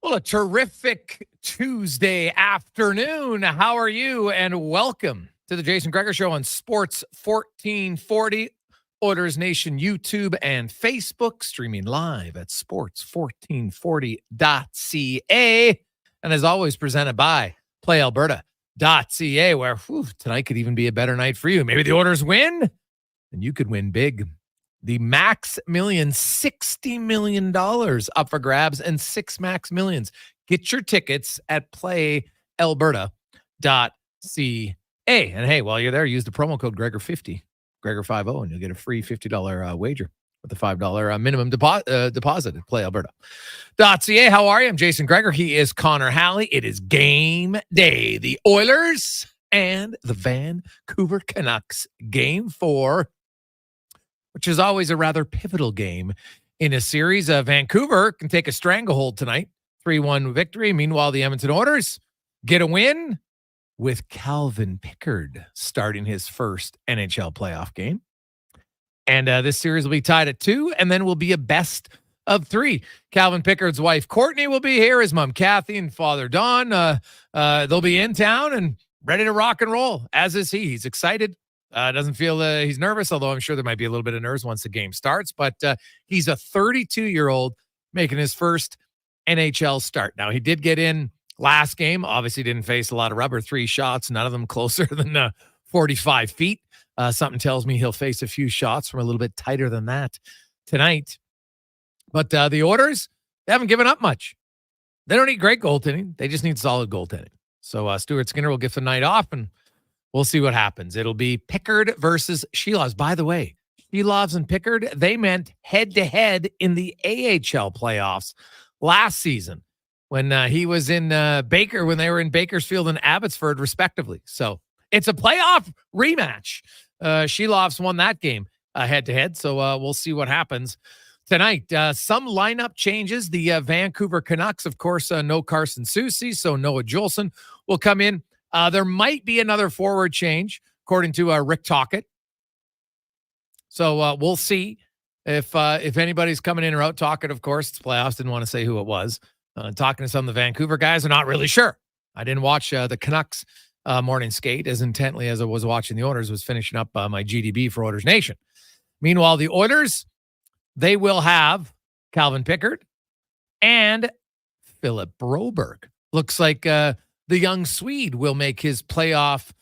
Well, a terrific Tuesday afternoon. How are you? And welcome to the Jason Gregor Show on Sports 1440, Oilers Nation YouTube and Facebook, streaming live at sports1440.ca. And as always, presented by PlayAlberta.ca, where tonight could even be a better night for you. Maybe the Oilers win, and you could win big. The max million, $60 million up for grabs, and 6 max millions. Get your tickets at playalberta.ca. And hey, while you're there, use the promo code Gregor50, Gregor50, and you'll get a free $50 wager with a $5 minimum deposit at playalberta.ca. How are you? I'm Jason Gregor. He is Connor Halley. It is game day. The Oilers and the Vancouver Canucks, game 4, which is always a rather pivotal game in a series. Vancouver can take a stranglehold tonight, 3-1 victory. Meanwhile, the Edmonton Oilers get a win with Calvin Pickard starting his first NHL playoff game. And this series will be tied at 2, and then will be a best of 3. Calvin Pickard's wife, Courtney, will be here. His mom, Kathy, and father, Don. They'll be in town and ready to rock and roll, as is he. He's excited. Doesn't feel he's nervous, although I'm sure there might be a little bit of nerves once the game starts. But he's a 32-year-old making his first NHL start. Now, he did get in last game. Obviously didn't face a lot of rubber. 3 shots, none of them closer than 45 feet. Something tells me he'll face a few shots from a little bit tighter than that tonight. But the Oilers, they haven't given up much. They don't need great goaltending. They just need solid goaltending. So Stuart Skinner will get the night off, and we'll see what happens. It'll be Pickard versus Shelovs. By the way, Shelovs and Pickard, they meant head-to-head in the AHL playoffs last season when he was in Baker, when they were in Bakersfield and Abbotsford, respectively. So it's a playoff rematch. Shelovs won that game head-to-head, so we'll see what happens tonight. Some lineup changes. The Vancouver Canucks, of course, no Carson Soucy, so Noah Juleson will come in. There might be another forward change, according to Rick Tocchet. So we'll see if anybody's coming in or out. Tocchet, of course, it's playoffs. Didn't want to say who it was. Talking to some of the Vancouver guys, are not really sure. I didn't watch the Canucks morning skate as intently as I was watching the Oilers. Was finishing up my GDB for Oilers Nation. Meanwhile, the Oilers, they will have Calvin Pickard and Philip Broberg. Looks like the young Swede will make his playoff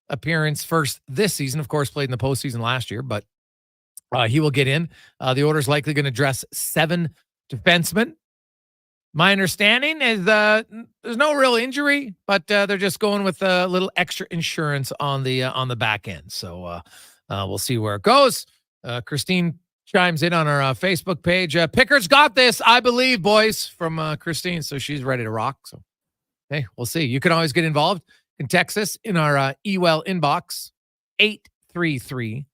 appearance first this season. Of course, played in the postseason last year, but he will get in. The Oilers likely going to dress 7 defensemen. My understanding is there's no real injury, but they're just going with a little extra insurance on the back end. So we'll see where it goes. Christine chimes in on our Facebook page. Pickard's got this, I believe, boys, from Christine. So she's ready to rock. So hey, we'll see. You can always get involved in Texas in our email inbox, 833-401-1440,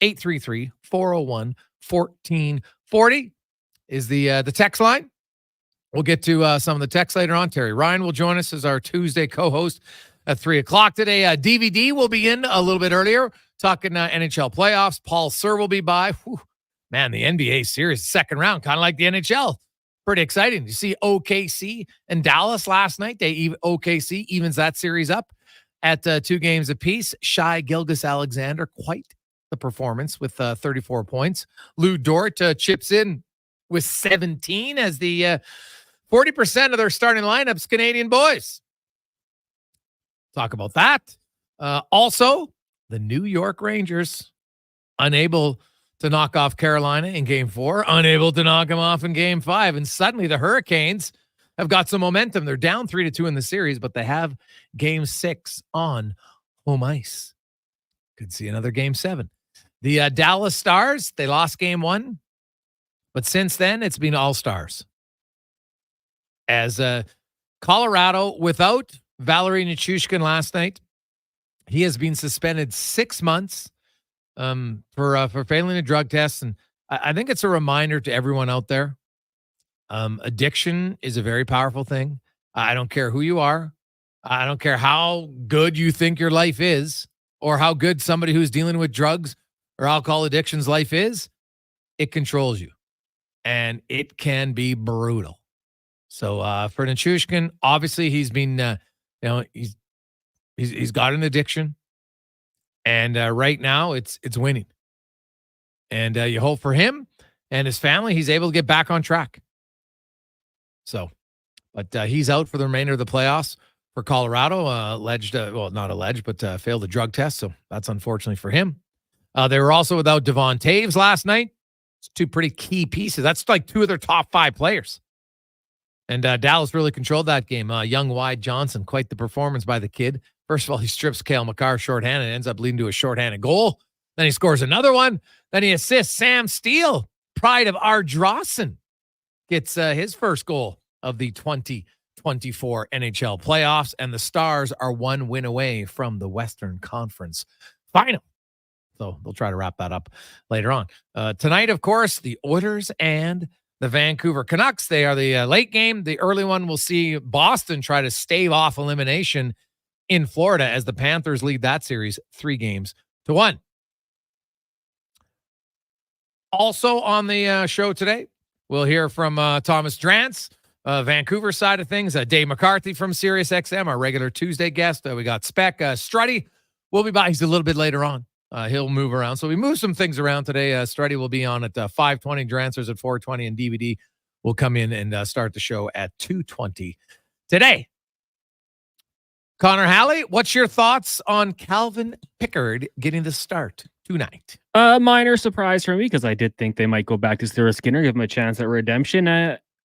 833-401-1440 is the text line. We'll get to some of the text later on. Terry Ryan will join us as our Tuesday co-host at 3 o'clock today. DVD will be in a little bit earlier, talking NHL playoffs. Paul Sir will be by. Whew, man, the NBA series, second round, kind of like the NHL. Pretty exciting. You see OKC and Dallas last night. OKC evens that series up at 2 games apiece. Shai Gilgeous-Alexander, quite the performance with 34 points. Lou Dort chips in with 17 as the 40% of their starting lineups Canadian boys. Talk about that. Also, the New York Rangers unable to knock off Carolina in game 4, unable to knock them off in game 5. And suddenly the Hurricanes have got some momentum. They're down 3-2 in the series, but they have game 6 on home ice. Could see another game 7. The Dallas Stars, they lost game 1, but since then it's been all Stars. As Colorado, without Valerie Nichushkin last night, he has been suspended 6 months for failing a drug test. And I think it's a reminder to everyone out there. Addiction is a very powerful thing. I don't care who you are. I don't care how good you think your life is or how good somebody who's dealing with drugs or alcohol addiction's life is. It controls you. and it can be brutal. So for Nichushkin, obviously he's been, he's got an addiction, and right now it's winning. And you hope for him and his family, he's able to get back on track. So, but he's out for the remainder of the playoffs for Colorado. Not alleged, but failed a drug test. So that's unfortunately for him. They were also without Devon Taves last night. It's two pretty key pieces. That's like two of their top 5 players. And Dallas really controlled that game. Young Wide Johnson, quite the performance by the kid. First of all, he strips Cale Makar shorthanded and ends up leading to a shorthanded goal. Then he scores another one. Then he assists Sam Steele, pride of Ardrossan, gets his first goal of the 2024 NHL playoffs. And the Stars are 1 win away from the Western Conference final. So they'll try to wrap that up later on. Tonight, of course, the Oilers and the Vancouver Canucks. They are the late game. The early one will see Boston try to stave off elimination in Florida as the Panthers lead that series 3-1. Also on the show today, we'll hear from Thomas Drance, Vancouver side of things. Dave McCarthy from SiriusXM, our regular Tuesday guest. We got Spec. Struddy will be by. He's a little bit later on. He'll move around. So we move some things around today. Struddy will be on at 5:20, Drancers at 4:20, and DVD will come in and start the show at 2:20 today. Connor Halley, what's your thoughts on Calvin Pickard getting the start tonight? Minor surprise for me because I did think they might go back to Stuart Skinner, give him a chance at redemption.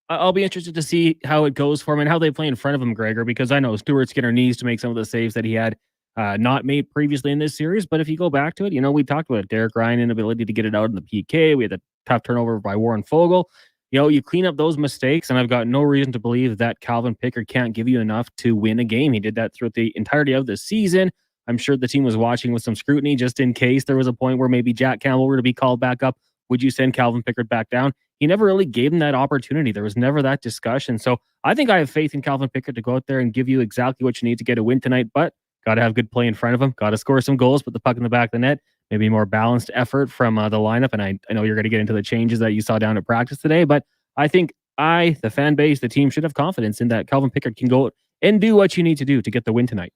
I'll be interested to see how it goes for him and how they play in front of him, Gregor, because I know Stuart Skinner needs to make some of the saves that he had not made previously in this series. But if you go back to it, we talked about Derek Ryan inability to get it out in the PK. We had a tough turnover by Warren Fogle. You clean up those mistakes, and I've got no reason to believe that Calvin Pickard can't give you enough to win a game. He did that throughout the entirety of the season. I'm sure the team was watching with some scrutiny just in case there was a point where maybe Jack Campbell were to be called back up. Would you send Calvin Pickard back down? He never really gave him that opportunity. There was never that discussion. So I think I have faith in Calvin Pickard to go out there and give you exactly what you need to get a win tonight, but got to have good play in front of him. Got to score some goals, put the puck in the back of the net. Maybe more balanced effort from the lineup. And I know you're going to get into the changes that you saw down at practice today, but I think the fan base, the team should have confidence in that Calvin Pickard can go and do what you need to do to get the win tonight.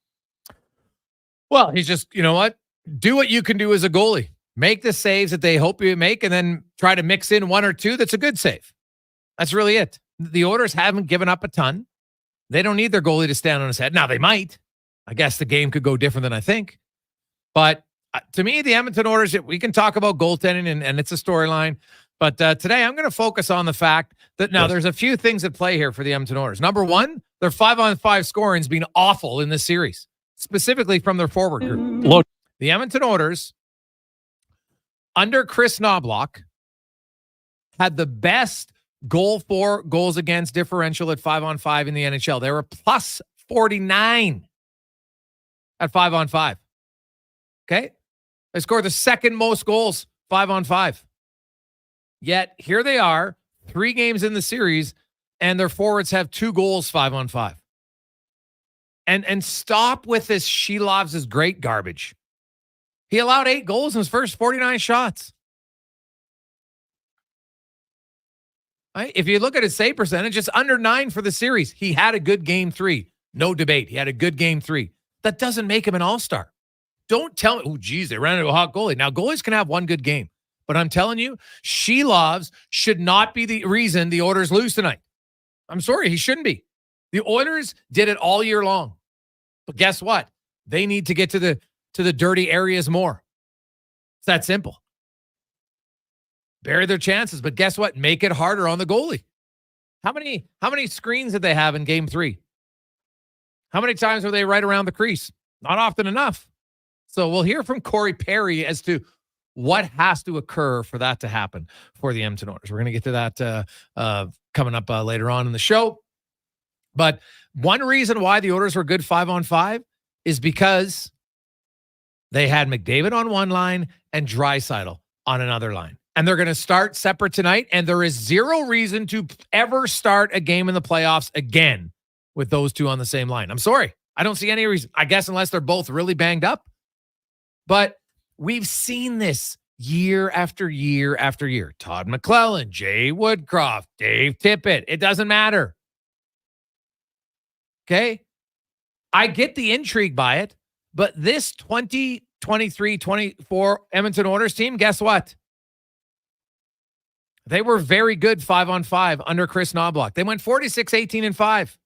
Well, he's just, you know what? Do what you can do as a goalie. Make the saves that they hope you make and then try to mix in one or two that's a good save. That's really it. The Oilers haven't given up a ton. They don't need their goalie to stand on his head. Now, they might. I guess the game could go different than I think. But to me, the Edmonton Oilers, we can talk about goaltending and it's a storyline. But today, I'm going to focus on the fact that now there's a few things at play here for the Edmonton Oilers. Number one, their 5-on-5 scoring's been awful in this series, specifically from their forward group. The Edmonton Oilers, under Chris Knobloch, had the best goals against differential at 5-on-5 in the NHL. They were plus 49 at 5-on-5. Okay? They scored the second most goals 5-on-5. Yet here they are, 3 games in the series, and their forwards have 2 goals 5-on-5. And stop with this she loves his great garbage. He allowed 8 goals in his first 49 shots. Right? If you look at his save percentage, it's under 9 for the series. He had a good game 3. No debate. He had a good game 3. That doesn't make him an all-star. Don't tell me, they ran into a hot goalie. Now, goalies can have one good game. But I'm telling you, Shelovs should not be the reason the Oilers lose tonight. I'm sorry, he shouldn't be. The Oilers did it all year long. But guess what? They need to get to the dirty areas more. It's that simple. Bury their chances, but guess what? Make it harder on the goalie. How many screens did they have in game 3? How many times were they right around the crease? Not often enough. So we'll hear from Corey Perry as to what has to occur for that to happen for the Edmonton Oilers. We're going to get to that coming up later on in the show. But one reason why the Oilers were good 5-on-5 is because they had McDavid on one line and Draisaitl on another line. And they're going to start separate tonight, and there is zero reason to ever start a game in the playoffs again with those two on the same line. I'm sorry. I don't see any reason, I guess, unless they're both really banged up. But we've seen this year after year after year. Todd McClellan, Jay Woodcroft, Dave Tippett. It doesn't matter. Okay? I get the intrigue by it, but this 2023-24 Edmonton Oilers team, guess what? They were very good 5-on-5 under Chris Knobloch. They went 46-18-5.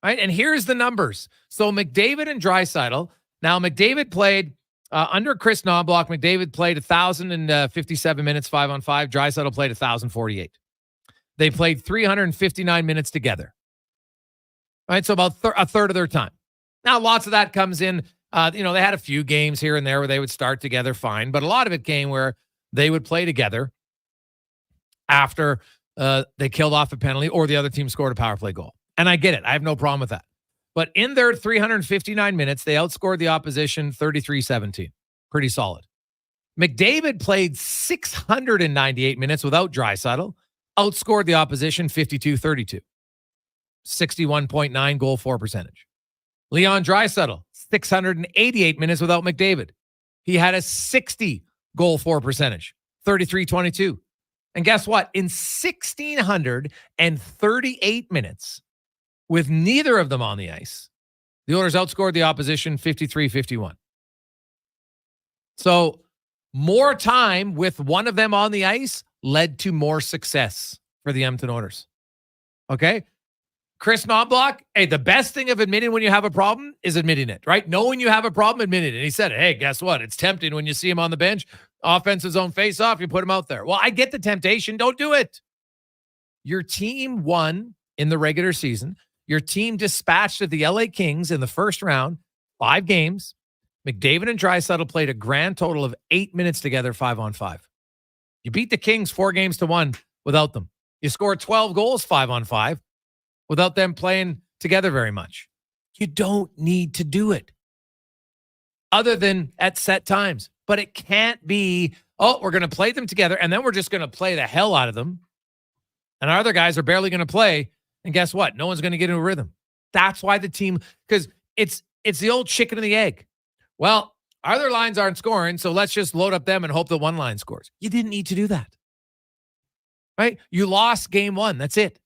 Right? And here's the numbers. So McDavid and Draisaitl. Now, McDavid played under Chris Knobloch. McDavid played 1,057 minutes 5-on-5. Draisaitl played 1,048. They played 359 minutes together. Right? So about a third of their time. Now, lots of that comes in. They had a few games here and there where they would start together fine, but a lot of it came where they would play together after they killed off a penalty or the other team scored a power play goal. And I get it. I have no problem with that. But in their 359 minutes, they outscored the opposition 33-17. Pretty solid. McDavid played 698 minutes without Draisaitl, outscored the opposition 52-32. 61.9 goal for percentage. Leon Draisaitl, 688 minutes without McDavid. He had a 60 goal for percentage, 33-22. And guess what? In 1,638 minutes, with neither of them on the ice, the Oilers outscored the opposition 53-51. So more time with one of them on the ice led to more success for the Edmonton Oilers. Okay? Chris Knobloch, hey, the best thing of admitting when you have a problem is admitting it, right? Knowing you have a problem, admitting it. And he said, hey, guess what? It's tempting when you see him on the bench. Offensive zone face-off, you put him out there. Well, I get the temptation. Don't do it. Your team won in the regular season. Your team dispatched of the LA Kings in the first round, 5 games. McDavid and Draisaitl played a grand total of 8 minutes together, 5-on-5. You beat the Kings 4-1 without them. You scored 12 goals, 5-on-5, without them playing together very much. You don't need to do it other than at set times. But it can't be, we're going to play them together, and then we're just going to play the hell out of them. And our other guys are barely going to play. And guess what? No one's going to get into a rhythm. That's why the team, because it's the old chicken and the egg. Well, our other lines aren't scoring, so let's just load up them and hope that one line scores. You didn't need to do that. Right? You lost game 1. That's it.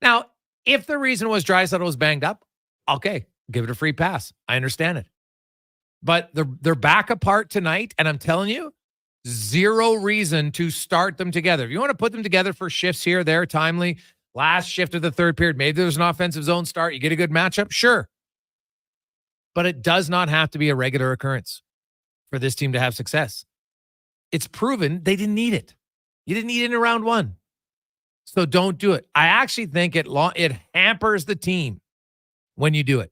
Now, if the reason was Draisaitl was banged up, okay, give it a free pass. I understand it. But they're back apart tonight, and I'm telling you, zero reason to start them together. If you want to put them together for shifts here, there, timely, last shift of the third period, maybe there's an offensive zone start, you get a good matchup, sure. But it does not have to be a regular occurrence for this team to have success. It's proven they didn't need it. You didn't need it in round 1. So don't do it. I actually think it hampers the team when you do it.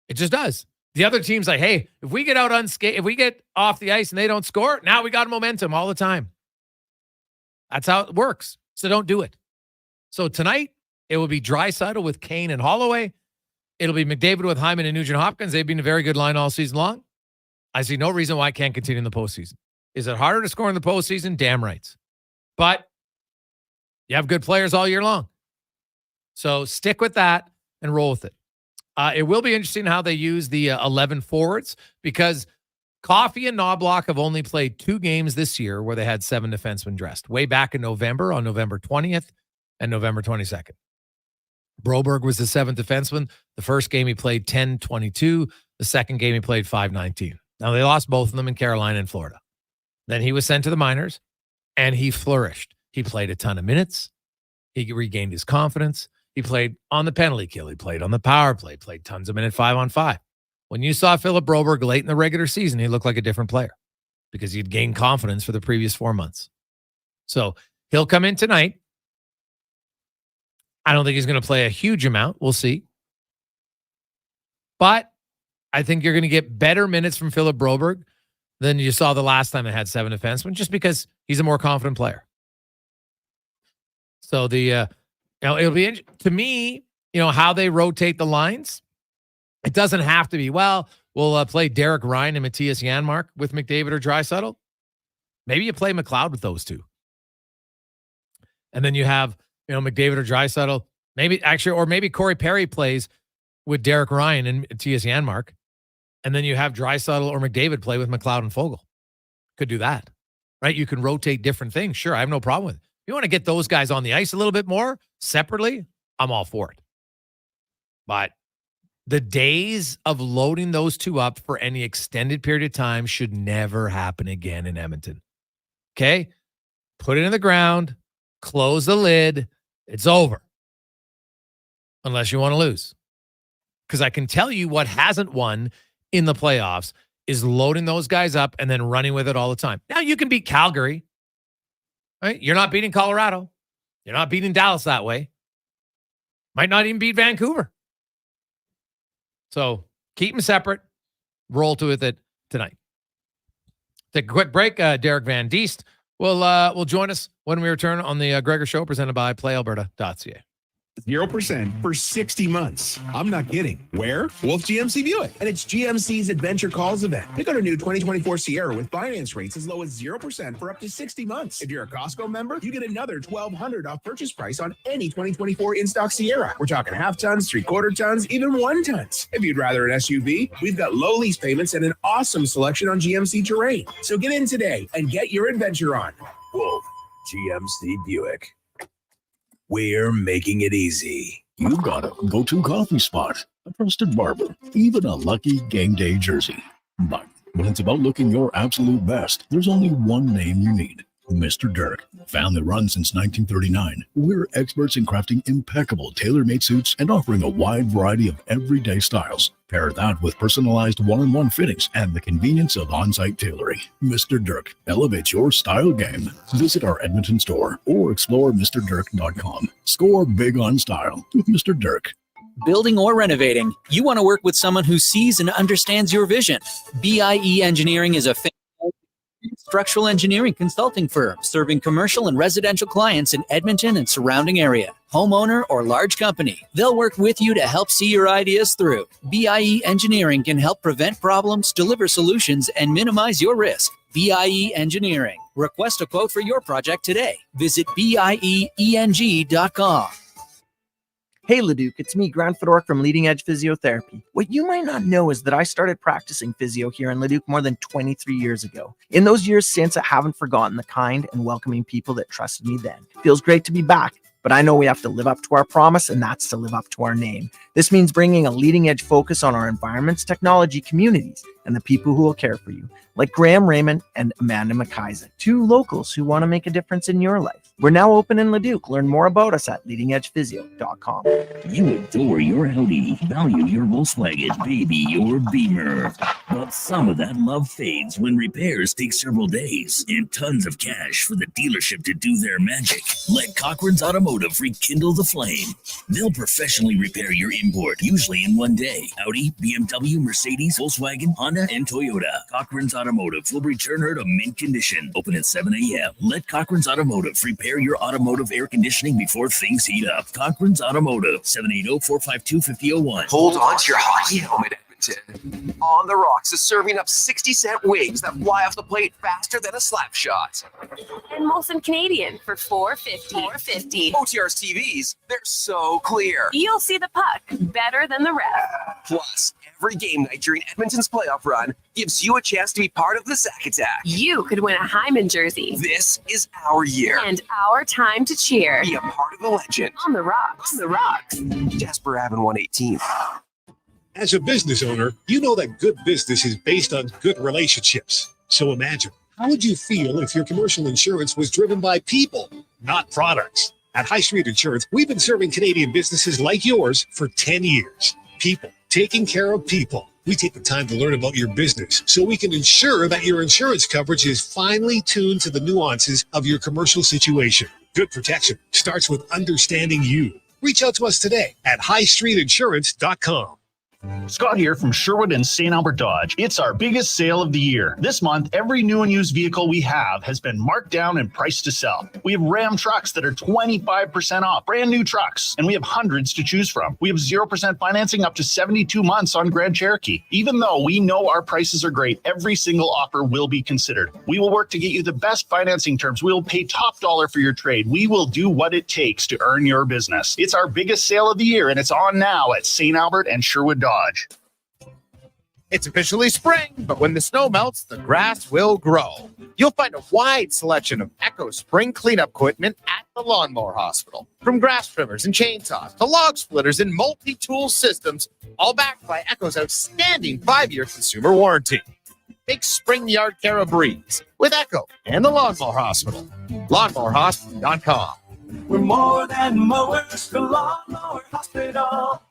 It just does. The other team's like, hey, if we get out unscathed, if we get off the ice and they don't score, now we got momentum all the time. That's how it works. So don't do it. So tonight, it will be Draisaitl with Kane and Holloway. It'll be McDavid with Hyman and Nugent-Hopkins. They've been a very good line all season long. I see no reason why it can't continue in the postseason. Is it harder to score in the postseason? Damn right. But you have good players all year long. So stick with that and roll with it. It will be interesting how they use the 11 forwards because Coffey and Knobloch have only played 2 games this year where they had 7 defensemen dressed. Way back in November, on November 20th and November 22nd. Broberg was the 7th defenseman. The first game he played 10-22. The second game he played 5-19. Now they lost both of them in Carolina and Florida. Then he was sent to the minors and he flourished. He played a ton of minutes. He regained his confidence. He played on the penalty kill. He played on the power play, played tons of minutes 5-on-5. When you saw Philip Broberg late in the regular season, he looked like a different player because he'd gained confidence for the previous 4 months. So he'll come in tonight. I don't think he's going to play a huge amount. We'll see. But I think you're going to get better minutes from Philip Broberg than you saw the last time they had 7 defensemen, just because he's a more confident player. So it'll be to me, how they rotate the lines. It doesn't have to be, we'll play Derek Ryan and Matthias Janmark with McDavid or Draisaitl. Maybe you play McLeod with those 2. And then you have, McDavid or Draisaitl. Maybe Corey Perry plays with Derek Ryan and Matthias Janmark. And then you have Draisaitl or McDavid play with McLeod and Fogle. Could do that, right? You can rotate different things. Sure, I have no problem with it. If you want to get those guys on the ice a little bit more separately, I'm all for it. But the days of loading those two up for any extended period of time should never happen again in Edmonton. Okay? Put it in the ground, close the lid. It's over. Unless you want to lose. Because I can tell you what hasn't won in the playoffs is loading those guys up and then running with it all the time. Now you can beat Calgary, right? You're not beating Colorado. You're not beating Dallas that way. Might not even beat Vancouver. So keep them separate. Roll to it tonight. Take a quick break. Derek Van Diest will join us when we return on the Gregor Show presented by PlayAlberta.ca. 0% for 60 months. I'm not kidding. Where? Wolf GMC Buick. And it's GMC's Adventure Calls event. Pick out a new 2024 Sierra with finance rates as low as 0% for up to 60 months. If you're a Costco member, you get another $1,200 off purchase price on any 2024 in-stock Sierra. We're talking half tons, 3/4 tons, even 1 tons. If you'd rather an SUV, we've got low lease payments and an awesome selection on GMC Terrain. So get in today and get your adventure on. Wolf GMC Buick. We're making it easy. You've got a go-to coffee spot, a trusted barber, even a lucky game day jersey. But when it's about looking your absolute best, there's only one name you need. Mr. Dirk. Family run since 1939, we're experts in crafting impeccable tailor-made suits and offering a wide variety of everyday styles. Pair that with personalized one-on-one fittings and the convenience of on-site tailoring. Mr. Dirk elevates your style game. Visit our Edmonton store or explore MrDirk.com. Score big on style with Mr. Dirk. Building or renovating, you want to work with someone who sees and understands your vision. BIE Engineering is a structural engineering consulting firm serving commercial and residential clients in Edmonton and surrounding area. Homeowner or large company, they'll work with you to help see your ideas through. BIE Engineering can help prevent problems, deliver solutions, and minimize your risk. BIE Engineering. Request a quote for your project today. Visit BIEENG.com. Hey Leduc, it's me, Grant Fedork from Leading Edge Physiotherapy. What you might not know is that I started practicing physio here in Leduc more than 23 years ago. In those years since, I haven't forgotten the kind and welcoming people that trusted me then. Feels great to be back, but I know we have to live up to our promise, and that's to live up to our name. This means bringing a leading edge focus on our environments, technology, communities, and the people who will care for you, like Graham Raymond and Amanda McIsaac, 2 locals who want to make a difference in your life. We're now open in Leduc. Learn more about us at leadingedgephysio.com. You adore your Audi, value your Volkswagen, baby your Beamer. But some of that love fades when repairs take several days and tons of cash for the dealership to do their magic. Let Cochran's Automotive rekindle the flame. They'll professionally repair your import, usually in one day. Audi, BMW, Mercedes, Volkswagen, Honda, and Toyota. Cochran's Automotive will return her to mint condition. Open at 7 a.m. Let Cochran's Automotive repair your automotive air conditioning before things heat up. Cochran's Automotive, 780-452-5001. Hold on to your hockey helmet, Edmonton. On the Rocks is serving up 60-cent wings that fly off the plate faster than a slap shot. And Molson Canadian for $4.50. OTR's TVs, they're so clear. You'll see the puck better than the ref. Plus, every game night during Edmonton's playoff run gives you a chance to be part of the Sack Attack. You could win a Hyman jersey. This is our year. And our time to cheer. Be a part of the legend. On the Rocks. On the Rocks. Jasper Avon 118. As a business owner, you know that good business is based on good relationships. So imagine, how would you feel if your commercial insurance was driven by people, not products? At High Street Insurance, we've been serving Canadian businesses like yours for 10 years. People, taking care of people. We take the time to learn about your business so we can ensure that your insurance coverage is finely tuned to the nuances of your commercial situation. Good protection starts with understanding you. Reach out to us today at highstreetinsurance.com. Scott here from Sherwood and St. Albert Dodge. It's our biggest sale of the year. This month, every new and used vehicle we have has been marked down and priced to sell. We have Ram trucks that are 25% off, brand new trucks, and we have hundreds to choose from. We have 0% financing up to 72 months on Grand Cherokee. Even though we know our prices are great, every single offer will be considered. We will work to get you the best financing terms. We will pay top dollar for your trade. We will do what it takes to earn your business. It's our biggest sale of the year, and it's on now at St. Albert and Sherwood Dodge. It's officially spring, but when the snow melts, the grass will grow. You'll find a wide selection of Echo spring cleanup equipment at the Lawnmower Hospital. From grass trimmers and chainsaws to log splitters and multi-tool systems, all backed by Echo's outstanding 5-year consumer warranty. Make spring yard care a breeze with Echo and the Lawnmower Hospital. LawnmowerHospital.com. We're more than mowers, the Lawnmower Hospital.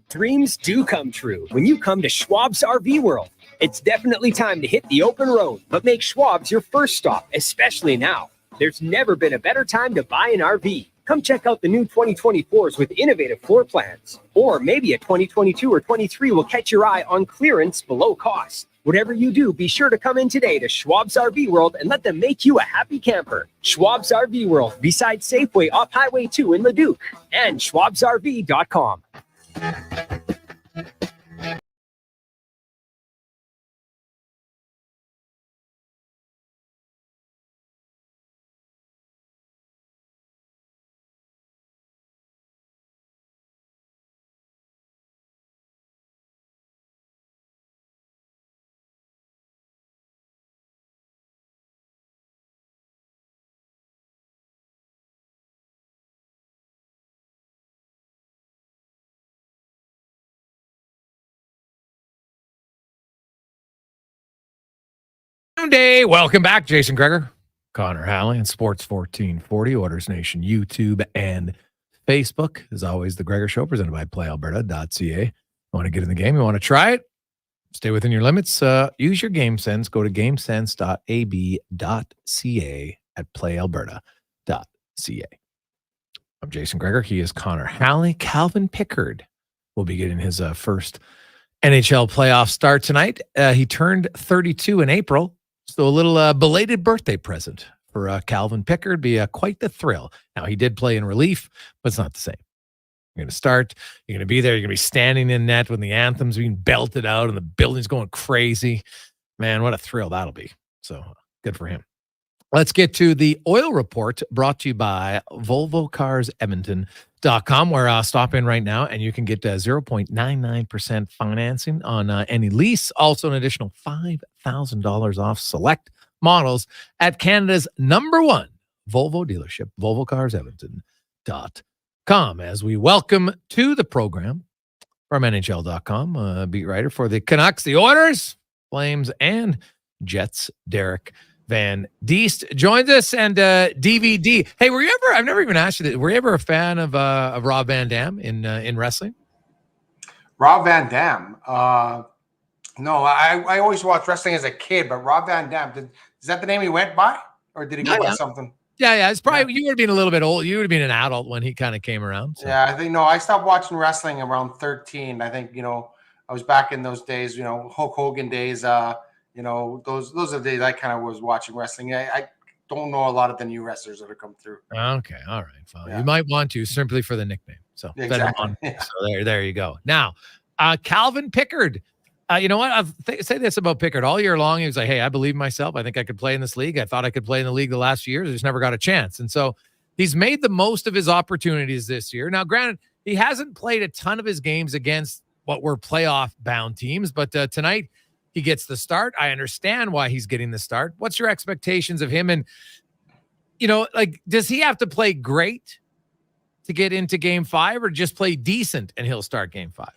Dreams do come true when you come to Schwab's RV World. It's definitely time to hit the open road, but make Schwab's your first stop, especially now. There's never been a better time to buy an RV. Come check out the new 2024s with innovative floor plans. Or maybe a 2022 or 23 will catch your eye on clearance below cost. Whatever you do, be sure to come in today to Schwab's RV World and let them make you a happy camper. Schwab's RV World, beside Safeway off Highway 2 in Leduc, and schwabsrv.com. Day. Welcome back, Jason Gregor, Connor Halley, and Sports 1440, Oilers Nation, YouTube, and Facebook. As always, the Gregor Show presented by PlayAlberta.ca. You want to get in the game? You want to try it? Stay within your limits. Use your game sense. Go to gamesense.ab.ca at PlayAlberta.ca. I'm Jason Gregor. He is Connor Halley. Calvin Pickard will be getting his first NHL playoff start tonight. He turned 32 in April. So a little belated birthday present for Calvin Pickard. Be quite the thrill. Now, he did play in relief, but it's not the same. You're going to start. You're going to be there. You're going to be standing in net when the anthem's being belted out and the building's going crazy. Man, what a thrill that'll be. So good for him. Let's get to the oil report brought to you by Volvo Cars Edmonton.com, where stop in right now and you can get 0.99% financing on any lease. Also, an additional $5,000 off select models at Canada's #1 Volvo dealership, Volvo Cars Edmonton.com. As we welcome to the program from NHL.com, beat writer for the Canucks, the Oilers, Flames, and Jets, Derek Van Diest joins us, and DVD. Hey, were you ever? I've never even asked you this. Were you ever a fan of Rob Van Dam in wrestling? Rob Van Dam. No, I always watched wrestling as a kid, but Rob Van Dam. Is that the name he went by, or did he go by something? Yeah. It's probably you would have been a little bit old. You would have been an adult when he kind of came around. So. Yeah, I think I stopped watching wrestling around 13. I think I was back in those days. Hulk Hogan days. Those are the days I kind of was watching wrestling. I don't know a lot of the new wrestlers that have come through. Okay, all right, fine. Yeah. You might want to simply for the nickname. So, exactly. So there you go. Now, Calvin Pickard. You know what? I've say this about Pickard all year long. He was like, "Hey, I believe in myself. I think I could play in this league. I thought I could play in the league the last few years. I just never got a chance." And so he's made the most of his opportunities this year. Now, granted, he hasn't played a ton of his games against what were playoff-bound teams, but tonight. He gets the start. I understand why he's getting the start. What's your expectations of him? And, does he have to play great to get into game 5 or just play decent and he'll start game 5?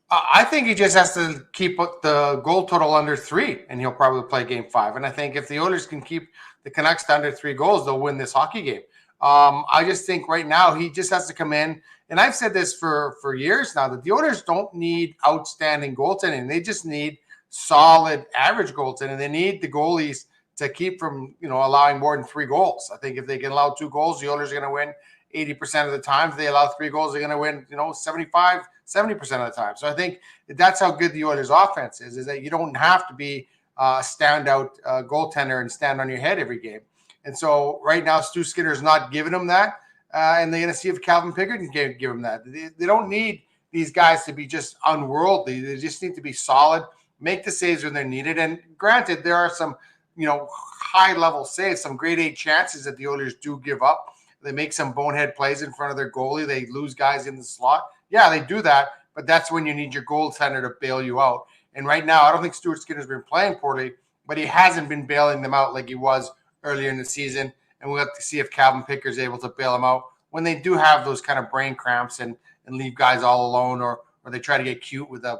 I think he just has to keep the goal total under 3 and he'll probably play game 5. And I think if the Oilers can keep the Canucks to under 3 goals, they'll win this hockey game. I just think right now he just has to come in. And I've said this for years now that the Oilers don't need outstanding goaltending. They just need solid average goaltending. They need the goalies to keep from allowing more than 3 goals. I think if they can allow 2 goals, the Oilers are going to win 80% of the time. If they allow 3 goals, they're going to win 70% of the time. So I think that's how good the Oilers offense is that you don't have to be a standout goaltender and stand on your head every game. And so right now Stu Skinner's not giving them that, and they're going to see if Calvin Pickard can give them that. They don't need these guys to be just unworldly. They just need to be solid, make the saves when they're needed. And granted, there are some, high-level saves, some grade A chances that the Oilers do give up. They make some bonehead plays in front of their goalie. They lose guys in the slot. Yeah, they do that. but that's when you need your goaltender to bail you out. And right now, I don't think Stuart Skinner's been playing poorly, but he hasn't been bailing them out like he was earlier in the season. And we'll have to see if Calvin Picker's able to bail them out when they do have those kind of brain cramps and leave guys all alone, or they try to get cute with a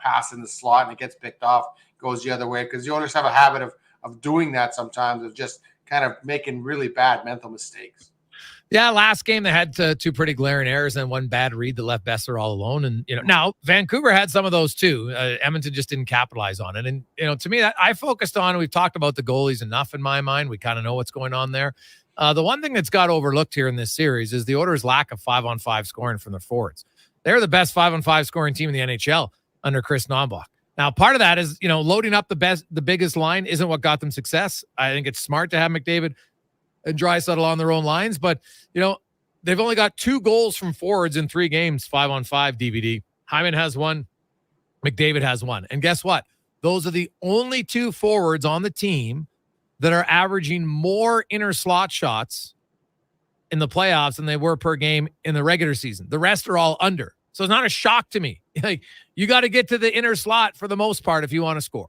pass in the slot and it gets picked off, goes the other way. Because the Oilers have a habit of doing that sometimes, of just kind of making really bad mental mistakes. Yeah, last game they had two pretty glaring errors and one bad read that left Besser all alone. And now Vancouver had some of those too. Edmonton just didn't capitalize on it. And to me, that I focused on. We've talked about the goalies enough in my mind. We kind of know what's going on there. The one thing that's got overlooked here in this series is the Oilers' lack of 5-on-5 scoring from their forwards. They're the best 5-on-5 scoring team in the NHL under Chris Knoblauch. Now, part of that is loading up the biggest line isn't what got them success. I think it's smart to have McDavid and Draisaitl on their own lines, but they've only got 2 goals from forwards in 3 games, 5-on-5 DVD. Hyman has 1, McDavid has 1. And guess what? Those are the only 2 forwards on the team that are averaging more inner slot shots in the playoffs than they were per game in the regular season. The rest are all under. So it's not a shock to me. Like, you got to get to the inner slot for the most part if you want to score.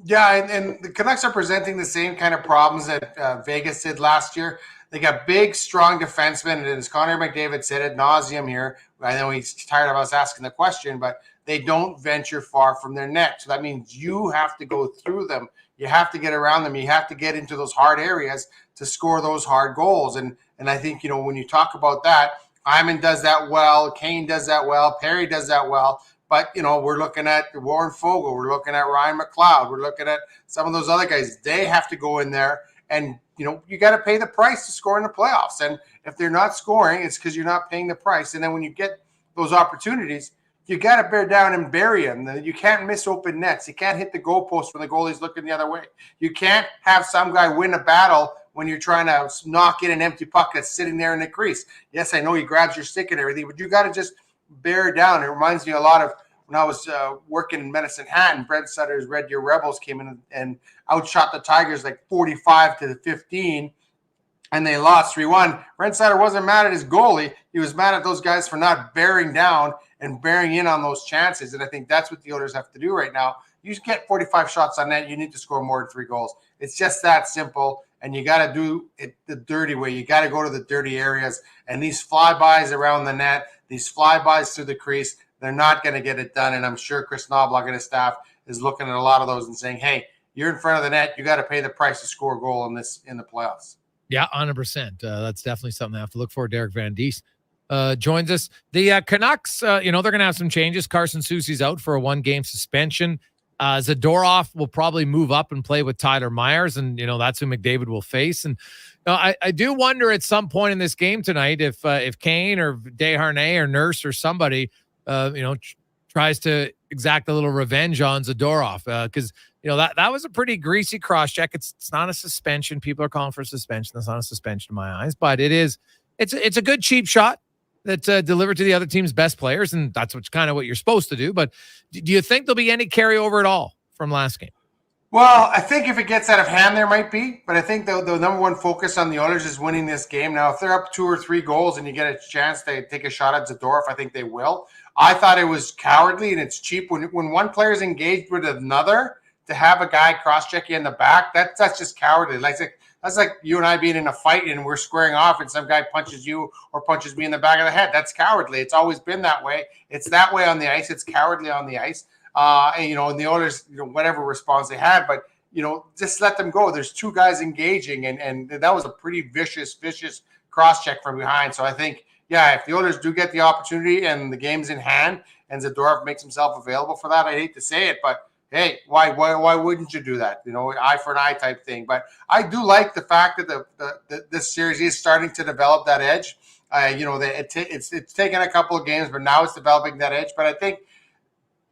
Yeah, and the Canucks are presenting the same kind of problems that Vegas did last year. They got big, strong defensemen, and as Connor McDavid said ad nauseum here, I know he's tired of us asking the question, but they don't venture far from their net. So that means you have to go through them. You have to get around them. You have to get into those hard areas to score those hard goals. And I think, when you talk about that, Hyman does that well, Kane does that well, Perry does that well. But, we're looking at Warren Fogle. We're looking at Ryan McLeod. We're looking at some of those other guys. They have to go in there and, you got to pay the price to score in the playoffs. And if they're not scoring, it's because you're not paying the price. And then when you get those opportunities, you got to bear down and bury them. You can't miss open nets. You can't hit the goalpost when the goalie's looking the other way. You can't have some guy win a battle when you're trying to knock in an empty puck that's sitting there in the crease. Yes, I know he grabs your stick and everything, but you got to just bear down. It reminds me a lot of when I was working in Medicine Hat, and Brent Sutter's Red Deer Rebels came in and outshot the Tigers like 45-15, and they lost 3-1. Brent Sutter wasn't mad at his goalie. He was mad at those guys for not bearing down and bearing in on those chances. And I think that's what the Oilers have to do right now. You get 45 shots on net, you need to score more than 3 goals. It's just that simple. And you got to do it the dirty way. You got to go to the dirty areas. And these flybys around the net, these flybys through the crease, they're not going to get it done. And I'm sure Chris Knoblauch and his staff is looking at a lot of those and saying, hey, you're in front of the net. You got to pay the price to score a goal in the playoffs. Yeah, 100%. That's definitely something I have to look for. Derek Van Diest joins us. The Canucks, they're going to have some changes. Carson Soucy's out for a 1-game suspension. Zadorov will probably move up and play with Tyler Myers, and that's who McDavid will face. And I do wonder at some point in this game tonight if Kane or Desharnais or Nurse or somebody tries to exact a little revenge on Zadorov, because that was a pretty greasy cross check. It's not a suspension. People are calling for a suspension. That's not a suspension in my eyes, but it's a good cheap shot that's delivered to the other team's best players, and that's kind of what you're supposed to do. But do you think there'll be any carryover at all from last game? Well, I think if it gets out of hand, there might be. But I think the number one focus on the Oilers is winning this game. Now, if they're up 2 or 3 goals and you get a chance to take a shot at Zadorov, I think they will. I thought it was cowardly and it's cheap. When one player is engaged with another, to have a guy cross-check you in the back, that's just cowardly. That's like you and I being in a fight and we're squaring off and some guy punches you or punches me in the back of the head. That's cowardly. It's always been that way. It's that way on the ice. It's cowardly on the ice. And the Oilers, whatever response they had, but, just let them go. There's 2 guys engaging, and that was a pretty vicious cross-check from behind. So I think, yeah, if the Oilers do get the opportunity and the game's in hand and Zadorov makes himself available for that, I hate to say it, but hey, why wouldn't you do that? Eye for an eye type thing. But I do like the fact that this series is starting to develop that edge. It's taken a couple of games, but now it's developing that edge. But I think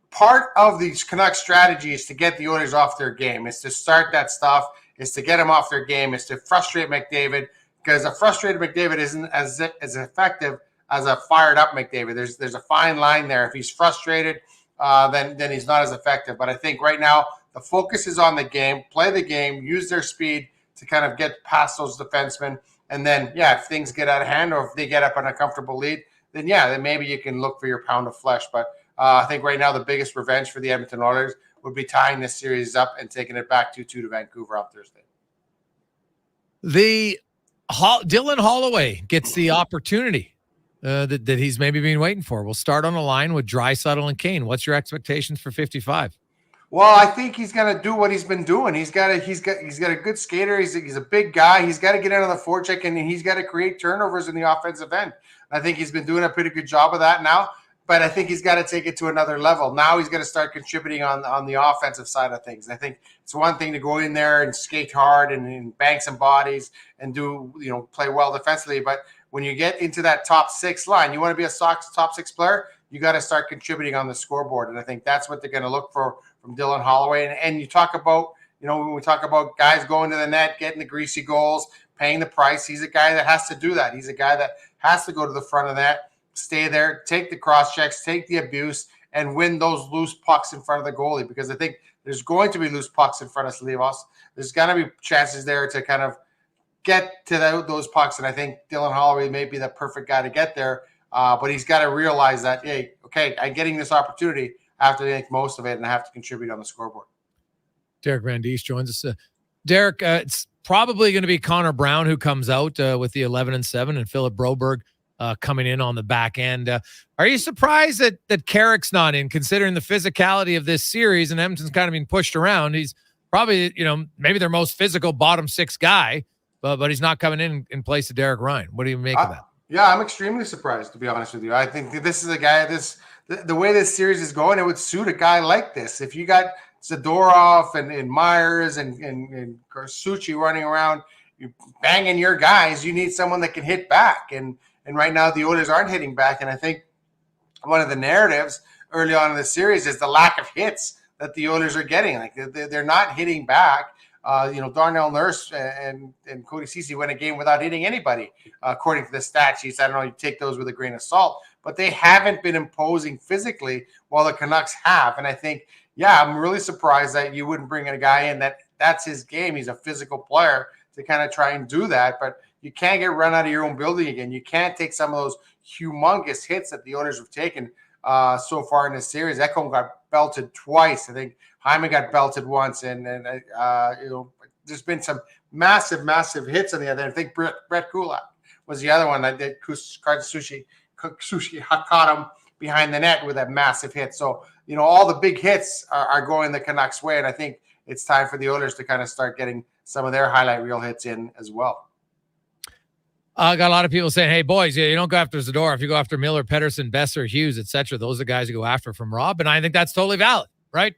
part of the Canucks strategy is to get the Oilers off their game. It's to start that stuff. It's to get them off their game. It's to frustrate McDavid, because a frustrated McDavid isn't as effective as a fired up McDavid. There's a fine line there. If he's frustrated, then he's not as effective. But I think right now the focus is on the game, play the game, use their speed to kind of get past those defensemen. And then, if things get out of hand or if they get up on a comfortable lead, then maybe you can look for your pound of flesh. But I think right now the biggest revenge for the Edmonton Oilers would be tying this series up and taking it back 2-2 to Vancouver on Thursday. Dylan Holloway gets the opportunity that he's maybe been waiting for. We'll start on a line with Draisaitl and Kane. What's your expectations for 55? Well, I think he's going to do what he's been doing. He's got a good skater. He's a big guy. He's got to get out of the forecheck, and he's got to create turnovers in the offensive end. I think he's been doing a pretty good job of that now, but I think he's got to take it to another level. Now he's got to start contributing on the offensive side of things. I think it's one thing to go in there and skate hard and bank some bodies and play well defensively, but when you get into that top six line, you want to be a top six player, you got to start contributing on the scoreboard. And I think that's what they're going to look for from Dylan Holloway. And you talk about, when we talk about guys going to the net, getting the greasy goals, paying the price, he's a guy that has to do that. He's a guy that has to go to the front of that, stay there, take the cross checks, take the abuse, and win those loose pucks in front of the goalie. Because I think there's going to be loose pucks in front of Slivos. There's going to be chances there to kind of get to those pucks. And I think Dylan Holloway may be the perfect guy to get there. But he's got to realize that, hey, okay, I'm getting this opportunity. I have to make most of it, and I have to contribute on the scoreboard. Derek Van Diest joins us. Derek, it's probably going to be Connor Brown who comes out with the 11-7, and Philip Broberg coming in on the back end. Are you surprised that Carrick's not in, considering the physicality of this series, and Edmonton's kind of being pushed around? He's probably, maybe their most physical bottom six guy, but he's not coming in place of Derek Ryan. What do you make of that? Yeah, I'm extremely surprised, to be honest with you. I think that this is a guy, the way this series is going, it would suit a guy like this. If you got Zadorov and Myers and Garsucci running around, you banging your guys, you need someone that can hit back. And right now the Oilers aren't hitting back. And I think one of the narratives early on in the series is the lack of hits that the Oilers are getting. Like they're not hitting back. Darnell Nurse and Cody Ceci went a game without hitting anybody, according to the stat sheets. I don't know, you take those with a grain of salt, but they haven't been imposing physically while the Canucks have. And I think, I'm really surprised that you wouldn't bring in a guy in that's his game. He's a physical player to kind of try and do that, but you can't get run out of your own building again. You can't take some of those humongous hits that the Oilers have taken so far in this series. Ekholm got belted twice. I think Hyman got belted once, and there's been some massive hits on the other end. I think Brett Kulak was the other one that did. Sushi caught him behind the net with a massive hit. So, all the big hits are going the Canucks' way, and I think it's time for the Oilers to kind of start getting some of their highlight reel hits in as well. I got a lot of people saying, hey, boys, you don't go after Zadorov. If you go after Miller, Pettersson, Besser, Hughes, etc., those are the guys you go after from Rob, and I think that's totally valid. Right.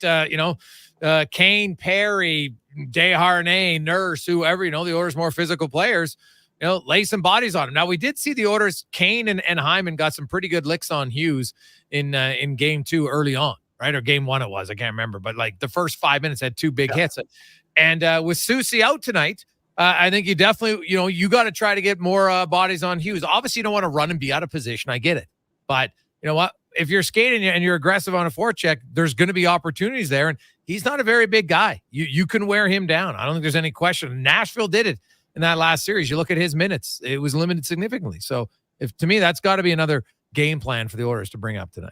Kane, Perry, Desharnais, Nurse, whoever, the Oilers more physical players, lay some bodies on him. Now, we did see the Oilers, Kane and Hyman got some pretty good licks on Hughes in game 2 early on, right? Or game 1 it was. I can't remember. But like the first 5 minutes had 2 big hits. And with Susie out tonight, I think you definitely, you got to try to get more bodies on Hughes. Obviously, you don't want to run and be out of position. I get it. But you know what? If you're skating and you're aggressive on a forecheck, there's going to be opportunities there. And he's not a very big guy. You can wear him down. I don't think there's any question. Nashville did it in that last series. You look at his minutes, it was limited significantly. So to me, that's got to be another game plan for the Oilers to bring up tonight.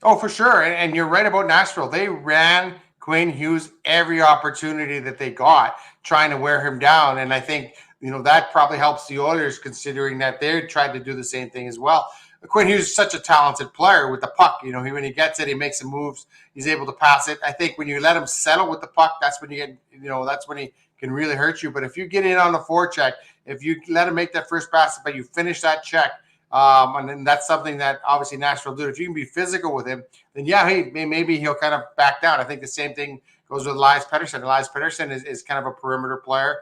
Oh, for sure. And you're right about Nashville. They ran Quinn Hughes every opportunity that they got, trying to wear him down. And I think, that probably helps the Oilers, considering that they tried to do the same thing as well. Quinn Hughes is such a talented player with the puck. When he gets it, he makes some moves. He's able to pass it. I think when you let him settle with the puck, that's when you get, that's when he can really hurt you. But if you get in on the forecheck, if you let him make that first pass, but you finish that check, and then that's something that obviously Nashville do. If you can be physical with him, then maybe he'll kind of back down. I think the same thing goes with Elias Pettersson. Elias Pettersson is kind of a perimeter player.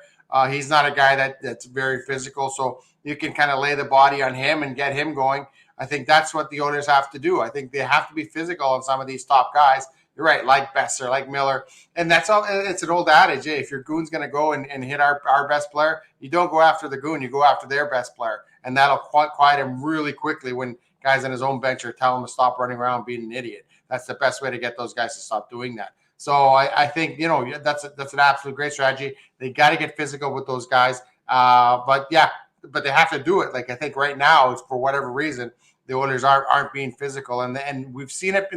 He's not a guy that's very physical, so you can kind of lay the body on him and get him going. I think that's what the Oilers have to do. I think they have to be physical on some of these top guys. You're right, like Besser, like Miller. And that's all. It's an old adage. Hey, if your goon's going to go and hit our best player, you don't go after the goon. You go after their best player. And that'll quiet him really quickly when guys on his own bench are telling him to stop running around being an idiot. That's the best way to get those guys to stop doing that. So I think, that's an absolute great strategy. They got to get physical with those guys. But they have to do it. Like, I think right now, it's for whatever reason, the Oilers aren't being physical, and we've seen it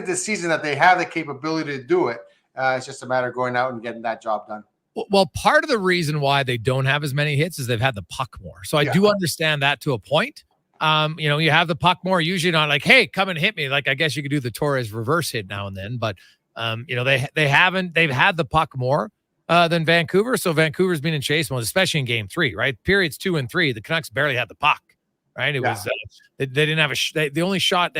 this season that they have the capability to do it. It's just a matter of going out and getting that job done. Well, part of the reason why they don't have as many hits is they've had the puck more. So I do understand that to a point. You have the puck more, usually not like, hey, come and hit me. Like, I guess you could do the Torres reverse hit now and then, but they've had the puck more than Vancouver. So Vancouver's been in chase mode, especially in game 3, right? Periods 2 and 3, the Canucks barely had the puck, right? It was, they didn't have they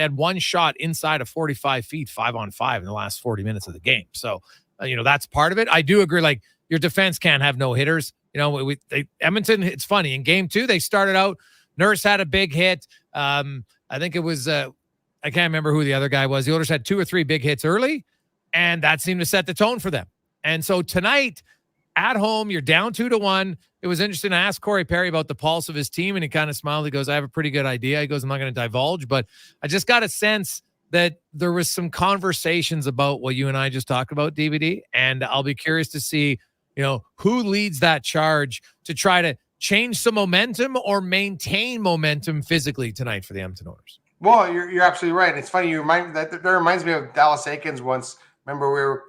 had one shot inside of 45 feet, 5-on-5 in the last 40 minutes of the game. So, that's part of it. I do agree. Like, your defense can't have no hitters. Edmonton, it's funny. In game 2, they started out, Nurse had a big hit. I think it was, I can't remember who the other guy was. The Oilers had 2 or 3 big hits early, and that seemed to set the tone for them. And so tonight, at home, you're down 2-1. It was interesting. I asked Corey Perry about the pulse of his team, and he kind of smiled. He goes, I have a pretty good idea. He goes, I'm not going to divulge, but I just got a sense that there was some conversations about what you and I just talked about, DVD, and I'll be curious to see, who leads that charge to try to change some momentum or maintain momentum physically tonight for the Edmonton Oilers. Well, you're absolutely right. It's funny. That reminds me of Dallas Aikens once. Remember, we were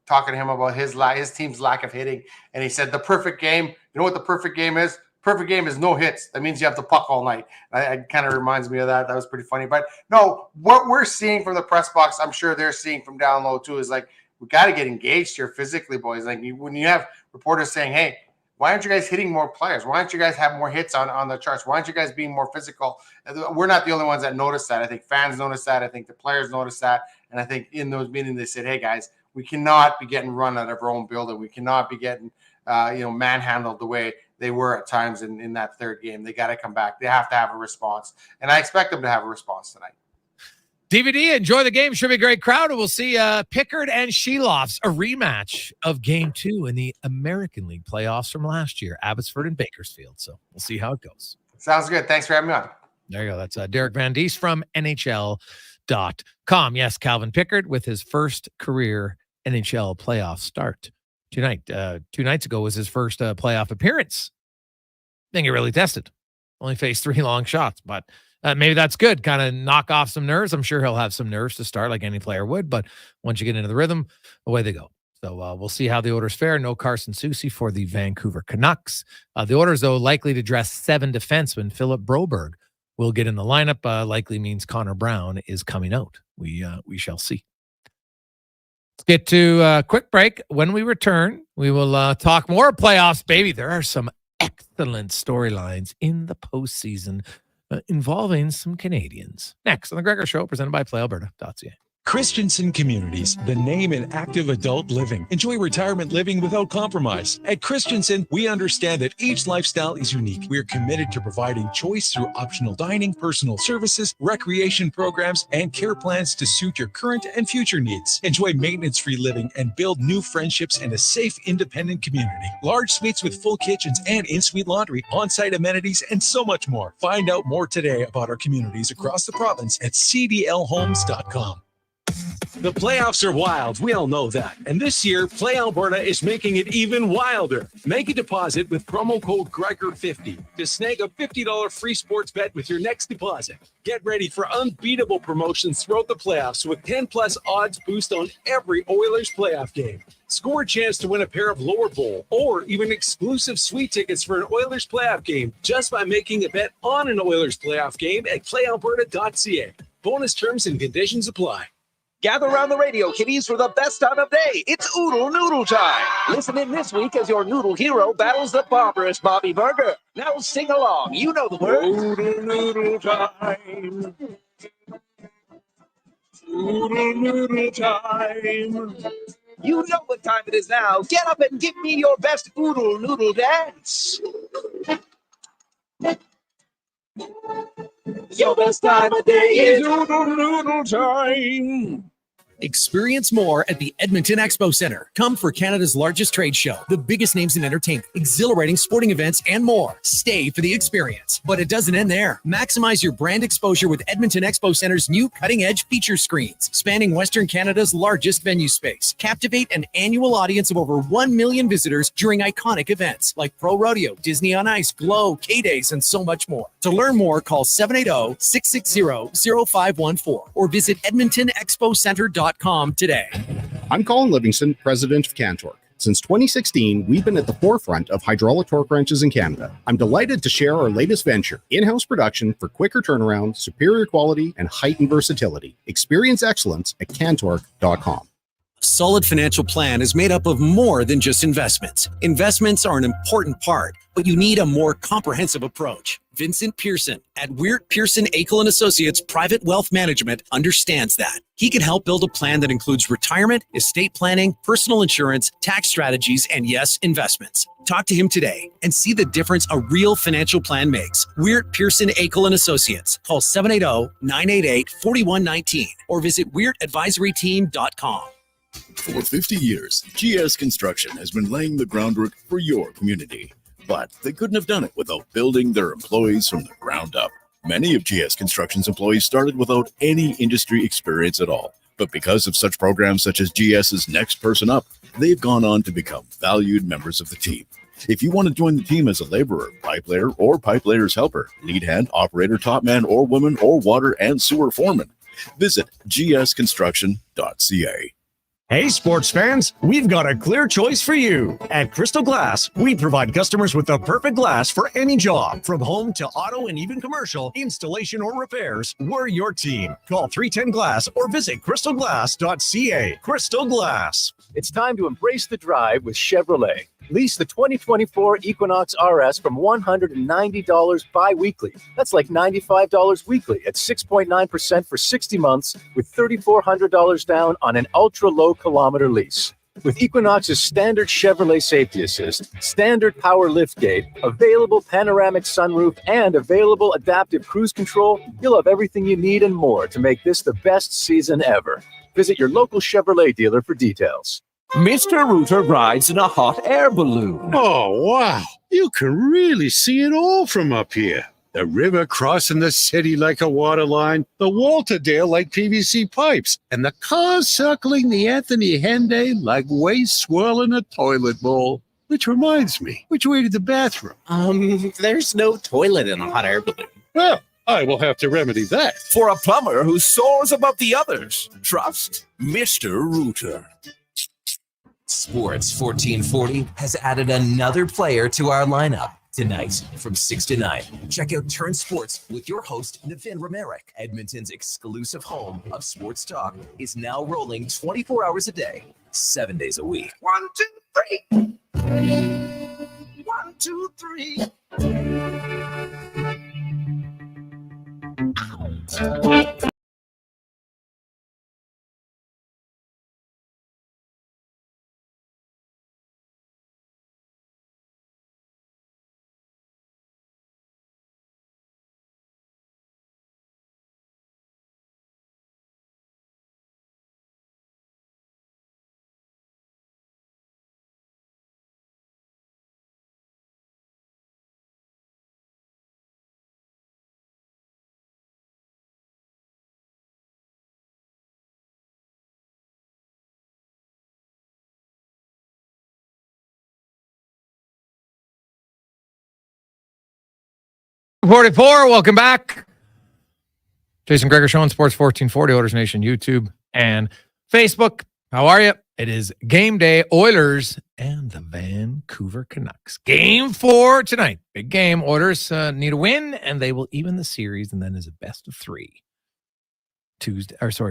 talking to him about his team's lack of hitting, and he said the perfect game. You know what the perfect game is? Perfect game is no hits. That means you have the puck all night. It kind of reminds me of that. That was pretty funny. But no, what we're seeing from the press box, I'm sure they're seeing from down low too, is like, we got to get engaged here physically, boys. Like, when you have reporters saying, hey, why aren't you guys hitting more players? Why aren't you guys have more hits on the charts? Why aren't you guys being more physical? We're not the only ones that notice that. I think fans notice that. I think the players notice that. And I think in those meetings, they said, hey, guys, we cannot be getting run out of our own building. We cannot be getting, manhandled the way they were at times in that third game. They got to come back. They have to have a response. And I expect them to have a response tonight. DVD, enjoy the game. Should be a great crowd. And we'll see Pickard and Shelofs, a rematch of game 2 in the American League playoffs from last year, Abbotsford and Bakersfield. So we'll see how it goes. Sounds good. Thanks for having me on. There you go. That's Derek Van Diest from NHL.com. Yes, Calvin Pickard with his first career NHL playoff start tonight. 2 nights ago was his first playoff appearance. I think he really tested. Only faced 3 long shots, but maybe that's good. Kind of knock off some nerves. I'm sure he'll have some nerves to start like any player would, but once you get into the rhythm, away they go. So we'll see how the Oilers fare. No Carson Soucy for the Vancouver Canucks. The Oilers, though, likely to dress 7 defensemen. Philip Broberg will get in the lineup. Likely means Connor Brown is coming out. We shall see. Let's get to a quick break. When we return, we will talk more playoffs, baby. There are some excellent storylines in the postseason involving some Canadians. Next on the Gregor Show, presented by PlayAlberta.ca. Christensen Communities, the name in active adult living. Enjoy retirement living without compromise. At Christensen, we understand that each lifestyle is unique. We are committed to providing choice through optional dining, personal services, recreation programs, and care plans to suit your current and future needs. Enjoy maintenance-free living and build new friendships in a safe, independent community. Large suites with full kitchens and in-suite laundry, on-site amenities, and so much more. Find out more today about our communities across the province at cdlhomes.com. The playoffs are wild. We all know that. And this year, Play Alberta is making it even wilder. Make a deposit with promo code Gregor50 to snag a $50 free sports bet with your next deposit. Get ready for unbeatable promotions throughout the playoffs with 10+ odds boost on every Oilers playoff game. Score a chance to win a pair of lower bowl or even exclusive suite tickets for an Oilers playoff game just by making a bet on an Oilers playoff game at playalberta.ca. Bonus terms and conditions apply. Gather around the radio, kiddies, for the best time of day. It's Oodle Noodle time. Listen in this week as your noodle hero battles the barbarous Bobby Burger. Now sing along. You know the words. Oodle Noodle time. Oodle Noodle time. You know what time it is now. Get up and give me your best Oodle Noodle dance. Your best time of day is Oodle Noodle time. Experience more at the Edmonton Expo Center. Come for Canada's largest trade show, the biggest names in entertainment, exhilarating sporting events, and more. Stay for the experience. But it doesn't end there. Maximize your brand exposure with Edmonton Expo Center's new cutting-edge feature screens, spanning Western Canada's largest venue space. Captivate an annual audience of over 1 million visitors during iconic events like Pro Rodeo, Disney on Ice, Glow, K-Days, and so much more. To learn more, call 780-660-0514 or visit EdmontonExpoCenter.com today. I'm Colin Livingston, president of Cantork. Since 2016, we've been at the forefront of hydraulic torque wrenches in Canada. I'm delighted to share our latest venture, in-house production for quicker turnaround, superior quality, and heightened versatility. Experience excellence at Cantork.com. A solid financial plan is made up of more than just investments. Investments are an important part, but you need a more comprehensive approach. Vincent Pearson at Weird Pearson Akel & Associates Private Wealth Management understands that. He can help build a plan that includes retirement, estate planning, personal insurance, tax strategies, and yes, investments. Talk to him today and see the difference a real financial plan makes. Weird Pearson Akel & Associates. Call 780-988-4119 or visit weirdadvisoryteam.com. For 50 years, GS Construction has been laying the groundwork for your community. But they couldn't have done it without building their employees from the ground up. Many of GS Construction's employees started without any industry experience at all. But because of such programs such as GS's Next Person Up, they've gone on to become valued members of the team. If you want to join the team as a laborer, pipe layer, or pipe layer's helper, lead hand, operator, top man, or woman, or water and sewer foreman, visit gsconstruction.ca. Hey, sports fans, we've got a clear choice for you. At Crystal Glass, we provide customers with the perfect glass for any job. From home to auto and even commercial, installation or repairs, we're your team. Call 310 Glass or visit crystalglass.ca. Crystal Glass. It's time to embrace the drive with Chevrolet. Lease the 2024 Equinox RS from $190 bi-weekly. That's like $95 weekly at 6.9% for 60 months with $3,400 down on an ultra-low kilometer lease. With Equinox's standard Chevrolet Safety Assist, standard power liftgate, available panoramic sunroof, and available adaptive cruise control, you'll have everything you need and more to make this the best season ever. Visit your local Chevrolet dealer for details. Mr. Rooter rides in a hot air balloon. Oh, wow. You can really see it all from up here. The river crossing the city like a water line, the Walterdale like PVC pipes, and the cars circling the Anthony Henday like waste swirling a toilet bowl. Which reminds me, which way to the bathroom? There's no toilet in a hot air balloon. Well, I will have to remedy that. For a plumber who soars above the others, trust Mr. Rooter. Sports 1440 has added another player to our lineup. Tonight, from 6 to 9, check out Turn Sports with your host, Navin Romerick. Edmonton's exclusive home of sports talk is now rolling 24 hours a day, 7 days a week. 1, 2, 3. 1, 2, 3. Welcome back. Jason Gregor Show on Sports 1440, Oilers Nation, YouTube and Facebook. How are you? It is game day, Oilers and the Vancouver Canucks. Game 4 tonight. Big game. Oilers need a win, and they will even the series, and then is a best of 3.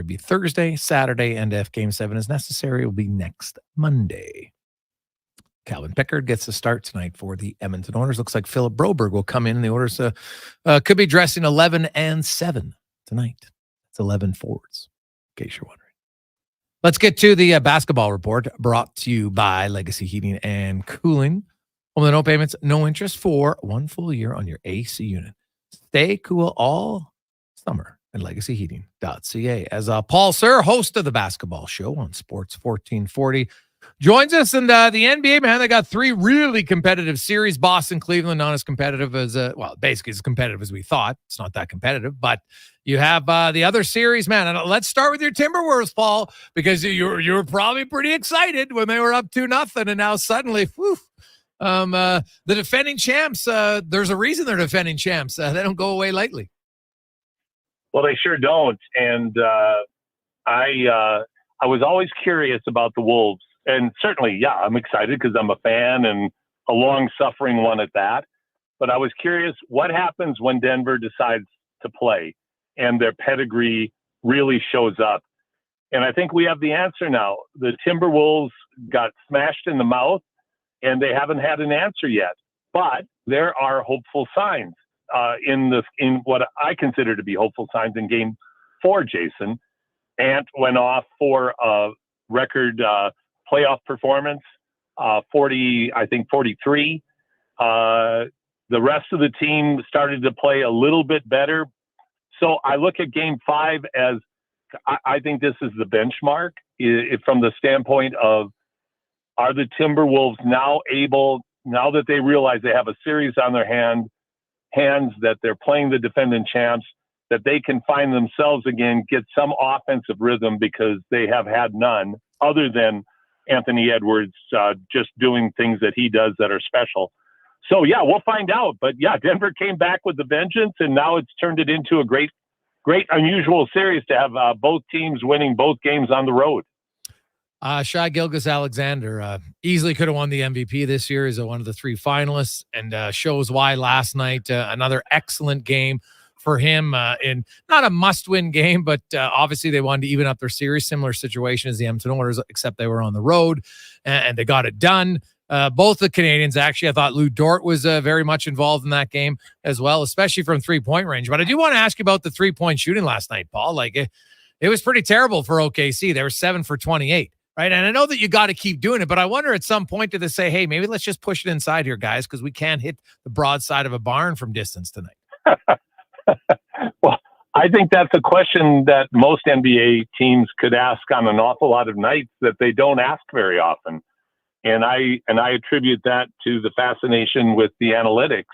Be Thursday, Saturday, and if Game 7 is necessary, it will be next Monday. Calvin Pickard gets a start tonight for the Edmonton Oilers. Looks like Philip Broberg will come in, and the Oilers could be dressing 11 and 7 tonight. It's 11 forwards, in case you're wondering. Let's get to the basketball report brought to you by Legacy Heating and Cooling. Only no payments, no interest for 1 full year on your AC unit. Stay cool all summer and legacyheating.ca. As Paul Sir, host of the basketball show on Sports 1440, joins us. And the NBA, man, they got 3 really competitive series. Boston, Cleveland, not as competitive as, basically as competitive as we thought. It's not that competitive, but you have the other series, man. And let's start with your Timberwolves, Paul, because you were probably pretty excited when they were up 2-0, and now suddenly, the defending champs, there's a reason they're defending champs. They don't go away lightly. Well, they sure don't. And I was always curious about the Wolves. And certainly, yeah, I'm excited because I'm a fan and a long-suffering one at that. But I was curious, what happens when Denver decides to play and their pedigree really shows up? And I think we have the answer now. The Timberwolves got smashed in the mouth, and they haven't had an answer yet. But there are hopeful signs in what I consider to be hopeful signs in Game 4, Jason. Ant went off for a record playoff performance, 43. The rest of the team started to play a little bit better. So I look at Game 5 as I think this is the benchmark from the standpoint of, are the Timberwolves now able, now that they realize they have a series on their hands, that they're playing the defending champs, that they can find themselves again, get some offensive rhythm, because they have had none other than Anthony Edwards just doing things that he does that are special. So, yeah, we'll find out. But, yeah, Denver came back with the vengeance, and now it's turned it into a great, unusual series to have both teams winning both games on the road. Shai Gilgeous-Alexander easily could have won the MVP this year as one of the 3 finalists, and shows why last night. Another excellent game for him in not a must-win game, but obviously they wanted to even up their series. Similar situation as the Edmonton Oilers, except they were on the road, and they got it done. Both the Canadians, actually, I thought Lou Dort was very much involved in that game as well, especially from 3-point range. But I do want to ask you about the 3-point shooting last night, Paul. Like, it was pretty terrible for OKC. They were 7 for 28. Right. And I know that you got to keep doing it, but I wonder at some point, do they say, hey, maybe let's just push it inside here, guys, because we can't hit the broad side of a barn from distance tonight? Well, I think that's a question that most NBA teams could ask on an awful lot of nights that they don't ask very often. And I attribute that to the fascination with the analytics,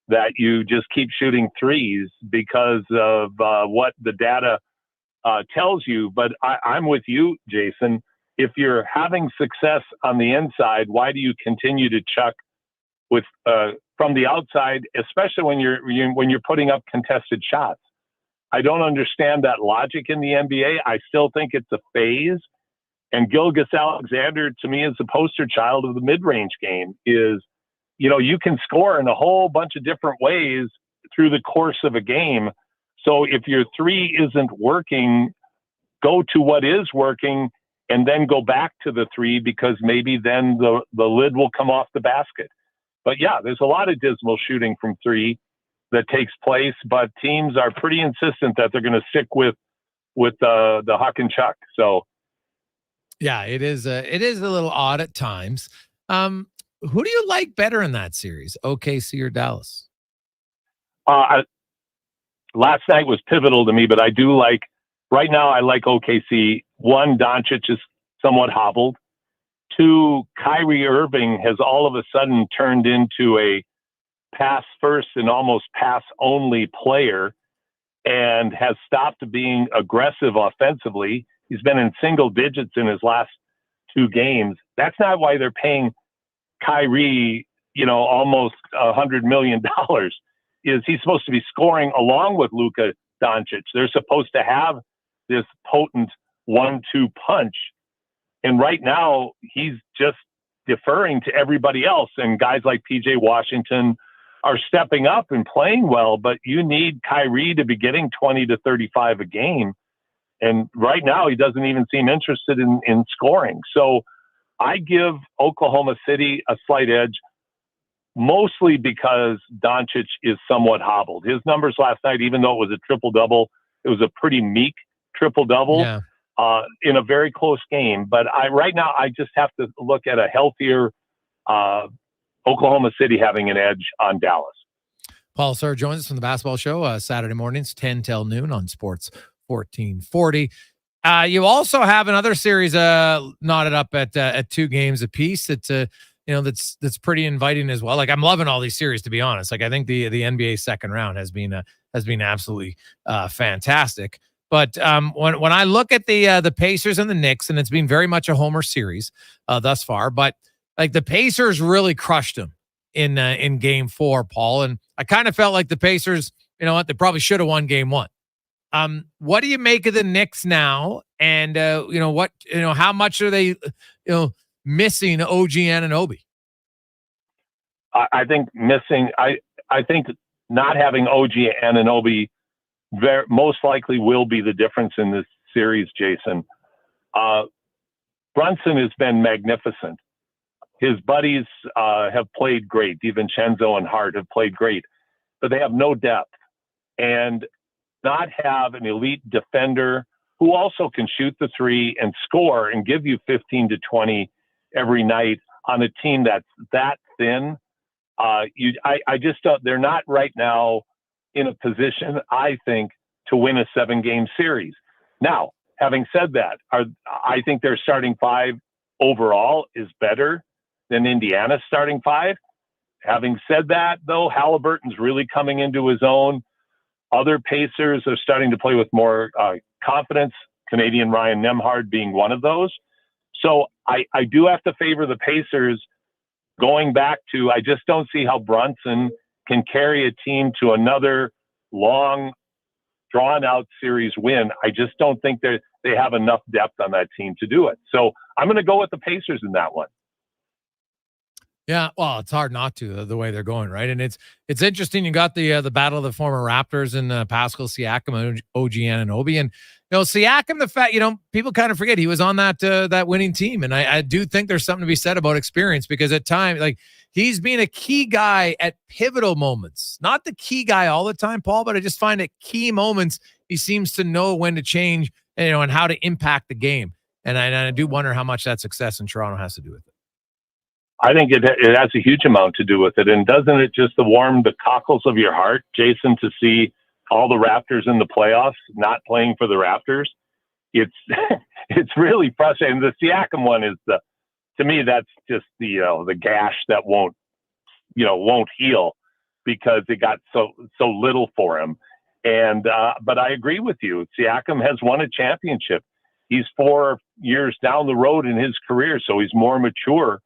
that you just keep shooting threes because of what the data tells you. But I'm with you, Jason. If you're having success on the inside, why do you continue to chuck with from the outside, especially when you're putting up contested shots? I don't understand that logic in the NBA. I still think it's a phase. And Gilgeous-Alexander, to me, is the poster child of the mid-range game. You can score in a whole bunch of different ways through the course of a game. So if your 3 isn't working, go to what is working, and then go back to the 3, because maybe then the lid will come off the basket. But yeah, there's a lot of dismal shooting from 3 that takes place, but teams are pretty insistent that they're going to stick with the huck and chuck. So yeah, it is a little odd at times. Who do you like better in that series, OKC or Dallas? Last night was pivotal to me, but I do like, right now I like OKC. 1, Doncic is somewhat hobbled. 2, Kyrie Irving has all of a sudden turned into a pass first and almost pass only player, and has stopped being aggressive offensively. He's been in single digits in his last 2 games. That's not why they're paying Kyrie, almost $100 million. Is he's supposed to be scoring along with Luka Doncic. They're supposed to have this potent 1-2 punch. And right now he's just deferring to everybody else. And guys like PJ Washington are stepping up and playing well, but you need Kyrie to be getting 20 to 35 a game. And right now he doesn't even seem interested in scoring. So I give Oklahoma City a slight edge, mostly because Doncic is somewhat hobbled. His numbers last night, even though it was a triple-double, it was a pretty meek triple-double in a very close game. But right now I just have to look at a healthier Oklahoma City having an edge on Dallas. Paul Sar joins us from the Basketball Show Saturday mornings, 10 till noon on Sports 1440. You also have another series knotted up at 2 games apiece that's pretty inviting as well. Like, I'm loving all these series, to be honest. Like, I think the NBA second round has been absolutely fantastic. But when I look at the Pacers and the Knicks, and it's been very much a homer series thus far, but like the Pacers really crushed them in Game 4, Paul, and I kind of felt like the Pacers, you know what, they probably should have won Game 1. What do you make of the Knicks now? And how much are they, missing OG Anunoby? I think missing. I think not having OG Anunoby most likely will be the difference in this series, Jason. Brunson has been magnificent. His buddies have played great. DiVincenzo and Hart have played great, but they have no depth. And not have an elite defender who also can shoot the three and score and give you 15 to 20 every night on a team that's that thin. I just don't, they're not right now in a position, I think, to win a 7-game series. Now, having said that, I think their starting 5 overall is better than Indiana's starting 5. Having said that, though, Halliburton's really coming into his own. Other Pacers are starting to play with more confidence, Canadian Ryan Nembhard being one of those. So I do have to favor the Pacers going back to, I just don't see how Brunson can carry a team to another long, drawn-out series win. I just don't think they have enough depth on that team to do it. So I'm going to go with the Pacers in that one. Yeah, well, it's hard not to the way they're going, right? And it's interesting. You got the battle of the former Raptors and Pascal Siakam and OG Anunoby, and Siakam. The fact people kind of forget he was on that winning team, and I do think there's something to be said about experience, because at times, like, he's been a key guy at pivotal moments, not the key guy all the time, Paul, but I just find at key moments he seems to know when to change, and how to impact the game, and I do wonder how much that success in Toronto has to do with it. I think it has a huge amount to do with it. And doesn't it just warm the cockles of your heart, Jason, to see all the Raptors in the playoffs not playing for the Raptors? It's really frustrating. The Siakam one is to me, that's just the gash that won't heal, because it got so little for him. And but I agree with you. Siakam has won a championship. He's 4 years down the road in his career, so he's more mature.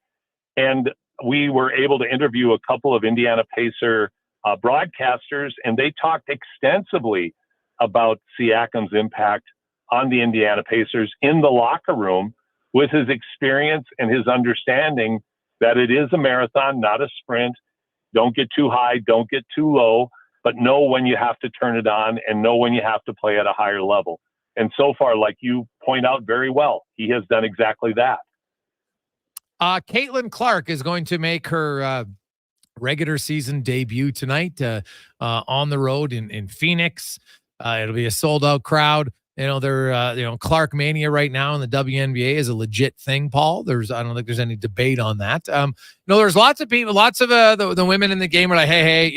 And we were able to interview a couple of Indiana Pacer broadcasters, and they talked extensively about Siakam's impact on the Indiana Pacers in the locker room, with his experience and his understanding that it is a marathon, not a sprint. Don't get too high, don't get too low, but know when you have to turn it on and know when you have to play at a higher level. And so far, like you point out very well, he has done exactly that. Caitlin Clark is going to make her regular season debut tonight on the road in Phoenix. It'll be a sold-out crowd. They're Clark Mania right now in the WNBA is a legit thing, Paul. I don't think there's any debate on that. There's lots of people, lots of the women in the game are like, hey,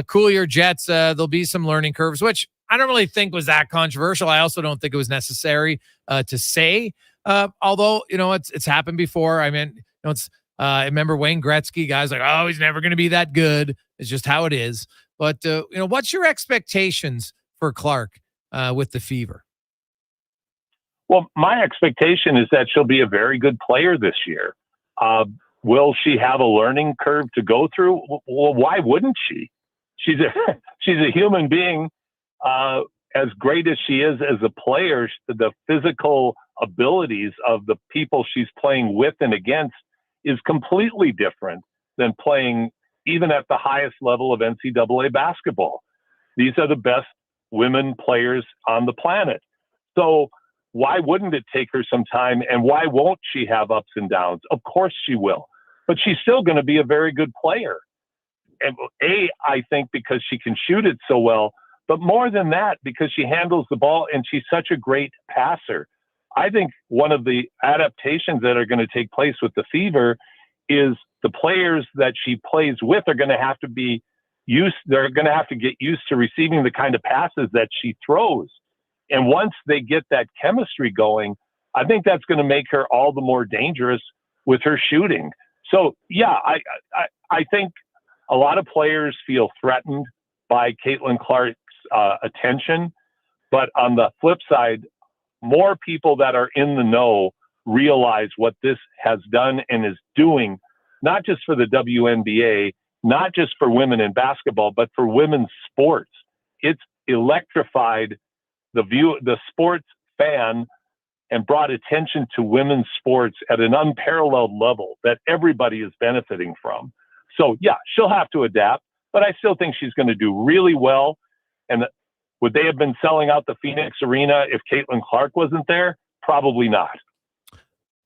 cool your jets. There'll be some learning curves, which I don't really think was that controversial. I also don't think it was necessary to say. Although, it's happened before. I mean, I remember Wayne Gretzky, guys like, oh, he's never going to be that good. It's just how it is. But, what's your expectations for Clark with the Fever? Well, my expectation is that she'll be a very good player this year. Will she have a learning curve to go through? Well, why wouldn't she? She's a human being. As great as she is as a player, the physical abilities of the people she's playing with and against is completely different than playing even at the highest level of NCAA basketball. These are the best women players on the planet. So why wouldn't it take her some time, and why won't she have ups and downs? Of course she will, but she's still going to be a very good player. And I think because she can shoot it so well, but more than that, because she handles the ball and she's such a great passer. I think one of the adaptations that are going to take place with the Fever is the players that she plays with are going to have to be they're going to have to get used to receiving the kind of passes that she throws. And once they get that chemistry going, I think that's going to make her all the more dangerous with her shooting. So, yeah, I think a lot of players feel threatened by Caitlin Clark's attention. But on the flip side, more people that are in the know realize what this has done and is doing, not just for the WNBA, not just for women in basketball, but for women's sports. It's electrified the sports fan and brought attention to women's sports at an unparalleled level that everybody is benefiting from. So, yeah, she'll have to adapt, but I still think she's going to do really well. And would they have been selling out the Phoenix Arena if Caitlin Clark wasn't there? Probably not.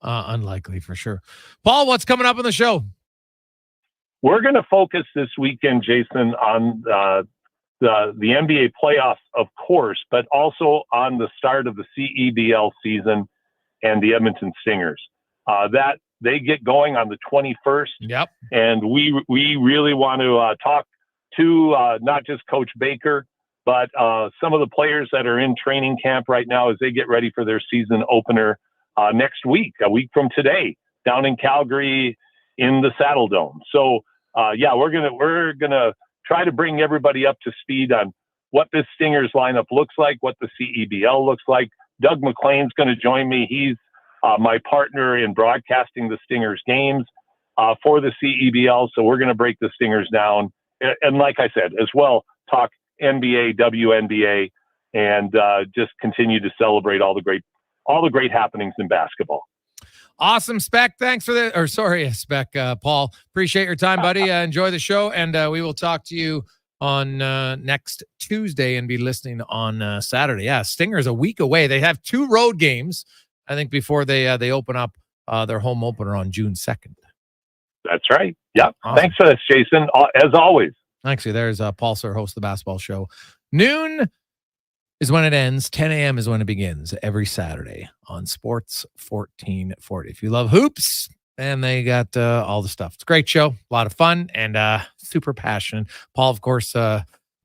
Unlikely for sure. Paul, what's coming up on the show? We're going to focus this weekend, Jason, on the NBA playoffs, of course, but also on the start of the CEBL season and the Edmonton Stingers. That they get going on the 21st. Yep. And we really want to talk to not just Coach Baker, but some of the players that are in training camp right now as they get ready for their season opener next week, a week from today, down in Calgary in the Saddle Dome. So, yeah, we're gonna try to bring everybody up to speed on what this Stingers lineup looks like, what the CEBL looks like. Doug McLean's going to join me. He's my partner in broadcasting the Stingers games for the CEBL. So we're going to break the Stingers down. And like I said, as well, talk NBA, WNBA, and just continue to celebrate all the great happenings in basketball. Awesome, Spec. Thanks for the, or sorry, Spec, Paul. Appreciate your time, buddy. Enjoy the show, and we will talk to you on next Tuesday and be listening on Saturday. Yeah, Stingers a week away. They have 2 road games, I think, before they open up their home opener on June 2nd. That's right. Yeah. Awesome. Thanks for this, Jason. As always. Actually, there's Paul Sir, host of the basketball show. Noon is when it ends. 10 a.m. is when it begins every Saturday on Sports 1440. If you love hoops, and they got all the stuff. It's a great show, a lot of fun, and super passionate. Paul, of course,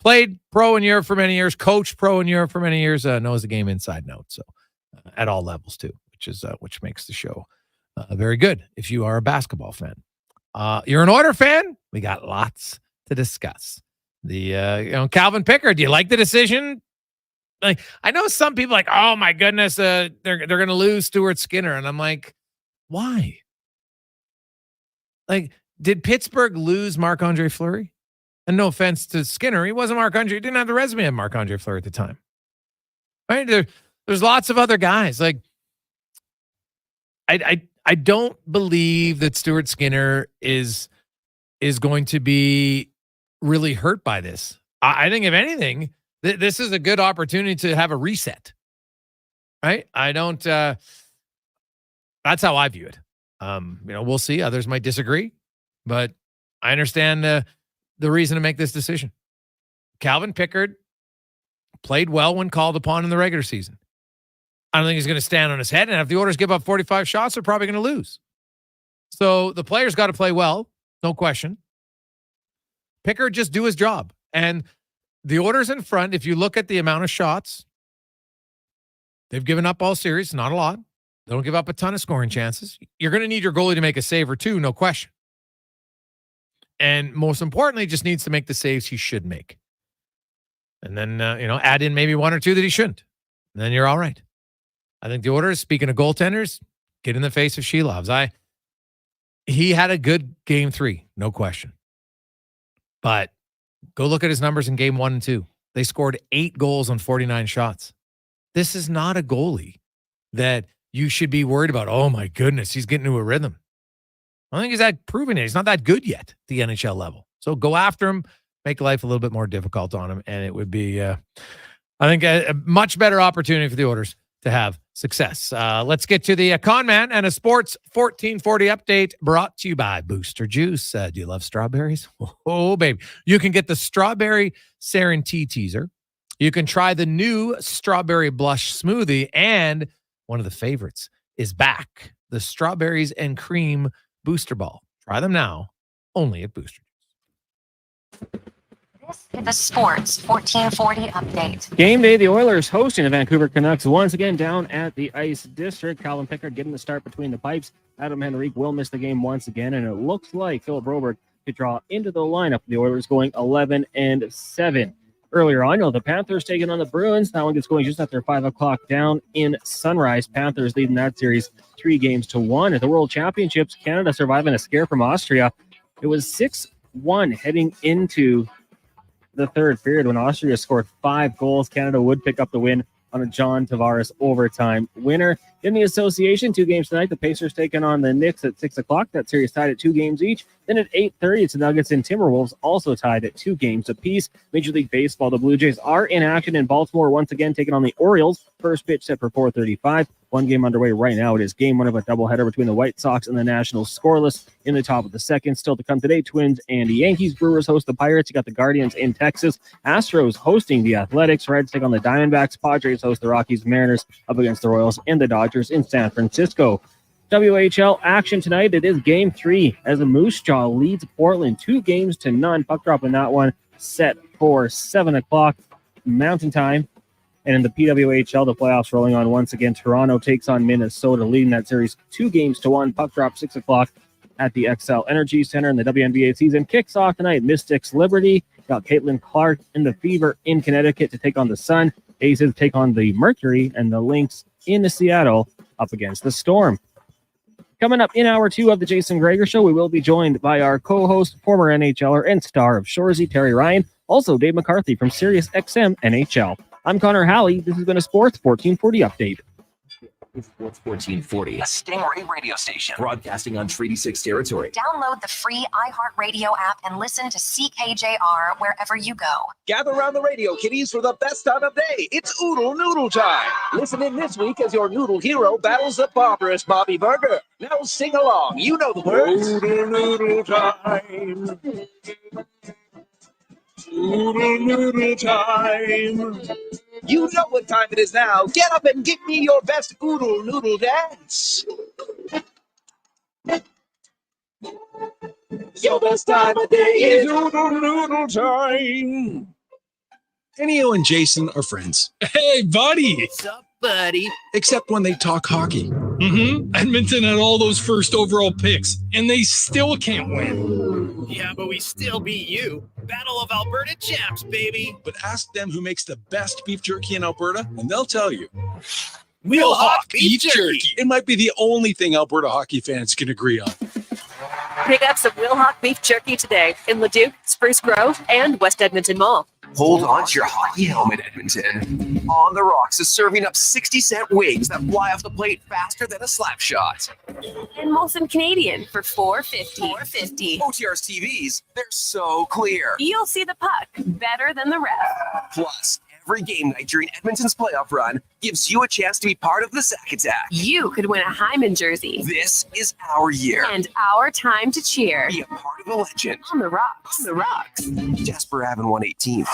played pro in Europe for many years, coached pro in Europe for many years, knows the game inside and out. So at all levels too, which makes the show very good. If you are a basketball fan, you're an Oilers fan, we got lots to discuss. The Calvin Pickard, do you like the decision? Like, I know some people like, oh my goodness, they're going to lose Stuart Skinner, and I'm like, why? Like, did Pittsburgh lose Marc-Andre Fleury? And no offense to Skinner, he wasn't Marc-Andre. He didn't have the resume of Marc-Andre Fleury at the time. Right? There's lots of other guys. Like, I don't believe that Stuart Skinner is going to be really hurt by this. I think, if anything, this is a good opportunity to have a reset. Right? I don't. That's how I view it. We'll see. Others might disagree, but I understand the reason to make this decision. Calvin Pickard played well when called upon in the regular season. I don't think he's going to stand on his head, and if the Oilers give up 45 shots, they're probably going to lose. So the players got to play well, no question. Pickard just do his job. And the Oilers in front, if you look at the amount of shots, they've given up all series, not a lot. They don't give up a ton of scoring chances. You're going to need your goalie to make a save or two, no question. And most importantly, just needs to make the saves he should make. And then, add in maybe 1 or 2 that he shouldn't. And then you're all right. I think the Oilers, speaking of goaltenders, get in the face of Shelovs. He had a good game 3, no question. But go look at his numbers in game 1 and 2. They scored 8 goals on 49 shots. This is not a goalie that you should be worried about. Oh my goodness, he's getting to a rhythm. I don't think he's that proven it. He's not that good yet at the NHL level. So go after him, make life a little bit more difficult on him, and it would be, I think, a much better opportunity for the Oilers to have success. Let's get to the Con Man and a Sports 1440 update brought to you by Booster Juice. Do you love strawberries? Oh, baby. You can get the Strawberry Sarin Tea Teaser. You can try the new Strawberry Blush Smoothie, and one of the favorites is back, the Strawberries and Cream Booster Ball. Try them now, only at Booster. The Sports 1440 update. Game day, the Oilers hosting the Vancouver Canucks once again down at the Ice District. Calvin Pickard getting the start between the pipes. Adam Henrique will miss the game once again, and it looks like Philip Broberg could draw into the lineup. The Oilers going 11-7. Earlier on, the Panthers taking on the Bruins. That one gets going just after 5 o'clock down in Sunrise. Panthers leading that series 3-1. At the World Championships, Canada surviving a scare from Austria. It was 6-1 heading into the third period when Austria scored 5 goals. Canada would pick up the win on a John Tavares overtime winner. In the association, 2 games tonight. The Pacers taking on the Knicks at 6 o'clock. That series tied at 2 games each. Then at 8:30, it's the Nuggets and Timberwolves, also tied at 2 games apiece. Major League Baseball, the Blue Jays are in action in Baltimore once again, taking on the Orioles. First pitch set for 4:35. One game underway right now. It is game 1 of a doubleheader between the White Sox and the Nationals, scoreless in the top of the second. Still to come today, Twins and the Yankees. Brewers host the Pirates. You got the Guardians in Texas. Astros hosting the Athletics. Reds take on the Diamondbacks. Padres host the Rockies. Mariners up against the Royals and the Dodgers in San Francisco. WHL action tonight. It is game 3 as the Moose Jaw leads Portland 2-0. Puck drop in that one set for 7 o'clock Mountain Time. And in the PWHL, the playoffs rolling on once again. Toronto takes on Minnesota, leading that series 2-1. Puck drop 6 o'clock at the XL Energy Center. And the WNBA season kicks off tonight. Mystics Liberty got Caitlin Clark in the Fever in Connecticut to take on the Sun. Aces take on the Mercury, and the Lynx in Seattle up against the Storm. Coming up in hour 2 of the Jason Gregor Show, we will be joined by our co-host, former NHLer and star of Shoresy, Terry Ryan. Also, Dave McCarthy from Sirius XM NHL. I'm Connor Halley. This has been a Sports 1440 update. Sports 1440, A Stingray radio station. broadcasting on Treaty 6 territory. Download the free iHeartRadio app and listen to CKJR wherever you go. Gather around the radio, kiddies, for the best time of day. It's Oodle Noodle time. Listen in this week as your noodle hero battles the barbarous Bobby Burger. Now sing along. You know the words. Oodle noodle time. Oodle noodle time. You know what time it is now. Get up and give me your best Oodle Noodle dance. Your best time of day is Oodle noodle time. Ennio and Jason are friends. Hey, buddy. What's up, buddy? Except when they talk hockey. Edmonton had all those first overall picks, and they still can't win. Yeah, but we still beat you. Battle of Alberta champs, baby. But ask them who makes the best beef jerky in Alberta, and they'll tell you. Wilhauk beef jerky. It might be the only thing Alberta hockey fans can agree on. Pick up some Wilhauk beef jerky today in Leduc, Spruce Grove, and West Edmonton Mall. Hold on to your hockey helmet, Edmonton. On the Rocks is serving up 60-cent wings that fly off the plate faster than a slap shot. And Molson Canadian for $4.50. OTR's TVs, they're so clear. You'll see the puck better than the ref. Plus, every game night during Edmonton's playoff run gives you a chance to be part of the Sack Attack. You could win a Hyman jersey. This is our year. And our time to cheer. Be a part of the legend. On the Rocks. On the Rocks. Jasper Ave 118th.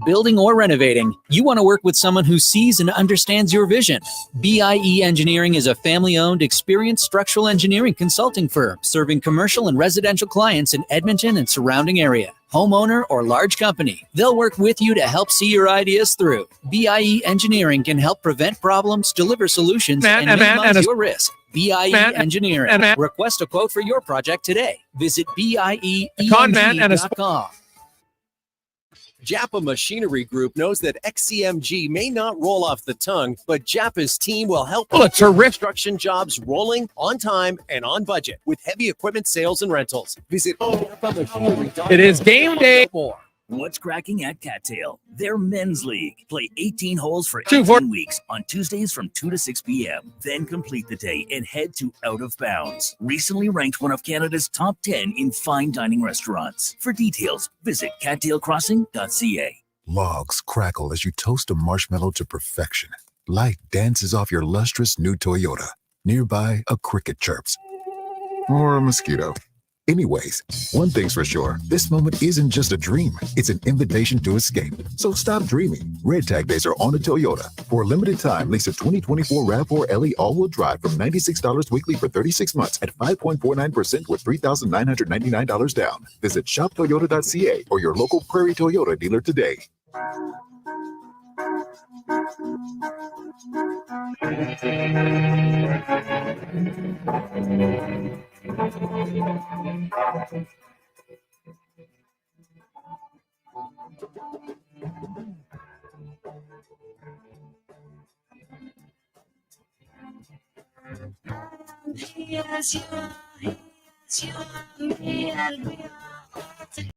Building or renovating, you want to work with someone who sees and understands your vision. BIE Engineering is a family-owned, experienced structural engineering consulting firm serving commercial and residential clients in Edmonton and surrounding area. Homeowner or large company, they'll work with you to help see your ideas through. BIE Engineering can help prevent problems, deliver solutions, and minimize your risk. BIE Engineering. Request a quote for your project today. Visit BIEENG.com. Japa Machinery Group knows that XCMG may not roll off the tongue, but Japa's team will help keep construction jobs rolling on time and on budget with heavy equipment sales and rentals. Visit japamachinery.com. It is game day. What's cracking at Cattail? Their men's league. Play 18 holes for 2 weeks on Tuesdays from 2 to 6 p.m. Then complete the day and head to Out of Bounds. Recently ranked one of Canada's top 10 in fine dining restaurants. For details, visit cattailcrossing.ca. Logs crackle as you toast a marshmallow to perfection. Light dances off your lustrous new Toyota. Nearby, a cricket chirps. Or a mosquito. Anyways, one thing's for sure, this moment isn't just a dream, it's an invitation to escape. So stop dreaming. Red Tag Days are on a Toyota. For a limited time, lease a 2024 RAV4 LE all-wheel drive from $96 weekly for 36 months at 5.49% with $3,999 down. Visit shoptoyota.ca or your local Prairie Toyota dealer today. Yes, you are. Yes, you are me, and we are all together.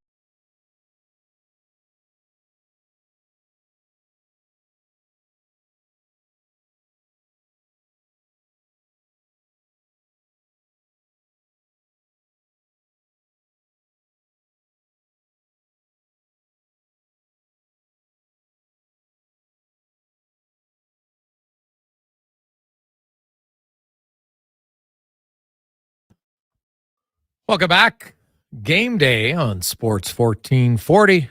Welcome back. Game day on Sports 1440,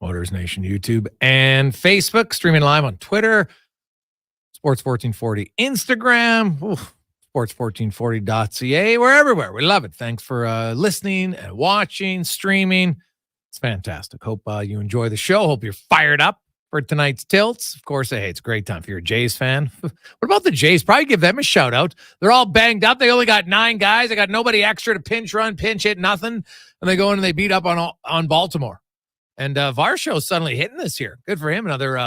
Oilers Nation YouTube and Facebook, streaming live on Twitter, Sports 1440 Instagram, sports1440.ca. We're everywhere. We love it. Thanks for listening and watching, streaming. It's fantastic. Hope you enjoy the show. Hope you're fired up for tonight's tilts. Of course, hey, it's a great time if you're a Jays fan. What about the Jays? Probably give them a shout out. They're all banged up. They only got 9 guys. They got nobody extra to pinch run, pinch hit, nothing. And they go in and they beat up on Baltimore. And Varsho's suddenly hitting this year. Good for him. Another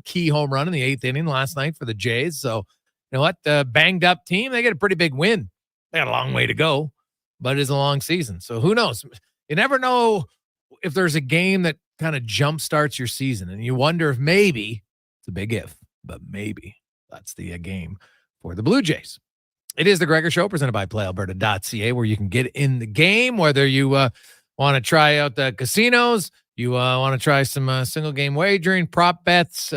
key home run in the 8th inning last night for the Jays. So, you know what? The banged up team, they get a pretty big win. They got a long way to go, but it is a long season. So who knows? You never know if there's a game that kind of jump starts your season, and you wonder if maybe, it's a big if, but maybe that's the game for the Blue Jays. It is the Gregor Show, presented by PlayAlberta.ca, where you can get in the game, whether you want to try out the casinos, you want to try some single game wagering, prop bets,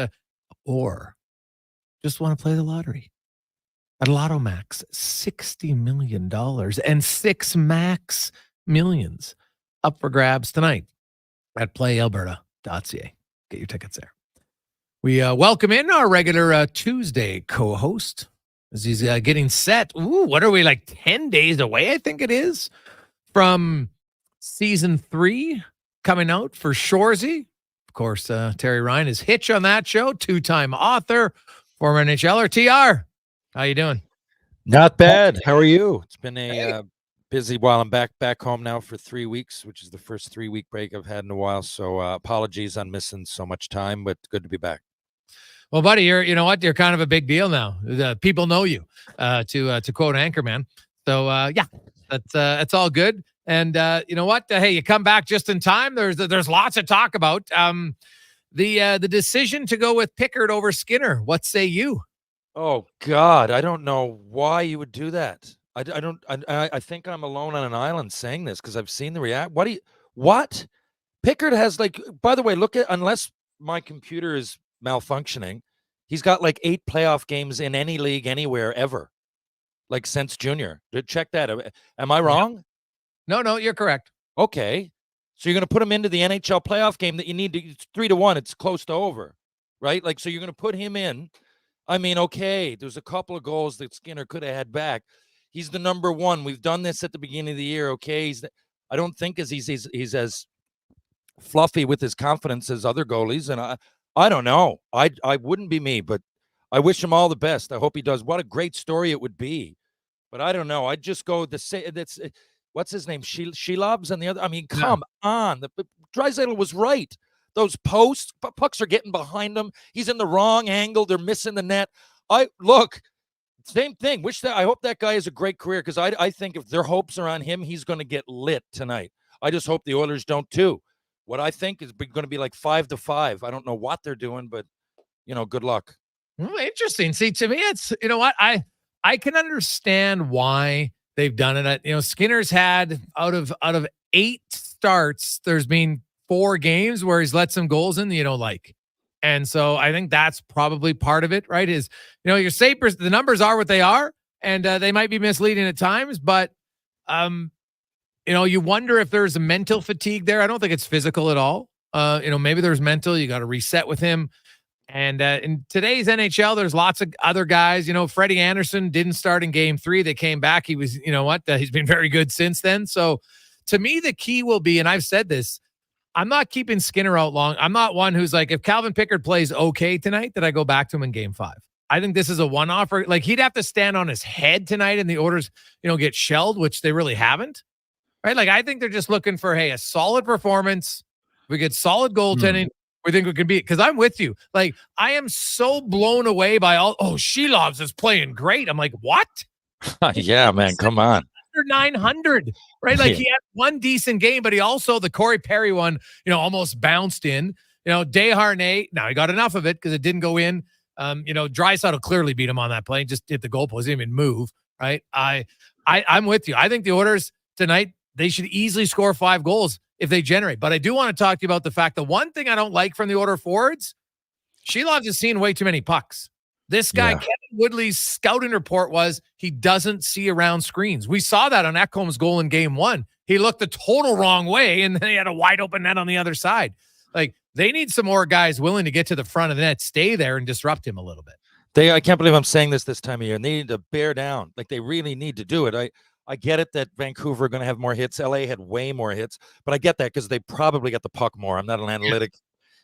or just want to play the lottery. At Lotto Max, $60 million and 6 max millions up for grabs tonight at PlayAlberta.ca. Get your tickets there. We welcome in our regular Tuesday co-host as he's getting set. Ooh, what are we, like 10 days away, I think it is, from season 3 coming out for Shoresy. Of course, Terry Ryan is Hitch on that show, 2-time author, former NHLer. TR, how you doing? Not bad. How are you? It's been a busy while. I'm back home now for 3 weeks, which is the first 3-week break I've had in a while. So apologies on missing so much time, but good to be back. Well, buddy, you know what? You're kind of a big deal now. People know you, to quote Anchorman. So yeah, that's all good. And you know what? Hey, you come back just in time. There's lots to talk about. The decision to go with Pickard over Skinner. What say you? Oh God, I don't know why you would do that. I think I'm alone on an island saying this because I've seen the react. What? Pickard has, like, by the way, unless my computer is malfunctioning, he's got like 8 playoff games in any league anywhere ever, like since junior. Check that. Am I wrong? No, you're correct. Okay. So you're going to put him into the NHL playoff game that you need to, it's 3-1. It's close to over, right? Like, so you're going to put him in. I mean, okay, there's a couple of goals that Skinner could have had back. He's the number 1. We've done this at the beginning of the year. Okay. I don't think he's as fluffy with his confidence as other goalies. And I don't know. I wouldn't be me, but I wish him all the best. I hope he does. What a great story it would be. But I don't know. I'd just go that's what's his name? She loves and the other. I mean, come on. Draisaitl was right. Those posts, pucks are getting behind him. He's in the wrong angle. They're missing the net. Same thing. I hope that guy has a great career, because I think if their hopes are on him, he's going to get lit tonight. I just hope the Oilers don't too. What I think is going to be like 5-5. I don't know what they're doing, but good luck. Interesting. See, to me, it's, you know what, I can understand why they've done it. Skinner's had out of 8 starts, there's been 4 games where he's let some goals in that you don't like. And so I think that's probably part of it, right? Is, your Sabres, the numbers are what they are, and they might be misleading at times, but you wonder if there's a mental fatigue there. I don't think it's physical at all. Maybe there's mental. You got to reset with him. And in today's NHL, there's lots of other guys. Freddie Anderson didn't start in game 3. They came back. He was, he's been very good since then. So to me, the key will be, and I've said this, I'm not keeping Skinner out long. I'm not one who's like, if Calvin Pickard plays okay tonight, that I go back to him in game 5. I think this is a one-off. Like, he'd have to stand on his head tonight and the Oilers, get shelled, which they really haven't. Right? Like, I think they're just looking for, hey, a solid performance. We get solid goaltending. We think we can beat it. Because I'm with you. Like, I am so blown away by Shelovs is playing great. I'm like, what? Yeah, man, come on. 900, right? Like, he had one decent game, but he also, the Corey Perry one, almost bounced in. Desharnais, now he got enough of it because it didn't go in. Draisaitl clearly beat him on that play. Just hit the goalpost, didn't even move. Right? I'm with you. I think the Oilers tonight, they should easily score 5 goals if they generate. But I do want to talk to you about the fact that one thing I don't like from the Oilers forwards, Shelovs has seen way too many pucks. This guy, Kevin Woodley's scouting report was he doesn't see around screens. We saw that on Ekholm's goal in game 1. He looked the total wrong way, and then he had a wide open net on the other side. Like, they need some more guys willing to get to the front of the net, stay there, and disrupt him a little bit. I can't believe I'm saying this time of year, and they need to bear down. Like, they really need to do it. I get it that Vancouver are going to have more hits. LA had way more hits, but I get that because they probably got the puck more. I'm not an analytic,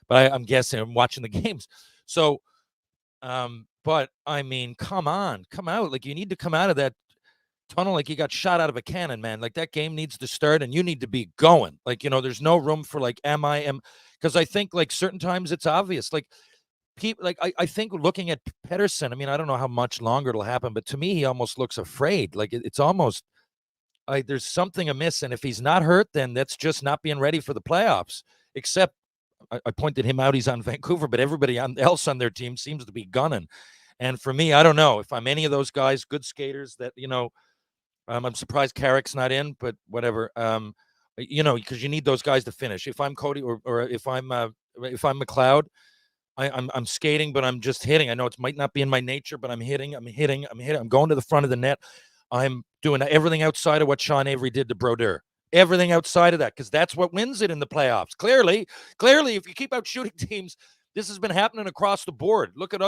but I'm guessing I'm watching the games. So, but I mean, come on, come out. Like, you need to come out of that tunnel like you got shot out of a cannon, man. Like, that game needs to start and you need to be going. Like, there's no room for like, because I think like certain times it's obvious. Like, people, like I think looking at Pettersson, I mean, I don't know how much longer it'll happen, but to me, he almost looks afraid. Like, it's almost like there's something amiss. And if he's not hurt, then that's just not being ready for the playoffs. Except I pointed him out, he's on Vancouver, but everybody else on their team seems to be gunning. And for me, I don't know if I'm any of those guys, good skaters that, I'm surprised Carrick's not in, but whatever. Because you need those guys to finish. If I'm Cody or if I'm McLeod, I'm skating, but I'm just hitting. I know it might not be in my nature, but I'm hitting. I'm going to the front of the net. I'm doing everything outside of what Sean Avery did to Brodeur. Everything outside of that, because that's what wins it in the playoffs. Clearly, if you keep out shooting teams, this has been happening across the board. Look at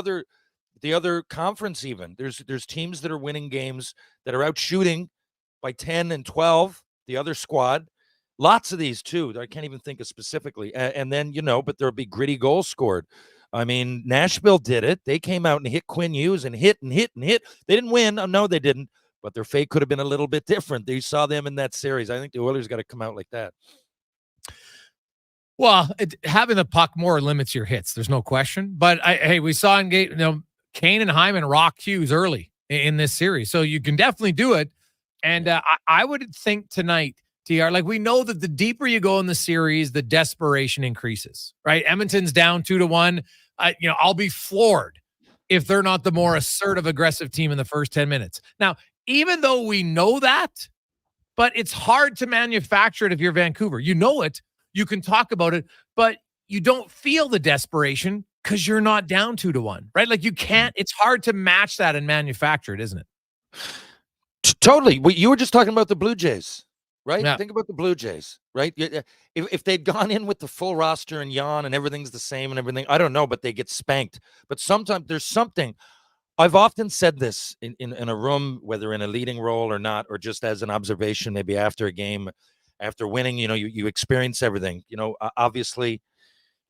the other conference even. There's teams that are winning games that are out shooting by 10 and 12, the other squad. Lots of these too. I can't even think of specifically. And then, but there'll be gritty goals scored. I mean, Nashville did it. They came out and hit Quinn Hughes and hit and hit and hit. They didn't win. No, they didn't. But their fate could have been a little bit different. You saw them in that series. I think the Oilers got to come out like that. Well, having the puck more limits your hits. There's no question. But we saw in game, Kane and Hyman rock Hughes early in this series. So you can definitely do it. And I would think tonight, TR, like, we know that the deeper you go in the series, the desperation increases, right? Edmonton's down 2-1. I'll be floored if they're not the more assertive, aggressive team in the first 10 minutes. Now, even though we know that, but it's hard to manufacture it if you're Vancouver. You know it. You can talk about it, but you don't feel the desperation because you're not down 2-1, right? Like, you can't, it's hard to match that and manufacture it, isn't it? Totally. You were just talking about the Blue Jays, right? Yeah. Think about the Blue Jays, right? If they'd gone in with the full roster and Jan and everything's the same and everything, I don't know, but they get spanked. But sometimes there's something. I've often said this in a room, whether in a leading role or not, or just as an observation, maybe after a game, after winning, you experience everything. Obviously,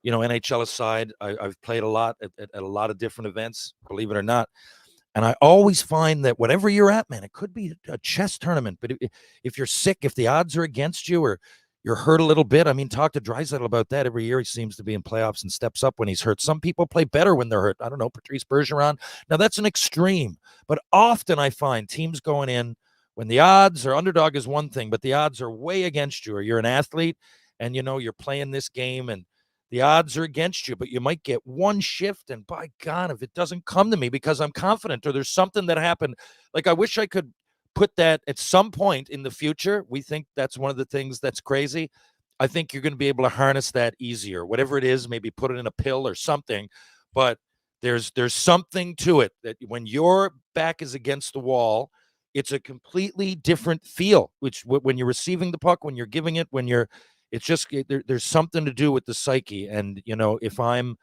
NHL aside, I've played a lot at a lot of different events, believe it or not. And I always find that whatever you're at, man, it could be a chess tournament, but if you're sick, if the odds are against you or you're hurt a little bit, I mean, talk to Draisaitl about that. Every year he seems to be in playoffs and steps up when he's hurt. Some people play better when they're hurt. I don't know, Patrice Bergeron. Now, that's an extreme, but often I find teams going in when the odds are underdog is one thing, but the odds are way against you, or you're an athlete and, you're playing this game and the odds are against you, but you might get one shift, and by God, if it doesn't come to me because I'm confident or there's something that happened, like I wish I could put that at some point in the future. We think that's one of the things that's crazy. I think you're going to be able to harness that easier. Whatever it is, maybe put it in a pill or something, but there's something to it that when your back is against the wall, it's a completely different feel, which when you're receiving the puck, when you're giving it, it's just, there's something to do with the psyche. And, if I'm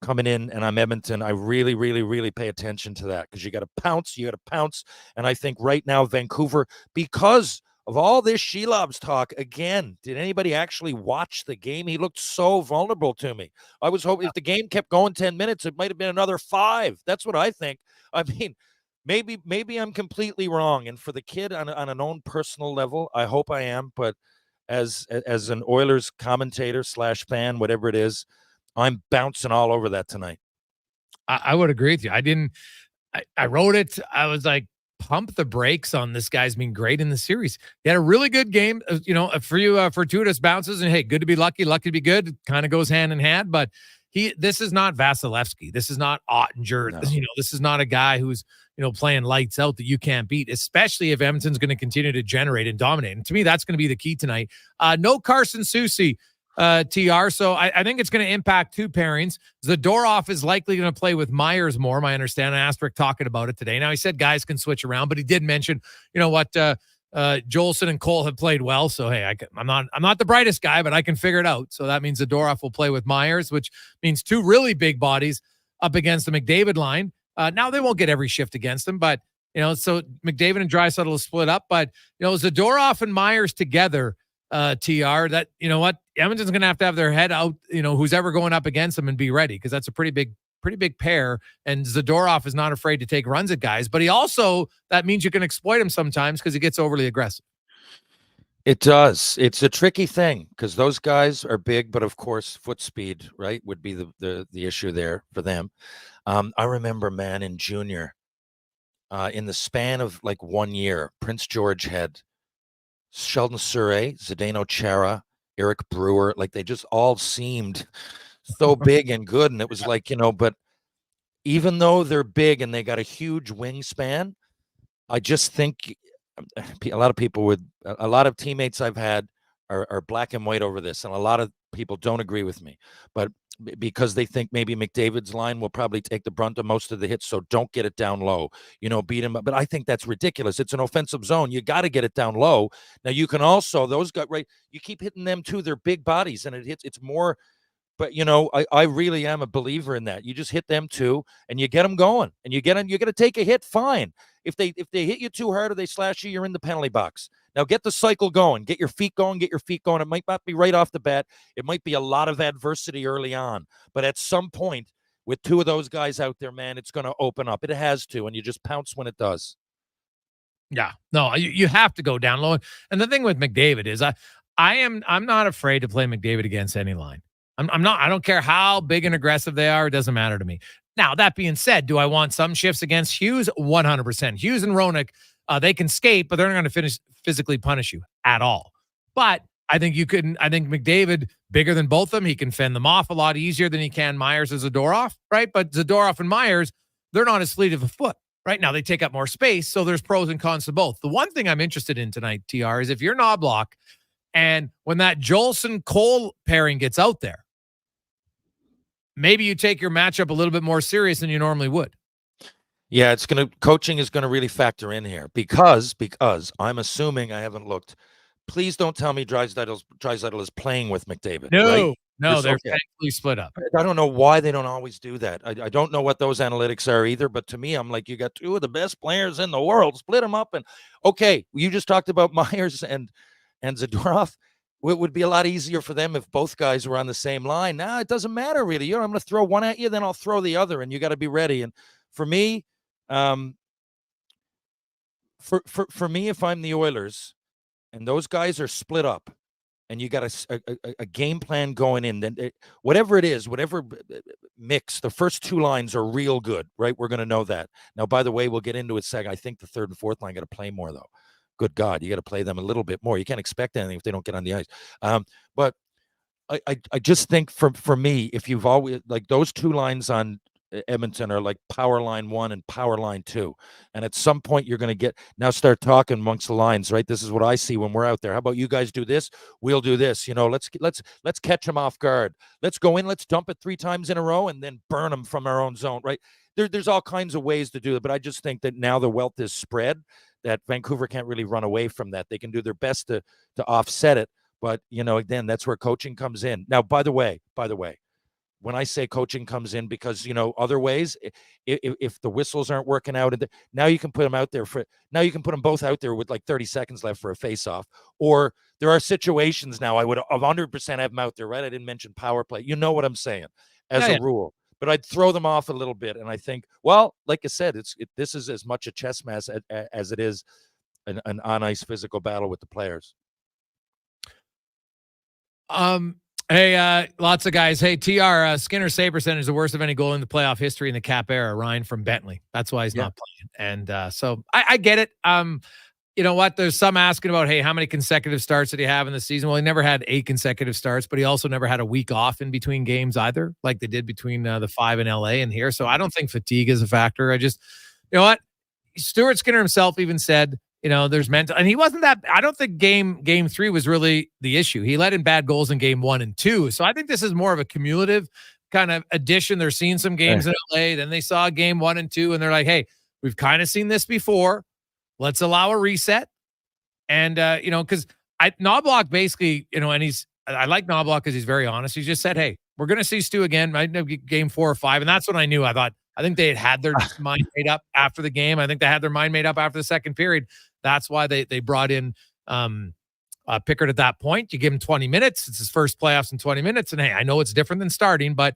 coming in and I'm Edmonton, I really, really, really pay attention to that, because you got to pounce. And I think right now, Vancouver, because of all this Shelob's talk, again, did anybody actually watch the game? He looked so vulnerable to me. I was hoping if the game kept going 10 minutes, it might have been another 5. That's what I think. I mean, maybe I'm completely wrong. And for the kid on an own personal level, I hope I am. But as an Oilers commentator / fan, whatever it is, I'm bouncing all over that tonight. I would agree with you. I wrote it. I was like, pump the brakes on this guy's been great in the series. He had a really good game, a few fortuitous bounces, and hey, good to be lucky to be good. Kind of goes hand in hand, but this is not Vasilevsky. This is not Ottinger. No. This is not a guy who's, playing lights out that you can't beat, especially if Edmonton's going to continue to generate and dominate. And to me, that's going to be the key tonight. No Carson Soucy, TR. So I think it's going to impact 2 pairings. Zadorov is likely going to play with Myers more, my understanding. I asked Rick talking about it today. Now, he said guys can switch around, but he did mention, Jolson and Cole have played well. So, hey, I'm not the brightest guy, but I can figure it out. So that means Zadorov will play with Myers, which means 2 really big bodies up against the McDavid line. Now they won't get every shift against them, but, so McDavid and Draisaitl will split up. But, Zadorov and Myers together, TR, that, Edmonton's going to have their head out, who's ever going up against them, and be ready, because that's a pretty big pair. And Zadorov is not afraid to take runs at guys, but that means you can exploit him sometimes because he gets overly aggressive. It does. It's a tricky thing because those guys are big, but of course, foot speed, right, would be the issue there for them. I remember, man, in junior, in the span of like 1 year, Prince George had Sheldon Surrey, Zdeno Chara, Eric Brewer, like they just all seemed so big and good. And it was like, but even though they're big and they got a huge wingspan, I just think a lot of teammates I've had are black and white over this. And a lot of people don't agree with me, but because they think maybe McDavid's line will probably take the brunt of most of the hits. So don't get it down low, beat him up. But I think that's ridiculous. It's an offensive zone. You got to get it down low. Now you can also, those guys, right, you keep hitting them too. They're big bodies and it's more, but I really am a believer in that. You just hit them too and you get them going and you're going to take a hit. Fine. If they hit you too hard or they slash you, you're in the penalty box. Now get the cycle going, get your feet going. It might not be right off the bat. It might be a lot of adversity early on, but at some point with 2 of those guys out there, man, it's going to open up. It has to, and you just pounce when it does. Yeah, no, you have to go down low. And the thing with McDavid is I'm not afraid to play McDavid against any line. I'm not. I don't care how big and aggressive they are. It doesn't matter to me. Now, that being said, do I want some shifts against Hughes? 100%. Hughes and Roenick, they can skate, but they're not going to physically punish you at all. But I think McDavid, bigger than both of them, he can fend them off a lot easier than he can Myers and Zadorov, right? But Zadorov and Myers, they're not as fleet of a foot. Right now, they take up more space, so there's pros and cons to both. The one thing I'm interested in tonight, TR, is if you're Knobloch, and when that Jolson-Cole pairing gets out there, maybe you take your matchup a little bit more serious than you normally would. Yeah, coaching is going to really factor in here because I'm assuming, I haven't looked. Please don't tell me Draisaitl is playing with McDavid. No, right? no, they're thankfully split up. I don't know why they don't always do that. I don't know what those analytics are either, but to me, I'm like, you got 2 of the best players in the world, split them up. And okay, you just talked about Myers and Zadorov. It would be a lot easier for them if both guys were on the same line. Nah, it doesn't matter really. I'm going to throw one at you, then I'll throw the other, and you got to be ready. And for me, for me, if I'm the Oilers and those guys are split up, and you got a game plan going in, then whatever it is, whatever mix, the first 2 lines are real good, right? We're going to know that. Now, by the way, we'll get into it second. I think the 3rd and 4th line got to play more though. Good God, you got to play them a little bit more. You can't expect anything if they don't get on the ice. But I just think for me, if you've always, like, those 2 lines on Edmonton are like power line 1 and power line 2. And at some point you're going to start talking amongst the lines, right? This is what I see when we're out there. How about you guys do this? We'll do this. Let's catch them off guard. Let's go in, let's dump it 3 times in a row and then burn them from our own zone, right? There's all kinds of ways to do it, but I just think that now the wealth is spread, that Vancouver can't really run away from that. They can do their best to offset it. But, again, that's where coaching comes in. Now, by the way, when I say coaching comes in, because, other ways, if the whistles aren't working out, now you can put them out there now you can put them both out there with like 30 seconds left for a face-off. Or there are situations now I would 100% have them out there, right? I didn't mention power play. You know what I'm saying as a rule. But I'd throw them off a little bit. And I think, well, like I said, this is as much a chess match as it is an on-ice physical battle with the players. Hey, lots of guys. Hey, TR, Skinner's save percentage is the worst of any goal in the playoff history in the Cap era. Ryan from Bentley. That's why he's not playing. And so I get it. You know what? There's some asking about, hey, how many consecutive starts did he have in the season? Well, he never had 8 consecutive starts, but he also never had a week off in between games either, like they did between the 5 in LA and here. So I don't think fatigue is a factor. I just, you know what? Stuart Skinner himself even said, there's mental, and he wasn't that. I don't think game 3 was really the issue. He let in bad goals in game 1 and 2. So I think this is more of a cumulative kind of addition. They're seeing some games in LA, then they saw game 1 and 2, and they're like, hey, we've kind of seen this before. Let's allow a reset. And, because Knobloch basically, and I like Knobloch because he's very honest. He just said, hey, we're going to see Stu again. I know game 4 or 5. And that's when I knew. I think they had their mind made up after the game. I think they had their mind made up after the second period. That's why they brought in Pickard at that point. You give him 20 minutes. It's his first playoffs in 20 minutes. And hey, I know it's different than starting, but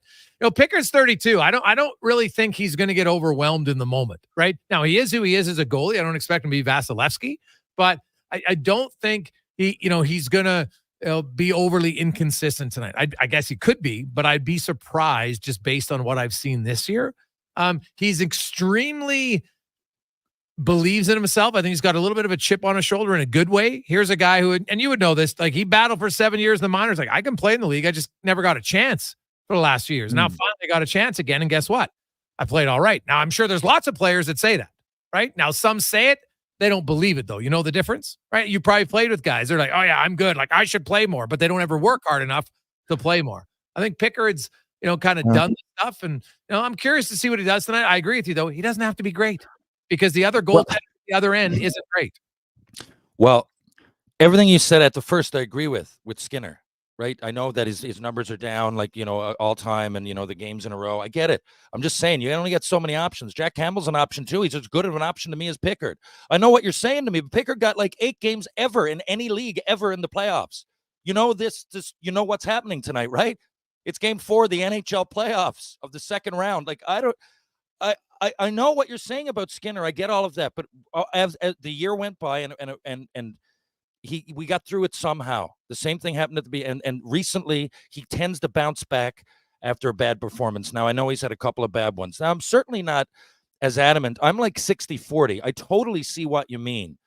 Pickard's 32. I don't really think he's going to get overwhelmed in the moment, right? Now he is who he is as a goalie. I don't expect him to be Vasilevsky, but I don't think he's going to be overly inconsistent tonight. I guess he could be, but I'd be surprised just based on what I've seen this year. He's extremely believes in himself. I think he's got a little bit of a chip on his shoulder in a good way. Here's a guy who, and you would know this, like he battled for 7 years in the minors. Like, I can play in the league. I just never got a chance for the last few years. Now finally got a chance again. And guess what? I played all right. Now I'm sure there's lots of players that say that, right? Now some say it. They don't believe it though. You know the difference, right? You probably played with guys. They're like, oh yeah, I'm good. Like I should play more, but they don't ever work hard enough to play more. I think Pickard's, kind of done the stuff. And, I'm curious to see what he does tonight. I agree with you though. He doesn't have to be great because the other goaltender at the other end isn't great. Well, everything you said at the first, I agree with Skinner, right? I know that his numbers are down, like, all time and, the games in a row. I get it. I'm just saying, you only get so many options. Jack Campbell's an option too. He's as good of an option to me as Pickard. I know what you're saying to me, but Pickard got like 8 games ever in any league ever in the playoffs. What's happening tonight, right? It's game 4 of the NHL playoffs of the second round. Like, I know what you're saying about Skinner. I get all of that, but as the year went by and we got through it somehow. The same thing happened at the beginning, and recently he tends to bounce back after a bad performance. Now I know he's had a couple of bad ones. Now I'm certainly not as adamant. I'm like 60-40. I totally see what you mean.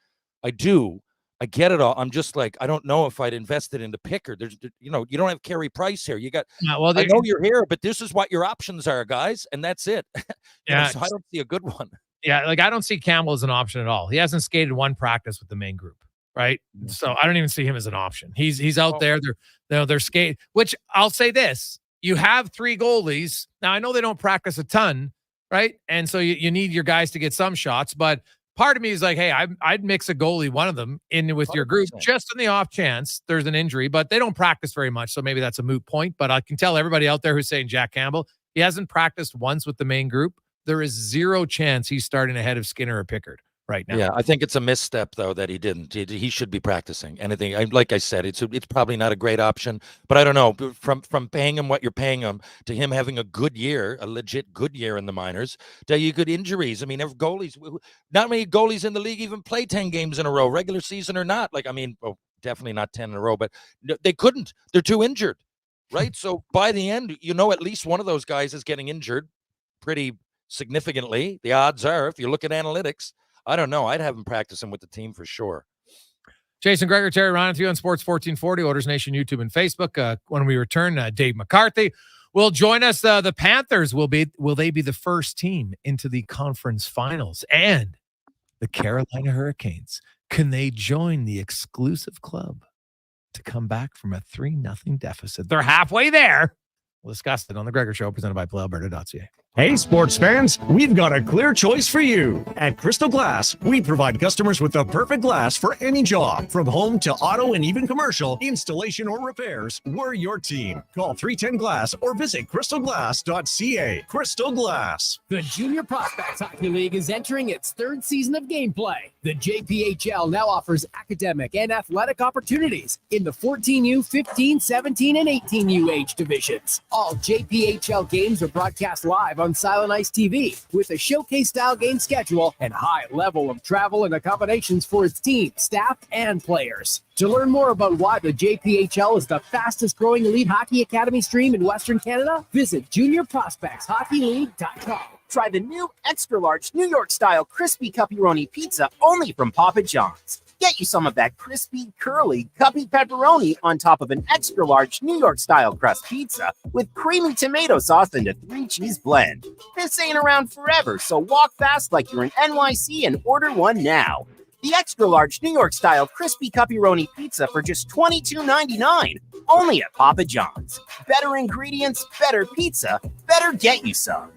I do. I get it all. I'm just like, I don't know if I'd invested into Pickard. You don't have Carey Price here. You got, I know you're here, but this is what your options are, guys. And that's it. Yeah. So I don't see a good one. Yeah. Like I don't see Campbell as an option at all. He hasn't skated one practice with the main group. Right. Mm-hmm. So I don't even see him as an option. He's out there. They're skating, which I'll say this, you have 3 goalies. Now I know they don't practice a ton. Right. And so you need your guys to get some shots, but part of me is like, hey, I'd mix a goalie, one of them, in with 100%. Your group, just in the off chance there's an injury, but they don't practice very much, so maybe that's a moot point. But I can tell everybody out there who's saying Jack Campbell, he hasn't practiced once with the main group. There is 0 chance he's starting ahead of Skinner or Pickard right now. Yeah, I think it's a misstep, though, that he didn't. He should be practicing anything. Like I said, it's probably not a great option, but I don't know. From paying him what you're paying him to him having a good year, a legit good year in the minors, to you good injuries. I mean, if goalies, not many goalies in the league even play 10 games in a row, regular season or not. Like, I mean, definitely not 10 in a row, but they couldn't. They're too injured, right? So by the end, at least one of those guys is getting injured pretty significantly. The odds are, if you look at analytics, I don't know. I'd have him practicing with the team for sure. Jason Gregor, Terry Ryan with you on Sports 1440, Oilers Nation, YouTube, and Facebook. When we return, Dave McCarthy will join us. The Panthers will they be the first team into the conference finals? And the Carolina Hurricanes, can they join the exclusive club to come back from a 3-0 deficit? They're halfway there. We'll discuss it on the Gregor Show, presented by PlayAlberta.ca. Hey, sports fans, we've got a clear choice for you. At Crystal Glass, we provide customers with the perfect glass for any job. From home to auto and even commercial, installation or repairs, we're your team. Call 310 Glass or visit crystalglass.ca. Crystal Glass. The Junior Prospects Hockey League is entering its third season of gameplay. The JPHL now offers academic and athletic opportunities in the 14U, 15, 17, and 18U age divisions. All JPHL games are broadcast live on Silent Ice TV with a showcase-style game schedule and high level of travel and accommodations for its team, staff, and players. To learn more about why the JPHL is the fastest-growing elite hockey academy stream in Western Canada, visit juniorprospectshockeyleague.com. Try the new extra-large New York-style crispy pepperoni pizza only from Papa John's. Get you some of that crispy, curly, cuppy pepperoni on top of an extra-large New York-style crust pizza with creamy tomato sauce and a 3-cheese blend. This ain't around forever, so walk fast like you're in NYC and order one now. The extra-large New York-style crispy pepperoni pizza for just $22.99, only at Papa John's. Better ingredients, better pizza, better get you some.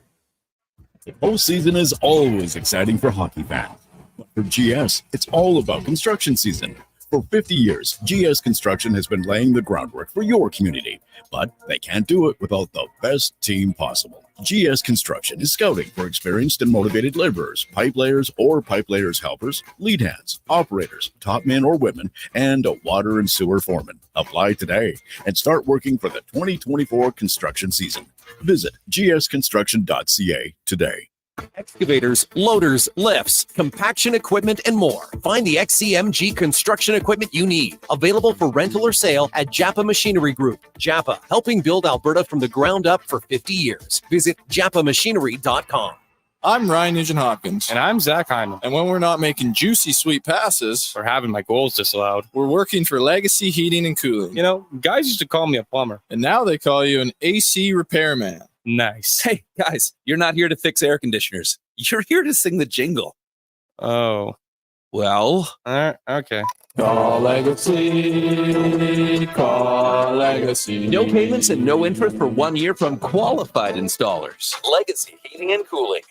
The postseason is always exciting for hockey fans. But for GS, it's all about construction season. For 50 years, GS Construction has been laying the groundwork for your community, but they can't do it without the best team possible. GS Construction is scouting for experienced and motivated laborers, pipe layers or pipe layers helpers, lead hands, operators, top men or women, and a water and sewer foreman. Apply today and start working for the 2024 construction season. Visit gsconstruction.ca today. Excavators, loaders, lifts, compaction equipment, and more. Find the XCMG construction equipment you need. Available for rental or sale at Japa Machinery Group. Japa, helping build Alberta from the ground up for 50 years. Visit japamachinery.com. I'm Ryan Nugent-Hopkins. And I'm Zach Hyman. And when we're not making juicy, sweet passes or having my goals disallowed, we're working for Legacy Heating and Cooling. You know, guys used to call me a plumber. And now they call you an AC repairman. Nice. Hey, guys, you're not here to fix air conditioners. You're here to sing the jingle. Oh. Well. Okay. Call Legacy. Call Legacy. No payments and no interest for 1 year from qualified installers. Legacy Heating and Cooling.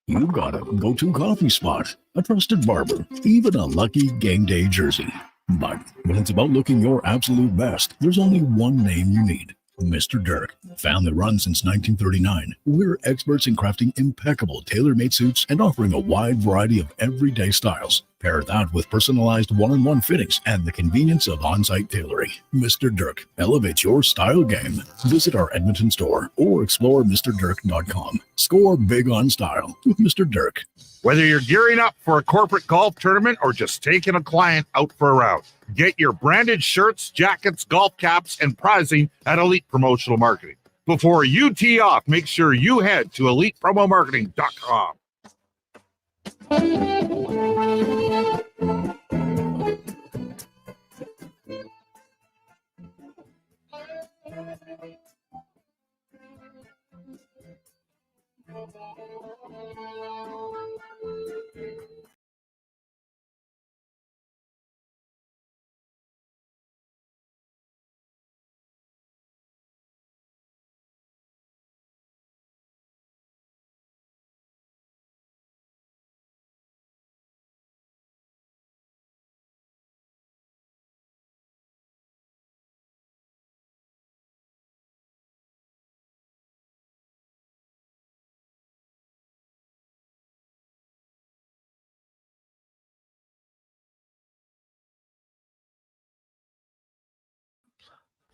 You've got a go-to coffee spot, a trusted barber, even a lucky game day jersey. But when it's about looking your absolute best, there's only one name you need. Mr. Dirk. Family run since 1939. We're experts in crafting impeccable tailor-made suits and offering a wide variety of everyday styles. Pair that with personalized one-on-one fittings and the convenience of on-site tailoring. Mr. Dirk elevates your style game. Visit our Edmonton store or explore MrDirk.com. Score big on style with Mr. Dirk. Whether you're gearing up for a corporate golf tournament or just taking a client out for a round, get your branded shirts, jackets, golf caps, and prizing at Elite Promotional Marketing. Before you tee off, make sure you head to ElitePromoMarketing.com.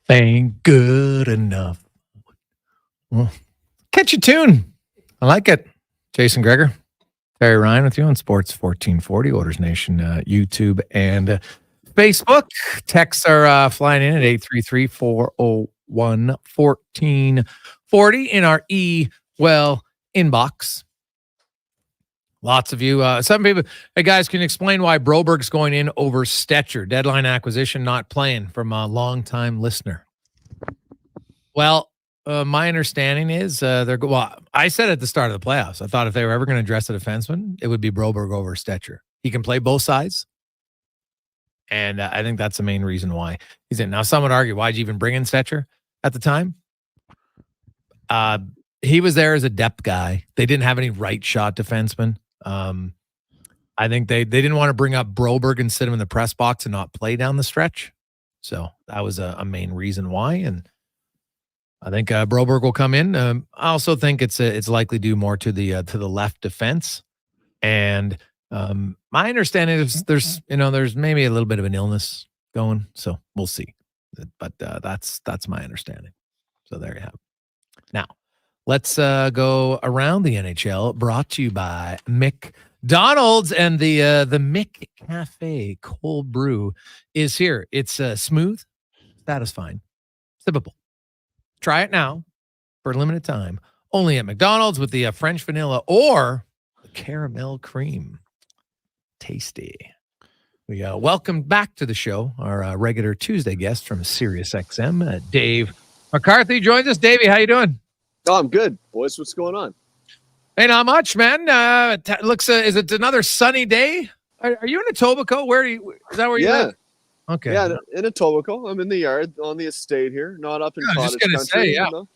Ain't good enough. Well, catch a tune. I like it. Jason Gregor, Terry Ryan with you on Sports 1440, Oilers Nation, YouTube and Facebook. Texts are flying in at 833-401-1440 in our inbox. Lots of you. Some people, hey guys, can you explain why Broberg's going in over Stetcher? Deadline acquisition not playing from a longtime listener. Well, my understanding is I said at the start of the playoffs, I thought if they were ever going to address a defenseman, it would be Broberg over Stetcher. He can play both sides. And I think that's the main reason why he's in. Now, some would argue, why'd you even bring in Stetcher at the time? he was there as a depth guy. They didn't have any right shot defensemen. I think they didn't want to bring up Broberg and sit him in the press box and not play down the stretch. So that was a main reason why. And I think Broberg will come in. I also think it's likely due more to the left defense. And my understanding is there's maybe a little bit of an illness going. So we'll see. But that's my understanding. So there you have it. Now, let's go around the NHL, brought to you by McDonald's, and the Mick Cafe cold brew is here. It's smooth, satisfying, sippable. Try it now for a limited time, only at McDonald's with the French vanilla or the caramel cream. Tasty. We welcome back to the show our regular Tuesday guest from SiriusXM, Dave McCarthy joins us. Davey, how you doing? Oh, I'm good, boys. What's going on? Hey, not much, man. Looks is it another sunny day? Are you in Etobicoke? Is that where you live? Okay. Yeah, in Etobicoke. I'm in the yard on the estate here, not up in cottage I was just gonna country. say, yeah. You know?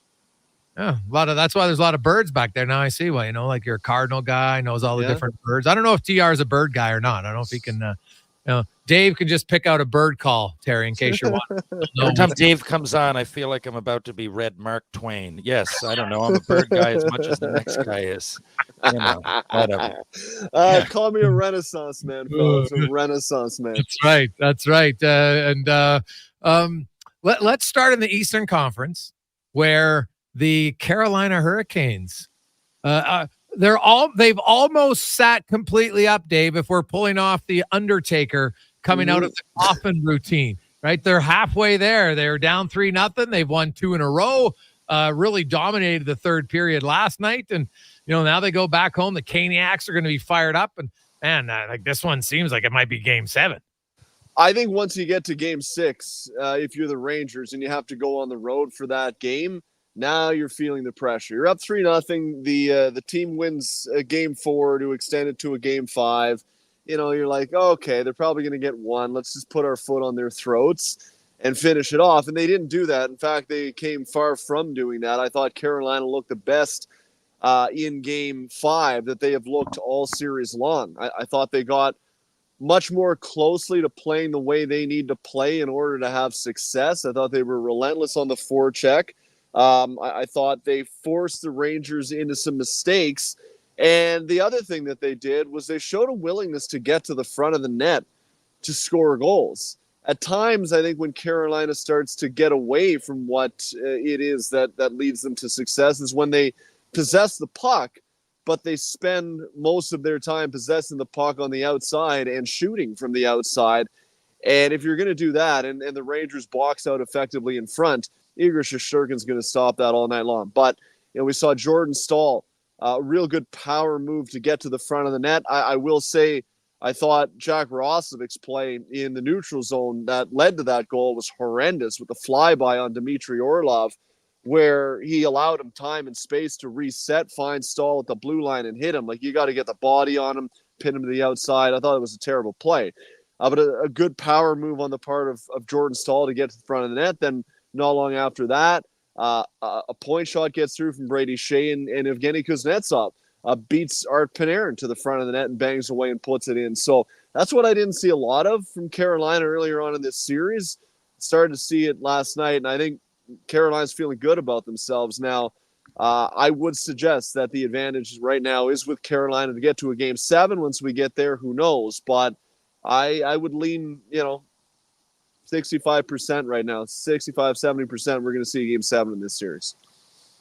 Yeah, that's why there's a lot of birds back there. Now I see why, like you're a cardinal guy, knows all the different birds. I don't know if TR is a bird guy or not. I don't know if he can, Dave can just pick out a bird call, Terry, in case you're wondering. Every time Dave comes on, I feel like I'm about to be Red Mark Twain. Yes, I don't know. I'm a bird guy as much as the next guy is. Whatever. Call me a Renaissance man, fellas. A Renaissance man. That's right. Let's start in the Eastern Conference, where the Carolina Hurricanes, they've almost sat completely up, Dave, if we're pulling off the Undertaker coming out of the coffin routine, right? They're halfway there. They're down 3-0. They've won 2 in a row, really dominated the third period last night. And, now they go back home. The Caniacs are going to be fired up. And, man, like this one seems like it might be game 7. I think once you get to game 6, if you're the Rangers and you have to go on the road for that game, now you're feeling the pressure. You're up 3-0. The team wins a game 4 to extend it to a game 5. You're like, okay, they're probably going to get 1. Let's just put our foot on their throats and finish it off. And they didn't do that. In fact, they came far from doing that. I thought Carolina looked the best in game 5 that they have looked all series long. I thought they got much more closely to playing the way they need to play in order to have success. I thought they were relentless on the forecheck. I thought they forced the Rangers into some mistakes. And the other thing that they did was they showed a willingness to get to the front of the net to score goals. At times, I think when Carolina starts to get away from what it is that leads them to success is when they possess the puck, but they spend most of their time possessing the puck on the outside and shooting from the outside. And if you're going to do that and the Rangers box out effectively in front, Igor Shesterkin's going to stop that all night long. But we saw Jordan Staal, a real good power move to get to the front of the net. I will say I thought Jack Roslovic's play in the neutral zone that led to that goal was horrendous with the flyby on Dmitry Orlov, where he allowed him time and space to reset, find Staal at the blue line and hit him. Like, you got to get the body on him, pin him to the outside. I thought it was a terrible play. But a good power move on the part of Jordan Staal to get to the front of the net. Then not long after that, a point shot gets through from Brady Shea, and Evgeny Kuznetsov beats Art Panarin to the front of the net and bangs away and puts it in. So that's what I didn't see a lot of from Carolina earlier on in this series. Started to see it last night, and I think Carolina's feeling good about themselves now. I would suggest that the advantage right now is with Carolina to get to a game 7. Once we get there, who knows? But I would lean, 65% right now, 65, 70%. We're going to see game 7 in this series.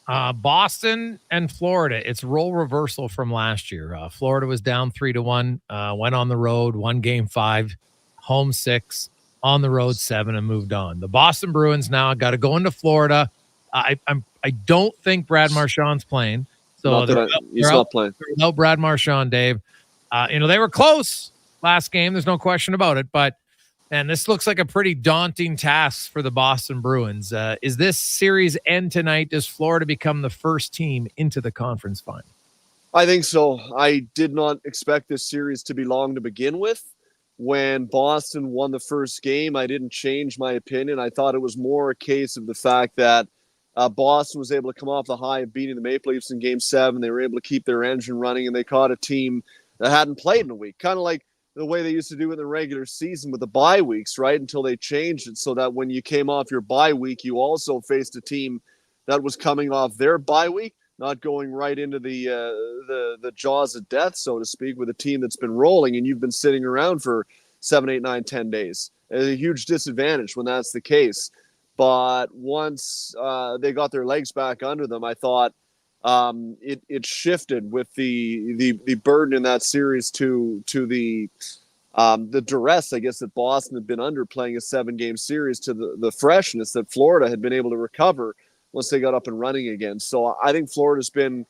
Boston and Florida. It's role reversal from last year. Florida was down 3-1, went on the road, won game 5, home 6, on the road 7, and moved on. The Boston Bruins now got to go into Florida. I don't think Brad Marchand's playing. So he's not playing. No Brad Marchand, Dave. They were close last game. There's no question about it. But, and this looks like a pretty daunting task for the Boston Bruins. Is this series end tonight? Does Florida become the first team into the conference final? I think so. I did not expect this series to be long to begin with. When Boston won the first game, I didn't change my opinion. I thought it was more a case of the fact that Boston was able to come off the high of beating the Maple Leafs in Game 7. They were able to keep their engine running, and they caught a team that hadn't played in a week, kind of like the way they used to do in the regular season with the bye weeks, right, until they changed it so that when you came off your bye week, you also faced a team that was coming off their bye week, not going right into the jaws of death, so to speak, with a team that's been rolling and you've been sitting around for 7, 8, 9, 10 days. It's a huge disadvantage when that's the case. But once they got their legs back under them, I thought it shifted with the burden in that series to the duress, I guess, that Boston had been under playing a 7-game series, to the freshness that Florida had been able to recover once they got up and running again. So I think Florida's been,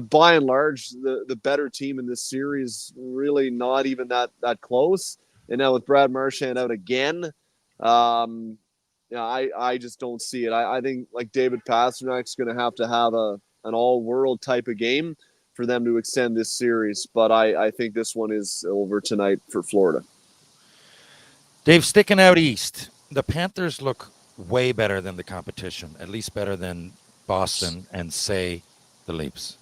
by and large, the better team in this series, really not even that close. And now with Brad Marchand out again, I just don't see it. I think like David Pasternak's going to have an all-world type of game for them to extend this series. But I think this one is over tonight for Florida. Dave, sticking out east, the Panthers look way better than the competition, at least better than Boston and, say, the Leafs.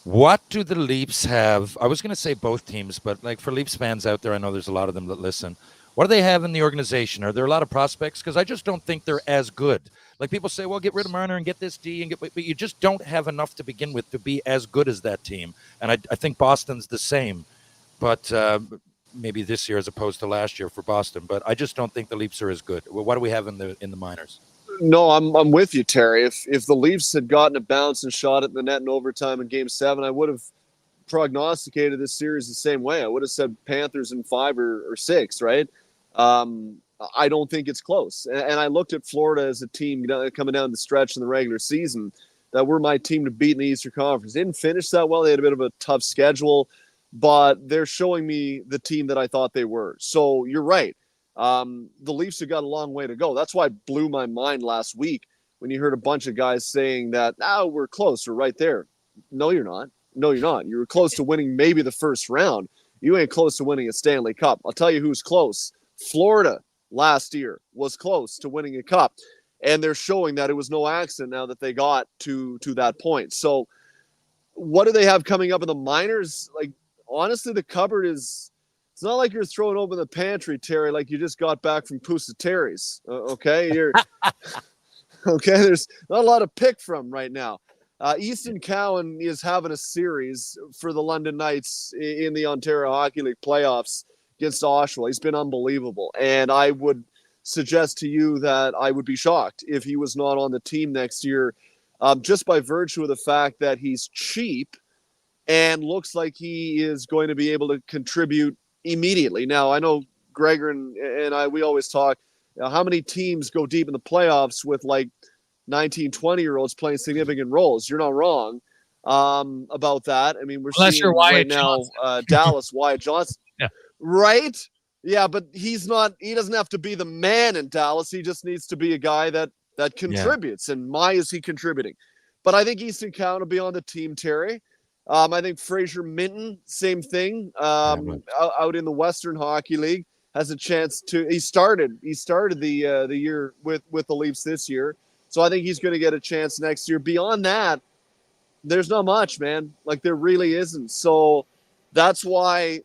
What do the Leafs have? I was going to say both teams, but like for Leafs fans out there, I know there's a lot of them that listen. What do they have in the organization? Are there a lot of prospects? Because I just don't think they're as good. Like people say, well, get rid of Marner and get this D, but you just don't have enough to begin with to be as good as that team. And I think Boston's the same, but maybe this year as opposed to last year for Boston. But I just don't think the Leafs are as good. Well, what do we have in the minors? No, I'm with you, Terry. If the Leafs had gotten a bounce and shot at the net in overtime in Game 7, I would have prognosticated this series the same way. I would have said Panthers in 5 or 6, right? I don't think it's close. And I looked at Florida as a team coming down the stretch in the regular season that were my team to beat in the Eastern Conference. They didn't finish that well. They had a bit of a tough schedule, but they're showing me the team that I thought they were. So you're right. The Leafs have got a long way to go. That's why it blew my mind last week when you heard a bunch of guys saying that, we're close. We're right there. No, you're not. No, you're not. You were close to winning maybe the first round. You ain't close to winning a Stanley Cup. I'll tell you who's close. Florida last year was close to winning a cup, and they're showing that it was no accident now that they got to that point. So what do they have coming up in the minors? Like, honestly, the cupboard is, it's not like you're throwing open the pantry, Terry, like you just got back from Pusa Terry's. Okay. Okay. There's not a lot to pick from right now. Easton Cowan is having a series for the London Knights in the Ontario Hockey League playoffs against Oshawa. He's been unbelievable. And I would suggest to you that I would be shocked if he was not on the team next year, just by virtue of the fact that he's cheap and looks like he is going to be able to contribute immediately. Now, I know Gregor and I, we always talk, how many teams go deep in the playoffs with like 19, 20-year-olds playing significant roles? You're not wrong about that. I mean, we're seeing right now Dallas, Wyatt Johnson. Yeah. Right? Yeah, but he doesn't have to be the man in Dallas. He just needs to be a guy that contributes. Yeah. And my is he contributing? But I think Easton Cowan will be on the team, Terry. I think Fraser Minton, same thing. Out in the Western Hockey League, has a chance to. He started the year with the Leafs this year, so I think he's going to get a chance next year. Beyond that, there's not much, man. Like, there really isn't. So that's why,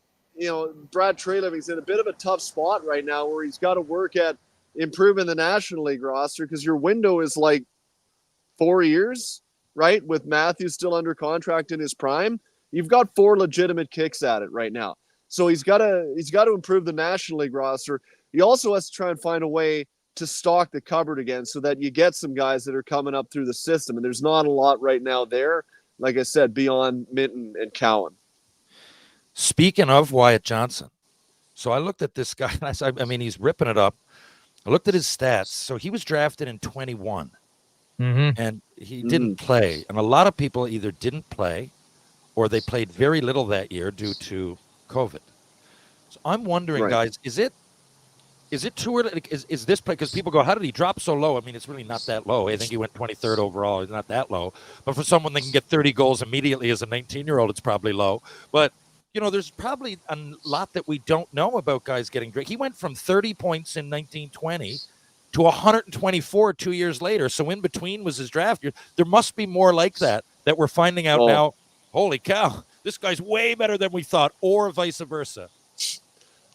Brad Treliving's in a bit of a tough spot right now, where he's got to work at improving the National League roster, because your window is like 4 years. Right, with Matthews still under contract in his prime, you've got 4 legitimate kicks at it right now. So he's got to improve the National League roster. He also has to try and find a way to stock the cupboard again, so that you get some guys that are coming up through the system. And there's not a lot right now there, like I said, beyond Minton and Cowan. Speaking of Wyatt Johnson, so I looked at this guy. I mean, he's ripping it up. I looked at his stats. So he was drafted in 21. Mm-hmm. And he didn't play. And a lot of people either didn't play or they played very little that year due to COVID. So I'm wondering, guys, is it too early? Is this play? Because people go, how did he drop so low? I mean, it's really not that low. I think he went 23rd overall. It's not that low. But for someone that can get 30 goals immediately as a 19-year-old, it's probably low. But, there's probably a lot that we don't know about guys getting drafted. He went from 30 points in 1920 to 124 2 years later. So in between was his draft year. There must be more like that we're finding out now. Holy cow, this guy's way better than we thought, or vice versa.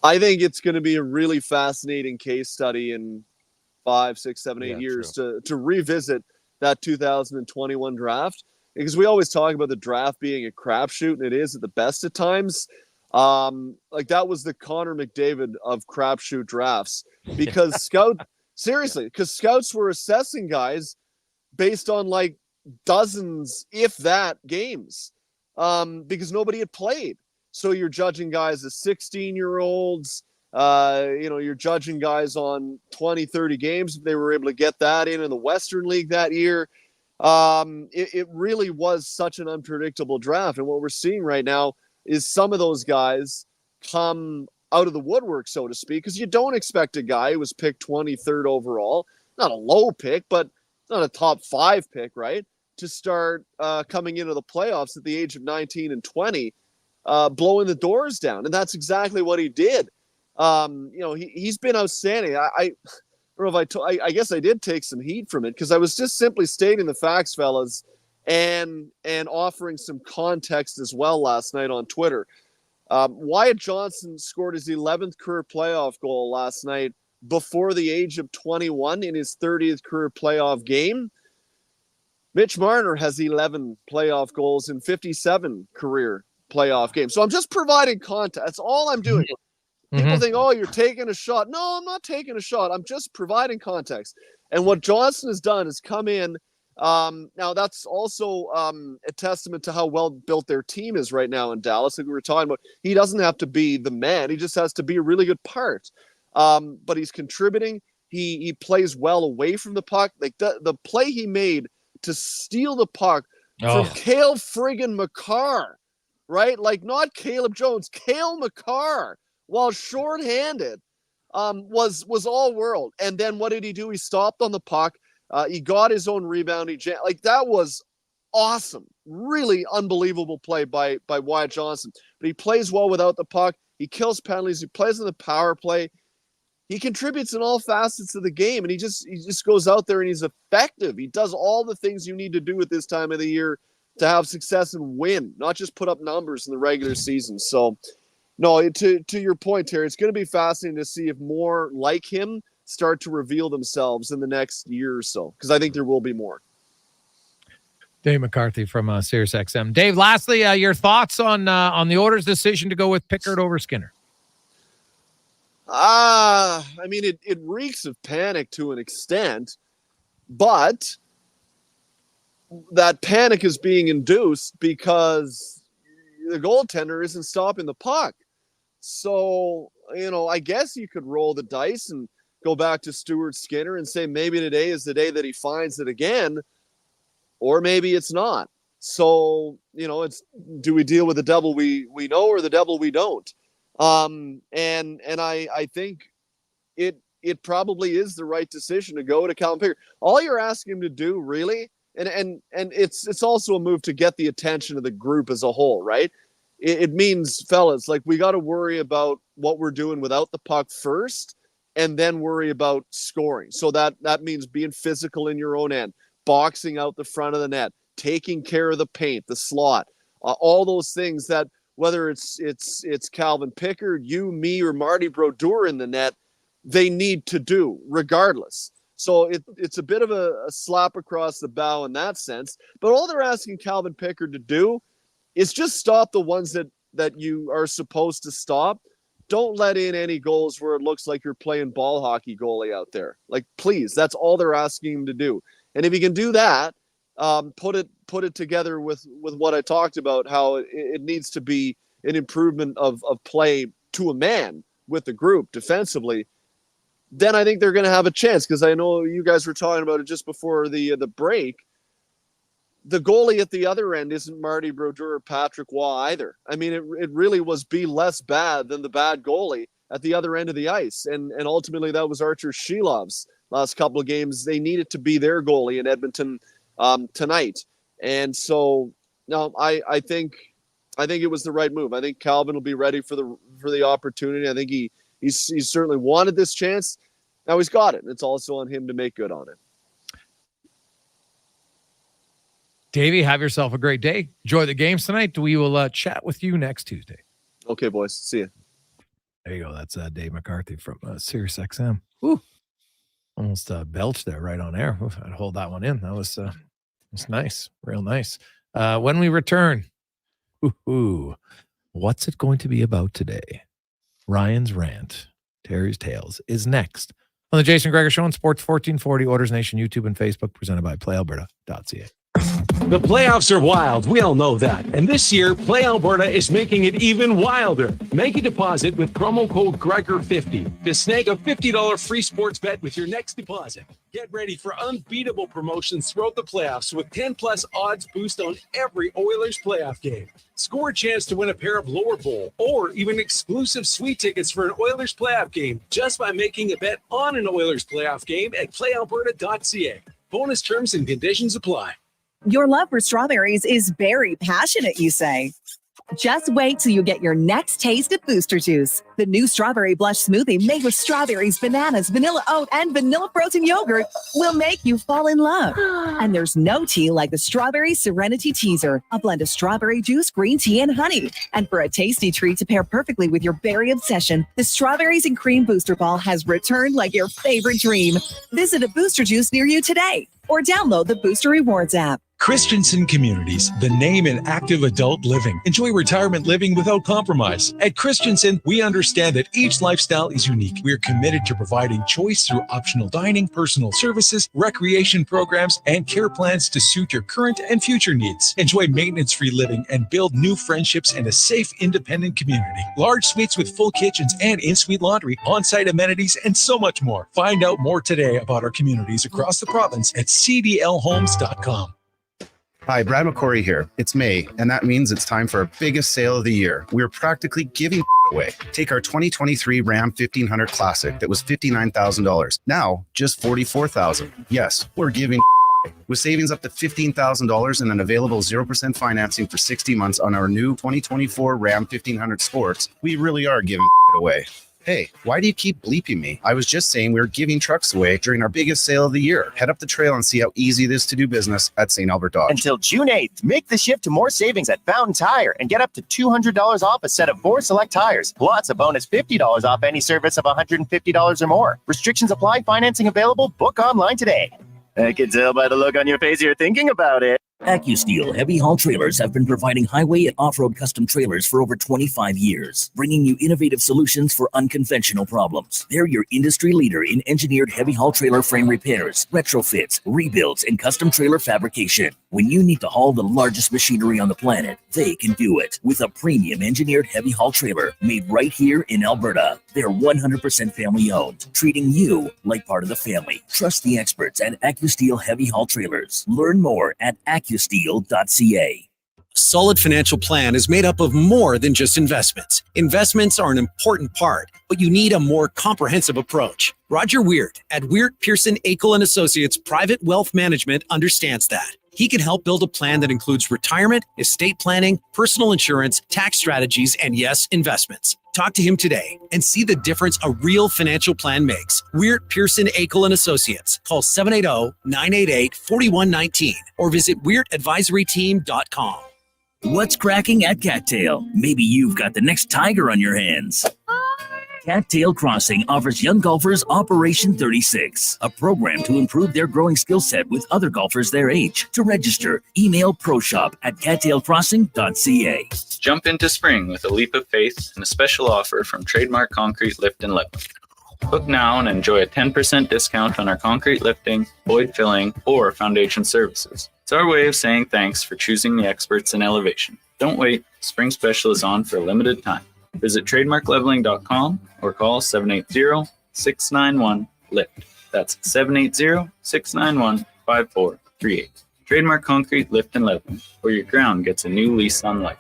I think it's going to be a really fascinating case study in 5, 6, 7, 8 years to revisit that 2021 draft, because we always talk about the draft being a crapshoot, and it is at the best of times. Like that was the Connor McDavid of crapshoot drafts, because scouts were assessing guys based on like dozens, if that, games, because nobody had played. So you're judging guys as 16-year-olds. You're judging guys on 20, 30 games. If they were able to get that in the Western League that year. It really was such an unpredictable draft. And what we're seeing right now is some of those guys come out of the woodwork, so to speak, because you don't expect a guy who was picked 23rd overall, not a low pick, but not a top 5 pick, right, to start coming into the playoffs at the age of 19 and 20, blowing the doors down. And that's exactly what he did. He's been outstanding. I don't know if I guess I did take some heat from it, because I was just simply stating the facts, fellas, and offering some context as well last night on Twitter. Wyatt Johnson scored his 11th career playoff goal last night before the age of 21 in his 30th career playoff game. Mitch Marner has 11 playoff goals in 57 career playoff games. So I'm just providing context. That's all I'm doing. People think, oh, you're taking a shot. No, I'm not taking a shot. I'm just providing context. And what Johnson has done is come in. Now, that's also a testament to how well built their team is right now in Dallas. Like we were talking about, he doesn't have to be the man. He just has to be a really good part. But he's contributing. He plays well away from the puck. Like the play he made to steal the puck from Cale friggin' Makar, right? Like not Caleb Jones, Cale Makar, while shorthanded, was all world. And then what did he do? He stopped on the puck. He got his own rebound. That was awesome. Really unbelievable play by Wyatt Johnson. But he plays well without the puck. He kills penalties. He plays in the power play. He contributes in all facets of the game, and he just goes out there and he's effective. He does all the things you need to do at this time of the year to have success and win, not just put up numbers in the regular season. So, no, to your point, Terry, it's going to be fascinating to see if more like him start to reveal themselves in the next year or so, because I think there will be more. Dave McCarthy from SiriusXM. Dave, lastly, your thoughts on the Oilers' decision to go with Pickard over Skinner? I mean, it reeks of panic to an extent, but that panic is being induced because the goaltender isn't stopping the puck. So, I guess you could roll the dice and go back to Stuart Skinner and say maybe today is the day that he finds it again, or maybe it's not. So, it's, do we deal with the devil we know or the devil we don't? And I think it probably is the right decision to go to Calvin Pickard. All you're asking him to do, really, and it's also a move to get the attention of the group as a whole, right? It means, fellas, like we got to worry about what we're doing without the puck first, and then worry about scoring. So that means being physical in your own end, boxing out the front of the net, taking care of the paint, the slot, all those things that, whether it's Calvin Pickard, you, me, or Marty Brodeur in the net, they need to do regardless. So it's a bit of a slap across the bow in that sense. But all they're asking Calvin Pickard to do is just stop the ones that you are supposed to stop. Don't let in any goals where it looks like you're playing ball hockey goalie out there. Like, please, that's all they're asking him to do. And if he can do that, put it together with what I talked about, how it needs to be an improvement of play to a man with the group defensively, then I think they're going to have a chance, because I know you guys were talking about it just before the break. The goalie at the other end isn't Marty Brodeur or Patrick Waugh either. I mean, it really was be less bad than the bad goalie at the other end of the ice. And ultimately that was Archer Shilov's last couple of games. They needed to be their goalie in Edmonton tonight. And so, no, I think it was the right move. I think Calvin will be ready for the opportunity. I think he certainly wanted this chance. Now he's got it. It's also on him to make good on it. Davey, have yourself a great day. Enjoy the games tonight. We will chat with you next Tuesday. Okay, boys. See you. There you go. That's Dave McCarthy from Sirius XM. Ooh, almost belched there right on air. Oof, I'd hold that one in. That was nice. Real nice. When we return, what's it going to be about today? Ryan's Rant, Terry's Tales is next on the Jason Gregor Show on Sports 1440, Oilers Nation, YouTube, and Facebook, presented by PlayAlberta.ca. The playoffs are wild. We all know that. And this year, Play Alberta is making it even wilder. Make a deposit with promo code Gregor50 to snag a $50 free sports bet with your next deposit. Get ready for unbeatable promotions throughout the playoffs with 10-plus odds boost on every Oilers playoff game. Score a chance to win a pair of lower bowl or even exclusive suite tickets for an Oilers playoff game just by making a bet on an Oilers playoff game at playalberta.ca. Bonus terms and conditions apply. Your love for strawberries is very passionate, you say. Just wait till you get your next taste of Booster Juice. The new Strawberry Blush smoothie made with strawberries, bananas, vanilla oat, and vanilla frozen yogurt will make you fall in love. And there's no tea like the Strawberry Serenity Teaser, a blend of strawberry juice, green tea, and honey. And for a tasty treat to pair perfectly with your berry obsession, the Strawberries and Cream Booster Ball has returned like your favorite dream. Visit a Booster Juice near you today or download the Booster Rewards app. Christensen Communities, the name in active adult living. Enjoy retirement living without compromise. At Christensen, we understand that each lifestyle is unique. We are committed to providing choice through optional dining, personal services, recreation programs, and care plans to suit your current and future needs. Enjoy maintenance-free living and build new friendships in a safe, independent community. Large suites with full kitchens and in-suite laundry, on-site amenities, and so much more. Find out more today about our communities across the province at cdlhomes.com. Hi, Brad McCory here. It's May, and that means it's time for our biggest sale of the year. We're practically giving away. Take our 2023 Ram 1500 Classic that was $59,000. Now, just $44,000. Yes, we're giving with savings up to $15,000 and an available 0% financing for 60 months on our new 2024 Ram 1500 Sports. We really are giving away. Hey, why do you keep bleeping me? I was just saying we were giving trucks away during our biggest sale of the year. Head up the trail and see how easy it is to do business at St. Albert Dodge. Until June 8th, make the shift to more savings at Fountain Tire and get up to $200 off a set of 4 select tires, plus a bonus $50 off any service of $150 or more. Restrictions apply. Financing available. Book online today. I can tell by the look on your face you're thinking about it. AccuSteel Heavy Haul Trailers have been providing highway and off-road custom trailers for over 25 years, bringing you innovative solutions for unconventional problems. They're your industry leader in engineered heavy haul trailer frame repairs, retrofits, rebuilds, and custom trailer fabrication. When you need to haul the largest machinery on the planet, they can do it with a premium engineered heavy haul trailer made right here in Alberta. They're 100% family owned, treating you like part of the family. Trust the experts at AccuSteel Heavy Haul Trailers. Learn more at accusteel.ca. Solid financial plan is made up of more than just investments. Investments are an important part, but you need a more comprehensive approach. Roger Weird at Weird Pearson Akel & Associates Private Wealth Management understands that. He can help build a plan that includes retirement, estate planning, personal insurance, tax strategies, and yes, investments. Talk to him today and see the difference a real financial plan makes. Weird Pearson Akel & Associates. Call 780-988-4119 or visit weirdadvisoryteam.com. What's cracking at Cattail? Maybe you've got the next tiger on your hands. Cattail Crossing offers young golfers Operation 36, a program to improve their growing skill set with other golfers their age. To register, email proshop@cattailcrossing.ca. Jump into spring with a leap of faith and a special offer from Trademark Concrete Lift and Level. Book now and enjoy a 10% discount on our concrete lifting, void filling, or foundation services. It's our way of saying thanks for choosing the experts in elevation. Don't wait. Spring special is on for a limited time. Visit trademarkleveling.com or call 780-691-LIFT. That's 780-691-5438. Trademark Concrete Lift and Leveling, where your ground gets a new lease on life.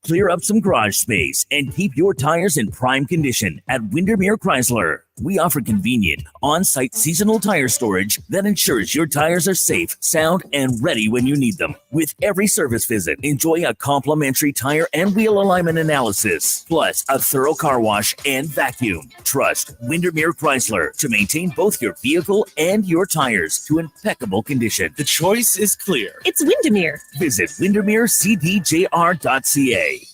Clear up some garage space and keep your tires in prime condition at Windermere Chrysler. we offer convenient, on-site seasonal tire storage that ensures your tires are safe, sound, and ready when you need them. With every service visit, enjoy a complimentary tire and wheel alignment analysis, plus a thorough car wash and vacuum. Trust Windermere Chrysler to maintain both your vehicle and your tires to impeccable condition. The choice is clear. It's Windermere. Visit windermerecdjr.ca.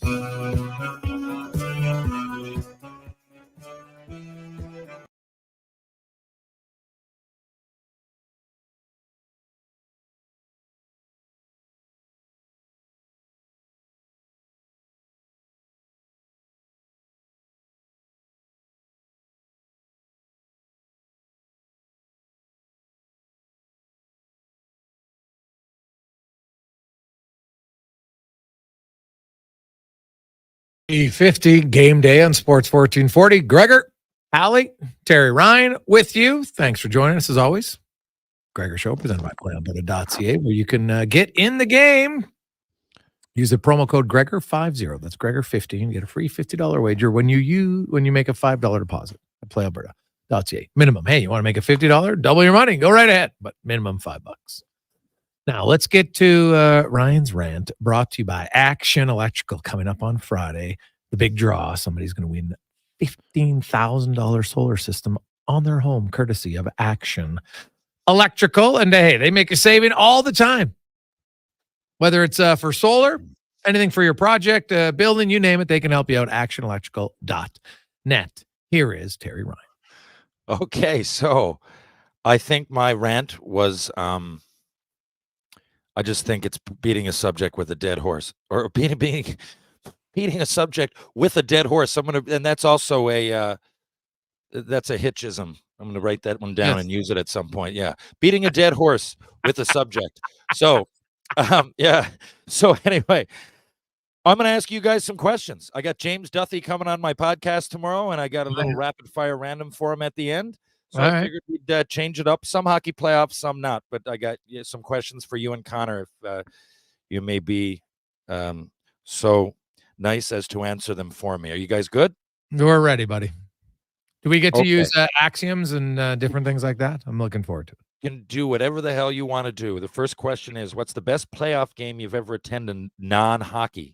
E50 game day on Sports 1440. Gregor, Halley, Terry Ryan with you. Thanks for joining us as always. Gregor Show presented by PlayAlberta.ca, where you can get in the game. Use the promo code Gregor50. That's Gregor15. Get a free $50 wager when you make a $5 deposit at PlayAlberta.ca. Minimum. Hey, you want to make a $50? Double your money. Go right ahead. But minimum $5. Now, let's get to Ryan's rant, brought to you by Action Electrical, coming up on Friday. The big draw. Somebody's going to win a $15,000 solar system on their home, courtesy of Action Electrical. And hey, they make a saving all the time. Whether it's for solar, anything for your project, building, you name it, they can help you out. ActionElectrical.net. Here is Terry Ryan. Okay, so I think my rant was... I just think it's beating a subject with a dead horse, or beating a subject with a dead horse. And that's also that's a Hitchism. I'm gonna write that one down and use it at some point. Yeah, beating a dead horse with a subject. So, yeah. So anyway, I'm gonna ask you guys some questions. I got James Duthie coming on my podcast tomorrow, and I got a little rapid fire random for him at the end. So I figured we'd change it up. Some hockey playoffs, some not. But I got some questions for you and Connor, if you may be so nice as to answer them for me. Are you guys good? We're ready, buddy. Do we get to use axioms and different things like that? I'm looking forward to it. You can do whatever the hell you want to do. The first question is, what's the best playoff game you've ever attended non-hockey?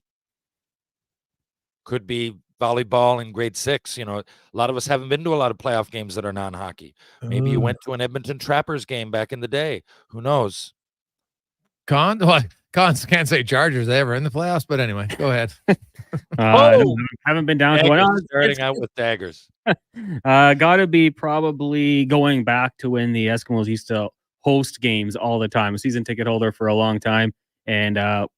Could be volleyball in grade 6. You know, a lot of us haven't been to a lot of playoff games that are non-hockey. Maybe you went to an Edmonton Trappers game back in the day. Who knows? Cons can't say Chargers ever in the playoffs, but anyway, go ahead. Haven't been down to one. Starting out with daggers. Gotta be probably going back to when the Eskimos used to host games all the time. A season ticket holder for a long time. And going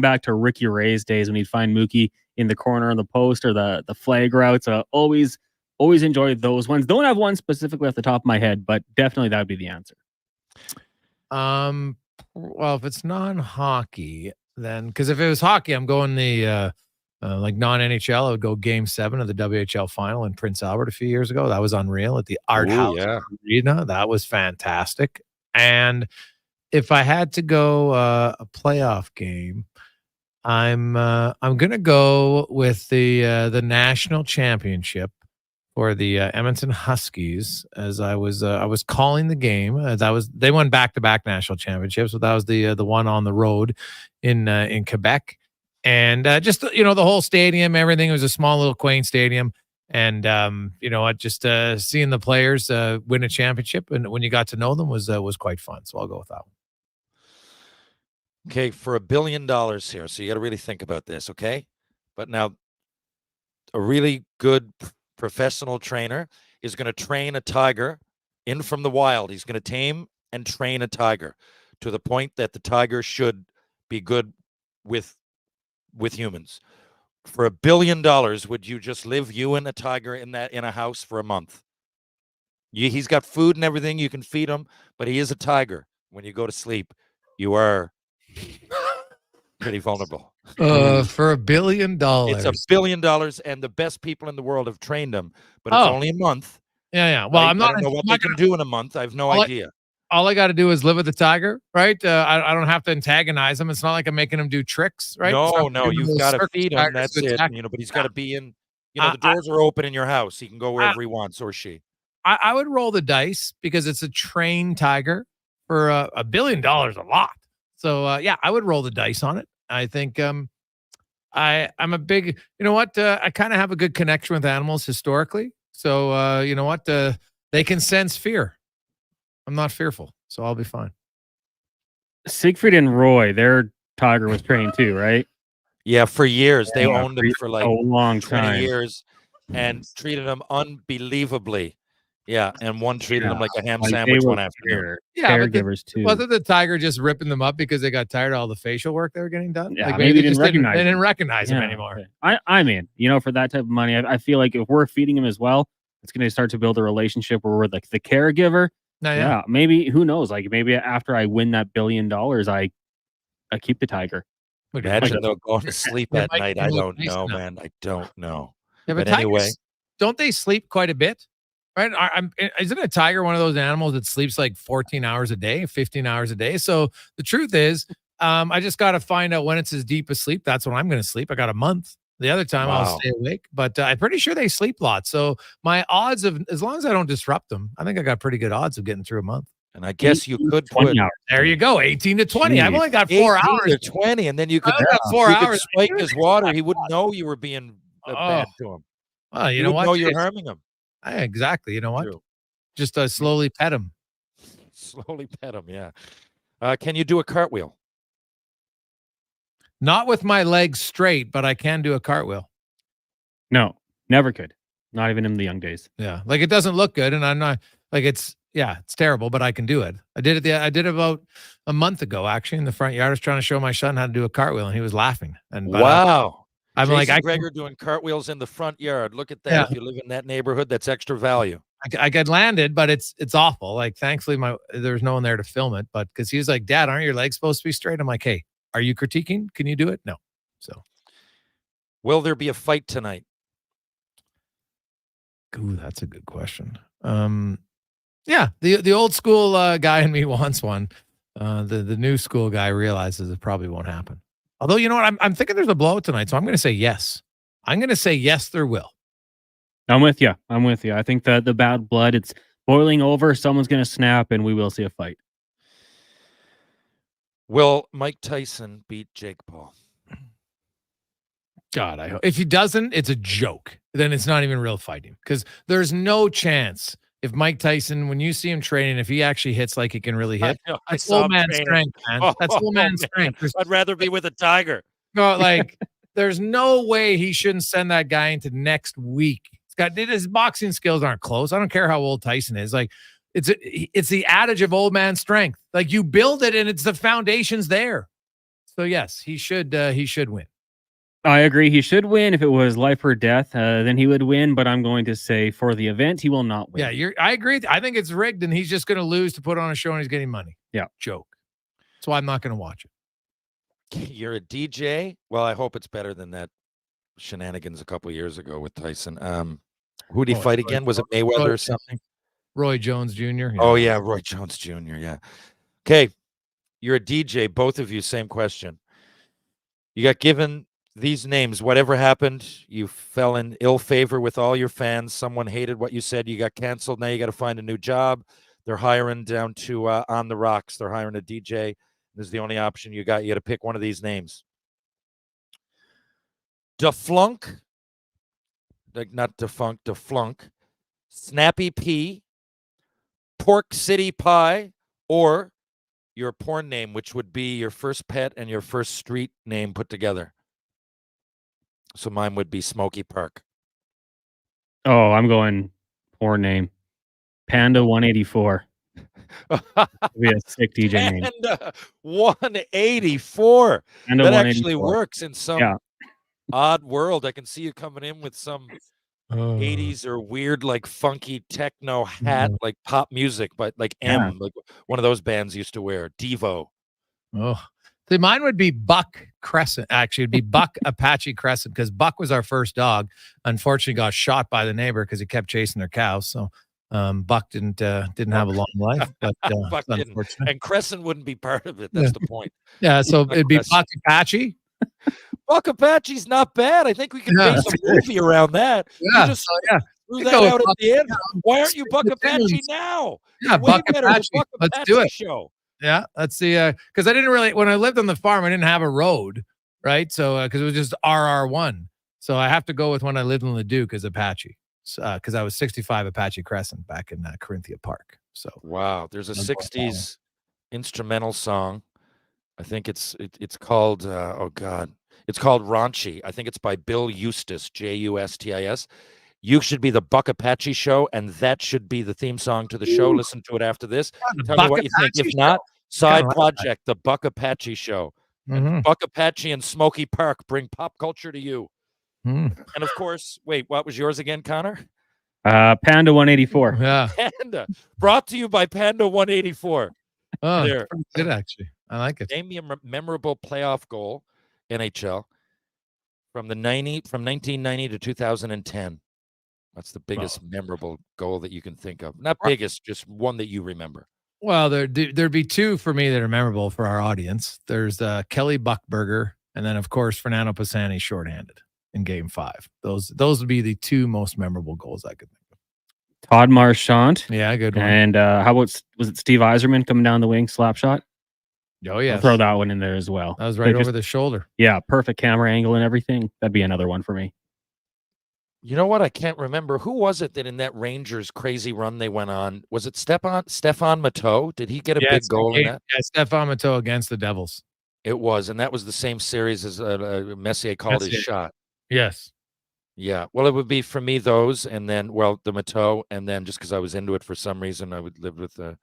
back to Ricky Ray's days when he'd find Mookie in the corner of the post or the flag routes. Always enjoyed those ones. Don't have one specifically off the top of my head, but definitely that would be the answer. Well, if it's non-hockey, then because if it was hockey, I'm going the like non-NHL. I would go Game 7 of the WHL final in Prince Albert a few years ago. That was unreal at the Art House Arena. That was fantastic. And if I had to go a playoff game, I'm gonna go with the national championship for the Edmonton Huskies. As I was calling the game, they won back-to-back national championships, so that was the one on the road in Quebec, and just the whole stadium, everything. It was a small little quaint stadium, and just seeing the players win a championship and when you got to know them was quite fun. So I'll go with that one. Okay, for $1 billion here, so you got to really think about this, okay? But now, a really good professional trainer is going to train a tiger in from the wild. He's going to tame and train a tiger to the point that the tiger should be good with humans. For $1 billion, would you just live you and a tiger in a house for a month? He's got food and everything. You can feed him, but he is a tiger. When you go to sleep, you are pretty vulnerable. For $1 billion. It's $1 billion, and the best people in the world have trained them, but it's only a month. Yeah. Well, I don't know what they can do in a month. I have no idea. All I got to do is live with the tiger, right? I don't have to antagonize him. It's not like I'm making him do tricks, right? No, you've got to feed him. That's it. But he's got to be in the doors are open in your house. He can go wherever he wants, or she. I would roll the dice because it's a trained tiger for $1 billion a lot. So I would roll the dice on it. I think I'm a big, I kind of have a good connection with animals historically. So they can sense fear. I'm not fearful, so I'll be fine. Siegfried and Roy, their tiger was trained too, right? Yeah, for years. They owned him for like a long 20 time. years and treated him unbelievably. Yeah, and one treated him like a ham Like, sandwich they one were afternoon. caregivers too. Wasn't the tiger just ripping them up because they got tired of all the facial work they were getting done? Yeah, like maybe they they didn't recognize him Yeah, anymore. okay. I mean, for that type of money, I feel like if we're feeding him as well, it's going to start to build a relationship where we're like the caregiver. Yeah. Maybe, who knows? Like maybe after I win that $1 billion, I keep the tiger. Imagine though going to sleep at night. I don't nice know, enough. man. I don't know. Yeah, but tigers, anyway, don't they sleep quite a bit? Right? Isn't a tiger one of those animals that sleeps like 14 hours a day, 15 hours a day? So the truth is, I just got to find out when it's his deepest sleep. That's when I'm going to sleep. I got a month. The other time I'll stay awake, but I'm pretty sure they sleep lots. So my odds of, as long as I don't disrupt them, I think I got pretty good odds of getting through a month. and I guess you could put There you go, 18 to 20. I've only got 4 18 hours. to 20, and then you could, I got 4 you could hours. spike his water. He wouldn't know you were being bad to him. Well, He you know wouldn't what? know you're harming him. Exactly. You know what? True. Just slowly pet him. Slowly pet him. Yeah. Can you do a cartwheel? Not with my legs straight, but I can do a cartwheel. No, never could. Not even in the young days. Yeah, like it doesn't look good, and I'm not like it's terrible, but I can do it. I did it about a month ago, actually, in the front yard. I was trying to show my son how to do a cartwheel, and he was laughing. And Wow. I'm Jason like, I Gregor doing cartwheels in the front yard. Look at that. Yeah. If you live in that neighborhood, that's extra value. I got landed, but it's awful. Like, thankfully, there's no one there to film it. But because he was like, "Dad, aren't your legs supposed to be straight?" I'm like, "Hey, are you critiquing? Can you do it?" No. So, will there be a fight tonight? Ooh, that's a good question. Yeah, the old school guy in me wants one. The new school guy realizes it probably won't happen. Although, you know what? I'm thinking there's a blowout tonight, so I'm going to say yes. I'm going to say yes, there will. I'm with you. I think the bad blood, it's boiling over. Someone's going to snap, and we will see a fight. Will Mike Tyson beat Jake Paul? God, I hope. If he doesn't, it's a joke. Then it's not even real fighting, because there's no chance if Mike Tyson, when you see him training, if he actually hits like he can really hit, that's saw old him man training. strength, man. That's old man strength. I'd rather be with a tiger. No, like there's no way he shouldn't send that guy into next week. His boxing skills aren't close. I don't care how old Tyson is. Like it's the adage of old man strength. Like you build it and it's the foundation's there. So yes, he should win. I agree. He should win. If it was life or death, then he would win. But I'm going to say for the event, he will not win. Yeah, I agree. I think it's rigged, and he's just going to lose to put on a show, and he's getting money. Yeah, joke. That's why I'm not going to watch it. You're a DJ. Well, I hope it's better than that shenanigans a couple of years ago with Tyson. Who did he fight again? Was it Mayweather or something? Roy Jones Jr. Yeah. Oh yeah, Roy Jones Jr. Yeah. Okay, you're a DJ. Both of you, same question. You got given these names. Whatever happened, you fell in ill favor with all your fans. Someone hated what you said. You got canceled. Now you got to find a new job. They're hiring down to On the Rocks. They're hiring a DJ. This is the only option you got. You got to pick one of these names. DeFlunk, like not defunct, DeFlunk, Snappy P, Pork City Pie, or your porn name, which would be your first pet and your first street name put together. So mine would be Smoky Park. Oh, I'm going poor name. Panda 184. Be a sick DJ name. Panda 184. Panda That 184. actually works in some odd world. I can see you coming in with some 80s or weird, like funky techno hat, like pop music, but like like one of those bands used to wear. Devo. Oh, see, mine would be Buck Crescent. Actually, it'd be Buck Apache Crescent, because Buck was our first dog. Unfortunately, got shot by the neighbor because he kept chasing their cows. So Buck didn't have a long life, but Buck didn't. unfortunate. And Crescent wouldn't be part of it. That's the point. Yeah, so it'd be Buck Apache. Buck Apache's not bad. I think we can base a movie around that. Yeah, You just threw that out at the end. Why aren't you Buck Apache now? Yeah, It's way Buck better than Apache. Buck Let's Apache do it. Show. Yeah, let's see. Because I didn't really, when I lived on the farm, I didn't have a road, right? So because it was just RR1, so I have to go with when I lived in Leduc as Apache, because I was 65 Apache Crescent back in Corinthia Park. So wow, there's a '60s instrumental song. I think it's called it's called Raunchy. I think it's by Bill Eustace, Justis. You should be the Buck Apache Show, and that should be the theme song to the show. Listen to it after this. Tell me what you think. If not, side project, the Buck Apache Show. And Buck Apache and Smoky Park bring pop culture to you. And of course, wait, what was yours again, Connor? Panda 184. Yeah. Panda. Brought to you by Panda 184. Oh, There. pretty good actually. I like it. Name me a memorable playoff goal, NHL, from 1990 to 2010. That's the biggest memorable goal that you can think of. Not biggest, just one that you remember. Well, there'd be two for me that are memorable for our audience. There's Kelly Buckberger, and then of course Fernando Pisani shorthanded in Game 5. Those would be the two most memorable goals I could think of. Todd Marchant. Yeah, good one. And how about, was it Steve Yzerman coming down the wing, slap shot? Oh yeah, I'll throw that one in there as well. That was right over the shoulder. Yeah, perfect camera angle and everything. That'd be another one for me. You know what? I can't remember. Who was it that in that Rangers crazy run they went on? Was it Stefan Matteau? Did he get a big goal in that? Yeah, Stefan Matteau against the Devils. It was, and that was the same series as Messier called his shot. Yes. Yeah. Well, it would be for me those, and then the Matteau, and then just because I was into it for some reason, I would live with a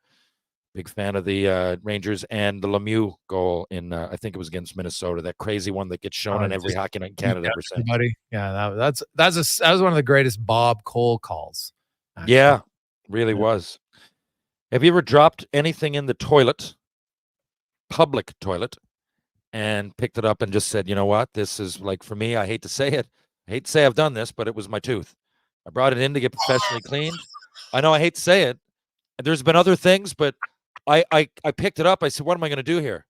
big fan of the Rangers and the Lemieux goal in I think it was against Minnesota. That crazy one that gets shown on every Hockey Night in Canada ever since. Buddy. Yeah, that was one of the greatest Bob Cole calls. Actually. Yeah, really was. Have you ever dropped anything in the toilet, public toilet, and picked it up and just said, you know what, this is like, for me, I hate to say it. I hate to say I've done this, but it was my tooth. I brought it in to get professionally cleaned. I know I hate to say it. And there's been other things, but I picked it up. I said, what am I going to do here?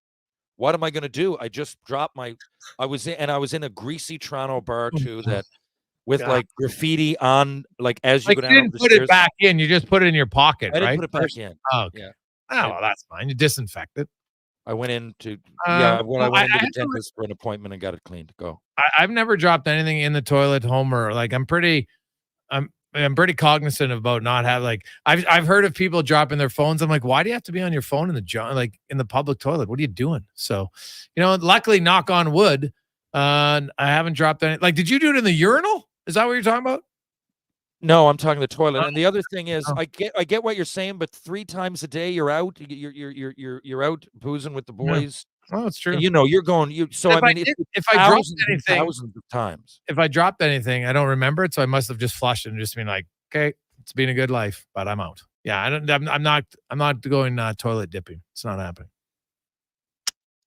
What am I going to do? I just dropped I was in a greasy Toronto bar too, that with like graffiti on, like as you go down. You didn't put it back in. You just put it in your pocket, I right? didn't put it back in. Oh, okay. Yeah. Oh, well, that's fine. You disinfect it. I went into I went into the dentist for an appointment and got it cleaned. Go. I've never dropped anything in the toilet, Homer. Like I'm pretty cognizant about not having, like, I've heard of people dropping their phones. I'm like, why do you have to be on your phone in the public toilet? What are you doing? So, luckily, knock on wood, I haven't dropped any. Like, did you do it in the urinal? Is that what you're talking about? No, I'm talking the toilet. And the other thing is, I get what you're saying, but 3 times a day you're out. You're out boozing with the boys. Oh, it's true. And, you're going. So if I mean, if I dropped anything, thousands of times. If I dropped anything, I don't remember it, so I must have just flushed it and just been like, okay, it's been a good life, but I'm out. Yeah, I'm not going toilet dipping. It's not happening.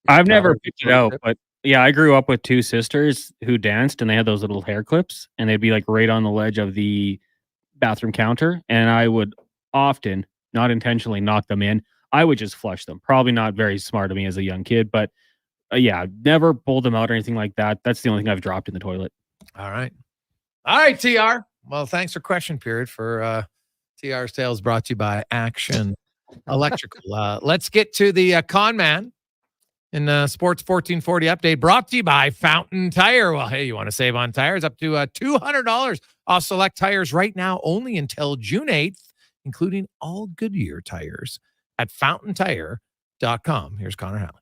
I've never picked it out, but yeah, I grew up with 2 sisters who danced, and they had those little hair clips, and they'd be like right on the ledge of the bathroom counter, and I would often, not intentionally, knock them in. I would just flush them. Probably not very smart of me as a young kid, but yeah, never pulled them out or anything like that. That's the only thing I've dropped in the toilet. All right, TR. Well, thanks for question period for TR Sales, brought to you by Action Electrical. Let's get to the con man in Sports 1440 update, brought to you by Fountain Tire. Well, hey, you want to save on tires? Up to $200 off select tires right now, only until June 8th, including all Goodyear tires at fountaintire.com. Here's Connor Halley.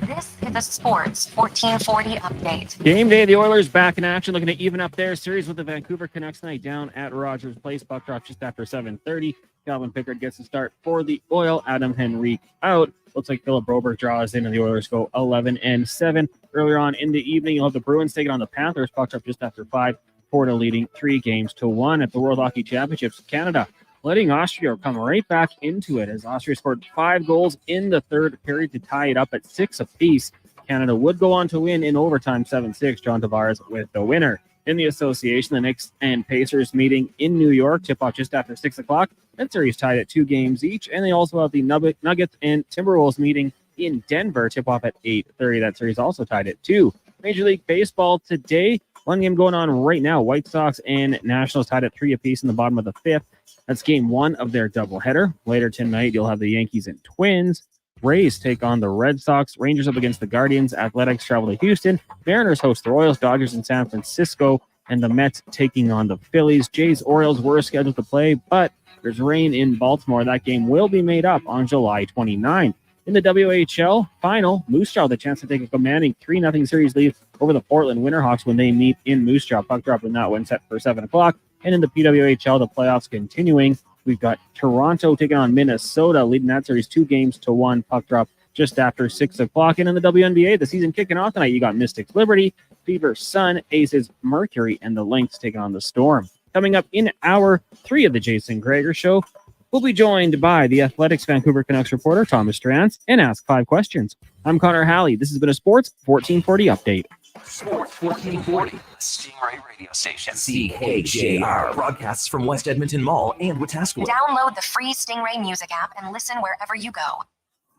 This is a Sports 1440 update. Game day, the Oilers back in action, looking to even up their series with the Vancouver Canucks tonight down at Rogers Place. Puck drop just after 7:30. Calvin Pickard gets the start for the Oil. Adam Henrique out. Looks like Philip Broberg draws in, and the Oilers go 11-7. Earlier on in the evening, you'll have the Bruins taking on the Panthers. Puck drop just after 5. Florida leading 3-1 at the World Hockey Championships. Canada letting Austria come right back into it as Austria scored 5 goals in the third period to tie it up at 6 apiece. Canada would go on to win in overtime 7-6. John Tavares with the winner. In the association, the Knicks and Pacers meeting in New York. Tip-off just after 6 o'clock. That series tied at 2 games each. And they also have the Nuggets and Timberwolves meeting in Denver. Tip-off at 8:30. That series also tied at 2. Major League Baseball today. One game going on right now. White Sox and Nationals tied at 3 apiece in the bottom of the 5th. That's game 1 of their doubleheader. Later tonight, you'll have the Yankees and Twins. Rays take on the Red Sox. Rangers up against the Guardians. Athletics travel to Houston. Mariners host the Royals. Dodgers in San Francisco. And the Mets taking on the Phillies. Jays, Orioles were scheduled to play, but there's rain in Baltimore. That game will be made up on July 29th. In the WHL final, Moose Jaw with a chance to take a commanding 3-0 series lead over the Portland Winterhawks when they meet in Moose Jaw. Puck drop in that one set for 7 o'clock. And in the PWHL, the playoffs continuing. We've got Toronto taking on Minnesota, leading that series 2-1. Puck drop just after 6 o'clock. And in the WNBA, the season kicking off tonight, you got Mystics Liberty, Fever Sun, Aces Mercury, and the Lynx taking on the Storm. Coming up in hour 3 of the Jason Gregor Show, we'll be joined by the Athletics Vancouver Canucks reporter, Thomas Drance, and ask 5 questions. I'm Connor Halley. This has been a Sports 1440 update. Sports 1440, Stingray radio station. CHJR broadcasts from West Edmonton Mall and Wetaskiwin. Download the free Stingray music app and listen wherever you go.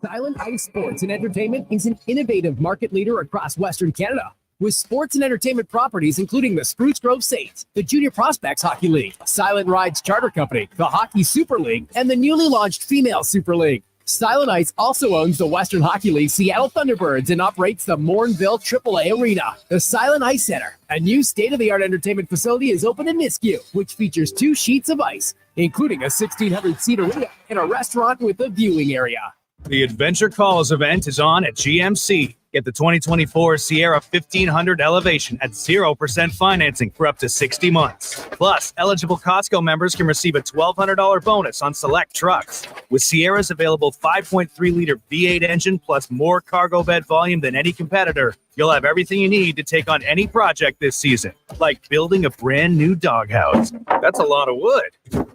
Silent Ice Sports and Entertainment is an innovative market leader across Western Canada, with sports and entertainment properties including the Spruce Grove Saints, the Junior Prospects Hockey League, Silent Rides Charter Company, the Hockey Super League, and the newly launched Female Super League. Silent Ice also owns the Western Hockey League Seattle Thunderbirds and operates the Morinville AAA Arena. The Silent Ice Center, a new state-of-the-art entertainment facility, is open in Nisku, which features 2 sheets of ice, including a 1,600-seat arena and a restaurant with a viewing area. The Adventure Calls event is on at GMC. Get the 2024 Sierra 1500 Elevation at 0% financing for up to 60 months. Plus, eligible Costco members can receive a $1,200 bonus on select trucks. With Sierra's available 5.3-liter V8 engine plus more cargo bed volume than any competitor, you'll have everything you need to take on any project this season, like building a brand new doghouse. That's a lot of wood.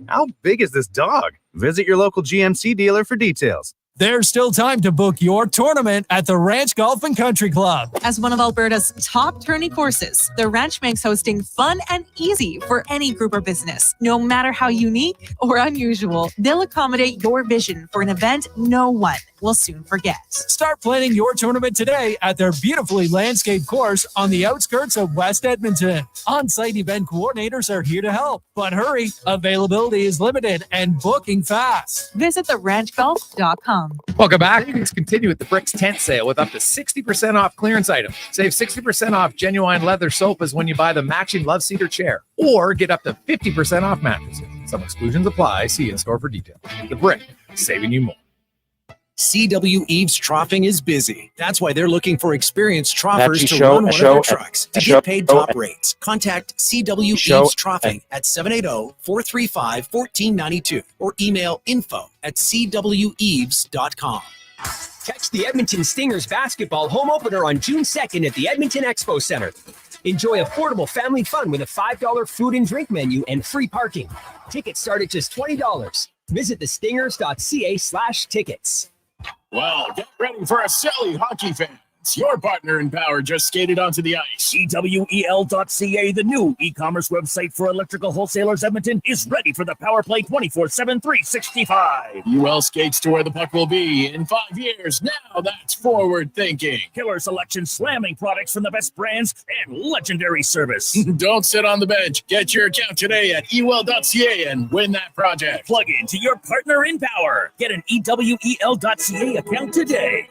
How big is this dog? Visit your local GMC dealer for details. There's still time to book your tournament at the Ranch Golf and Country Club. As one of Alberta's top tourney courses, the Ranch makes hosting fun and easy for any group or business. No matter how unique or unusual, they'll accommodate your vision for an event no one will soon forget. Start planning your tournament today at their beautifully landscaped course on the outskirts of West Edmonton. On-site event coordinators are here to help, but hurry, availability is limited and booking fast. Visit theranchgolf.com. Welcome back. Let's continue with the Bricks tent sale with up to 60% off clearance items. Save 60% off genuine leather sofas when you buy the matching Love Seater chair, or get up to 50% off mattresses. Some exclusions apply. See in store for details. The Brick, saving you more. CW Eves Troughing is busy. That's why they're looking for experienced troughers to show, run one show, of their trucks to show, get paid top rates. Contact CW Eves Troughing at 780-435-1492 or email info@cweves.com. Catch the Edmonton Stingers basketball home opener on June 2nd at the Edmonton Expo Center. Enjoy affordable family fun with a $5 food and drink menu and free parking. Tickets start at just $20. Visit thestingers.ca/tickets. Well, get ready for a silly hockey fans. Your partner in power just skated onto the ice. CWEL.ca, the new e-commerce website for electrical wholesalers Edmonton, is ready for the power play 24/7, 365. UL skates to where the puck will be in 5 years. Now that's forward thinking. Killer selection, slamming products from the best brands, and legendary service. Don't sit on the bench. Get your account today at ewell.ca and win that project. Plug into your partner in power. Get an EWEL.ca account today.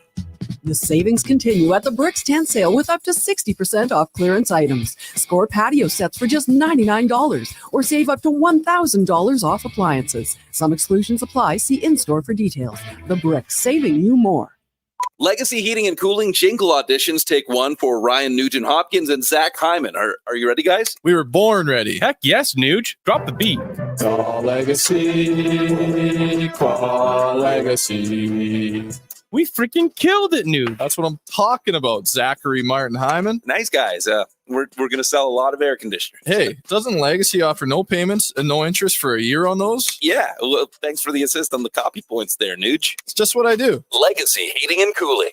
The savings continue at the Bricks tent sale with up to 60% off clearance items. Score patio sets for just $99 or save up to $1,000 off appliances. Some exclusions apply. See in-store for details. The Bricks, saving you more. Legacy Heating and Cooling jingle auditions take one for Ryan Nugent-Hopkins and Zach Hyman. Are you ready, guys? We were born ready. Heck yes, Nuge. Drop the beat. Legacy, Legacy. We freaking killed it, Nuge. That's what I'm talking about, Zachary Martin Hyman. Nice guys. We're going to sell a lot of air conditioners. Hey, doesn't Legacy offer no payments and no interest for a year on those? Yeah. Well, thanks for the assist on the copy points there, Nuge. It's just what I do. Legacy Heating and Cooling.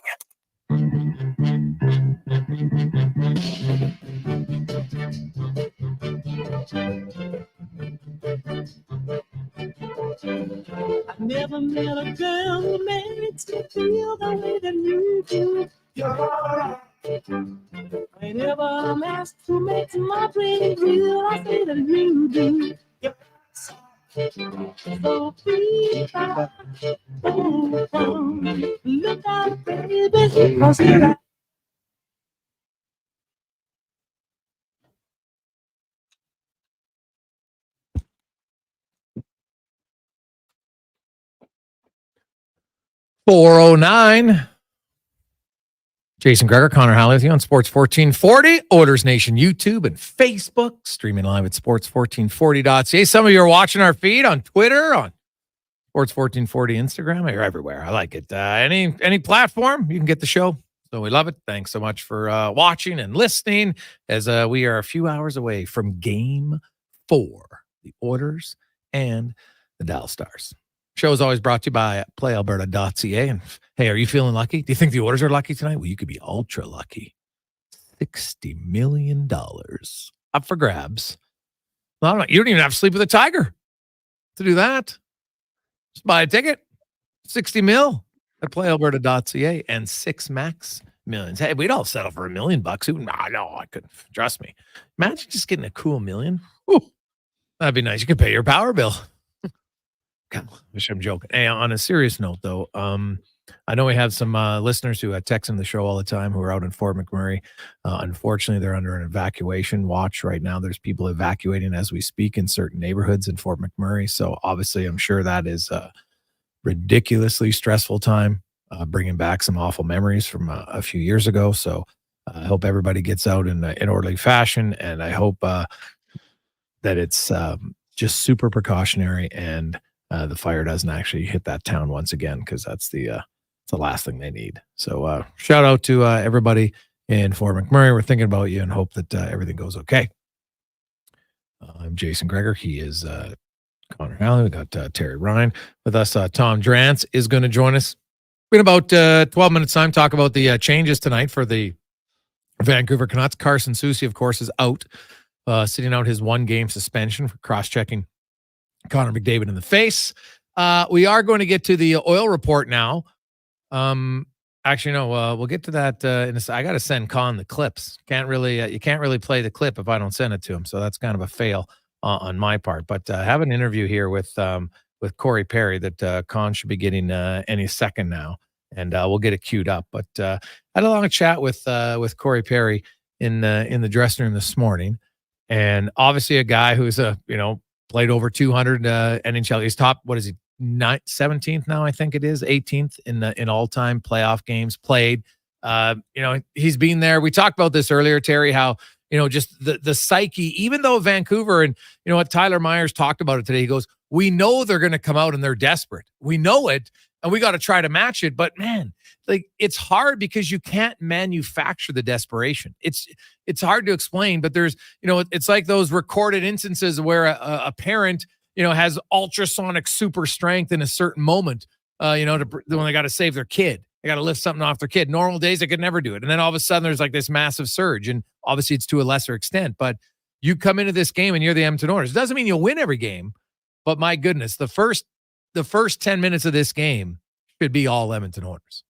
I never met a girl who made it feel the way that you do. You're alright. Whenever I'm asked who makes my dreams real, I say that you do. You're so free. Look out, baby, 'cause you're 409. Jason Gregor, Connor Halley with you on Sports 1440, Oilers Nation YouTube and Facebook, streaming live at sports1440.ca. Some of you are watching our feed on Twitter, on Sports 1440 Instagram. You're everywhere. I like it. Any platform, you can get the show. So we love it. Thanks so much for watching and listening as we are a few hours away from Game 4, the Oilers and the Dallas Stars. Show is always brought to you by playalberta.ca. And hey, are you feeling lucky? Do you think the Oilers are lucky tonight? Well, you could be ultra lucky. $60 million up for grabs. Well, you don't even have to sleep with a tiger to do that. Just buy a ticket. 60 mil at playalberta.ca and 6 max millions. Hey, we'd all settle for $1 million. No, I couldn't. Trust me. Imagine just getting a cool $1 million. Whew, that'd be nice. You could pay your power bill. I'm joking. Hey, on a serious note, though, I know we have some listeners who text in the show all the time who are out in Fort McMurray. Unfortunately, they're under an evacuation watch right now. There's people evacuating as we speak in certain neighborhoods in Fort McMurray. So obviously, I'm sure that is a ridiculously stressful time, bringing back some awful memories from a few years ago. So I hope everybody gets out in orderly fashion, and I hope that it's just super precautionary and the fire doesn't actually hit that town once again, because that's the last thing they need. So shout out to everybody in Fort McMurray. We're thinking about you and hope that everything goes okay. I'm Jason Gregor. He is Connor Halley. We got Terry Ryan with us. Tom Drance is going to join us in about 12 minutes time, talk about the changes tonight for the Vancouver Canucks. Carson Soucy, of course, is out, sitting out his 1-game suspension for cross-checking Connor McDavid in the face. We are going to get to the oil report now. Actually, no, we'll get to that in a second. I got to send Con the clips. You can't really play the clip if I don't send it to him. So that's kind of a fail on my part. But I have an interview here with Corey Perry that Con should be getting any second now, and we'll get it queued up. But I had a long chat with Corey Perry in the dressing room this morning, and obviously a guy who's played over 200 NHL. He's top, what is he, 17th now, I think it is, 18th in all-time playoff games played. He's been there. We talked about this earlier, Terry, how, just the psyche, even though Vancouver, and what Tyler Myers talked about it today, he goes, we know they're going to come out and they're desperate. We know it, and we got to try to match it. But man, it's hard because you can't manufacture the desperation. It's hard to explain, but there's, it's like those recorded instances where a parent, has ultrasonic super strength in a certain moment, when they got to save their kid. They got to lift something off their kid. Normal days, they could never do it. And then all of a sudden there's like this massive surge. And obviously it's to a lesser extent, but you come into this game and you're the Edmonton Oilers. It doesn't mean you'll win every game, but my goodness, the first 10 minutes of this game should be all Edmonton Oilers.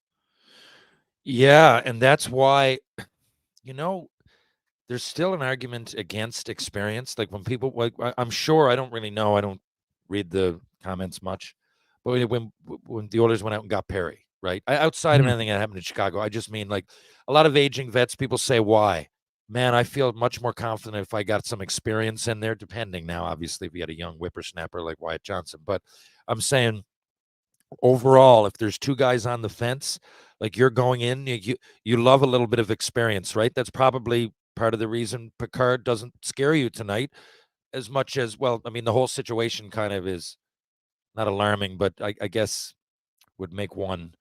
Yeah, and that's why, there's still an argument against experience. Like when people, I'm sure, I don't really know, I don't read the comments much, but when the Oilers went out and got Perry, right? Outside of anything that happened in Chicago, I just mean like a lot of aging vets, people say, why? Man, I feel much more confident if I got some experience in there, depending now, obviously, if you had a young whippersnapper like Wyatt Johnson. But I'm saying overall, if there's two guys on the fence, like you're going in, you love a little bit of experience, right? That's probably part of the reason Picard doesn't scare you tonight as much as, well, I mean, the whole situation kind of is not alarming, but I guess would make one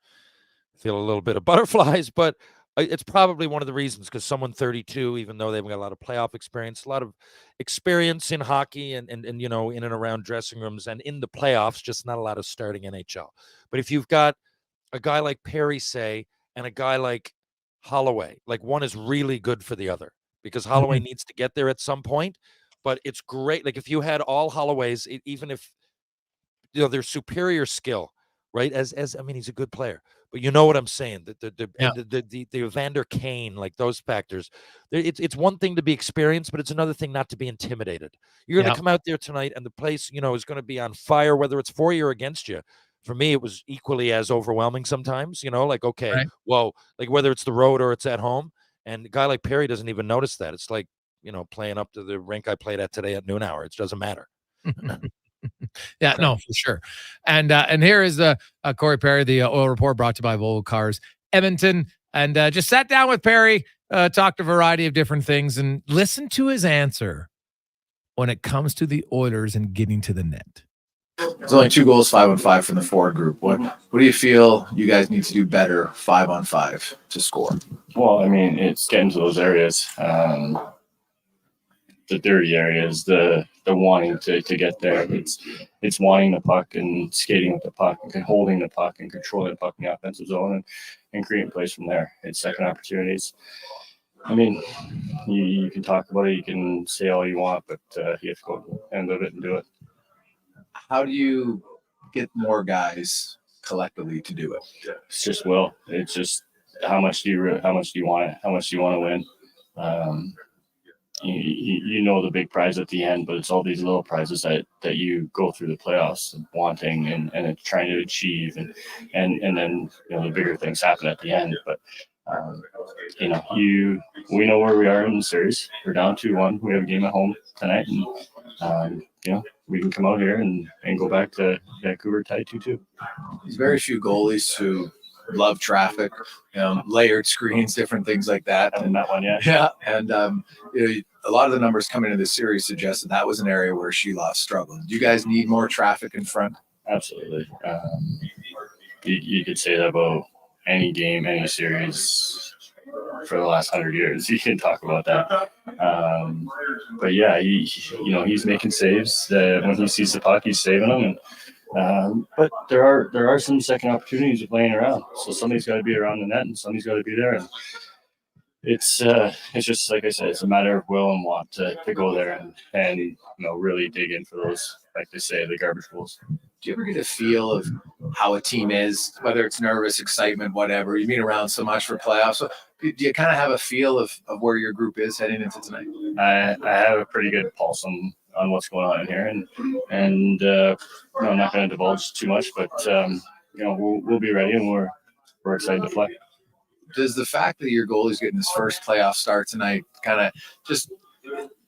feel a little bit of butterflies, but it's probably one of the reasons, because someone 32, even though they've got a lot of playoff experience, a lot of experience in hockey and in and around dressing rooms and in the playoffs, just not a lot of starting NHL. But if you've got a guy like Perry, say, and a guy like Holloway, like one is really good for the other, because Holloway needs to get there at some point, but it's great. Like if you had all Holloways, even if, their superior skill, right? As I mean, he's a good player, But you know what I'm saying? Yeah. The Evander Kane, like those factors. It's one thing to be experienced, but it's another thing not to be intimidated. You're going to come out there tonight, and the place, is going to be on fire, whether it's for you or against you. For me, it was equally as overwhelming sometimes. Okay, Right. well, like whether it's the road or it's at home, and a guy like Perry doesn't even notice that. It's like playing up to the rink I played at today at noon hour. It doesn't matter. Yeah, no, for sure. And here is Corey Perry, the Oil Report, brought to you by Volvo Cars Edmonton, and just sat down with Perry, talked a variety of different things, and listened to his answer when it comes to the Oilers and getting to the net. There's only 2 goals, 5-on-5 from the forward group. What do you feel you guys need to do better 5-on-5 to score? Well, I mean, it's getting to those areas. The dirty areas, the wanting to get there. It's wanting the puck and skating with the puck and holding the puck and controlling the puck in the offensive zone and creating plays from there. It's second opportunities. I mean, you can talk about it, you can say all you want, but you have to go and live it and do it. How do you get more guys collectively to do it? It's just will. It's just how much do you want it? How much do you want to win? You know the big prize at the end, but it's all these little prizes that you go through the playoffs wanting and trying to achieve, and then the bigger things happen at the end. But we know where we are in the series. We're down 2-1. We have a game at home tonight, and we can come out here and go back to Vancouver tied 2-2. There's very few goalies who love traffic, layered screens, different things like that. And that one, yeah. Yeah, and a lot of the numbers coming into this series suggest that was an area where Sheloff struggled. Do you guys need more traffic in front? Absolutely. You could say that about any game, any series for the last 100 years. You can talk about that. But yeah, he's making saves. When he sees the puck, he's saving them. But there are some second opportunities laying around. So somebody's got to be around the net, and somebody's got to be there. And it's just like I said, it's a matter of will and want to go there and really dig in for those, like they say, the garbage goals. Do you ever get a feel of how a team is, whether it's nervous, excitement, whatever? You've been around so much for playoffs. So do you kind of have a feel of where your group is heading into tonight? I have a pretty good pulse on what's going on in here, and I'm not going to divulge too much, but we'll be ready, and we're excited to play. Does the fact that your goalie's getting his first playoff start tonight kind of just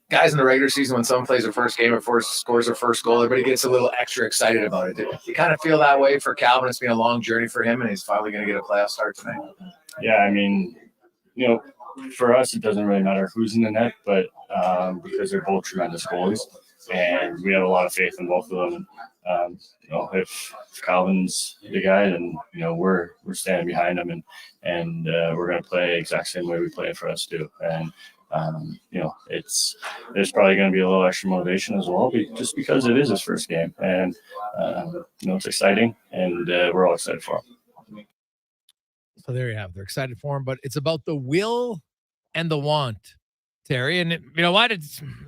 guys in the regular season, when someone plays their first game or scores their first goal, everybody gets a little extra excited about it? Do you kind of feel that way for Calvin? It's been a long journey for him, and he's finally going to get a playoff start tonight. Yeah, I mean, for us, it doesn't really matter who's in the net, but because they're both tremendous goalies, and we have a lot of faith in both of them. If Calvin's the guy, then we're standing behind him, and we're going to play exact same way we play for us too. And there's probably going to be a little extra motivation as well, just because it is his first game, and it's exciting, and we're all excited for him. So there you have it. They're excited for him, but it's about the will and the want, Terry. And you know what?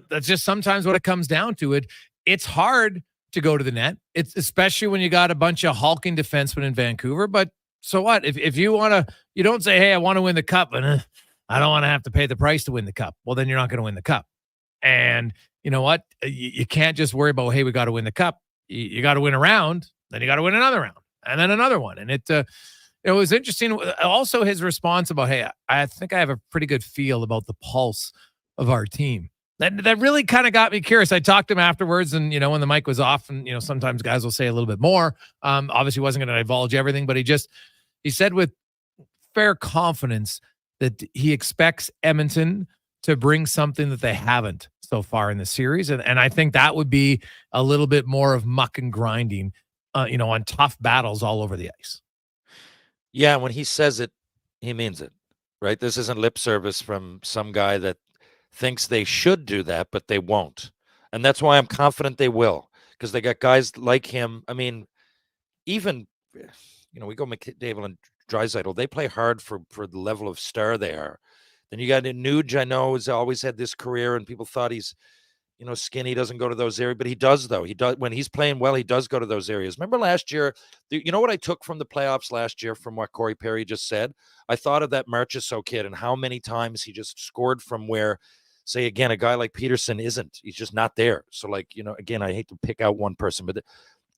That's just sometimes what it comes down to. It's hard to go to the net. It's especially when you got a bunch of hulking defensemen in Vancouver. But so what? If you want to, you don't say, hey, I want to win the cup, but I don't want to have to pay the price to win the cup. Well, then you're not going to win the cup. And you know what? You can't just worry about, hey, we got to win the cup. You got to win a round, then you got to win another round, and then another one. And it was interesting. Also, his response about, hey, I think I have a pretty good feel about the pulse of our team. That really kind of got me curious. I talked to him afterwards, and when the mic was off, and sometimes guys will say a little bit more. Obviously, wasn't going to divulge everything, but he said with fair confidence that he expects Edmonton to bring something that they haven't so far in the series, and I think that would be a little bit more of muck and grinding, on tough battles all over the ice. Yeah, when he says it, he means it, right? This isn't lip service from some guy that thinks they should do that, but they won't. And that's why I'm confident they will, because they got guys like him. I mean, even, we go McDavid and Draisaitl, they play hard for the level of star they are. Then you got Nuge, I know, has always had this career, and people thought he's, Skinny doesn't go to those areas, but he does, though. He does when he's playing well. He does go to those areas. Remember last year? You know what I took from the playoffs last year from what Corey Perry just said? I thought of that Marchessault kid and how many times he just scored from where, say, again, a guy like Peterson isn't. He's just not there. So, again, I hate to pick out one person, but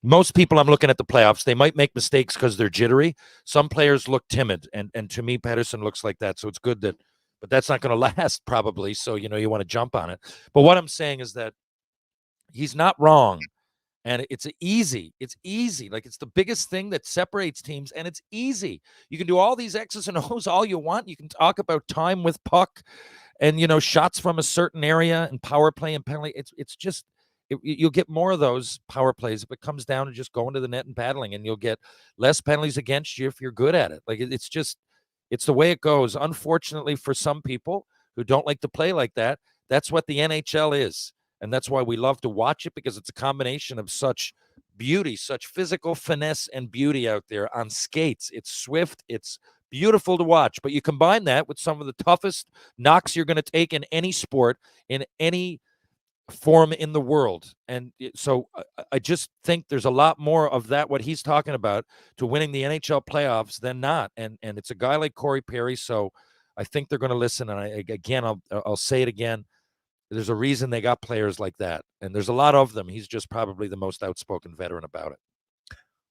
most people I'm looking at the playoffs, they might make mistakes because they're jittery. Some players look timid, and to me, Pedersen looks like that. So it's good that. But that's not going to last probably. So, you want to jump on it. But what I'm saying is that he's not wrong. And it's easy. It's easy. Like, it's the biggest thing that separates teams. And it's easy. You can do all these X's and O's all you want. You can talk about time with puck and, shots from a certain area and power play and penalty. It's just, you'll get more of those power plays if it comes down to just going to the net and battling. And you'll get less penalties against you if you're good at it. Like, it's just, it's the way it goes. Unfortunately, for some people who don't like to play like that, that's what the NHL is. And that's why we love to watch it, because it's a combination of such beauty, such physical finesse and beauty out there on skates. It's swift. It's beautiful to watch. But you combine that with some of the toughest knocks you're going to take in any sport, in any form in the world. And so I just think there's a lot more of that, what he's talking about, to winning the NHL playoffs than not. And it's a guy like Corey Perry. So I think they're going to listen. And I'll say it again. There's a reason they got players like that. And there's a lot of them. He's just probably the most outspoken veteran about it.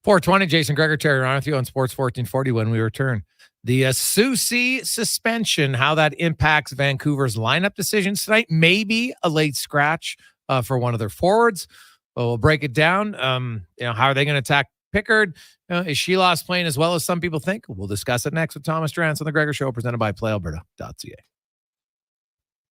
420, Jason Gregor, Terry on with you on Sports 1440 when we return. The Soucy suspension, how that impacts Vancouver's lineup decisions tonight. Maybe a late scratch for one of their forwards. But we'll break it down. How are they going to attack Pickard? Is Sheeloss playing as well as some people think? We'll discuss it next with Thomas Drance on the Gregor Show, presented by PlayAlberta.ca.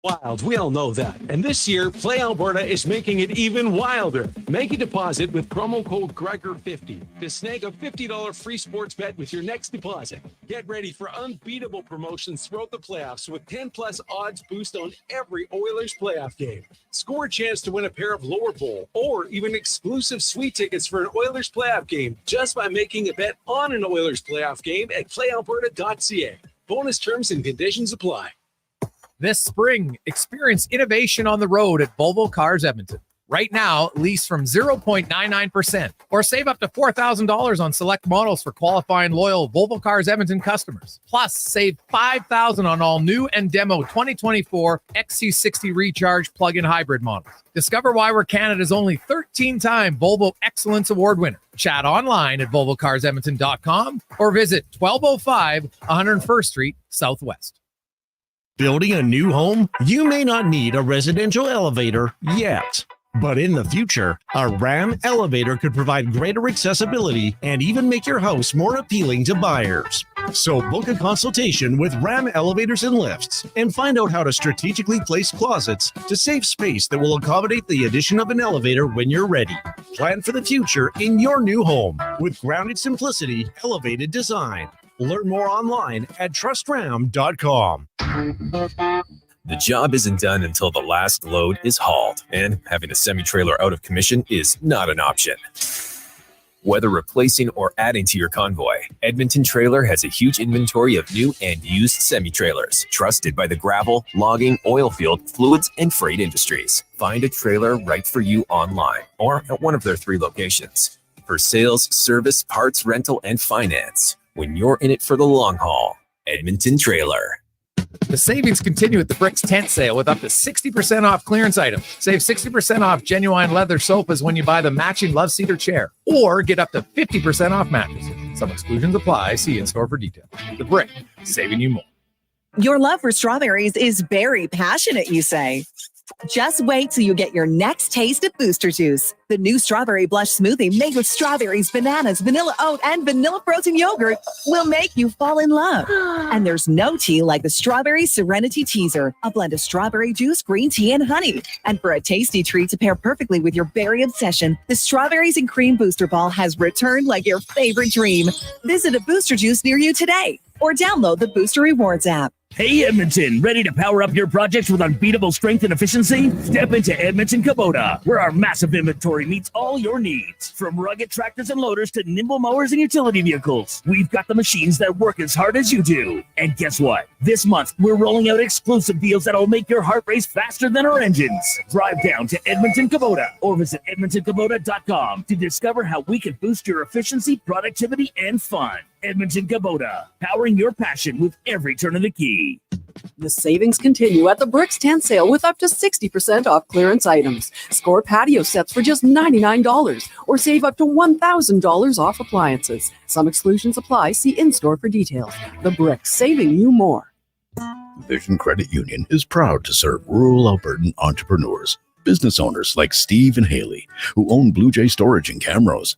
Wild, we all know that. And this year, Play Alberta is making it even wilder. Make a deposit with promo code Gregor50 to snag a $50 free sports bet with your next deposit. Get ready for unbeatable promotions throughout the playoffs with 10+ odds boost on every Oilers playoff game. Score a chance to win a pair of lower bowl or even exclusive sweet tickets for an Oilers playoff game just by making a bet on an Oilers playoff game at PlayAlberta.ca. Bonus terms and conditions apply. This spring, experience innovation on the road at Volvo Cars Edmonton. Right now, lease from 0.99% or save up to $4,000 on select models for qualifying loyal Volvo Cars Edmonton customers. Plus, save $5,000 on all new and demo 2024 XC60 Recharge plug-in hybrid models. Discover why we're Canada's only 13-time Volvo Excellence Award winner. Chat online at volvocarsedmonton.com or visit 1205 101st Street Southwest. Building a new home? You may not need a residential elevator yet. But in the future, a RAM elevator could provide greater accessibility and even make your house more appealing to buyers. So book a consultation with RAM Elevators and Lifts and find out how to strategically place closets to save space that will accommodate the addition of an elevator when you're ready. Plan for the future in your new home with grounded simplicity, elevated design. Learn more online at trustram.com. The job isn't done until the last load is hauled, and having a semi-trailer out of commission is not an option. Whether replacing or adding to your convoy, Edmonton Trailer has a huge inventory of new and used semi-trailers, trusted by the gravel, logging, oil field, fluids, and freight industries. Find a trailer right for you online or at one of their 3 locations. For sales, service, parts, rental, and finance, when you're in it for the long haul, Edmonton Trailer. The savings continue at the Bricks tent sale with up to 60% off clearance items. Save 60% off genuine leather sofas when you buy the matching Love Cedar chair, or get up to 50% off mattresses. Some exclusions apply. See in-store for details. The Brick, saving you more. Your love for strawberries is very passionate, you say. Just wait till you get your next taste of Booster Juice. The new Strawberry Blush smoothie made with strawberries, bananas, vanilla oat, and vanilla frozen yogurt will make you fall in love. And there's no tea like the Strawberry Serenity Teaser, a blend of strawberry juice, green tea, and honey. And for a tasty treat to pair perfectly with your berry obsession, the Strawberries and Cream Booster Ball has returned like your favorite dream. Visit a Booster Juice near you today or download the Booster Rewards app. Hey Edmonton, ready to power up your projects with unbeatable strength and efficiency? Step into Edmonton Kubota, where our massive inventory meets all your needs. From rugged tractors and loaders to nimble mowers and utility vehicles, we've got the machines that work as hard as you do. And guess what? This month, we're rolling out exclusive deals that'll make your heart race faster than our engines. Drive down to Edmonton Kubota or visit EdmontonKubota.com to discover how we can boost your efficiency, productivity, and fun. Edmonton Kubota, powering your passion with every turn of the key. The savings continue at the Bricks Tent Sale with up to 60% off clearance items. Score patio sets for just $99 or save up to $1,000 off appliances. Some exclusions apply. See in-store for details. The Bricks, saving you more. Vision Credit Union is proud to serve rural Albertan entrepreneurs, business owners like Steve and Haley, who own Blue Jay Storage in Camrose.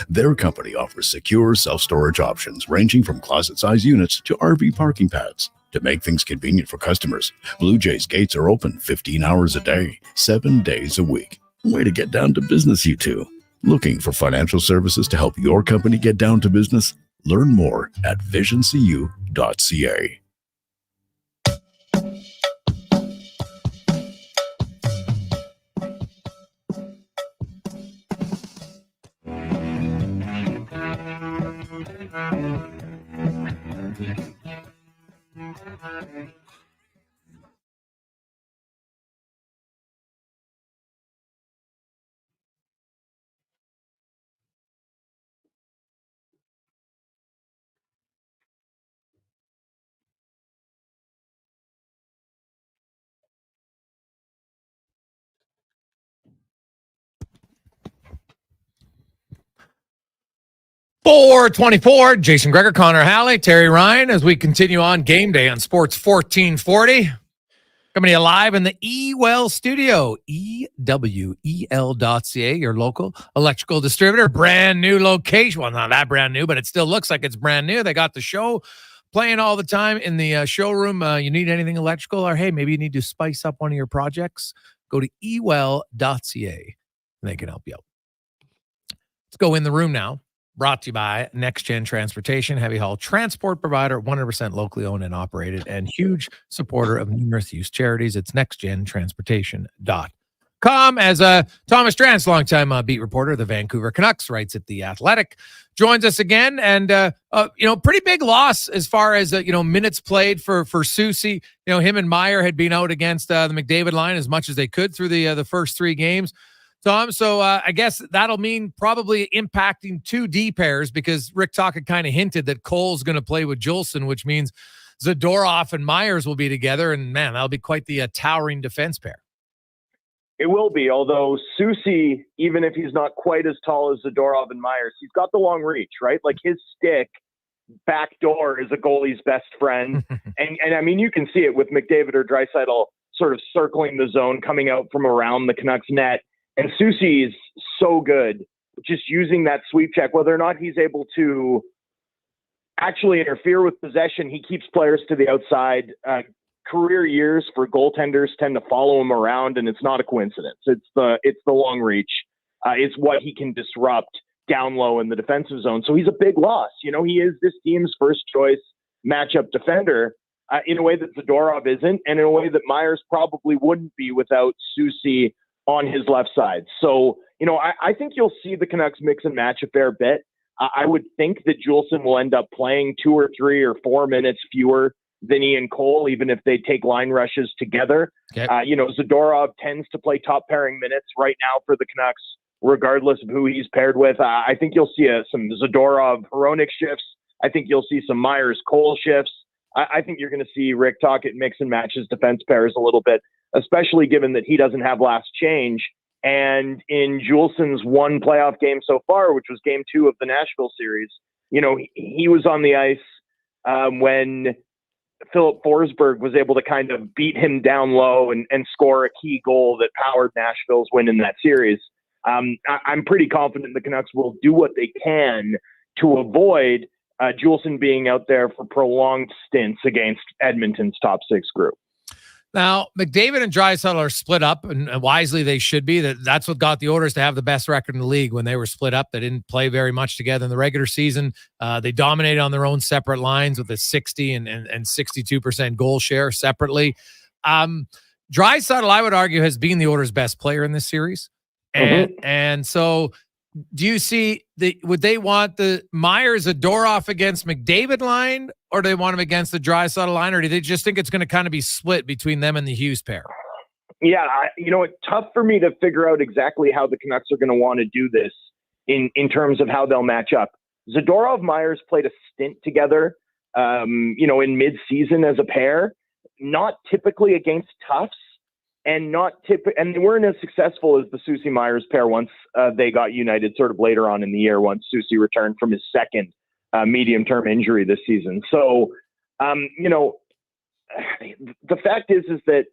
Their company offers secure self-storage options ranging from closet-sized units to RV parking pads. To make things convenient for customers, Blue Jay's gates are open 15 hours a day, 7 days a week. Way to get down to business, you two. Looking for financial services to help your company get down to business? Learn more at visioncu.ca. .424, Jason Gregor, Connor Halley, Terry Ryan, as we continue on game day on Sports 1440. Coming to you live in the eWell studio, ewel.ca, your local electrical distributor. Brand new location. Well, not that brand new, but it still looks like it's brand new. They got the show playing all the time in the showroom. You need anything electrical, or hey, maybe you need to spice up one of your projects, go to ewel.ca and they can help you out. Let's go in the room now. Brought to you by Next Gen Transportation, heavy haul transport provider, 100% locally owned and operated, and huge supporter of numerous youth charities. It's nextgentransportation.com. As Thomas Drance, longtime beat reporter of the Vancouver Canucks, writes at The Athletic, joins us again. And, pretty big loss as far as, minutes played for Soucy. Him and Meyer had been out against the McDavid line as much as they could through the first three games. Tom, so I guess that'll mean probably impacting two D pairs, because Rick Tocchet had kind of hinted that Cole's going to play with Juleson, which means Zadorov and Myers will be together, and man, that'll be quite the towering defense pair. It will be, although Soucy, even if he's not quite as tall as Zadorov and Myers, he's got the long reach, right? Like his stick backdoor is a goalie's best friend. and I mean, you can see it with McDavid or Draisaitl sort of circling the zone, coming out from around the Canucks net. And Soucy is so good, just using that sweep check, whether or not he's able to actually interfere with possession. He keeps players to the outside. Career years for goaltenders tend to follow him around, and it's not a coincidence. It's the long reach. It's what he can disrupt down low in the defensive zone. So he's a big loss. He is this team's first choice matchup defender in a way that Zadorov isn't, and in a way that Myers probably wouldn't be without Soucy on his left side. So, I think you'll see the Canucks mix and match a fair bit. I would think that Juleson will end up playing 2 or 3 or 4 minutes fewer than Ian Cole, even if they take line rushes together. Okay. Zadorov tends to play top pairing minutes right now for the Canucks, regardless of who he's paired with. I think you'll see some Zadorov-Hronik shifts. I think you'll see some Myers-Cole shifts. I think you're going to see Rick Tocchet mix and match his defense pairs a little bit, especially given that he doesn't have last change. And in Juleson's one playoff game so far, which was game 2 of the Nashville series, he was on the ice when Philip Forsberg was able to kind of beat him down low and score a key goal that powered Nashville's win in that series. I'm pretty confident the Canucks will do what they can to avoid Juleson being out there for prolonged stints against Edmonton's top 6 group. Now, McDavid and Draisaitl are split up, and wisely they should be. That's what got the Oilers to have the best record in the league when they were split up. They didn't play very much together in the regular season. They dominated on their own separate lines with a 60 and 62% goal share separately. Draisaitl, I would argue, has been the Oilers' best player in this series. And so do you see would they want the Myers-Zadorov against McDavid line, or do they want him against the Draisaitl line, or do they just think it's going to kind of be split between them and the Hughes pair? Yeah, it's tough for me to figure out exactly how the Canucks are going to want to do this in terms of how they'll match up. Zadorov-Myers played a stint together, in mid-season as a pair, not typically against toughs, and and they weren't as successful as the Soucy-Myers pair once they got united sort of later on in the year, once Soucy returned from his second medium-term injury this season. So, the fact is that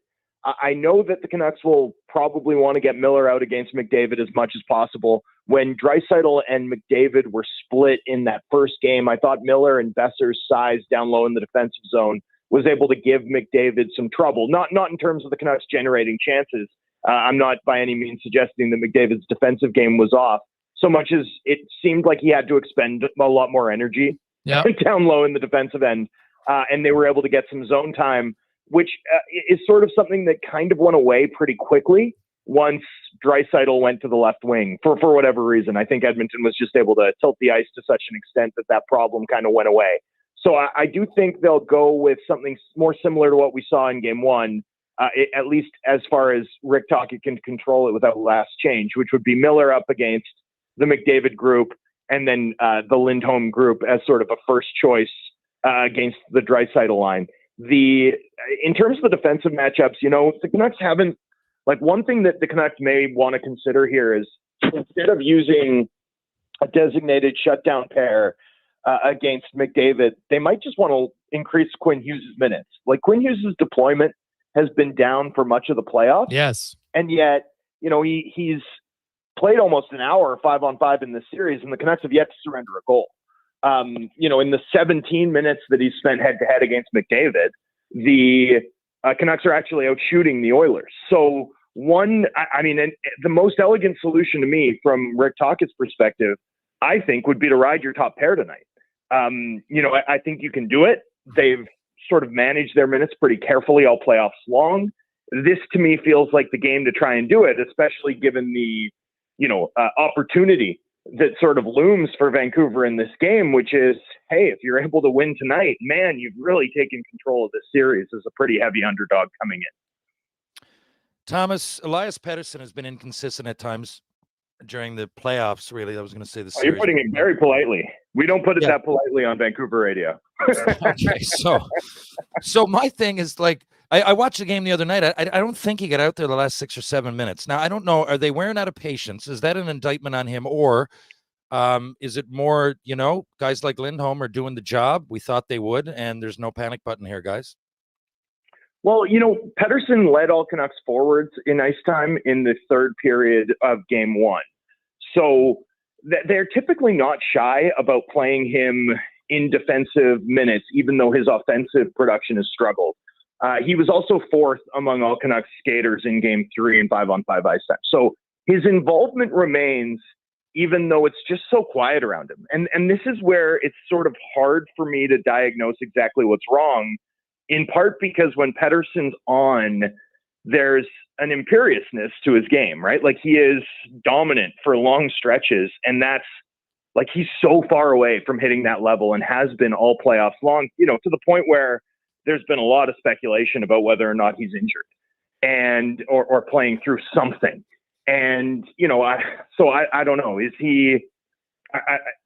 I know that the Canucks will probably want to get Miller out against McDavid as much as possible. When Draisaitl and McDavid were split in that first game, I thought Miller and Besser's size down low in the defensive zone was able to give McDavid some trouble. Not in terms of the Canucks generating chances. I'm not by any means suggesting that McDavid's defensive game was off, so much as it seemed like he had to expend a lot more energy down low in the defensive end. And they were able to get some zone time, which is sort of something that kind of went away pretty quickly once Draisaitl went to the left wing for whatever reason. I think Edmonton was just able to tilt the ice to such an extent that problem kind of went away. So I do think they'll go with something more similar to what we saw in game one, at least as far as Rick Tocchet can control it without last change, which would be Miller up against the McDavid group and then the Lindholm group as sort of a first choice against the Draisaitl line. In terms of the defensive matchups, the Canucks haven't, one thing that the Canucks may want to consider here is instead of using a designated shutdown pair against McDavid, they might just want to increase Quinn Hughes' minutes. Quinn Hughes' deployment has been down for much of the playoffs. Yes. And yet, he's played almost an hour 5-on-5 in this series, and the Canucks have yet to surrender a goal. In the 17 minutes that he's spent head-to-head against McDavid, the Canucks are actually out shooting the Oilers. So the most elegant solution to me from Rick Tocchet's perspective, I think, would be to ride your top pair tonight. I think you can do it. They've sort of managed their minutes pretty carefully all playoffs long. This to me feels like the game to try and do it, especially given the, opportunity that sort of looms for Vancouver in this game, which is, hey, if you're able to win tonight, man, you've really taken control of this series as a pretty heavy underdog coming in. Thomas, Elias Pettersson has been inconsistent at times during the playoffs, really. I was going to say the series. You're putting it very politely. We don't put it that politely on Vancouver radio. Okay, so my thing is I watched the game the other night. I don't think he got out there the last 6 or 7 minutes. Now, I don't know. Are they wearing out of patience? Is that an indictment on him? Or is it more, guys like Lindholm are doing the job we thought they would, and there's no panic button here, guys? Well, Pettersson led all Canucks forwards in ice time in the third period of game one. So they're typically not shy about playing him in defensive minutes, even though his offensive production has struggled. He was also fourth among all Canucks skaters in game 3 in 5-on-5 ice time. So his involvement remains, even though it's just so quiet around him. And this is where it's sort of hard for me to diagnose exactly what's wrong, in part because when Pettersson's on, there's an imperiousness to his game, right? He is dominant for long stretches, and that's he's so far away from hitting that level and has been all playoffs long, to the point where there's been a lot of speculation about whether or not he's injured and or playing through something. And, I don't know. Is he,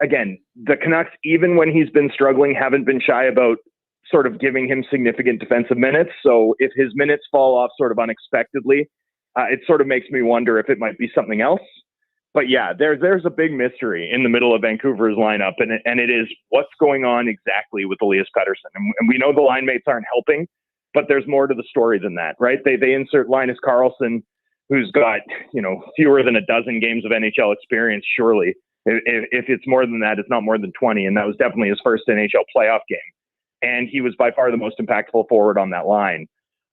again, the Canucks, even when he's been struggling, haven't been shy about sort of giving him significant defensive minutes. So if his minutes fall off sort of unexpectedly, it sort of makes me wonder if it might be something else. But yeah, there's a big mystery in the middle of Vancouver's lineup, and it is what's going on exactly with Elias Pettersson. And we know the line mates aren't helping, but there's more to the story than that, right? They insert Linus Karlsson, who's got, fewer than a dozen games of NHL experience, surely. If it's more than that, it's not more than 20, and that was definitely his first NHL playoff game. And he was by far the most impactful forward on that line.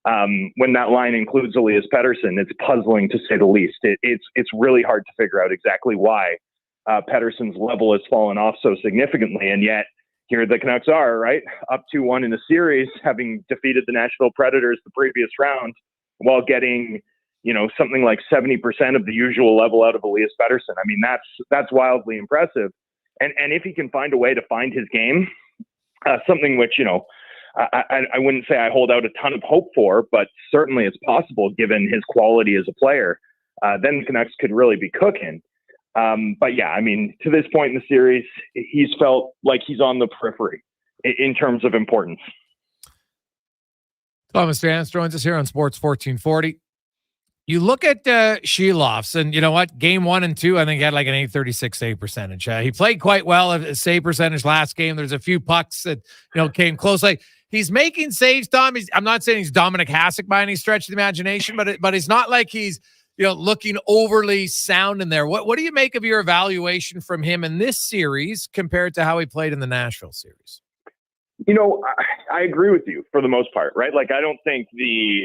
when that line includes Elias Pettersson, it's puzzling to say the least. It's really hard to figure out exactly why Pettersson's level has fallen off so significantly, and yet here the Canucks are, right, up 2-1 in a series, having defeated the Nashville Predators the previous round, while getting, something like 70% of the usual level out of Elias Pettersson. I mean, that's wildly impressive. And if he can find a way to find his game, something which, I wouldn't say I hold out a ton of hope for, but certainly it's possible given his quality as a player, then the Canucks could really be cooking. But yeah, I mean, to this point in the series, he's felt like he's on the periphery in terms of importance. Thomas Drance joins us here on Sports 1440. You look at Shelovs, and you know what? Game 1 and 2, I think he had like an 836 save percentage. He played quite well at save percentage last game. There's a few pucks that came close. Like, he's making saves, Tom. I'm not saying he's Dominic Hasek by any stretch of the imagination, but it's not like he's looking overly sound in there. What do you make of your evaluation from him in this series compared to how he played in the Nashville series? I agree with you for the most part, right? Like, I don't think the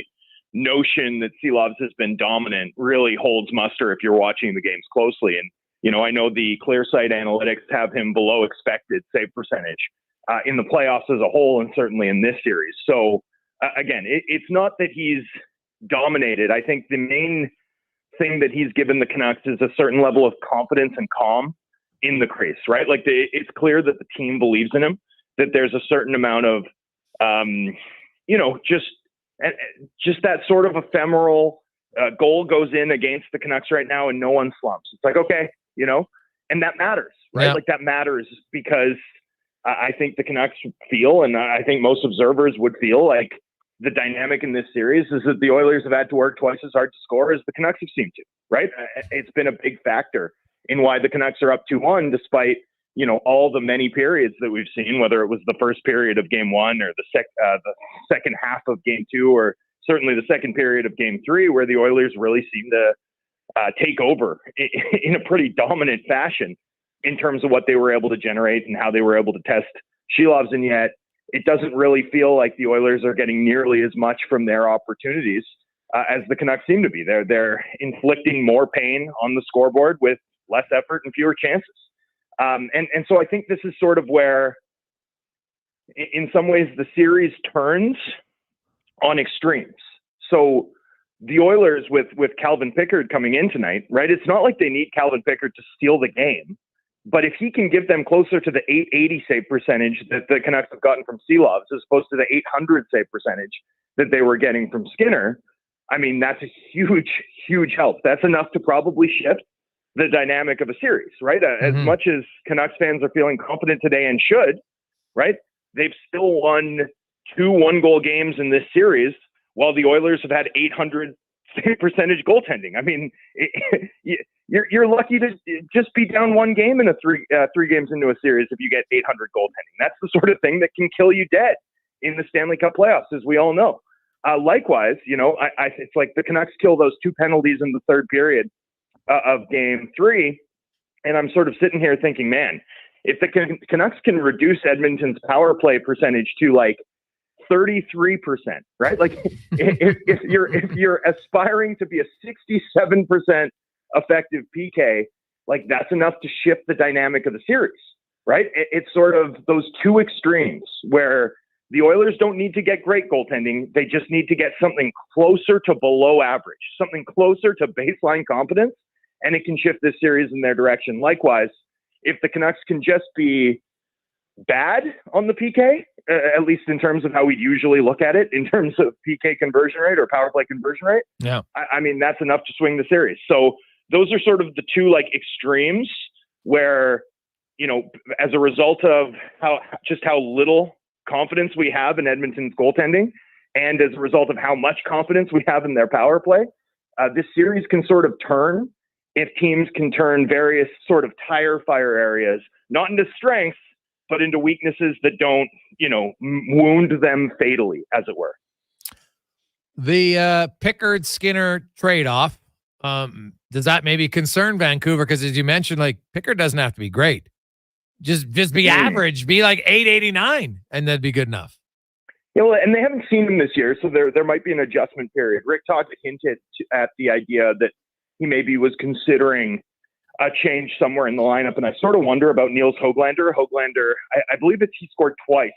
notion that Shelovs has been dominant really holds muster if you're watching the games closely. And, I know the ClearSight analytics have him below expected save percentage in the playoffs as a whole, and certainly in this series. So again, it's not that he's dominated. I think the main thing that he's given the Canucks is a certain level of confidence and calm in the crease, right? Like, it's clear that the team believes in him, that there's a certain amount of, just that sort of ephemeral goal goes in against the Canucks right now and no one slumps. It's like, okay, and that matters, right? Yeah. Like, that matters because I think the Canucks feel, and I think most observers would feel, like the dynamic in this series is that the Oilers have had to work twice as hard to score as the Canucks have seemed to, right? It's been a big factor in why the Canucks are up 2-1, despite, all the many periods that we've seen, whether it was the first period of game 1 or the second half of game 2, or certainly the second period of game 3, where the Oilers really seem to take over in a pretty dominant fashion in terms of what they were able to generate and how they were able to test Shelovs. And yet it doesn't really feel like the Oilers are getting nearly as much from their opportunities as the Canucks seem to be. They're inflicting more pain on the scoreboard with less effort and fewer chances. And so I think this is sort of where, in some ways, the series turns on extremes. So the Oilers with Calvin Pickard coming in tonight, right? It's not like they need Calvin Pickard to steal the game, but if he can give them closer to the 880 save percentage that the Canucks have gotten from Shelovs, as opposed to the 800 save percentage that they were getting from Skinner, I mean, that's a huge, huge help. That's enough to probably shift the dynamic of a series, right? As much as Canucks fans are feeling confident today and should, right? They've still won 2 one-goal games in this series, while the Oilers have had 800 save percentage goaltending. I mean, you're lucky to just be down 1 game in a three games into a series if you get 800 goaltending. That's the sort of thing that can kill you dead in the Stanley Cup playoffs, as we all know. Likewise, it's like the Canucks kill those 2 penalties in the third period of game 3. And I'm sort of sitting here thinking, man, if the Canucks can reduce Edmonton's power play percentage to like 33%, right? Like if you're aspiring to be a 67% effective PK, like that's enough to shift the dynamic of the series, right? It's sort of those 2 extremes where the Oilers don't need to get great goaltending. They just need to get something closer to below average, something closer to baseline competence, and it can shift this series in their direction. Likewise, if the Canucks can just be bad on the PK, at least in terms of how we usually look at it, in terms of PK conversion rate or power play conversion rate, yeah, I mean, that's enough to swing the series. So those are sort of the 2 like extremes where, as a result of how little confidence we have in Edmonton's goaltending, and as a result of how much confidence we have in their power play, this series can sort of turn if teams can turn various sort of tire fire areas, not into strengths, but into weaknesses that don't, wound them fatally, as it were. The Pickard-Skinner trade-off, does that maybe concern Vancouver? Because as you mentioned, like, Pickard doesn't have to be great. Just be average, be like 889, and that'd be good enough. And they haven't seen him this year, so there might be an adjustment period. Rick Todd hinted at the idea that he maybe was considering a change somewhere in the lineup, and I sort of wonder about Niels Höglander. I believe he scored twice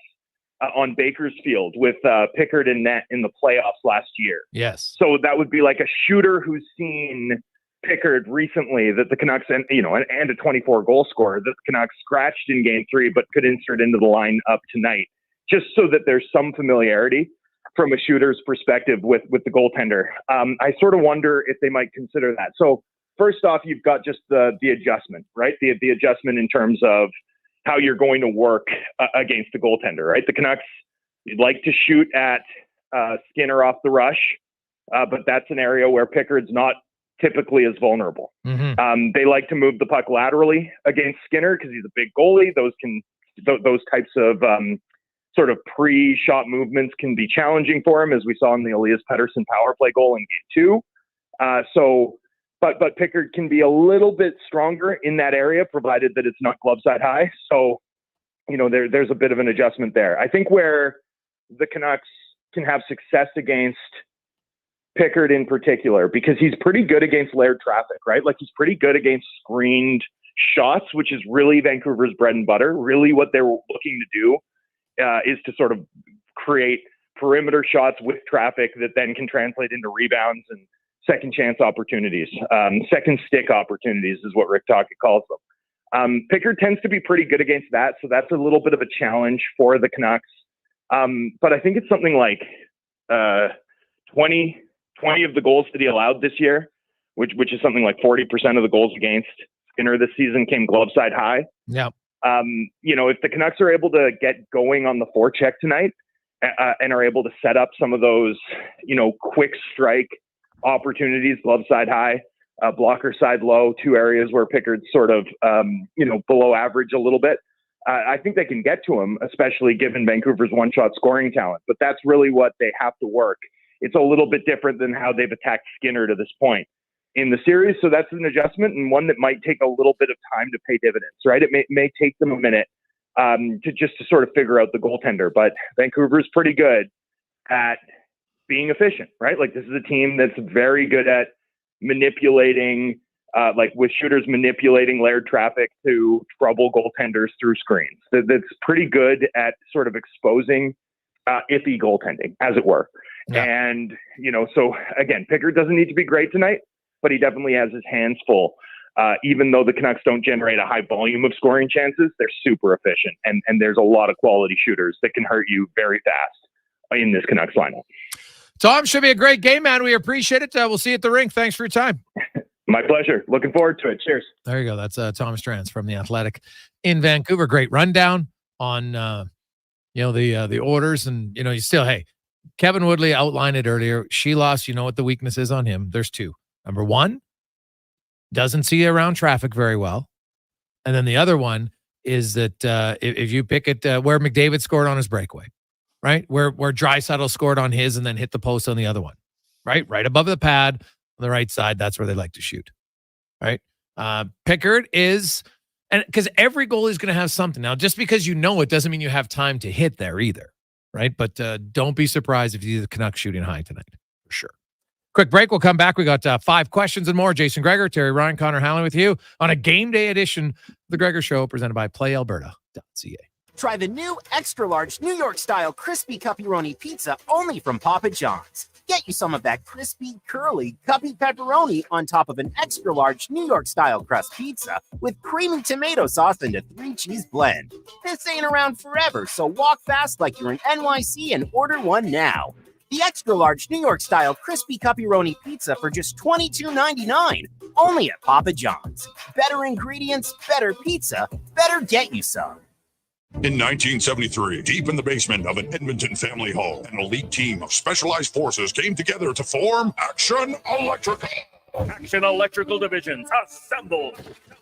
on Bakersfield with Pickard and net in the playoffs last year. Yes. So that would be like a shooter who's seen Pickard recently that the Canucks, and a 24 goal scorer that the Canucks scratched in Game 3, but could insert into the lineup tonight, just so that there's some familiarity from a shooter's perspective with the goaltender. I sort of wonder if they might consider that. So first off, you've got just the adjustment, right? The adjustment in terms of how you're going to work against the goaltender, right? The Canucks like to shoot at Skinner off the rush, but that's an area where Pickard's not typically as vulnerable. Mm-hmm. They like to move the puck laterally against Skinner because he's a big goalie. Those types of sort of pre-shot movements can be challenging for him, as we saw in the Elias Pettersson power play goal in Game 2. But Pickard can be a little bit stronger in that area, provided that it's not glove side high. So, there's a bit of an adjustment there. I think where the Canucks can have success against Pickard in particular, because he's pretty good against layered traffic, right? Like he's pretty good against screened shots, which is really Vancouver's bread and butter. Really what they're looking to do is to sort of create perimeter shots with traffic that then can translate into rebounds and second chance opportunities. Second stick opportunities is what Rick Tocchet calls them. Pickard tends to be pretty good against that, so that's a little bit of a challenge for the Canucks. But I think it's something like 20 of the goals that he allowed this year, which is something like 40% of the goals against Skinner this season came glove side high. Yeah. If the Canucks are able to get going on the forecheck tonight and are able to set up some of those, quick strike opportunities, glove side high, blocker side low, two areas where Pickard's sort of, below average a little bit. I think they can get to him, especially given Vancouver's one-shot scoring talent. But that's really what they have to work. It's a little bit different than how they've attacked Skinner to this point in the series. So that's an adjustment, and one that might take a little bit of time to pay dividends, right? It may take them a minute to sort of figure out the goaltender. But Vancouver's pretty good at being efficient, right? Like this is a team that's very good at manipulating, with shooters manipulating layered traffic to trouble goaltenders through screens. That's pretty good at sort of exposing iffy goaltending, as it were. Yeah. And, so again, Pickard doesn't need to be great tonight, but he definitely has his hands full. Even though the Canucks don't generate a high volume of scoring chances, they're super efficient. And there's a lot of quality shooters that can hurt you very fast in this Canucks lineup. Tom, should be a great game, man. We appreciate it. We'll see you at the rink. Thanks for your time. My pleasure. Looking forward to it. Cheers. There you go. That's Thomas Drance from The Athletic in Vancouver. Great rundown on, the orders. And, you still, hey, Kevin Woodley outlined it earlier. She lost. You know what the weakness is on him. There's two. Number one, doesn't see around traffic very well. And then the other one is that if you pick it where McDavid scored on his breakaway, right? Where Draisaitl scored on his and then hit the post on the other one, right? Right above the pad on the right side. That's where they like to shoot, right? Pickard is, and because every goalie is going to have something. Now, just because you know it doesn't mean you have time to hit there either, right? But don't be surprised if you see the Canucks shooting high tonight, for sure. Quick break. We'll come back. We got 5 questions and more. Jason Gregor, Terry Ryan, Connor Halley with you on a game day edition of the Gregor Show presented by PlayAlberta.ca. Try the new extra-large New York-style crispy pepperoni pizza only from Papa John's. Get you some of that crispy, curly, cuppy pepperoni on top of an extra-large New York-style crust pizza with creamy tomato sauce and a 3-cheese blend. This ain't around forever, so walk fast like you're in NYC and order one now. The extra-large New York-style crispy pepperoni pizza for just $22.99, only at Papa John's. Better ingredients, better pizza, better get you some. In 1973, deep in the basement of an Edmonton family home, an elite team of specialized forces came together to form Action Electrical. Action Electrical Divisions, assemble!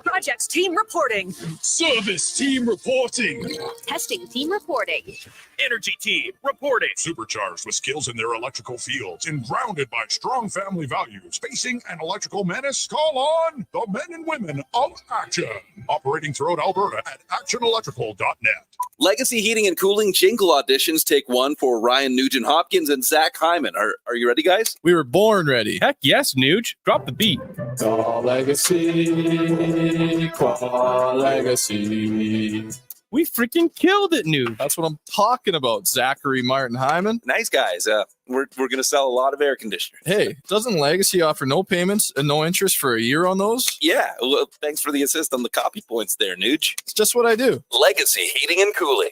Projects team reporting. Service team reporting. Testing team reporting. Energy team reporting. Supercharged with skills in their electrical fields and grounded by strong family values, facing an electrical menace, call on the men and women of Action. Operating throughout Alberta at actionelectrical.net. Legacy Heating and Cooling jingle auditions take one for Ryan Nugent-Hopkins and Zach Hyman. Are you ready, guys? We were born ready. Heck yes, Nuge. Drop the beat. Call Legacy. Call Legacy. We freaking killed it, Nuge. That's what I'm talking about, Zachary Martin Hyman. Nice guys. We're going to sell a lot of air conditioners. Hey, doesn't Legacy offer no payments and no interest for a year on those? Yeah, well, thanks for the assist on the copy points there, Nuge. It's just what I do. Legacy Heating and Cooling.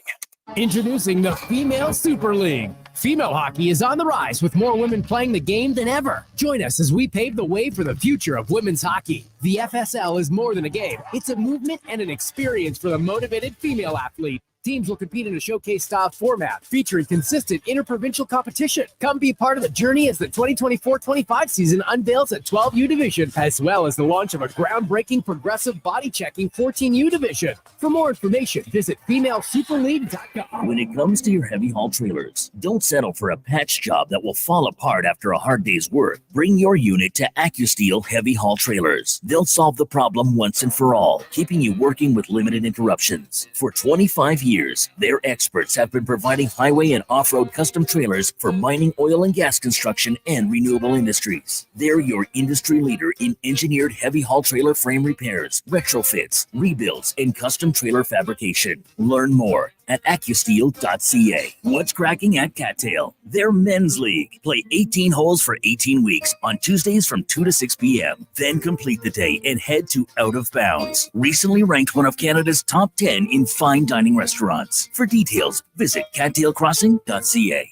Introducing the Female Super League. Female hockey is on the rise with more women playing the game than ever. Join us as we pave the way for the future of women's hockey. The FSL is more than a game. It's a movement and an experience for the motivated female athlete. Teams will compete in a showcase-style format featuring consistent interprovincial competition. Come be part of the journey as the 2024-25 season unveils a 12U division, as well as the launch of a groundbreaking progressive body-checking 14U division. For more information, visit femalesuperleague.com. When it comes to your heavy haul trailers, don't settle for a patch job that will fall apart after a hard day's work. Bring your unit to AccuSteel Heavy Haul Trailers. They'll solve the problem once and for all, keeping you working with limited interruptions. For 25 years, their experts have been providing highway and off-road custom trailers for mining, oil and gas construction, and renewable industries. They're your industry leader in engineered heavy haul trailer frame repairs, retrofits, rebuilds, and custom trailer fabrication. Learn more at accusteel.ca. What's cracking at Cattail? Their men's league. Play 18 holes for 18 weeks on Tuesdays from 2 to 6 p.m. Then complete the day and head to Out of Bounds. Recently ranked one of Canada's top 10 in fine dining restaurants. For details, visit cattailcrossing.ca.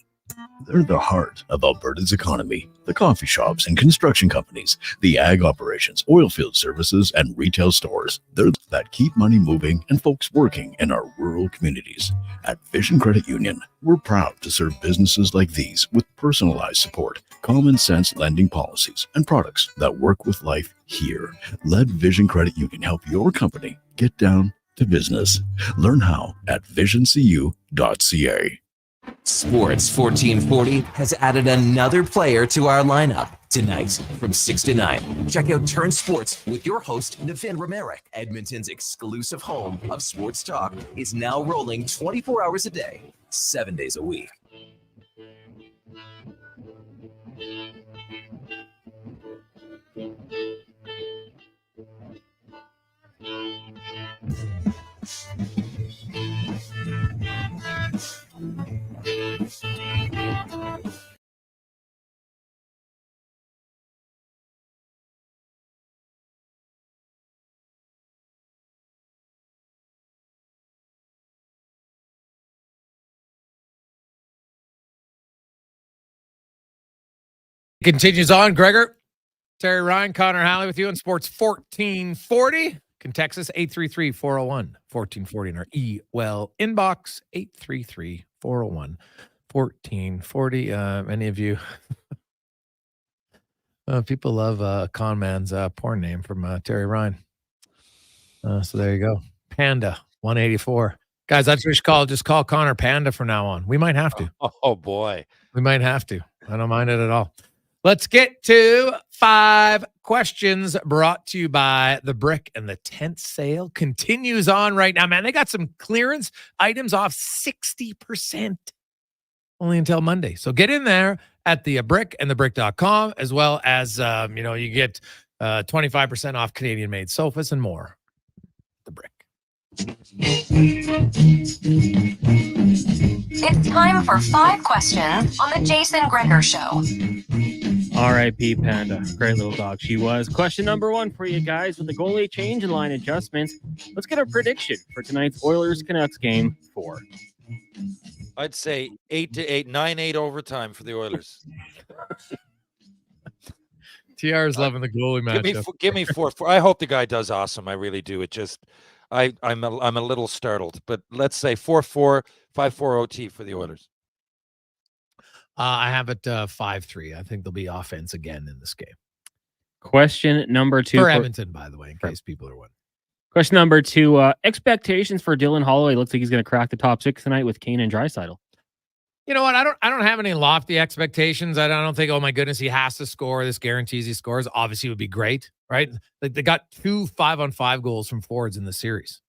They're the heart of Alberta's economy. The coffee shops and construction companies, the ag operations, oil field services, and retail stores. They're that keep money moving and folks working in our rural communities. At Vision Credit Union, we're proud to serve businesses like these with personalized support, common sense lending policies, and products that work with life here. Let Vision Credit Union help your company get down to business. Learn how at visioncu.ca. Sports 1440 has added another player to our lineup. Tonight, from 6 to 9, check out Turn Sports with your host, Navin Romerick. Edmonton's exclusive home of sports talk is now rolling 24 hours a day, 7 days a week. Continues on, Gregor. Terry Ryan, Connor Halley with you on Sports 1440. Can text us 833-401-1440 in our E-Well inbox, 833-401-1440. Many of you, people love Con Man's porn name from Terry Ryan. So there you go. Panda 184. Guys, that's what we should just call Connor Panda from now on. We might have to. Oh boy. We might have to. I don't mind it at all. Let's get to 5 questions brought to you by The Brick, and the tent sale continues on right now. Man, they got some clearance items off 60% only until Monday. So get in there at The Brick and thebrick.com, as well as, you get 25% off Canadian-made sofas and more. The Brick. It's time for 5 questions on the Jason Gregor Show. R.I.P. Panda. Great little dog she was. Question number 1 for you guys. With the goalie change and line adjustments, let's get a prediction for tonight's Oilers-Canucks game 4. I'd say 8-8, 9-8 overtime for the Oilers. TR is loving the goalie matchup. Give me 4-4. I hope the guy does awesome. I really do. It just, I'm a little startled, but let's say 4-4, 5-4 OT for the Oilers. I have it 5-3. I think there'll be offense again in this game. Question number 2. For Edmonton, by the way, in case people are wondering. Question number 2. Expectations for Dylan Holloway. Looks like he's going to crack the top 6 tonight with Kane and Draisaitl. You know what? I don't have any lofty expectations. I don't think, oh my goodness, he has to score. This guarantees he scores. Obviously, it would be great, right? Like they got 2 5-on-5 goals from forwards in the series.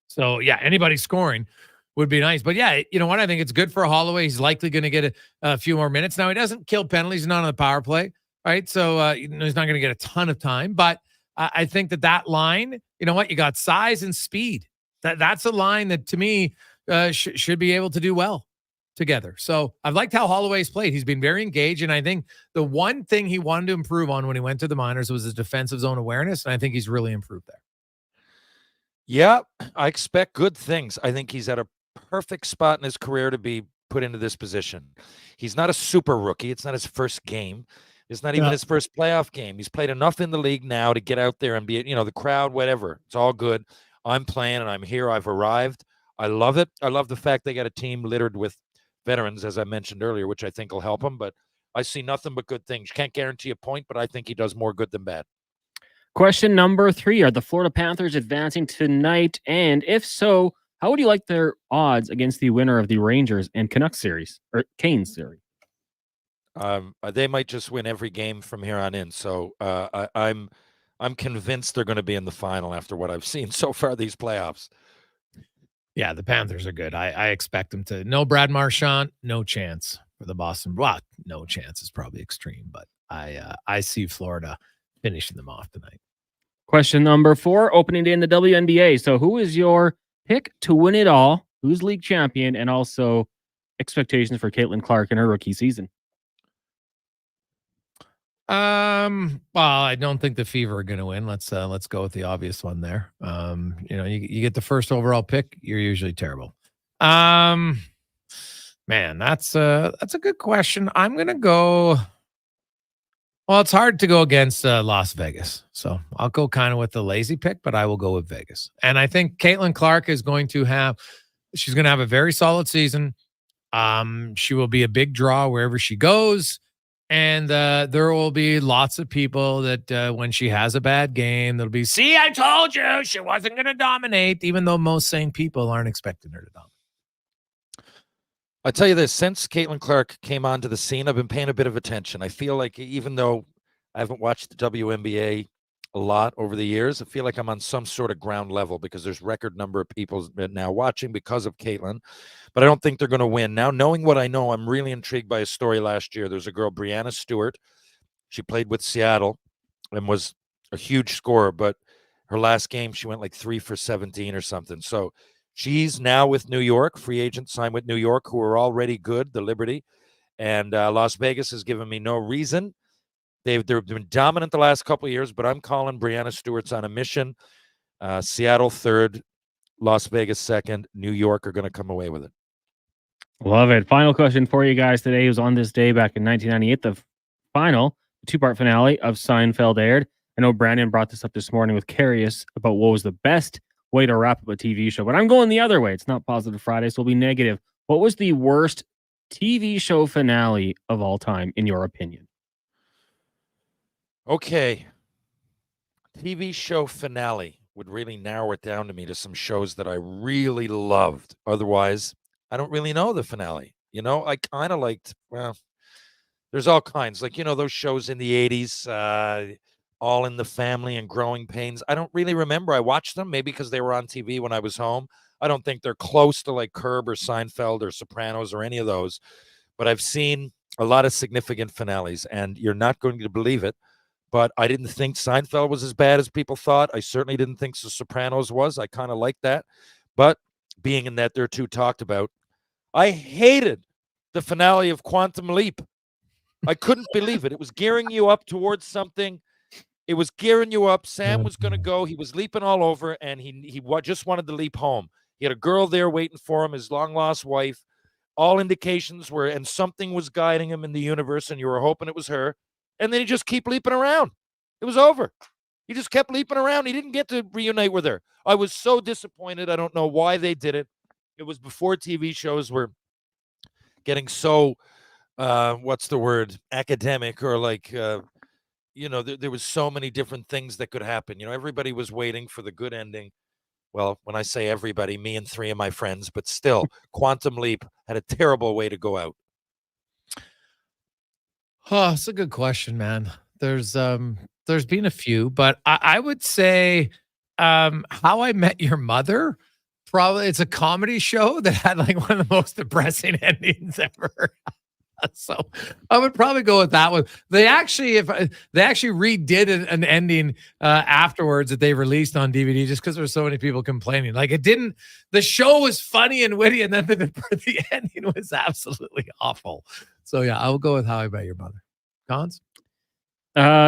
So yeah, anybody scoring would be nice. But yeah, you know what? I think it's good for Holloway. He's likely going to get a few more minutes. Now he doesn't kill penalties. He's not on the power play, right? So he's not going to get a ton of time. But I think that line, you know what? You got size and speed. That's a line that to me should be able to do well together. So I've liked how Holloway's played. He's been very engaged. And I think the one thing he wanted to improve on when he went to the minors was his defensive zone awareness. And I think he's really improved there. Yeah, I expect good things. I think he's at a perfect spot in his career to be put into this position. He's not a super rookie. It's not his first game. It's not even his first playoff game. He's played enough in the league now to get out there and be, the crowd, whatever. It's all good. I'm playing and I'm here. I've arrived. I love it. I love the fact they got a team littered with veterans, as I mentioned earlier, which I think will help him. But I see nothing but good things. Can't guarantee a point, but I think he does more good than bad. Question number 3. Are the Florida Panthers advancing tonight? And if so, how would you like their odds against the winner of the Rangers and Canucks series, or Canes series? They might just win every game from here on in. So I'm convinced they're going to be in the final after what I've seen so far these playoffs. Yeah, the Panthers are good. I expect them to. No Brad Marchand, no chance for the Boston. Well, no chance is probably extreme, but I see Florida finishing them off tonight. Question number 4, opening day in the WNBA. So who is your pick to win it all? Who's league champion? And also expectations for Caitlin Clark in her rookie season. Well, I don't think the Fever are going to win. Let's go with the obvious one there. You get the first overall pick, you're usually terrible. Man, that's a good question. I'm going to go. Well, it's hard to go against Las Vegas. So I'll go kind of with the lazy pick, but I will go with Vegas. And I think Caitlin Clark is going to have a very solid season. She will be a big draw wherever she goes. And there will be lots of people that when she has a bad game, they'll be, see, I told you she wasn't going to dominate, even though most sane people aren't expecting her to dominate. I'll tell you this, since Caitlin Clark came onto the scene, I've been paying a bit of attention. I feel like even though I haven't watched the WNBA a lot over the years, I feel like I'm on some sort of ground level because there's record number of people now watching because of Caitlin. But I don't think they're going to win. Now, knowing what I know, I'm really intrigued by a story last year. There's a girl, Brianna Stewart. She played with Seattle and was a huge scorer, but her last game, she went like 3 for 17 or something. So she's now with New York, free agent signed with New York, who are already good, the Liberty. And Las Vegas has given me no reason. They've been dominant the last couple of years, but I'm calling Brianna Stewart's on a mission. Seattle 3rd, Las Vegas 2nd, New York are going to come away with it. Love it. Final question for you guys today. It was on this day back in 1998, the final 2-part finale of Seinfeld aired. I know Brandon brought this up this morning with Carius about what was the best way to wrap up a TV show, but I'm going the other way. It's not Positive Friday, so it'll be negative. What was the worst TV show finale of all time, in your opinion? Okay. TV show finale would really narrow it down to me to some shows that I really loved. Otherwise, I don't really know the finale. I kind of liked, there's all kinds. Like, those shows in the 80s, All in the Family and Growing Pains. I don't really remember. I watched them maybe because they were on TV when I was home. I don't think they're close to like Curb or Seinfeld or Sopranos or any of those. But I've seen a lot of significant finales, and you're not going to believe it. But I didn't think Seinfeld was as bad as people thought. I certainly didn't think The Sopranos was. I kind of liked that. But being in that they're too talked about, I hated the finale of Quantum Leap. I couldn't believe it. It was gearing you up towards something. It was gearing you up. Sam was going to go. He was leaping all over, and he just wanted to leap home. He had a girl there waiting for him, his long-lost wife. All indications were, and something was guiding him in the universe, and you were hoping it was her. And then he just kept leaping around. It was over. He just kept leaping around. He didn't get to reunite with her. I was so disappointed. I don't know why they did it. It was before TV shows were getting so, academic or like, there was so many different things that could happen. Everybody was waiting for the good ending. Well, when I say everybody, me and 3 of my friends, but still, Quantum Leap had a terrible way to go out. Oh, it's a good question, man. There's been a few, but I would say How I Met Your Mother. Probably it's a comedy show that had like one of the most depressing endings ever. So I would probably go with that one. They actually redid an ending afterwards that they released on DVD just because there were so many people complaining. Like the show was funny and witty, and then the ending was absolutely awful. So yeah, I will go with How I Met Your Mother. Cons?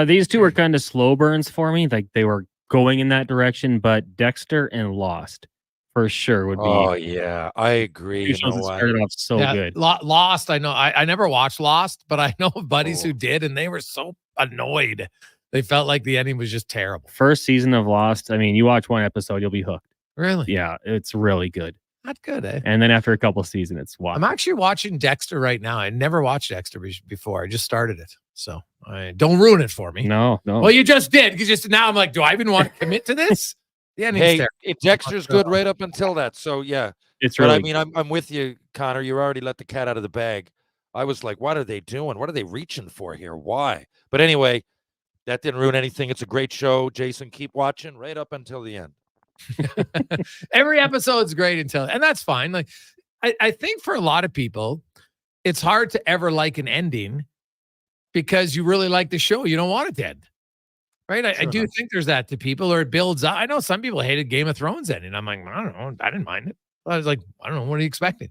These two were kind of slow burns for me. Like they were going in that direction, but Dexter and Lost for sure would be. Oh yeah, I agree. Two shows that started off so good. Lost, I know. I never watched Lost, but I know buddies who did, and they were so annoyed. They felt like the ending was just terrible. First season of Lost, I mean, you watch one episode, you'll be hooked. Really? Yeah, it's really good. Not good, eh? And then after a couple seasons, it's wild. I'm actually watching Dexter right now. I never watched Dexter before. I just started it. So don't ruin it for me. No. Well, you just did. Because just now I'm like, do I even want to commit to this? Yeah, hey, Dexter's good right up until that. So yeah, it's really. But I mean, I'm with you, Connor. You already let the cat out of the bag. I was like, what are they doing? What are they reaching for here? Why? But anyway, that didn't ruin anything. It's a great show. Jason, keep watching right up until the end. Every episode's great and that's fine. Like I think for a lot of people, it's hard to ever like an ending because you really like the show. You don't want it to end. Right. I do think there's that to people, or it builds up. I know some people hated Game of Thrones ending. I'm like, I don't know. I didn't mind it. I was like, I don't know. What are you expecting?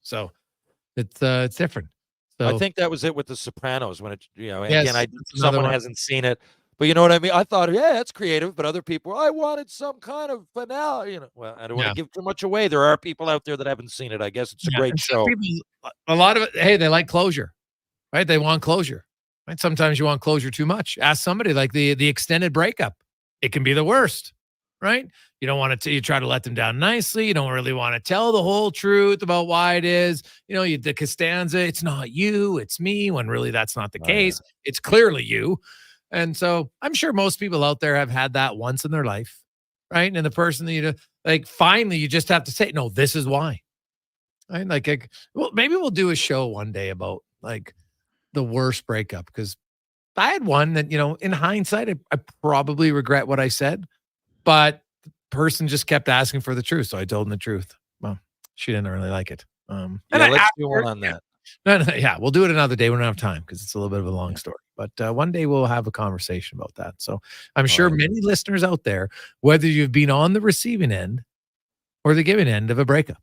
So it's different. So I think that was it with The Sopranos when it, Yes, again, that's someone one. hasn't seen it, but you know what I mean? I thought, yeah, that's creative, but other people, I wanted some kind of finale, Well, I don't want to give too much away. There are people out there that haven't seen it. I guess it's a great and some show. people, a lot of it, hey, they like closure, right? They want closure. Right? Sometimes you want closure too much. Ask somebody like the extended breakup. It can be the worst, right? You don't want to. You try to let them down nicely. You don't really want to tell the whole truth about why it is. The Costanza. It's not you. It's me. When really that's not the case. Yeah. It's clearly you. And so I'm sure most people out there have had that once in their life, right? And the person that finally you just have to say, no, this is why. Right? Well, maybe we'll do a show one day about the worst breakup, because I had one that, in hindsight, I probably regret what I said, but the person just kept asking for the truth. So I told them the truth. Well, she didn't really like it. Let's do one on that. No, yeah, we'll do it another day. We don't have time because it's a little bit of a long story. But one day we'll have a conversation about that. So I'm sure many listeners out there, whether you've been on the receiving end or the giving end of a breakup,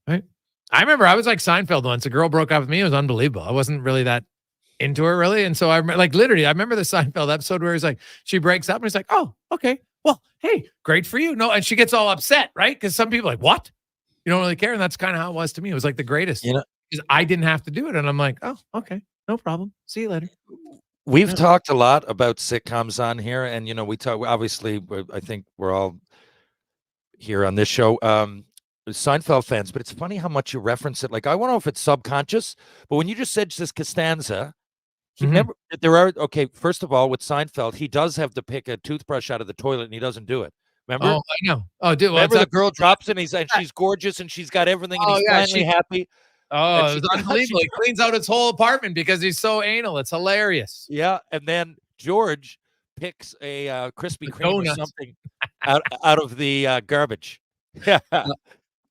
right? I remember I was like Seinfeld once. A girl broke up with me. It was unbelievable. I wasn't really that into her, really. And so I remember the Seinfeld episode where he's like, she breaks up and he's like, oh, okay. Well, hey, great for you. No, and she gets all upset, right? Because some people are like, what? You don't really care. And that's kind of how it was to me. It was like the greatest. Because I didn't have to do it. And I'm like, oh, okay. No problem. See you later. We've talked a lot about sitcoms on here. And, we talk, obviously, I think we're all here on this show. Seinfeld fans, but it's funny how much you reference it. Like, I don't know if it's subconscious, but when you just said this Costanza, remember there are, first of all, with Seinfeld, he does have to pick a toothbrush out of the toilet and he doesn't do it. Remember? Oh, I know. Oh, dude. Remember the girl drops it and she's gorgeous and she's got everything and he's finally happy. Oh, it's unbelievable. He cleans out his whole apartment because he's so anal. It's hilarious. Yeah. And then George picks a Krispy Kreme or something out of the garbage. Yeah.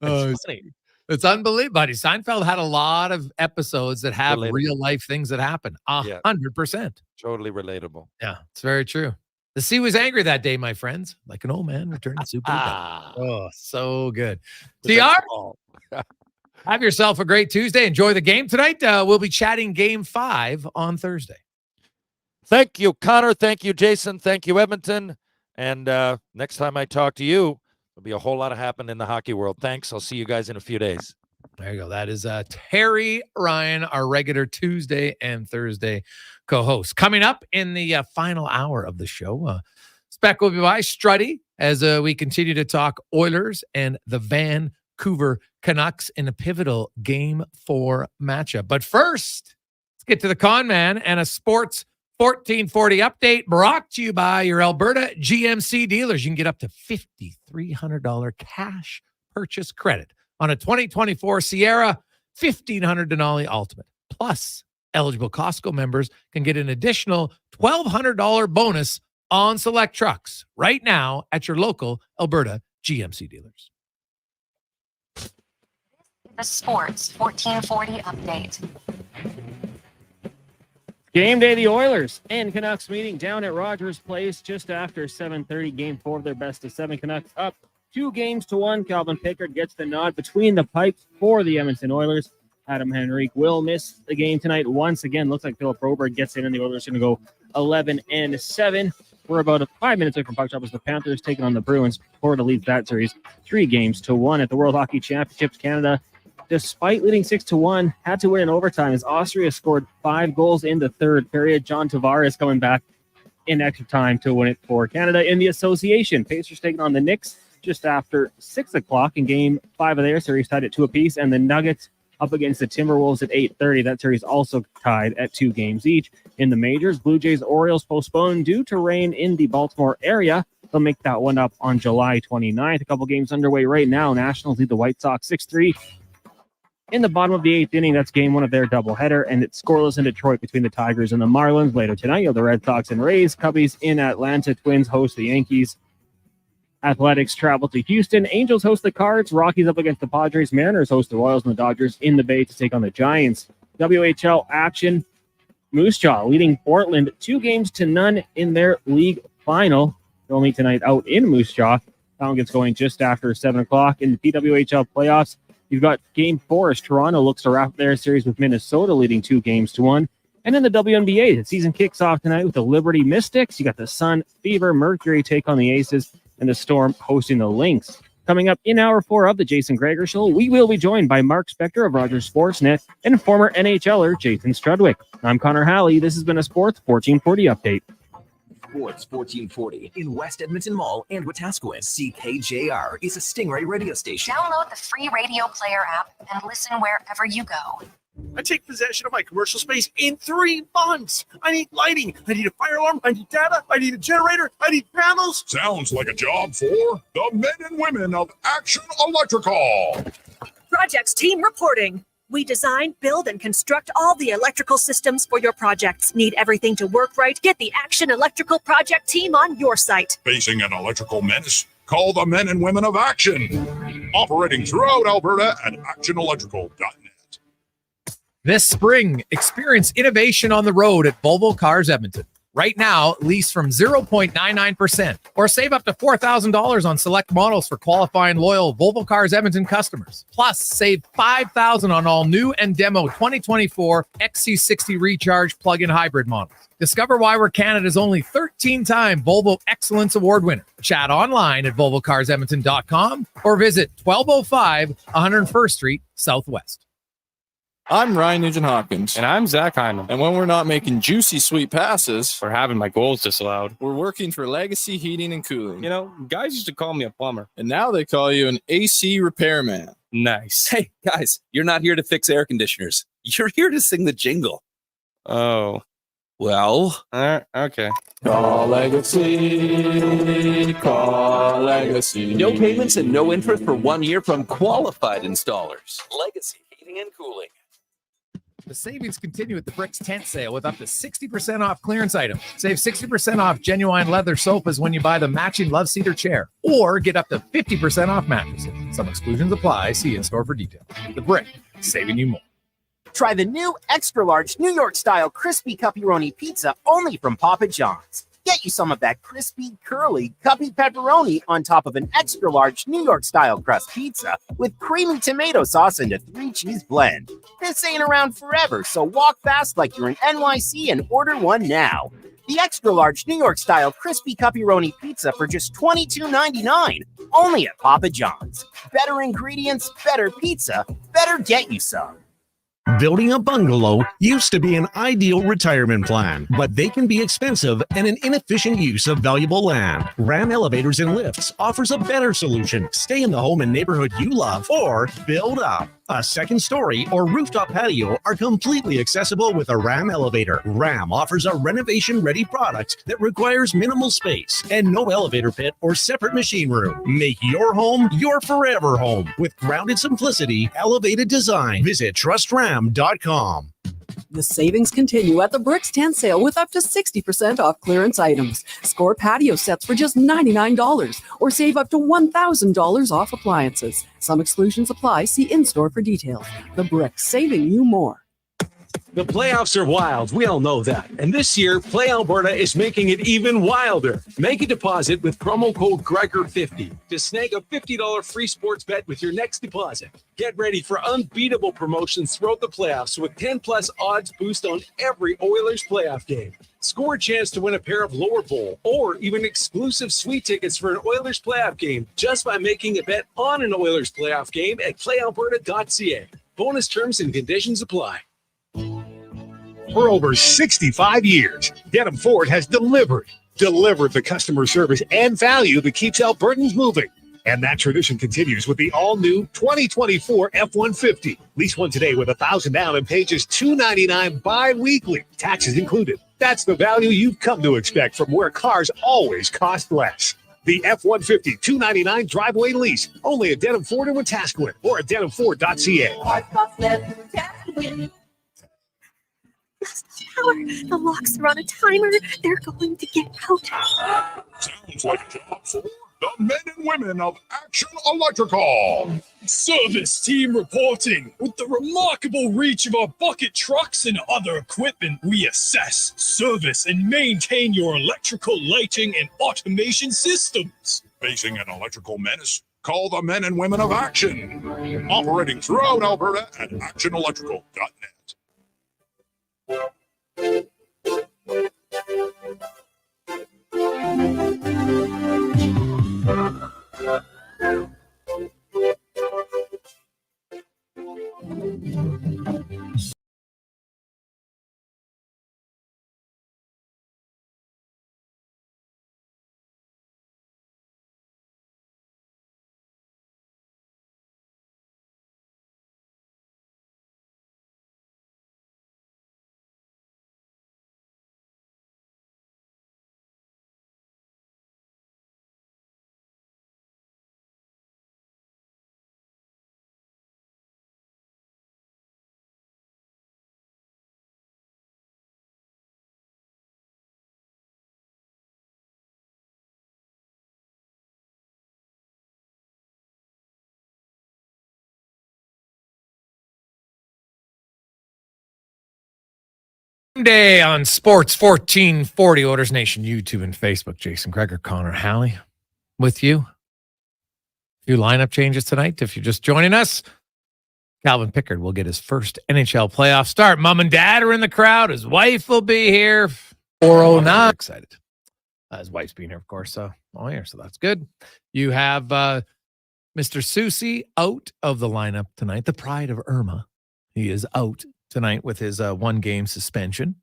It's unbelievable. Buddy. Seinfeld had a lot of episodes that have real life things that happen. 100%. Totally relatable. Yeah, it's very true. The sea was angry that day, my friends, like an old man returning soup. Oh, so good. TR, have yourself a great Tuesday. Enjoy the game tonight. We'll be chatting Game 5 on Thursday. Thank you, Connor. Thank you, Jason. Thank you, Edmonton. And next time I talk to you, there'll be a whole lot of happening in the hockey world. Thanks. I'll see you guys in a few days. There you go. That is Terry Ryan, our regular Tuesday and Thursday co-host. Coming up in the final hour of the show, Spec will be by Struddy as we continue to talk Oilers and the Vancouver Canucks in a pivotal Game 4 matchup. But first, let's get to the con man and a sports 1440 update brought to you by your Alberta GMC dealers. You can get up to $5,300 cash purchase credit on a 2024 Sierra, $1,500 Denali Ultimate. Plus, Eligible Costco members can get an additional $1,200 bonus on select trucks right now at your local Alberta GMC dealers. The Sports 1440 update. Game day, the Oilers and Canucks meeting down at Rogers Place just after 7:30. Game 4 of their best of 7. Canucks up 2-1. Calvin Pickard gets the nod between the pipes for the Edmonton Oilers. Adam Henrique will miss the game tonight once again. Looks like Philip Broberg gets in, and the Oilers are going to go 11-7. We're about 5 minutes away from puck drop as the Panthers taking on the Bruins. Florida leads that series 3-1 at the World Hockey Championships. Canada, despite leading 6-1, had to win in overtime as Austria scored 5 goals in the third period. John Tavares coming back in extra time to win it for Canada in the association. Pacers taking on the Knicks just after 6 o'clock in game 5 of their series, tied at 2 apiece, and the Nuggets up against the Timberwolves at 8:30. That series also tied at 2 games each. In the majors, Blue Jays Orioles postponed due to rain in the Baltimore area. They'll make that one up on July 29th. A couple games underway right now. Nationals lead the White Sox 6-3. In the bottom of the 8th inning, that's game 1 of their doubleheader, and it's scoreless in Detroit between the Tigers and the Marlins. Later tonight, you have the Red Sox and Rays. Cubbies in Atlanta. Twins host the Yankees. Athletics travel to Houston. Angels host the Cards. Rockies up against the Padres. Mariners host the Royals, and the Dodgers in the Bay to take on the Giants. WHL action. Moose Jaw leading Portland 2-0 in their league final. They'll meet tonight out in Moose Jaw. That one gets going just after 7 o'clock. In the PWHL playoffs, you've got Game 4 as Toronto looks to wrap their series with Minnesota leading 2-1. And in the WNBA, the season kicks off tonight with the Liberty Mystics. You got the Sun, Fever, Mercury take on the Aces, and the Storm hosting the Lynx. Coming up in hour 4 of the Jason Gregor Show, we will be joined by Mark Spector of Rogers Sportsnet and former NHLer Jason Strudwick. I'm Connor Halley. This has been a Sports 1440 update. Sports 1440 in West Edmonton Mall and Wetaskiwin. CKJR is a Stingray radio station. Download the free radio player app and listen wherever you go. I take possession of my commercial space in 3 months. I need lighting. I need a fire alarm. I need data. I need a generator. I need panels. Sounds like a job for the men and women of Action Electrical. Projects team reporting. We design, build, and construct all the electrical systems for your projects. Need everything to work right? Get the Action Electrical project team on your site. Facing an electrical menace? Call the men and women of Action. Operating throughout Alberta at actionelectrical.net. This spring, experience innovation on the road at Volvo Cars Edmonton. Right now, lease from 0.99% or save up to $4,000 on select models for qualifying loyal Volvo Cars Edmonton customers. Plus, save $5,000 on all new and demo 2024 XC60 Recharge plug-in hybrid models. Discover why we're Canada's only 13-time Volvo Excellence Award winner. Chat online at volvocarsedmonton.com or visit 1205 101st Street Southwest. I'm Ryan Nugent-Hopkins. And I'm Zach Hyman. And when we're not making juicy sweet passes or having my goals disallowed, we're working for Legacy Heating and Cooling. You know, guys used to call me a plumber, and now they call you an AC repairman. Nice. Hey, guys, you're not here to fix air conditioners. You're here to sing the jingle. Oh. Well, okay. Call Legacy. Call Legacy. No payments and no interest for 1 year from qualified installers. Legacy Heating and Cooling. The savings continue at the Bricks tent sale with up to 60% off clearance items. Save 60% off genuine leather sofas when you buy the matching Love Cedar chair, or get up to 50% off mattresses. Some exclusions apply. See in-store for details. The Brick, saving you more. Try the new extra-large New York-style crispy pepperoni pizza only from Papa John's. Get you some of that crispy, curly, cuppy pepperoni on top of an extra-large New York-style crust pizza with creamy tomato sauce and a 3-cheese blend. This ain't around forever, so walk fast like you're in NYC and order one now. The extra-large New York-style crispy pepperoni pizza for just $22.99, only at Papa John's. Better ingredients, better pizza, better get you some. Building a bungalow used to be an ideal retirement plan, but they can be expensive and an inefficient use of valuable land. Ram Elevators and Lifts offers a better solution. Stay in the home and neighborhood you love or build up. A second story or rooftop patio are completely accessible with a Ram elevator. Ram offers a renovation-ready product that requires minimal space and no elevator pit or separate machine room. Make your home your forever home with grounded simplicity, elevated design. Visit trustram.com. The savings continue at the Bricks 10 sale with up to 60% off clearance items. Score patio sets for just $99 or save up to $1,000 off appliances. Some exclusions apply. See in-store for details. The Bricks, saving you more. The playoffs are wild. We all know that. And this year, Play Alberta is making it even wilder. Make a deposit with promo code Gregor50 to snag a $50 free sports bet with your next deposit. Get ready for unbeatable promotions throughout the playoffs with 10+ odds boost on every Oilers playoff game. Score a chance to win a pair of lower bowl or even exclusive sweet tickets for an Oilers playoff game just by making a bet on an Oilers playoff game at playalberta.ca. Bonus terms and conditions apply. For over 65 years, Denham Ford has delivered the customer service and value that keeps Albertans moving. And that tradition continues with the all-new 2024 F-150. Lease one today with $1,000 down and pay just $299 bi-weekly, taxes included. That's the value you've come to expect from where cars always cost less. The F-150 $299 driveway lease, only at Denham Ford in Wetaskiwin or at denhamford.ca. The locks are on a timer. They're going to get out. Sounds like a job for the men and women of Action Electrical. Service team reporting. With the remarkable reach of our bucket trucks and other equipment, we assess, service, and maintain your electrical lighting and automation systems. Facing an electrical menace? Call the men and women of Action. Operating throughout Alberta at actionelectrical.net. Day on Sports 1440, Oilers Nation, YouTube and Facebook. Jason Gregor, Connor Halley with you. A few lineup changes tonight. If you're just joining us, Calvin Pickard will get his first NHL playoff start. Mom and dad are in the crowd. His wife will be here. 409. Excited. His wife's being here, of course. So that's good. You have Mr. Susie out of the lineup tonight. The pride of Irma. He is out tonight with his one-game suspension,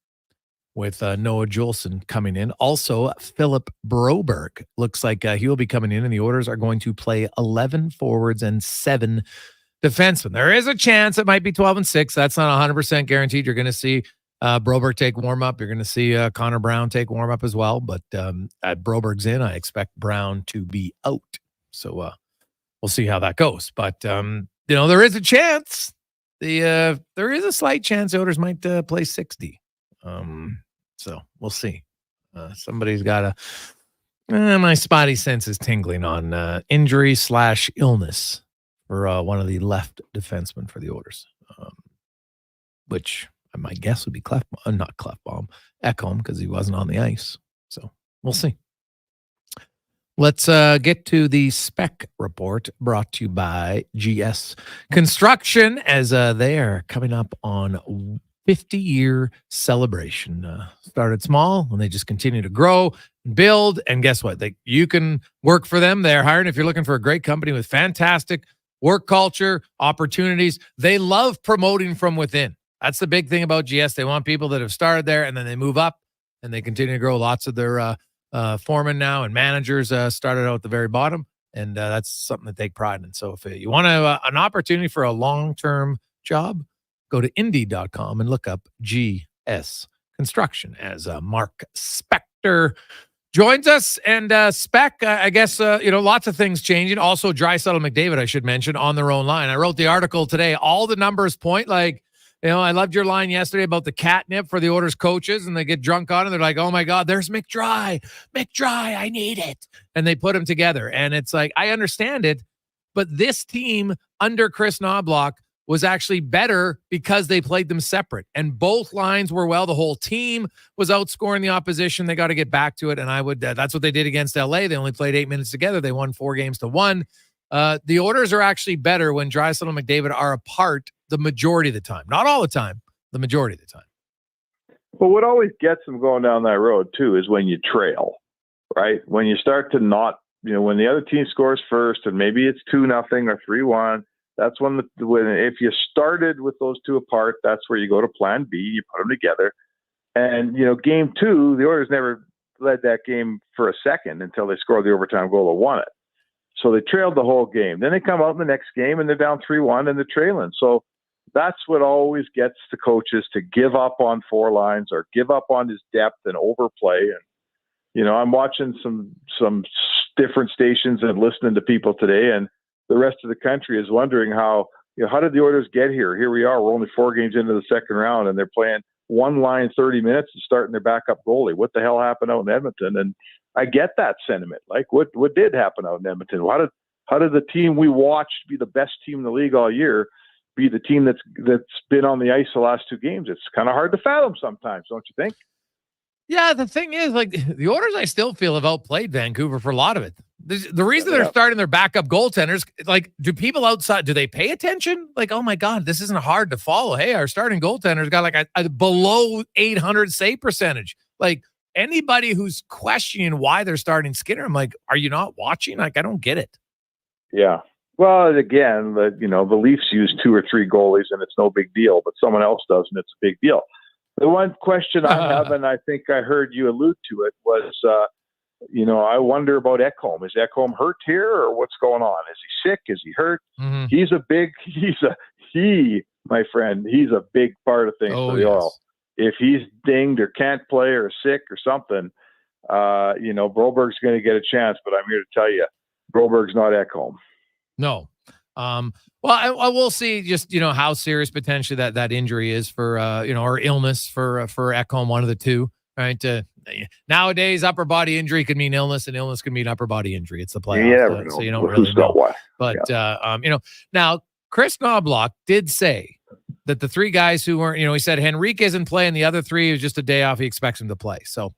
with Noah Juleson coming in. Also, Philip Broberg looks like he will be coming in, and the Oilers are going to play 11 forwards and 7 defensemen. There is a chance it might be 12 and 6. That's not 100% guaranteed. You're going to see Broberg take warm-up. You're going to see Connor Brown take warm-up as well. But at Broberg's in, I expect Brown to be out. So we'll see how that goes. But, there is a chance. There is a slight chance the Oilers might play 60. So we'll see. Somebody's got my spotty sense is tingling on injury / illness for one of the left defensemen for the Oilers, which my guess would be not Clefbaum, Ekholm, because he wasn't on the ice. So we'll see. Let's get to the spec report brought to you by GS Construction, as they are coming up on 50-year celebration. Started small and they just continue to grow and build. And guess what? You can work for them. They're hiring. If you're looking for a great company with fantastic work culture, opportunities, they love promoting from within. That's the big thing about GS. They want people that have started there and then they move up and they continue to grow. Lots of their foremen now and managers started out at the very bottom, and that's something to take pride in. So if you want an opportunity for a long-term job, go to Indeed.com and look up GS Construction as Mark Spector joins us. And Spec, I guess, lots of things changing. Also, Draisaitl and McDavid, I should mention, on their own line. I wrote the article today. All the numbers point I loved your line yesterday about the catnip for the Oilers coaches, and they get drunk on it. They're like, oh my God, there's McDry, I need it. And they put them together. And it's like, I understand it, but this team under Chris Knobloch was actually better because they played them separate. And both lines were well. The whole team was outscoring the opposition. They got to get back to it. And that's what they did against LA. They only played 8 minutes together. They won 4-1. The Oilers are actually better when Draisaitl and McDavid are apart the majority of the time. Not all the time, the majority of the time. But what always gets them going down that road, too, is when you trail, right? When you start to not, when the other team scores first and maybe it's 2-0 or 3-1, that's when if you started with those two apart, that's where you go to plan B, you put them together. And, game 2, the Oilers never led that game for a second until they scored the overtime goal that won it. So they trailed the whole game. Then they come out in the next game and they're down 3-1 and they're trailing. So that's what always gets the coaches to give up on four lines or give up on his depth and overplay. And, I'm watching some different stations and listening to people today, and the rest of the country is wondering how did the Oilers get here? Here we are. We're only 4 games into the second round and they're playing one line 30 minutes and starting their backup goalie. What the hell happened out in Edmonton? And I get that sentiment. Like what did happen out in Edmonton? How did the team we watched be the best team in the league all year be the team that's been on the ice the last 2 games? It's kind of hard to fathom sometimes, don't you think? Yeah, the thing is, like, the Oilers, I still feel have outplayed Vancouver for a lot of it. The reason they're starting their backup goaltenders, like, do people outside, do they pay attention? Like, oh my God, this isn't hard to follow. Hey, our starting goaltender's got like a below 800 save percentage. Like, anybody who's questioning why they're starting Skinner, I'm like, are you not watching? Like, I don't get it. Yeah. Well, again, the Leafs use 2 or 3 goalies and it's no big deal, but someone else does and it's a big deal. The one question I have, and I think I heard you allude to it, was, I wonder about Ekholm. Is Ekholm hurt here or what's going on? Is he sick? Is he hurt? Mm-hmm. He's a big part of things for the Oil. If he's dinged or can't play or sick or something, Broberg's going to get a chance, but I'm here to tell you, Broberg's not Ekholm. No. Well, I will see just, how serious potentially that injury is for, or illness for Ekholm, one of the two, right? Nowadays, upper body injury could mean illness and illness could mean upper body injury. It's the playoffs. So you don't really know. What. But, now Chris Knobloch did say that the 3 guys who weren't, he said Henrique isn't playing, the other 3 is just a day off. He expects him to play. So,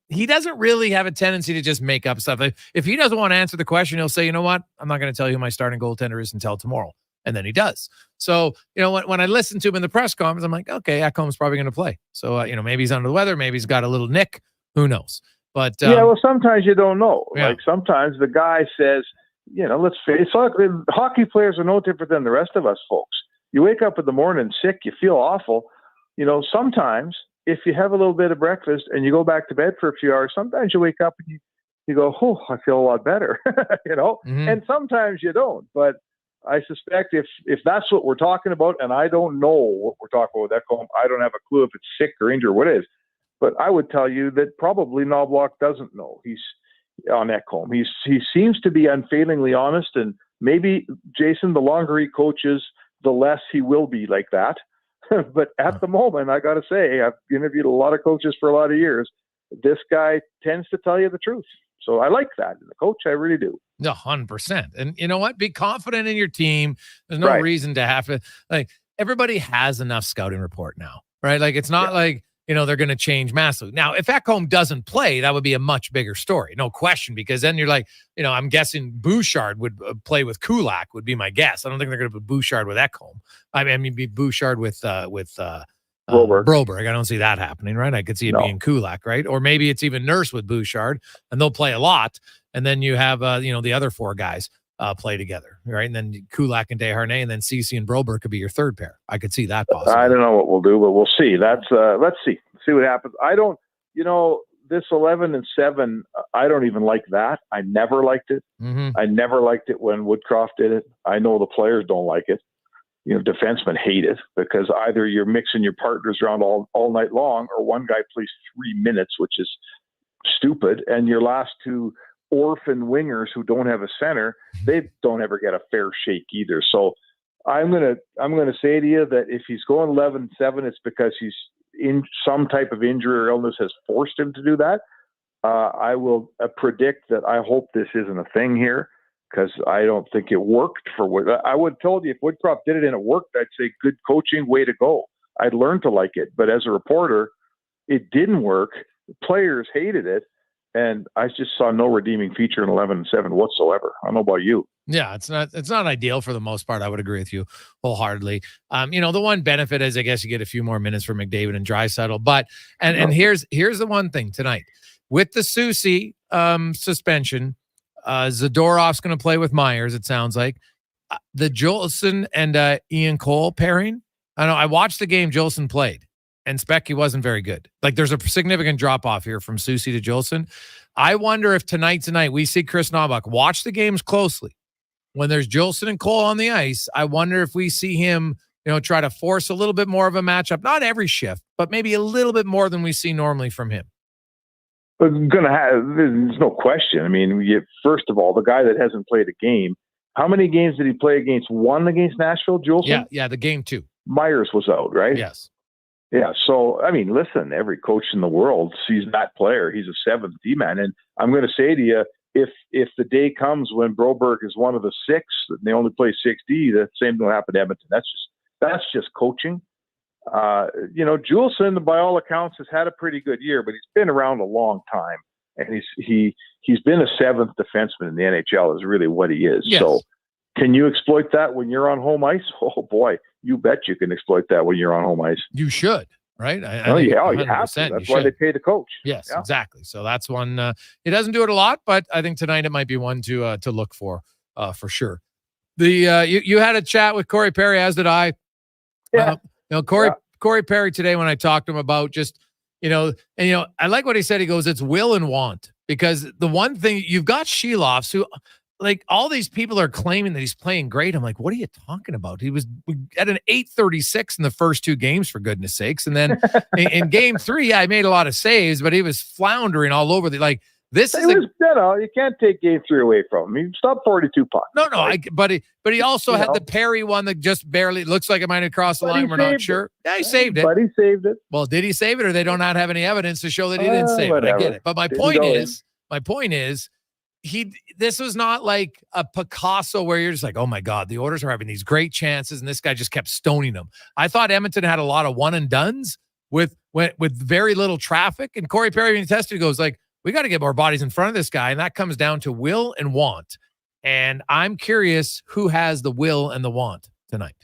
he doesn't really have a tendency to just make up stuff. If he doesn't want to answer the question, he'll say, you know what? I'm not going to tell you who my starting goaltender is until tomorrow. And then he does. So, when I listen to him in the press conference, I'm like, okay, Ekholm's probably going to play. So, maybe he's under the weather. Maybe he's got a little nick. Who knows? But sometimes you don't know. Yeah. Like sometimes the guy says, let's face it, hockey players are no different than the rest of us folks. You wake up in the morning sick, you feel awful. Sometimes if you have a little bit of breakfast and you go back to bed for a few hours, sometimes you wake up and you go, oh, I feel a lot better, Mm-hmm. And sometimes you don't. But I suspect if that's what we're talking about, and I don't know what we're talking about with Ekholm, I don't have a clue if it's sick or injured or what it is. But I would tell you that probably Knobloch doesn't know. He's on Ekholm. He seems to be unfailingly honest, and maybe, Jason, the longer he coaches, the less he will be like that. But at the moment, I got to say, I've interviewed a lot of coaches for a lot of years. This guy tends to tell you the truth. So I like that. And the coach, I really do. 100%. And you know what? Be confident in your team. There's no reason to have to, everybody has enough scouting report now, right? Like, it's not like, they're going to change massively. Now, if Ekholm doesn't play, that would be a much bigger story. No question, because then you're like, I'm guessing Bouchard would play with Kulak would be my guess. I don't think they're going to put Bouchard with Ekholm. I mean, be Bouchard with Broberg. I don't see that happening, right? I could see it being Kulak, right? Or maybe it's even Nurse with Bouchard, and they'll play a lot. And then you have, the other 4 guys play together, right? And then Kulak and Desharnais, and then Ceci and Broberg could be your third pair. I could see that possible. I don't know what we'll do, but we'll see. That's let's see what happens. I don't, this 11-7. I don't even like that. I never liked it. Mm-hmm. I never liked it when Woodcroft did it. I know the players don't like it. Defensemen hate it because either you're mixing your partners around all night long, or one guy plays 3 minutes, which is stupid, and your last 2 orphan wingers who don't have a center, they don't ever get a fair shake either. So I'm gonna say to you that if he's going 11-7, it's because he's in some type of injury or illness has forced him to do that. I will predict that I hope this isn't a thing here, because I don't think it worked for Wood. I would have told you if Woodcroft did it and it worked, I'd say good coaching, way to go. I'd learn to like it. But as a reporter, it didn't work. The players hated it. And I just saw no redeeming feature in 11-7 whatsoever. I don't know about you. Yeah, it's not ideal for the most part. I would agree with you wholeheartedly. The one benefit is I guess you get a few more minutes for McDavid and Draisaitl. But and here's the one thing tonight. With the Soucy suspension, Zadorov's going to play with Myers, it sounds like. The Jolson and Ian Cole pairing. I know I watched the game Jolson played, and Specky wasn't very good. Like, there's a significant drop-off here from Soucy to Jolson. I wonder if tonight we see Chris Knobloch watch the games closely. When there's Jolson and Cole on the ice, I wonder if we see him, try to force a little bit more of a matchup. Not every shift, but maybe a little bit more than we see normally from him. But there's no question. I mean, first of all, the guy that hasn't played a game, how many games did he play against? One against Nashville, Jolson? Yeah, the game 2. Myers was out, right? Yes. Yeah, so, I mean, listen, every coach in the world sees that player. He's a 7th D-man. And I'm going to say to you, if the day comes when Broberg is one of the 6, and they only play 6D, the same thing will happen to Edmonton. That's just coaching. Juleson, by all accounts, has had a pretty good year, but he's been around a long time, and he's been a 7th defenseman in the NHL is really what he is. Yes. So, can you exploit that when you're on home ice? Oh boy, you bet you can exploit that when you're on home ice. You should, right? You have to. That's why they pay the coach. Yes, exactly. So that's one. He doesn't do it a lot, but I think tonight it might be one to look for sure. You had a chat with Corey Perry, as did I. Yeah. Corey Perry today, when I talked to him about just, I like what he said. He goes, it's will and want, because the one thing you've got Sheloffs who, like, all these people are claiming that he's playing great. I'm like, what are you talking about? He was at an 836 in the first 2 games, for goodness sakes. And then in game 3, he made a lot of saves, but he was floundering all over you can't take game 3 away from him. He stopped 42 pucks. No, but he also had the Perry one that just barely looks like it might have crossed the line. We're not sure. Yeah, he saved it. But he saved it. Well, did he save it, or they don't not have any evidence to show that he didn't save it? I get it. But my point is, this was not like a Picasso where you're just like, oh my God, the Oilers are having these great chances, and this guy just kept stoning them. I thought Edmonton had a lot of one and dones with very little traffic, and Corey Perry being tested goes like, we got to get more bodies in front of this guy. And that comes down to will and want. And I'm curious who has the will and the want tonight.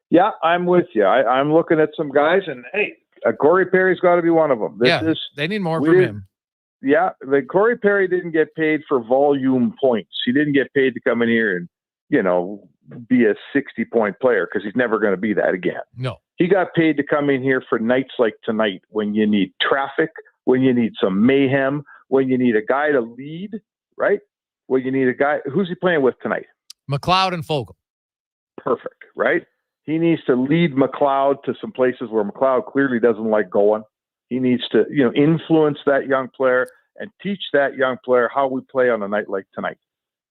Yeah, I'm with you. I'm looking at some guys, and hey, Corey Perry's got to be one of them. They need more from him. Yeah, Corey Perry didn't get paid for volume points. He didn't get paid to come in here and, be a 60-point player, because he's never going to be that again. No. He got paid to come in here for nights like tonight, when you need traffic, when you need some mayhem, when you need a guy to lead, right? When you need a guy. Who's he playing with tonight? McLeod and Fogle. Perfect, right? He needs to lead McLeod to some places where McLeod clearly doesn't like going. He needs to, influence that young player and teach that young player how we play on a night like tonight.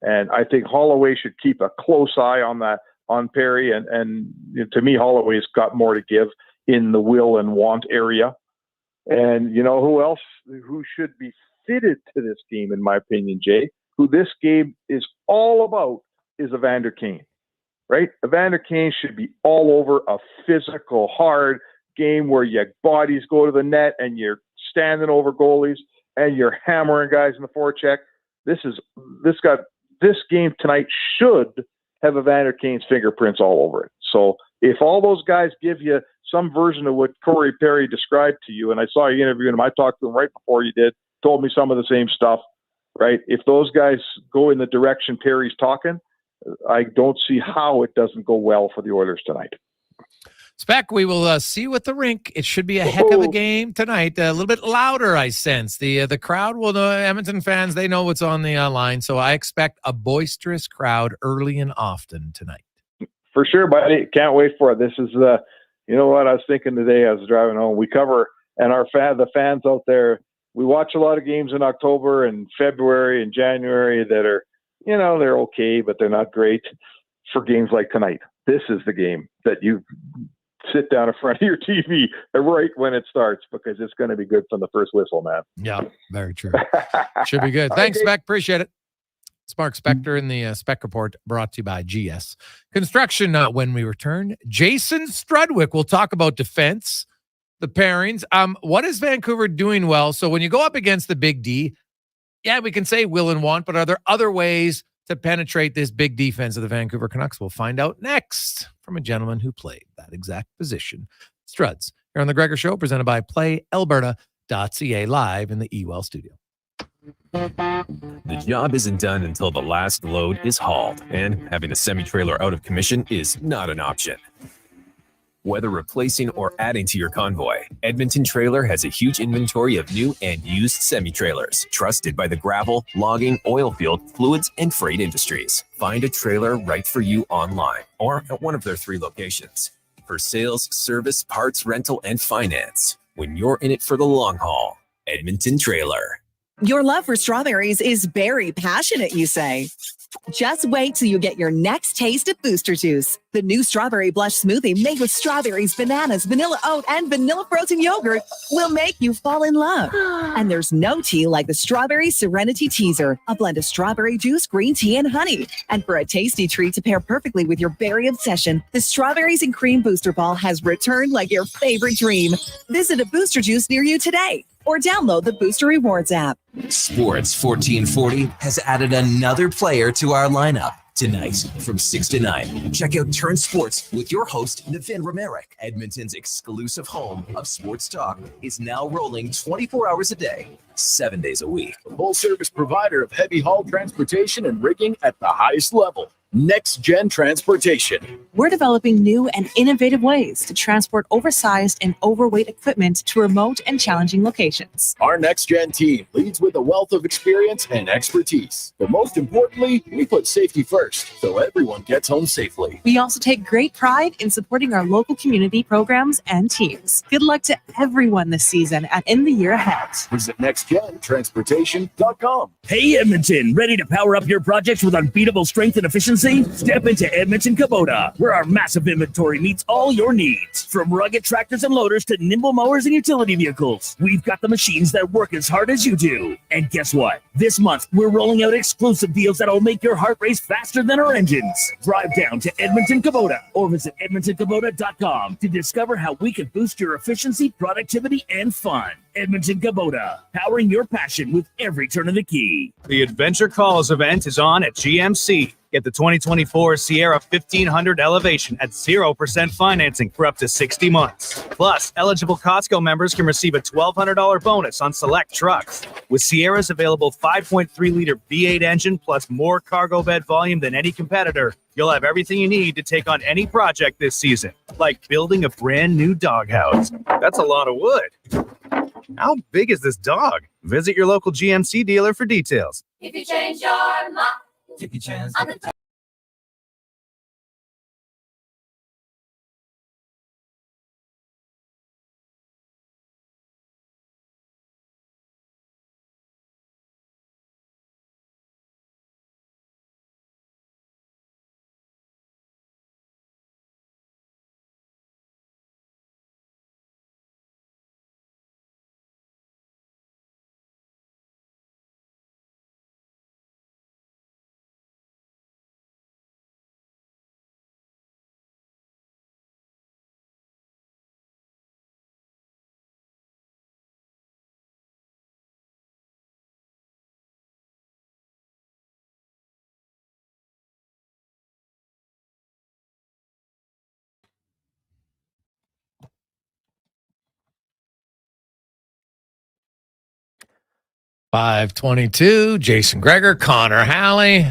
And I think Holloway should keep a close eye on that, on Perry. And to me, Holloway's got more to give in the will and want area. And who else who should be fitted to this game, in my opinion, Jay, who this game is all about, is Evander Kane, right? Evander Kane should be all over a physical, hard game where your bodies go to the net and you're standing over goalies and you're hammering guys in the forecheck. This game tonight should have Evander Kane's fingerprints all over it. So if all those guys give you some version of what Corey Perry described to you, and I saw you interviewing him, I talked to him right before you did, told me some of the same stuff, right? If those guys go in the direction Perry's talking, I don't see how it doesn't go well for the Oilers tonight. Spec, we will see you at the rink. It should be a heck of a game tonight. A little bit louder, I sense. The crowd will know. Edmonton fans, they know what's on the line. So I expect a boisterous crowd early and often tonight. For sure, buddy. Can't wait for it. This is you know what I was thinking today? I was driving home. We cover, and the fans out there, we watch a lot of games in October and February and January that are, they're okay, but they're not great for games like tonight. this is the game that you sit down in front of your TV right when it starts, because it's going to be good from the first whistle, man. Yeah, very true. Should be good. Thanks, Spec. Appreciate it. Spark Spectre in the Spec Report, brought to you by GS Construction. When we return, Jason Strudwick will talk about defense, the pairings. What is Vancouver doing well? So when you go up against the Big D, yeah, we can say will and want, but are there other ways to penetrate this big defense of the Vancouver Canucks? We'll find out next from a gentleman who played that exact position. Struds, here on the Gregor Show, presented by PlayAlberta.ca, live in the eWell studio. The job isn't done until the last load is hauled, and having a semi-trailer out of commission is not an option. Whether replacing or adding to your convoy, Edmonton Trailer has a huge inventory of new and used semi-trailers, trusted by the gravel, logging, oil field, fluids, and freight industries. Find a trailer right for you online or at one of their 3 locations. For sales, service, parts, rental, and finance, when you're in it for the long haul, Edmonton Trailer. Your love for strawberries is very passionate, you say. Just wait till you get your next taste of Booster Juice. The new Strawberry Blush smoothie made with strawberries, bananas, vanilla oat, and vanilla frozen yogurt will make you fall in love. And there's no tea like the Strawberry Serenity Teaser, a blend of strawberry juice, green tea, and honey. And for a tasty treat to pair perfectly with your berry obsession, the Strawberries and Cream Booster Ball has returned like your favorite dream. Visit a Booster Juice near you today, or download the Booster Rewards app. Sports 1440 has added another player to our lineup. Tonight, from 6 to 9, check out Turn Sports with your host, Navin Romerick. Edmonton's exclusive home of sports talk is now rolling 24 hours a day, 7 days a week. A full-service provider of heavy haul transportation and rigging at the highest level. Next Gen Transportation. We're developing new and innovative ways to transport oversized and overweight equipment to remote and challenging locations. Our Next Gen team leads with a wealth of experience and expertise. But most importantly, we put safety first, so everyone gets home safely. We also take great pride in supporting our local community programs and teams. Good luck to everyone this season and in the year ahead. Visit nextgentransportation.com. Hey, Edmonton, ready to power up your projects with unbeatable strength and efficiency? Step into Edmonton Kubota, where our massive inventory meets all your needs. From rugged tractors and loaders to nimble mowers and utility vehicles, we've got the machines that work as hard as you do. And guess what? This month, we're rolling out exclusive deals that'll make your heart race faster than our engines. Drive down to Edmonton Kubota or visit EdmontonKubota.com to discover how we can boost your efficiency, productivity, and fun. Edmonton Kubota, powering your passion with every turn of the key. The Adventure Calls event is on at GMC. Get the 2024 Sierra 1500 Elevation at 0% financing for up to 60 months. Plus, eligible Costco members can receive a $1,200 bonus on select trucks. With Sierra's available 5.3-liter V8 engine plus more cargo bed volume than any competitor, you'll have everything you need to take on any project this season, like building a brand new doghouse. That's a lot of wood. How big is this dog? Visit your local GMC dealer for details. If you change your mind, take a chance. on the .522, Jason Gregor, Connor Halley,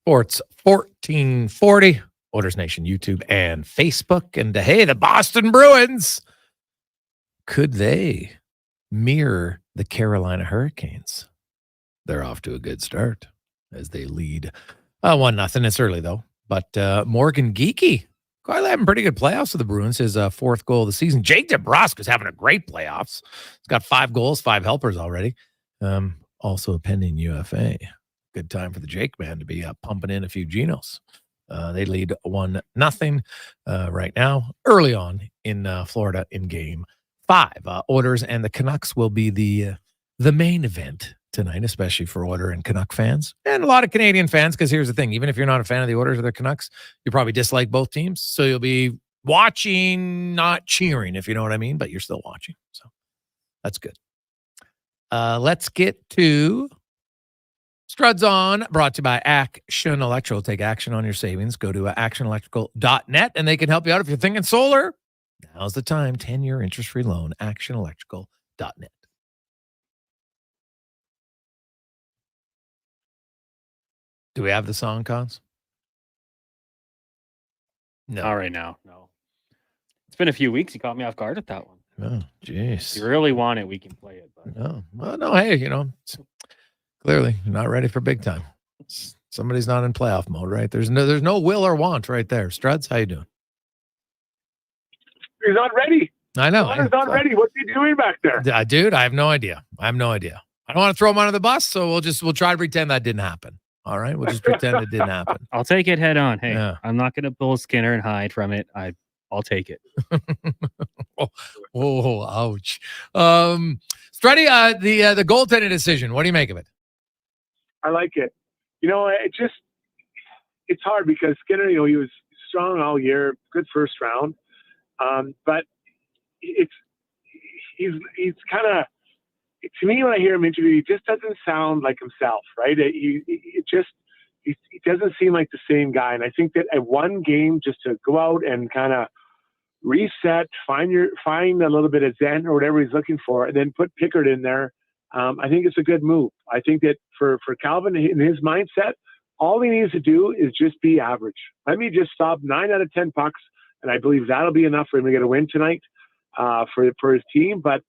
Sports 1440, Oilers Nation YouTube and Facebook. And hey, the Boston Bruins, could they mirror the Carolina Hurricanes? They're off to a good start as they lead 1-0. It's early though, but Morgan Geekie quite having pretty good playoffs with the Bruins. His fourth goal of the season. Jake DeBrusk is having a great playoffs. He's got 5 goals, 5 helpers already. Also a pending UFA. Good time for the Jake man to be pumping in a few Genos. They lead 1-0 right now, early on in Florida in Game 5. Oilers and the Canucks will be the main event tonight, especially for Oilers and Canuck fans and a lot of Canadian fans. Because here's the thing: even if you're not a fan of the Oilers or the Canucks, you probably dislike both teams, so you'll be watching, not cheering, if you know what I mean. But you're still watching, so that's good. Let's get to Struds On, brought to you by Action Electrical. Take action on your savings. Go to actionelectrical.net, and they can help you out if you're thinking solar. Now's the time. 10-year interest-free loan. Actionelectrical.net. Do we have the song, Cons? No. Not right now. No. It's been a few weeks. You caught me off guard at that one. Oh, jeez. If you really want it, we can play it. But No. Well, no, hey, clearly you're not ready for big time. Somebody's not in playoff mode, right? There's no will or want right there. Struds, how you doing? He's not ready. I know. Connor's not ready. What's he doing back there? Dude, I have no idea. I don't want to throw him under the bus, so we'll try to pretend that didn't happen. All right? We'll just pretend it didn't happen. I'll take it head on. Hey, Yeah. I'm not going to pull Skinner and hide from it. I'll take it. Oh, ouch. Struddy, the goaltending decision, what do you make of it? I like it. It's hard because Skinner, he was strong all year, good first round. But he's kind of, to me, when I hear him interview, he just doesn't sound like himself, right? He doesn't seem like the same guy. And I think that at one game, just to go out and kind of reset, find a little bit of zen or whatever he's looking for, and then put Pickard in there, I think it's a good move. I think that for Calvin, in his mindset, all he needs to do is just be average. Let me just stop 9 out of 10 pucks, and I believe that'll be enough for him to get a win tonight for his team. But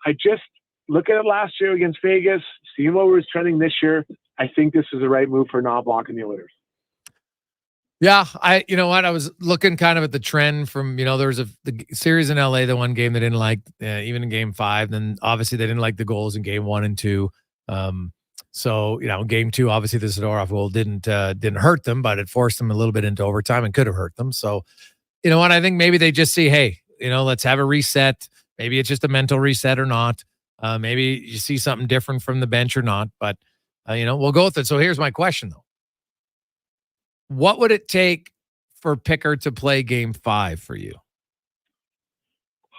I just look at it last year against Vegas, seeing what was trending this year. I think this is the right move for not blocking the Oilers. Yeah, I was looking kind of at the trend from, there was the series in LA, the one game they didn't like, even in Game 5. Then obviously they didn't like the goals in Game 1 and 2. So, Game 2, obviously the Zadorov goal didn't hurt them, but it forced them a little bit into overtime and could have hurt them. So, you know what? I think maybe they just see, hey, let's have a reset. Maybe it's just a mental reset or not. Maybe you see something different from the bench or not, but we'll go with it. So here's my question though. What would it take for Pickard to play Game 5 for you?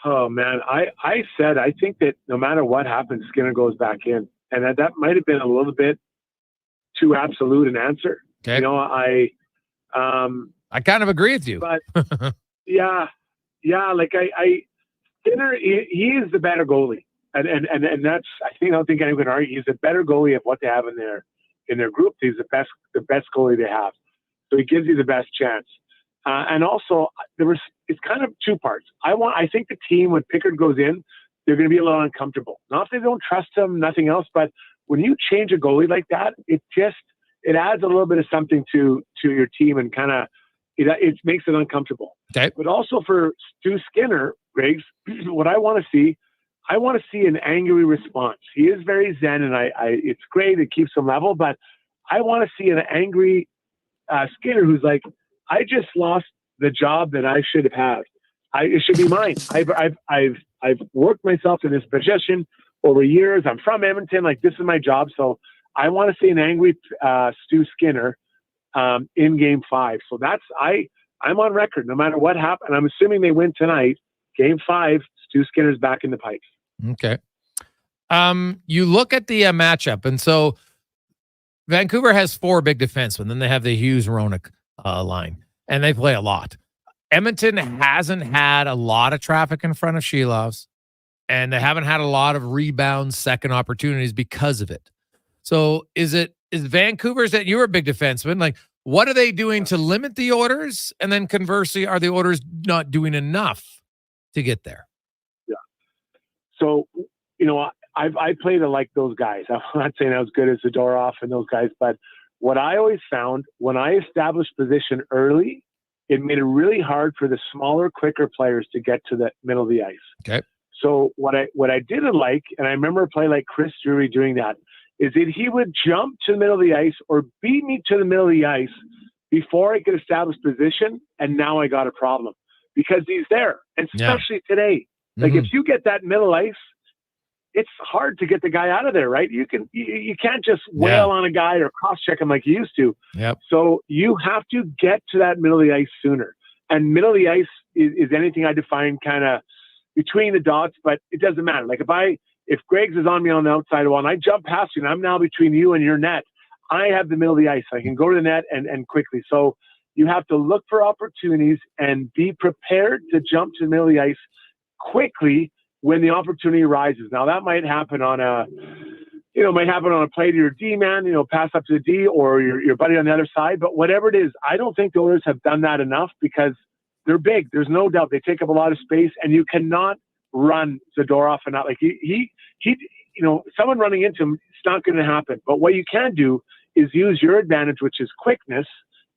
Oh man, I said I think that no matter what happens, Skinner goes back in, and that might have been a little bit too absolute an answer. Okay. I kind of agree with you. But yeah, like Skinner, he is the better goalie, and that's I don't think anyone can argue. He's a better goalie of what they have in their group. He's the best goalie they have, so he gives you the best chance. And also, it's kind of two parts. I think the team, when Pickard goes in, they're going to be a little uncomfortable. Not that they don't trust him, nothing else, but when you change a goalie like that, it adds a little bit of something to your team and kind of it makes it uncomfortable. Okay. But also for Stu Skinner, Griggs, what I want to see an angry response. He is very zen, and it's great. It keeps him level, but I want to see an angry Skinner who's like, I just lost the job that I should have had. It should be mine. I've worked myself in this position over years. I'm from Edmonton. Like, this is my job. So I want to see an angry Stu Skinner in Game 5. So I'm on record no matter what happened. I'm assuming they win tonight. Game 5, Stu Skinner's back in the pipes. Okay. You look at the matchup, and so Vancouver has 4 big defensemen. Then they have the Hughes-Roenick line, and they play a lot. Edmonton hasn't had a lot of traffic in front of Shilovs, and they haven't had a lot of rebound second opportunities because of it. So is Vancouver's that you're a big defenseman? Like, what are they doing to limit the Oilers? And then conversely, are the Oilers not doing enough to get there? Yeah. So, I played like those guys. I'm not saying I was good as Zadorov and those guys, but what I always found when I established position early, it made it really hard for the smaller, quicker players to get to the middle of the ice. Okay. So what I didn't like, and I remember a play like Chris Drury doing that, is that he would jump to the middle of the ice or beat me to the middle of the ice before I could establish position, and now I got a problem because he's there, and especially today. Like if you get that middle ice, it's hard to get the guy out of there, right? You can't just wail on a guy or cross-check him like you used to. Yep. So you have to get to that middle of the ice sooner. And middle of the ice is anything I define kind of between the dots, but it doesn't matter. Like if Greg's is on me on the outside wall and I jump past you and I'm now between you and your net, I have the middle of the ice. I can go to the net and quickly. So you have to look for opportunities and be prepared to jump to the middle of the ice quickly when the opportunity arises. Now that might happen on a play to your D man, pass up to the D or your buddy on the other side. But whatever it is, I don't think the Oilers have done that enough because they're big. There's no doubt they take up a lot of space, and you cannot run Zadorov and not like he someone running into him. It's not going to happen. But what you can do is use your advantage, which is quickness.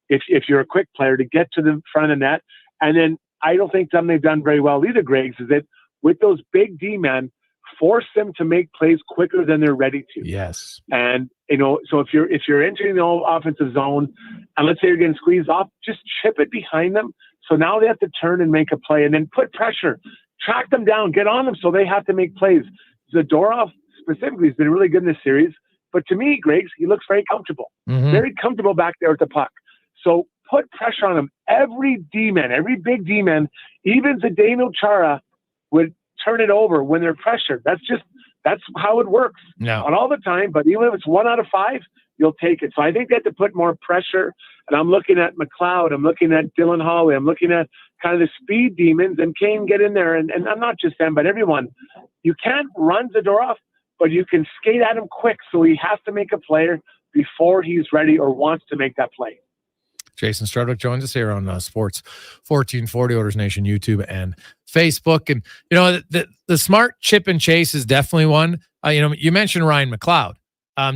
If you're a quick player, to get to the front of the net, and then I don't think they've done very well either, Greg's, is that with those big D-men, force them to make plays quicker than they're ready to. Yes. And, so if you're entering the offensive zone, and let's say you're getting squeezed off, just chip it behind them. So now they have to turn and make a play and then put pressure, track them down, get on them so they have to make plays. Zadorov specifically has been really good in this series. But to me, Griggs, he looks very comfortable. Very comfortable back there with the puck. So put pressure on him. Every D-man, every big D-man, even Zdeno Chara would turn it over when they're pressured. That's how it works. No. Not all the time, but even if it's 1 out of 5, you'll take it. So I think they have to put more pressure. And I'm looking at McLeod. I'm looking at Dylan Holloway. I'm looking at kind of the speed demons, and Kane get in there. And I'm not just them, but everyone. You can't run Zadorov, but you can skate at him quick. So he has to make a play before he's ready or wants to make that play. Jason Strudwick joins us here on Sports 1440, Oilers Nation, YouTube and Facebook. And, the smart chip and chase is definitely one. You mentioned Ryan McLeod.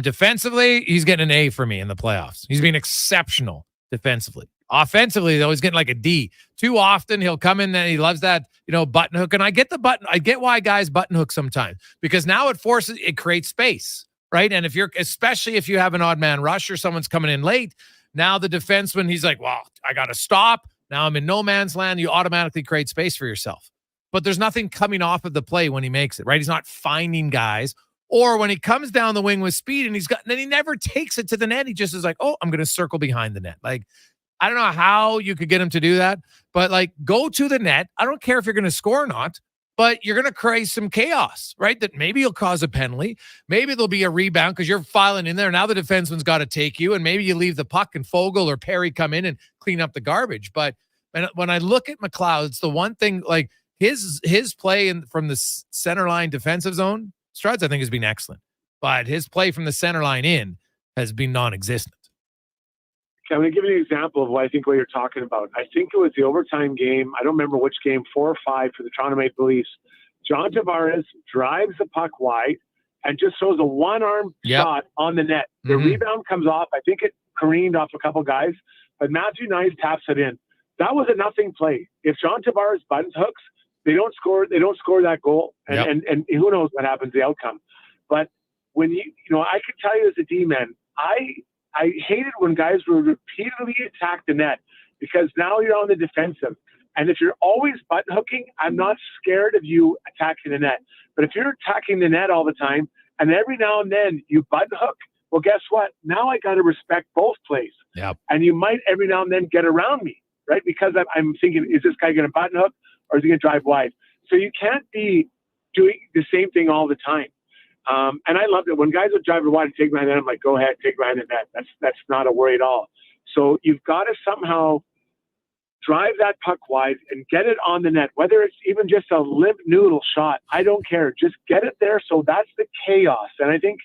Defensively, he's getting an A for me in the playoffs. He's been exceptional defensively. Offensively, though, he's getting like a D. Too often, he'll come in and he loves that, button hook. And I get why guys button hook sometimes, because now it creates space, right? And especially if you have an odd man rush or someone's coming in late, now the defenseman, he's like, well, I got to stop. Now I'm in no man's land. You automatically create space for yourself. But there's nothing coming off of the play when he makes it, right? He's not finding guys. Or when he comes down the wing with speed and then he never takes it to the net. He just is like, oh, I'm going to circle behind the net. Like, I don't know how you could get him to do that, but like, go to the net. I don't care if you're going to score or not, but you're going to create some chaos, right? That maybe you'll cause a penalty. Maybe there'll be a rebound because you're filing in there. Now the defenseman's got to take you, and maybe you leave the puck and Fogle or Perry come in and clean up the garbage. But when I look at McLeod, it's the one thing, like his play from the center line defensive zone, Struds, I think, has been excellent. But his play from the center line in has been non-existent. Okay, I'm going to give you an example of what you're talking about. I think it was the overtime game. I don't remember which game, 4 or 5 for the Toronto Maple Leafs. John Tavares drives the puck wide and just throws a one-arm shot on the net. The rebound comes off. I think it careened off a couple guys, but Matthew Nice taps it in. That was a nothing play. If John Tavares buttons hooks, they don't score that goal, and who knows what happens, the outcome. But when I could tell you as a D-man, I hated when guys would repeatedly attack the net, because now you're on the defensive. And if you're always button hooking, I'm not scared of you attacking the net. But if you're attacking the net all the time, and every now and then you button hook, well, guess what? Now I got to respect both plays. Yep. And you might every now and then get around me, right? Because I'm thinking, is this guy going to button hook or is he going to drive wide? So you can't be doing the same thing all the time. And I loved it when guys would drive it wide and take behind the net. I'm like, go ahead, take behind the net. That's not a worry at all. So you've got to somehow drive that puck wide and get it on the net, whether it's even just a limp noodle shot. I don't care. Just get it there. So that's the chaos. And I think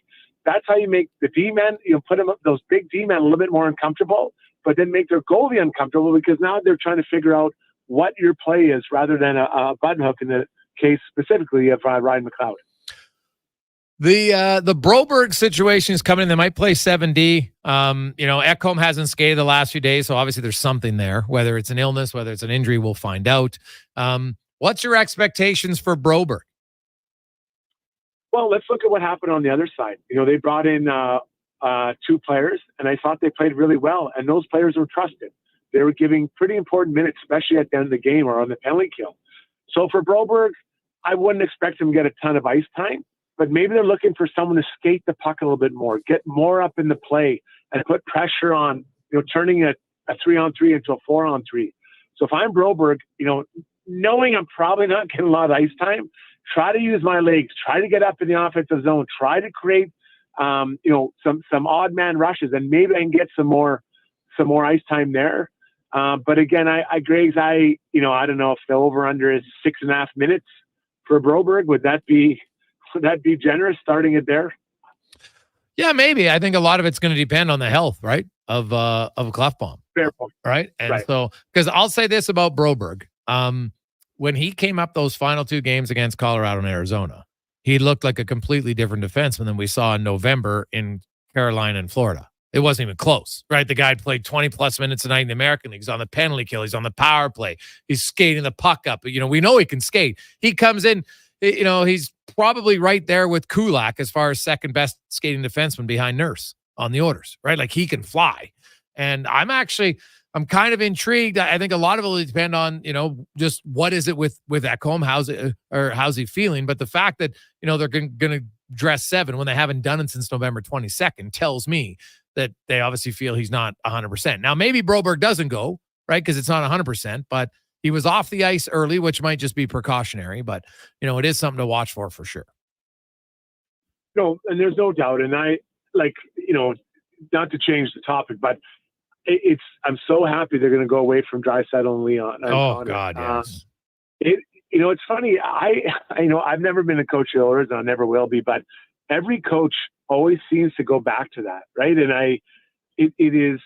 that's how you make the D-men, put them, those big D-men, a little bit more uncomfortable, but then make their goalie uncomfortable, because now they're trying to figure out what your play is rather than a button hook in the case specifically of Ryan McLeod. The Broberg situation is coming in. They might play 7D. Ekholm hasn't skated the last few days, so obviously there's something there. Whether it's an illness, whether it's an injury, we'll find out. What's your expectations for Broberg? Well, let's look at what happened on the other side. They brought in two players, and I thought they played really well. And those players were trusted. They were giving pretty important minutes, especially at the end of the game or on the penalty kill. So for Broberg, I wouldn't expect him to get a ton of ice time, but maybe they're looking for someone to skate the puck a little bit more, get more up in the play, and put pressure on, turning a 3-on-3 into a 4-on-3. So if I'm Broberg, knowing I'm probably not getting a lot of ice time, try to use my legs, try to get up in the offensive zone, try to create, some odd man rushes, and maybe I can get some more ice time there. But again, Greg's, I don't know if the over under is 6.5 minutes for Broberg. Would that be generous starting it there? Yeah, maybe. I think a lot of it's going to depend on the health, right, of Klefbom. Fair point. Right. And so, because I'll say this about Broberg, when he came up those final two games against Colorado and Arizona, he looked like a completely different defenseman than we saw in November in Carolina and Florida. It wasn't even close, right? The guy had played 20-plus minutes a night in the American League. He's on the penalty kill. He's on the power play. He's skating the puck up. We know he can skate. He comes in, he's probably right there with Kulak as far as second best skating defenseman behind Nurse on the Oilers, right? Like, he can fly. And I'm kind of intrigued. I think a lot of it will depend on, just what is it with Ekholm? How's he feeling? But the fact that, they're going to dress 7 when they haven't done it since November 22nd tells me that they obviously feel he's not 100%. Now, maybe Broberg doesn't go, right? Because it's not 100%, but he was off the ice early, which might just be precautionary, but, it is something to watch for sure. No, and there's no doubt. And not to change the topip, but I'm so happy they're going to go away from Draisaitl and Leon. Oh, God, yes. It's funny. I've never been a coach of the Oilers, and I never will be, but every coach always seems to go back to that, right? And it is,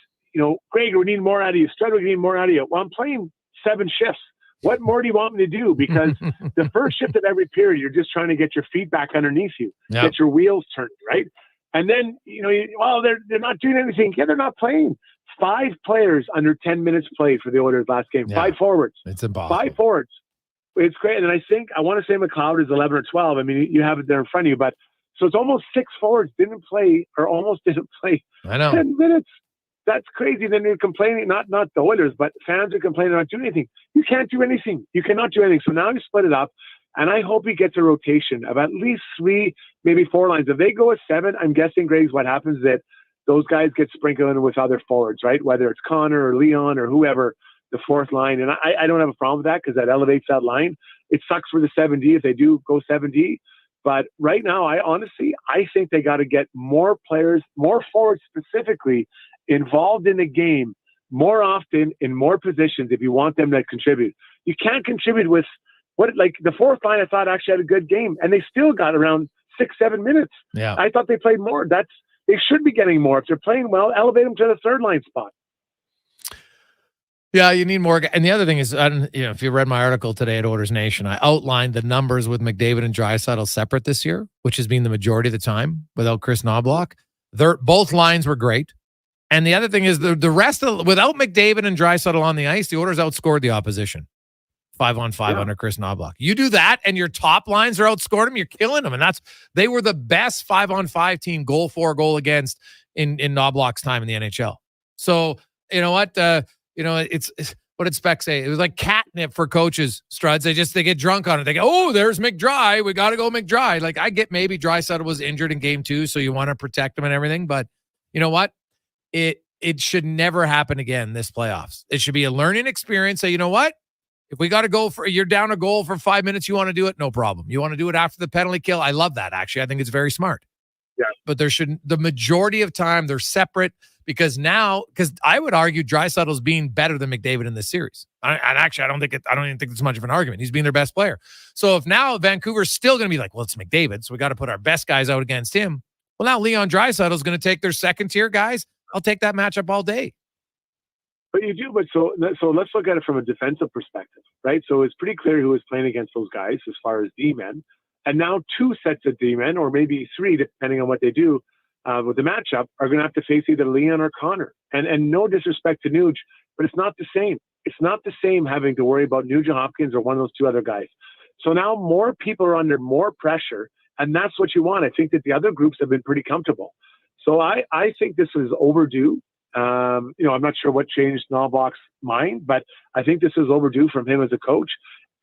Gregor, we need more out of you. Strudwick, we need more out of you. Well, I'm playing 7 shifts. What more do you want me to do? Because the first shift of every period, you're just trying to get your feet back underneath you, get your wheels turned, right? And then, they're not doing anything. Yeah, they're not playing. 5 players under 10 minutes played for the Oilers last game. 5 forwards. It's impossible. 5 forwards. It's great. And I want to say McLeod is 11 or 12. I mean, you have it there in front of you, but so it's almost 6 forwards didn't play or almost didn't play. I know. 10 minutes. That's crazy. Then you're complaining, not the Oilers, but fans are complaining not doing anything. You can't do anything. You cannot do anything. So now you split it up, and I hope he gets a rotation of at least 3, maybe 4 lines. If they go with 7, I'm guessing, Greg's, what happens is that those guys get sprinkled in with other forwards, right? Whether it's Connor or Leon or whoever, the 4th line. And I don't have a problem with that because that elevates that line. It sucks for the 7D if they do go 7D. But right now, I think they got to get more players, more forwards specifically, involved in the game more often in more positions if you want them to contribute. You can't contribute with the 4th line. I thought actually had a good game, and they still got around 6-7 minutes. Yeah, I thought they played more. They should be getting more. If they're playing well, elevate them to the 3rd line spot. Yeah, you need more. And the other thing is, if you read my article today at Oilers Nation, I outlined the numbers with McDavid and Draisaitl separate this year, which has been the majority of the time without Chris Knobloch. Both lines were great. And the other thing is the rest without McDavid and Draisaitl on the ice, the Oilers outscored the opposition 5-on-5 under Chris Knobloch. You do that, and your top lines are outscoring them. You're killing them, and they were the best 5-on-5 team, goal for, goal against in Knobloch's time in the NHL. So you know what? It's what did Speck say? It was like catnip for coaches, Struds. They get drunk on it. They go, oh, there's McDry. We got to go McDry. Like, I get maybe Draisaitl was injured in game 2, so you want to protect him and everything. But you know what? It should never happen again this playoffs. It should be a learning experience. So you know what? If we got to go you're down a goal for 5 minutes, you want to do it? No problem. You want to do it after the penalty kill? I love that, actually. I think it's very smart. Yeah. But the majority of time, they're separate. Because I would argue Draisaitl's being better than McDavid in this series. I don't even think it's much of an argument. He's being their best player. So if now Vancouver's still going to be like, well, it's McDavid, so we got to put our best guys out against him. Well, now Leon Draisaitl's going to take their second tier guys. I'll take that matchup all day. But you do. But so let's look at it from a defensive perspective, right? So it's pretty clear who is playing against those guys as far as D-men, and now 2 sets of D-men, or maybe 3, depending on what they do. With the matchup, are going to have to face either Leon or Connor. And no disrespect to Nuge, but it's not the same. It's not the same having to worry about Nuge Hopkins or one of those 2 other guys. So now more people are under more pressure, and that's what you want. I think that the other groups have been pretty comfortable. So I think this is overdue. I'm not sure what changed Knobloch's mind, but I think this is overdue from him as a coach.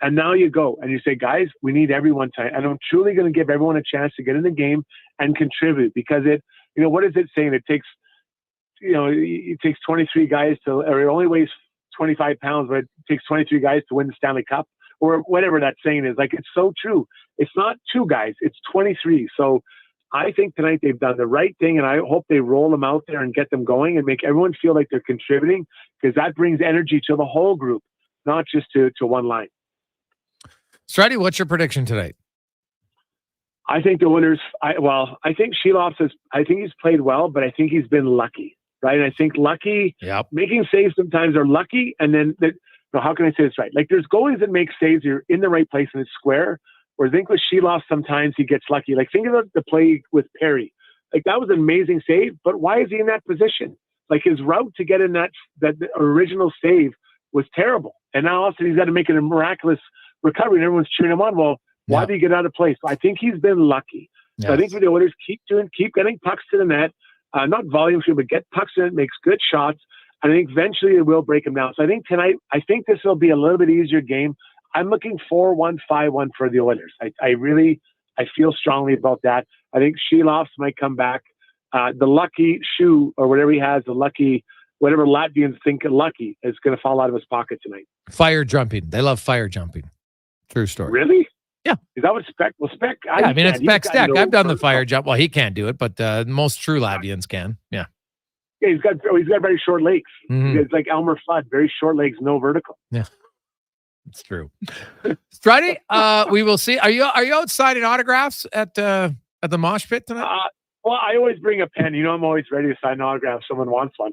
And now you go and you say, guys, we need everyone to, and I'm truly going to give everyone a chance to get in the game and contribute, because what is it saying? It takes 23 guys or it only weighs 25 pounds, but it takes 23 guys to win the Stanley Cup, or whatever that saying is. Like, it's so true. It's not 2 guys, it's 23. So I think tonight they've done the right thing, and I hope they roll them out there and get them going and make everyone feel like they're contributing, because that brings energy to the whole group, not just to one line. Struddy, what's your prediction tonight? I think the Oilers, I think Sheloff he's played well, but I think he's been lucky, right? And I think lucky, making saves sometimes are lucky, and then, how can I say this right? Like, there's goalies that make saves, you're in the right place and it's square. Or I think with Sheloff, sometimes he gets lucky. Like, think about the play with Perry. Like, that was an amazing save, but why is he in that position? Like, his route to get in that original save was terrible. And now all of a sudden he's got to make a miraculous recovery and everyone's cheering him on. Well, why did he get out of place? So I think he's been lucky. Yes. So I think with the Oilers, keep getting pucks to the net, not volume free, but get pucks in it, makes good shots. And I think eventually it will break him down. So I think tonight, this will be a little bit easier game. I'm looking 4-1, 5-1 for the Oilers. I feel strongly about that. I think Sheloff might come back. The lucky shoe, or whatever he has, whatever Latvians think lucky, is going to fall out of his pocket tonight. Fire jumping. They love fire jumping. True story. Really? Yeah. Is that what Speck? Well, Speck. It's Speck's deck. I've done the fire jump. Well, he can't do it, but most true Latvians can. Yeah. Yeah, he's got very short legs. Mm-hmm. It's like Elmer Fudd, very short legs, no vertical. Yeah. It's true. Struddy, we will see. Are you out signing autographs at the mosh pit tonight? Well, I always bring a pen. I'm always ready to sign an autograph if someone wants one.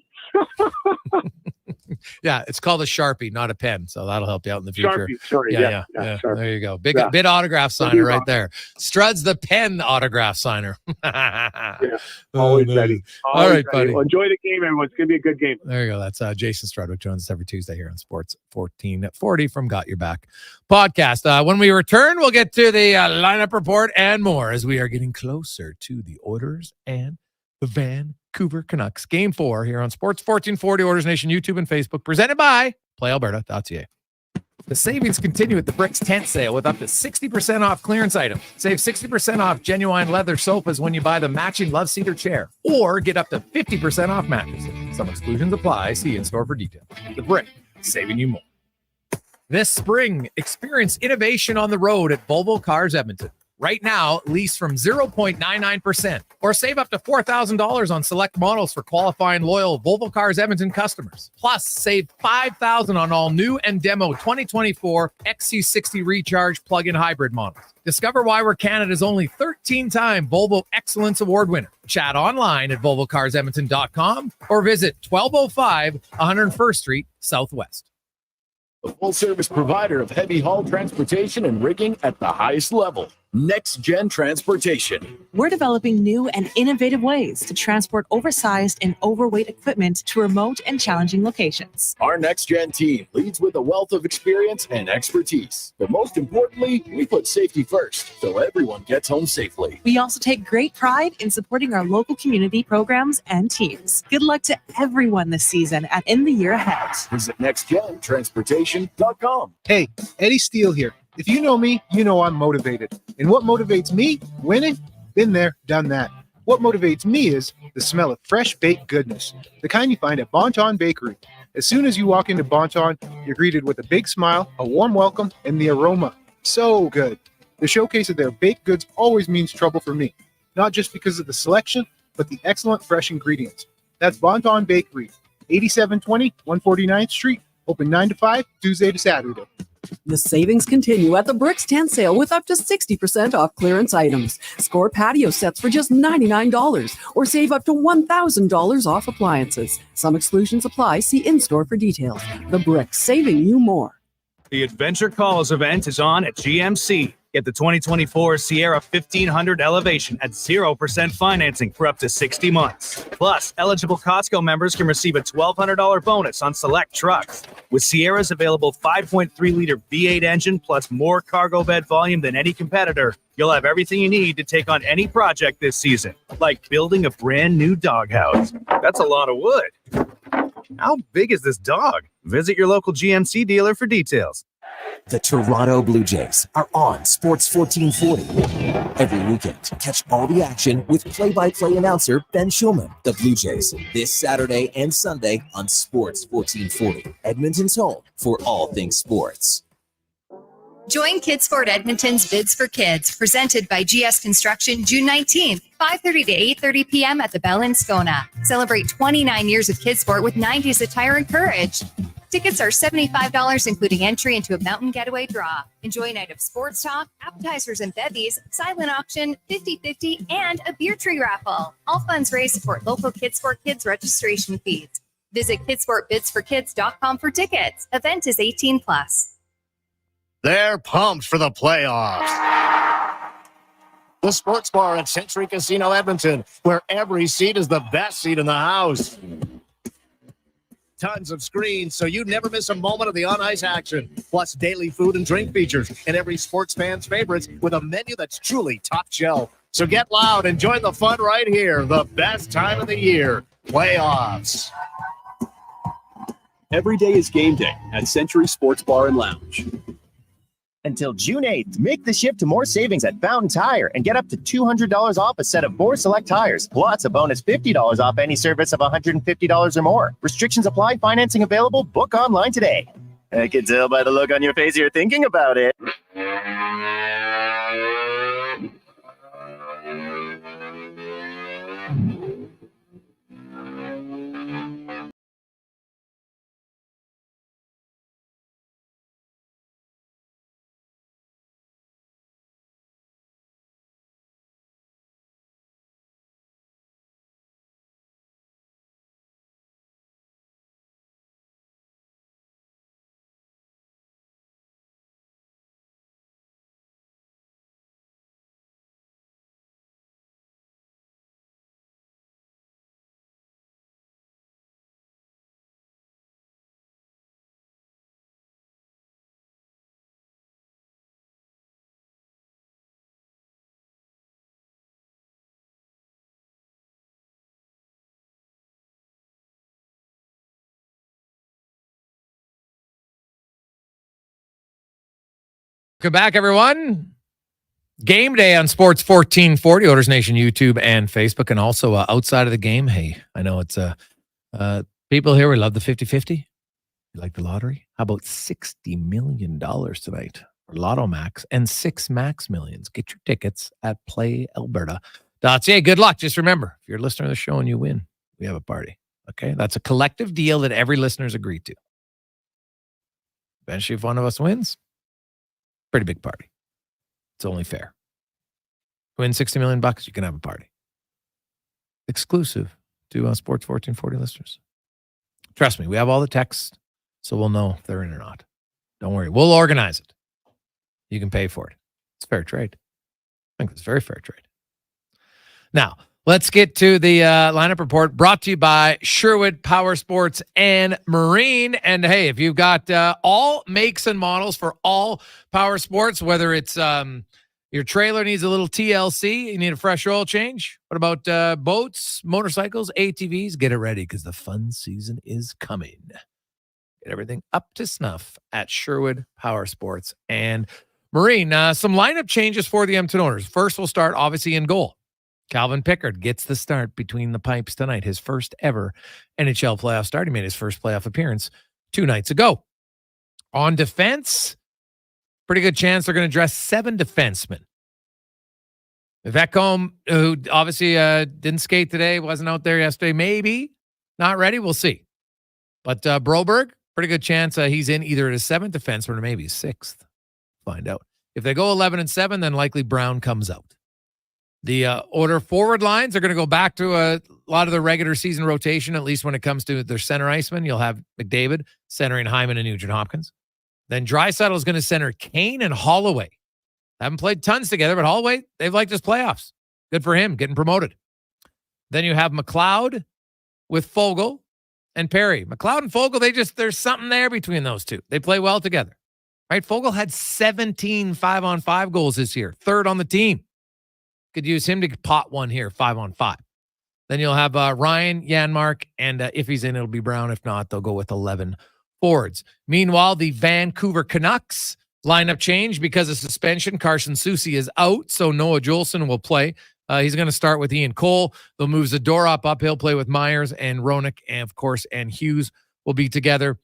Yeah, it's called a Sharpie, not a pen. So that'll help you out in the future. Sharpie, sorry. Yeah. There you go. Big autograph signer right there. Strud's the pen autograph signer. Always ready. All right, buddy. Well, enjoy the game, everyone. It's going to be a good game. There you go. That's Jason Strudwick joins us every Tuesday here on Sports 1440 from Got Your Back podcast. When we return, we'll get to the lineup report and more, as we are getting closer to the Oilers and the Vancouver Canucks. Game 4 here on Sports 1440, Oilers Nation, YouTube and Facebook, presented by PlayAlberta.ca. The savings continue at the Bricks tent sale with up to 60% off clearance items. Save 60% off genuine leather sofas when you buy the matching Love Cedar chair, or get up to 50% off mattresses. Some exclusions apply. See in-store for details. The Brick, saving you more. This spring, experience innovation on the road at Volvo Cars Edmonton. Right now, lease from 0.99% or save up to $4,000 on select models for qualifying loyal Volvo Cars Edmonton customers. Plus, save $5,000 on all new and demo 2024 XC60 Recharge plug-in hybrid models. Discover why we're Canada's only 13-time Volvo Excellence Award winner. Chat online at volvocarsedmonton.com or visit 1205 101st Street Southwest. A full-service provider of heavy haul transportation and rigging at the highest level. Next Gen Transportation. We're developing new and innovative ways to transport oversized and overweight equipment to remote and challenging locations. Our Next Gen team leads with a wealth of experience and expertise. But most importantly, we put safety first, so everyone gets home safely. We also take great pride in supporting our local community programs and teams. Good luck to everyone this season and in the year ahead. Visit nextgentransportation.com. Hey, Eddie Steele here. If you know me, you know I'm motivated. And what motivates me? Winning? Been there, done that. What motivates me is the smell of fresh baked goodness, the kind you find at Bonton Bakery. As soon as you walk into Bonton, you're greeted with a big smile, a warm welcome, and the aroma. So good. The showcase of their baked goods always means trouble for me, not just because of the selection, but the excellent fresh ingredients. That's Bonton Bakery, 8720 149th Street, open 9 to 5, Tuesday to Saturday. The savings continue at the Bricks tent sale with up to 60% off clearance items. Score patio sets for just $99 or save up to $1,000 off appliances. Some exclusions apply. See in-store for details. The Bricks, saving you more. The Adventure Calls event is on at GMC. Get the 2024 Sierra 1500 Elevation at 0% financing for up to 60 months. Plus, eligible Costco members can receive a $1,200 bonus on select trucks. With Sierra's available 5.3-liter V8 engine plus more cargo bed volume than any competitor, you'll have everything you need to take on any project this season, like building a brand new doghouse. That's a lot of wood. How big is this dog? Visit your local GMC dealer for details. The Toronto Blue Jays are on Sports 1440. Every weekend, catch all the action with play-by-play announcer Ben Schulman. The Blue Jays, this Saturday and Sunday on Sports 1440. Edmonton's home for all things sports. Join Kidsport Edmonton's Bids for Kids, presented by GS Construction, June 19th, 5:30 to 8:30 p.m. at the Bell in Scona. Celebrate 29 years of Kidsport with 90s attire and courage. Tickets are $75, including entry into a mountain getaway draw. Enjoy a night of sports talk, appetizers and bevies, silent auction, 50/50, and a beer tree raffle. All funds raised support local Kidsport Kids registration fees. Visit kidsportbidsforkids.com for tickets. Event is 18+. They're pumped for the playoffs. The Sports Bar at Century Casino Edmonton, where every seat is the best seat in the house. Tons of screens, so you never miss a moment of the on-ice action. Plus daily food and drink features, and every sports fan's favorites with a menu that's truly top shelf. So get loud and join the fun right here. The best time of the year, playoffs. Every day is game day at Century Sports Bar and Lounge. Until June 8th, make the shift to more savings at Fountain Tire and get up to $200 off a set of 4 select tires, plus a bonus $50 off any service of $150 or more. Restrictions apply. Financing available. Book online today. I can tell by the look on your face you're thinking about it. Welcome back, everyone. Game day on Sports 1440, Oilers Nation YouTube and Facebook, and also outside of the game. Hey, I know it's people here, we love the 50-50. You like the lottery? How about $60 million tonight for Lotto Max and 6 Max Millions? Get your tickets at playalberta.ca. Good luck. Just remember, if you're a listener to the show and you win, we have a party. Okay? That's a collective deal that every listener's agreed to. Eventually, if one of us wins, pretty big party. It's only fair. Win $60 million, you can have a party. Exclusive to Sports 1440 listeners. Trust me, we have all the texts, so we'll know if they're in or not. Don't worry. We'll organize it. You can pay for it. It's fair trade. I think it's very fair trade. Now, let's get to the lineup report brought to you by Sherwood Power Sports and Marine. And hey, if you've got all makes and models for all power sports, whether it's your trailer needs a little TLC, you need a fresh oil change. What about boats, motorcycles, ATVs? Get it ready because the fun season is coming. Get everything up to snuff at Sherwood Power Sports and Marine. Some lineup changes for the Edmonton Oilers. First, we'll start obviously in goal. Calvin Pickard gets the start between the pipes tonight, his first ever NHL playoff start. He made his first playoff appearance 2 nights ago. On defense, pretty good chance they're going to dress 7 defensemen. Vekholm, who obviously didn't skate today, wasn't out there yesterday, maybe not ready. We'll see. But Broberg, pretty good chance he's in either as 7th defenseman or maybe 6th. Find out. If they go 11-7, then likely Brown comes out. The order forward lines are going to go back to a lot of the regular season rotation, at least when it comes to their center iceman. You'll have McDavid centering Hyman and Nugent Hopkins. Then Draisaitl is going to center Kane and Holloway Haven't played tons together, but Holloway, they've liked his playoffs. Good for him, getting promoted. Then you have McLeod with Fogle and Perry. McLeod and Fogle, there's something there between those two. They play well together. Right? Fogle had 17 5-on-5 goals this year, third on the team. Could use him to pot one here, 5-on-5. Then you'll have Ryan, Janmark, and if he's in, it'll be Brown. If not, they'll go with 11 forwards. Meanwhile, the Vancouver Canucks lineup change because of suspension. Carson Soucy is out, so Noah Juleson will play. He's going to start with Ian Cole. They'll move Zadorov up. He'll play with Myers and Roenick, and of course, and Hughes will be together.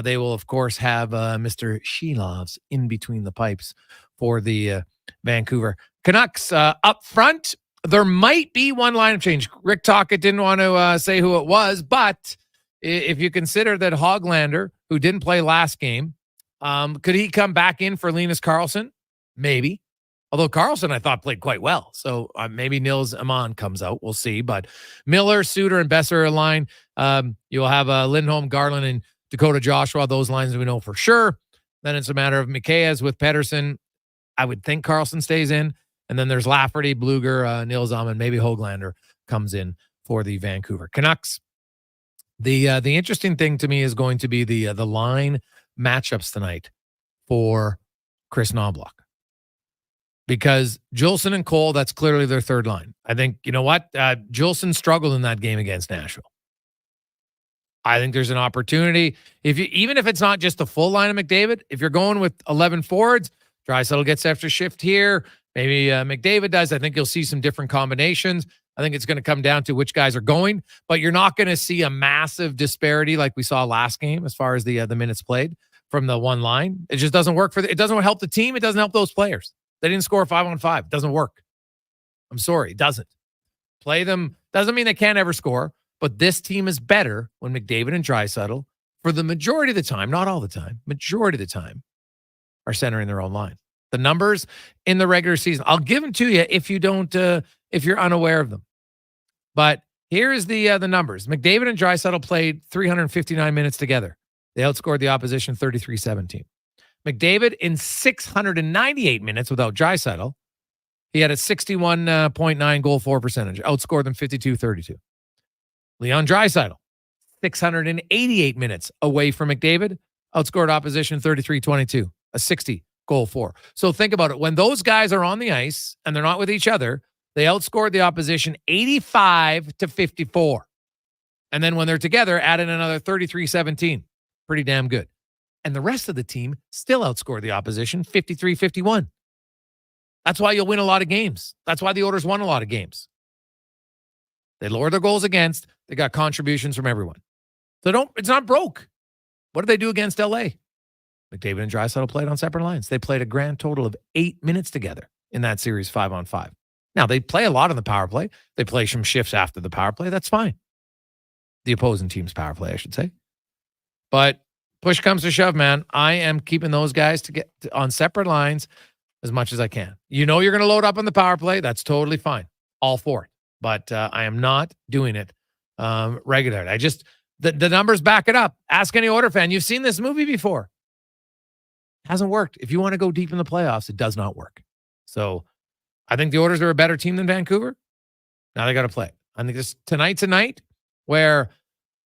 They will, of course, have Mr. Shilovs in between the pipes for the Vancouver Canucks. Up front, there might be one lineup change. Rick Tocchet didn't want to say who it was, but if you consider that Hoglander, who didn't play last game, could he come back in for Linus Karlsson? Maybe. Although Karlsson, I thought, played quite well. So maybe Nils Aman comes out. We'll see. But Miller, Suter, and Besser are a line. You'll have Lindholm, Garland, and Dakota Joshua. Those lines we know for sure. Then it's a matter of Mikheyev with Pedersen. I would think Karlsson stays in. And then there's Lafferty, Bluger, Nils Aman, maybe Hoglander comes in for the Vancouver Canucks. The interesting thing to me is going to be the line matchups tonight for Chris Knobloch. Because Juleson and Cole, that's clearly their third line. I think, you know what? Juleson struggled in that game against Nashville. I think there's an opportunity. Even if it's not just the full line of McDavid, if you're going with 11 forwards, Draisaitl gets extra shift here. Maybe McDavid does. I think you'll see some different combinations. I think it's going to come down to which guys are going, but you're not going to see a massive disparity like we saw last game as far as the minutes played from the one line. It just doesn't work it doesn't help the team. It doesn't help those players. They didn't score 5-on-5. It doesn't work. I'm sorry. It doesn't. Play them. Doesn't mean they can't ever score, but this team is better when McDavid and Draisaitl, for the majority of the time, not all the time, majority of the time, are centering their own line. The numbers in the regular season, I'll give them to you if you don't, if you're unaware of them. But here is the numbers. McDavid and Draisaitl played 359 minutes together. They outscored the opposition 33-17. McDavid in 698 minutes without Draisaitl, he had a 61.9 goal for percentage, outscored them 52-32. Leon Draisaitl, 688 minutes away from McDavid, outscored opposition 33-22, a 60 goal for. So think about it. When those guys are on the ice and they're not with each other, they outscored the opposition 85-54. And then when they're together, added another 33-17. Pretty damn good. And the rest of the team still outscored the opposition 53-51. That's why you'll win a lot of games. That's why the Oilers won a lot of games. They lowered their goals against. They got contributions from everyone. So it's not broke. What did they do against LA? McDavid and Draisaitl played on separate lines. They played a grand total of 8 minutes together in that series 5-on-5. Now, they play a lot on the power play. They play some shifts after the power play. That's fine. The opposing team's power play, I should say. But push comes to shove, man. I am keeping those guys on separate lines as much as I can. You know you're going to load up on the power play. That's totally fine. All for it. But I am not doing it regularly. The numbers back it up. Ask any Oiler fan. You've seen this movie before. Hasn't worked. If you want to go deep in the playoffs, it does not work. So I think the Oilers are a better team than Vancouver. Now they got to play. I think this tonight's a night where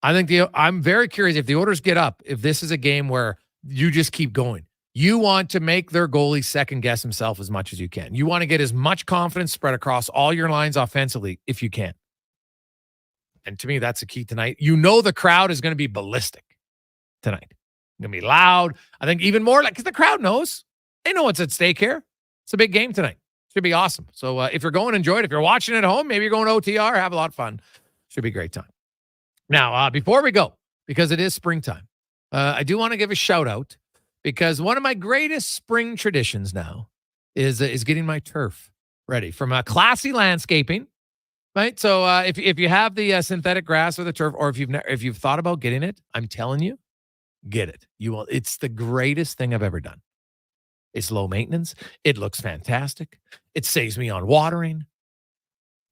I'm very curious if the Oilers get up, if this is a game where you just keep going. You want to make their goalie second guess himself as much as you can. You want to get as much confidence spread across all your lines offensively if you can. And to me, that's the key tonight. You know the crowd is going to be ballistic tonight. Going to be loud. I think even more because the crowd knows. They know what's at stake here. It's a big game tonight. Should be awesome. So if you're going, enjoy it. If you're watching at home, maybe you're going to OTR, have a lot of fun. Should be a great time. Now, before we go, because it is springtime, I do want to give a shout out because one of my greatest spring traditions now is getting my turf ready from Classy Landscaping. Right. So if you have the synthetic grass or the turf, or if you've thought about getting it, I'm telling you, get it. You will. It's the greatest thing I've ever done. It's low maintenance. It looks fantastic. It saves me on watering.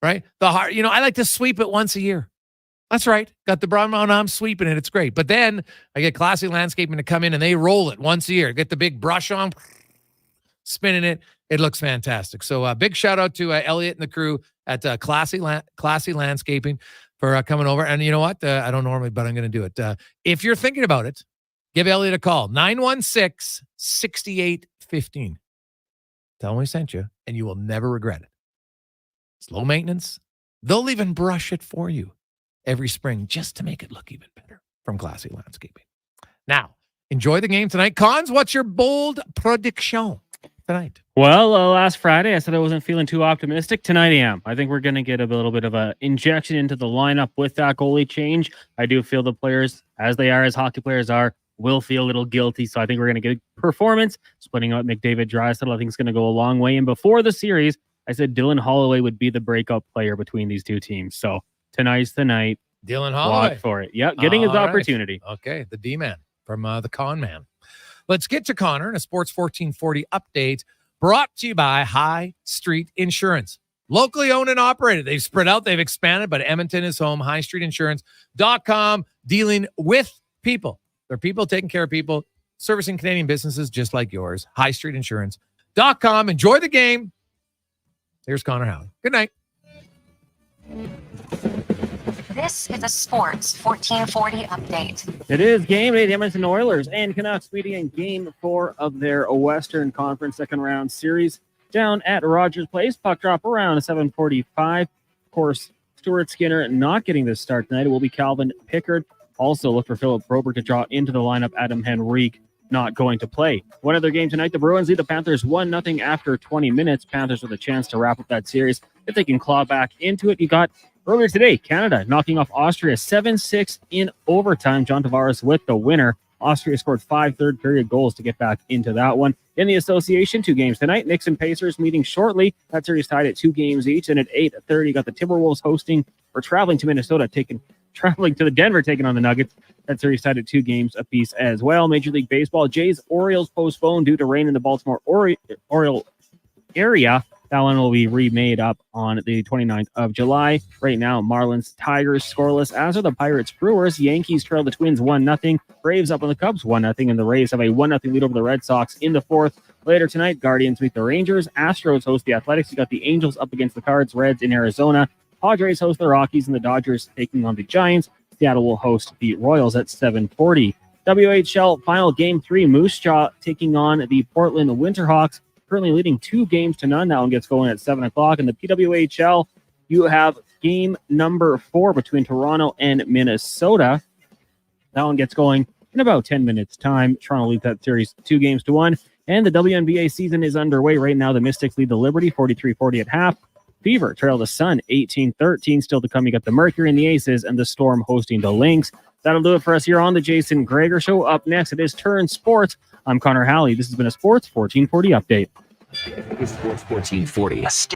Right. I like to sweep it once a year. That's right. Got the brown on. I'm sweeping it. It's great. But then I get Classy Landscaping to come in and they roll it once a year. Get the big brush on, spinning it. It looks fantastic. So big shout out to Elliot and the crew at Classy Landscaping for coming over. And you know what? I don't normally, but I'm going to do it. If you're thinking about it, give Elliot a call, 916-6815. Tell him we sent you, and you will never regret it. It's low maintenance. They'll even brush it for you every spring just to make it look even better from Classy Landscaping. Now, enjoy the game tonight. Cons, what's your bold prediction tonight? Well, last Friday I said I wasn't feeling too optimistic. Tonight I am. I think we're going to get a little bit of an injection into the lineup with that goalie change. I do feel the players, as they are, as hockey players are, will feel a little guilty. So I think we're going to get a performance. Splitting out McDavid, Draisaitl, I think it's going to go a long way. And before the series, I said Dylan Holloway would be the breakout player between these two teams. So tonight's the night. Dylan Holloway. Watch for it. Yep, getting his opportunity. Okay, the D-man from the con man. Let's get to Connor and a Sports 1440 update brought to you by High Street Insurance. Locally owned and operated. They've spread out, they've expanded, but Edmonton is home. HighStreetInsurance.com, dealing with people. They're people taking care of people, servicing Canadian businesses just like yours. HighStreetInsurance.com. Enjoy the game. Here's Connor Halley. Good night. This is a Sports 1440 update. It is game day. The Edmonton Oilers and Canucks meeting in game 4 of their Western Conference second round series down at Rogers Place. Puck drop around 7:45. Of course, Stuart Skinner not getting this start tonight. It will be Calvin Pickard. Also look for Philip Broberg to draw into the lineup. Adam Henrique not going to play. One other game tonight, the Bruins lead the Panthers 1-0 after 20 minutes. Panthers with a chance to wrap up that series if they can claw back into it. You got earlier today, Canada knocking off Austria 7-6 in overtime. John Tavares with the winner. Austria scored 5 third-period goals to get back into that one. In the association, 2 games tonight. Knicks and Pacers meeting shortly. That series tied at 2 games each. And at 8:30, got the Timberwolves hosting or traveling to Minnesota, traveling to the Denver, taking on the Nuggets. That series tied at 2 games apiece as well. Major League Baseball, Jays-Orioles postponed due to rain in the Baltimore Oriole area. That one will be remade up on the 29th of July. Right now, Marlins, Tigers scoreless, as are the Pirates, Brewers. Yankees trail the Twins 1-0. Braves up on the Cubs 1-0. And the Rays have a 1-0 lead over the Red Sox in the 4th. Later tonight, Guardians meet the Rangers. Astros host the Athletics. You got the Angels up against the Cards, Reds in Arizona. Padres host the Rockies, and the Dodgers taking on the Giants. Seattle will host the Royals at 7:40. WHL final game 3, Moose Jaw taking on the Portland Winterhawks. Currently leading 2-0. That one gets going at 7 o'clock. In the PWHL, you have game number 4 between Toronto and Minnesota. That one gets going in about 10 minutes' time. Toronto leads that series 2-1. And the WNBA season is underway. Right now, the Mystics lead the Liberty 43-40 at half. Fever trail the Sun 18-13. Still to come, you got the Mercury and the Aces and the Storm hosting the Lynx. That'll do it for us here on the Jason Gregor Show. Up next, it is Turn Sports. I'm Connor Halley. This has been a Sports 1440 update. Sports 1440.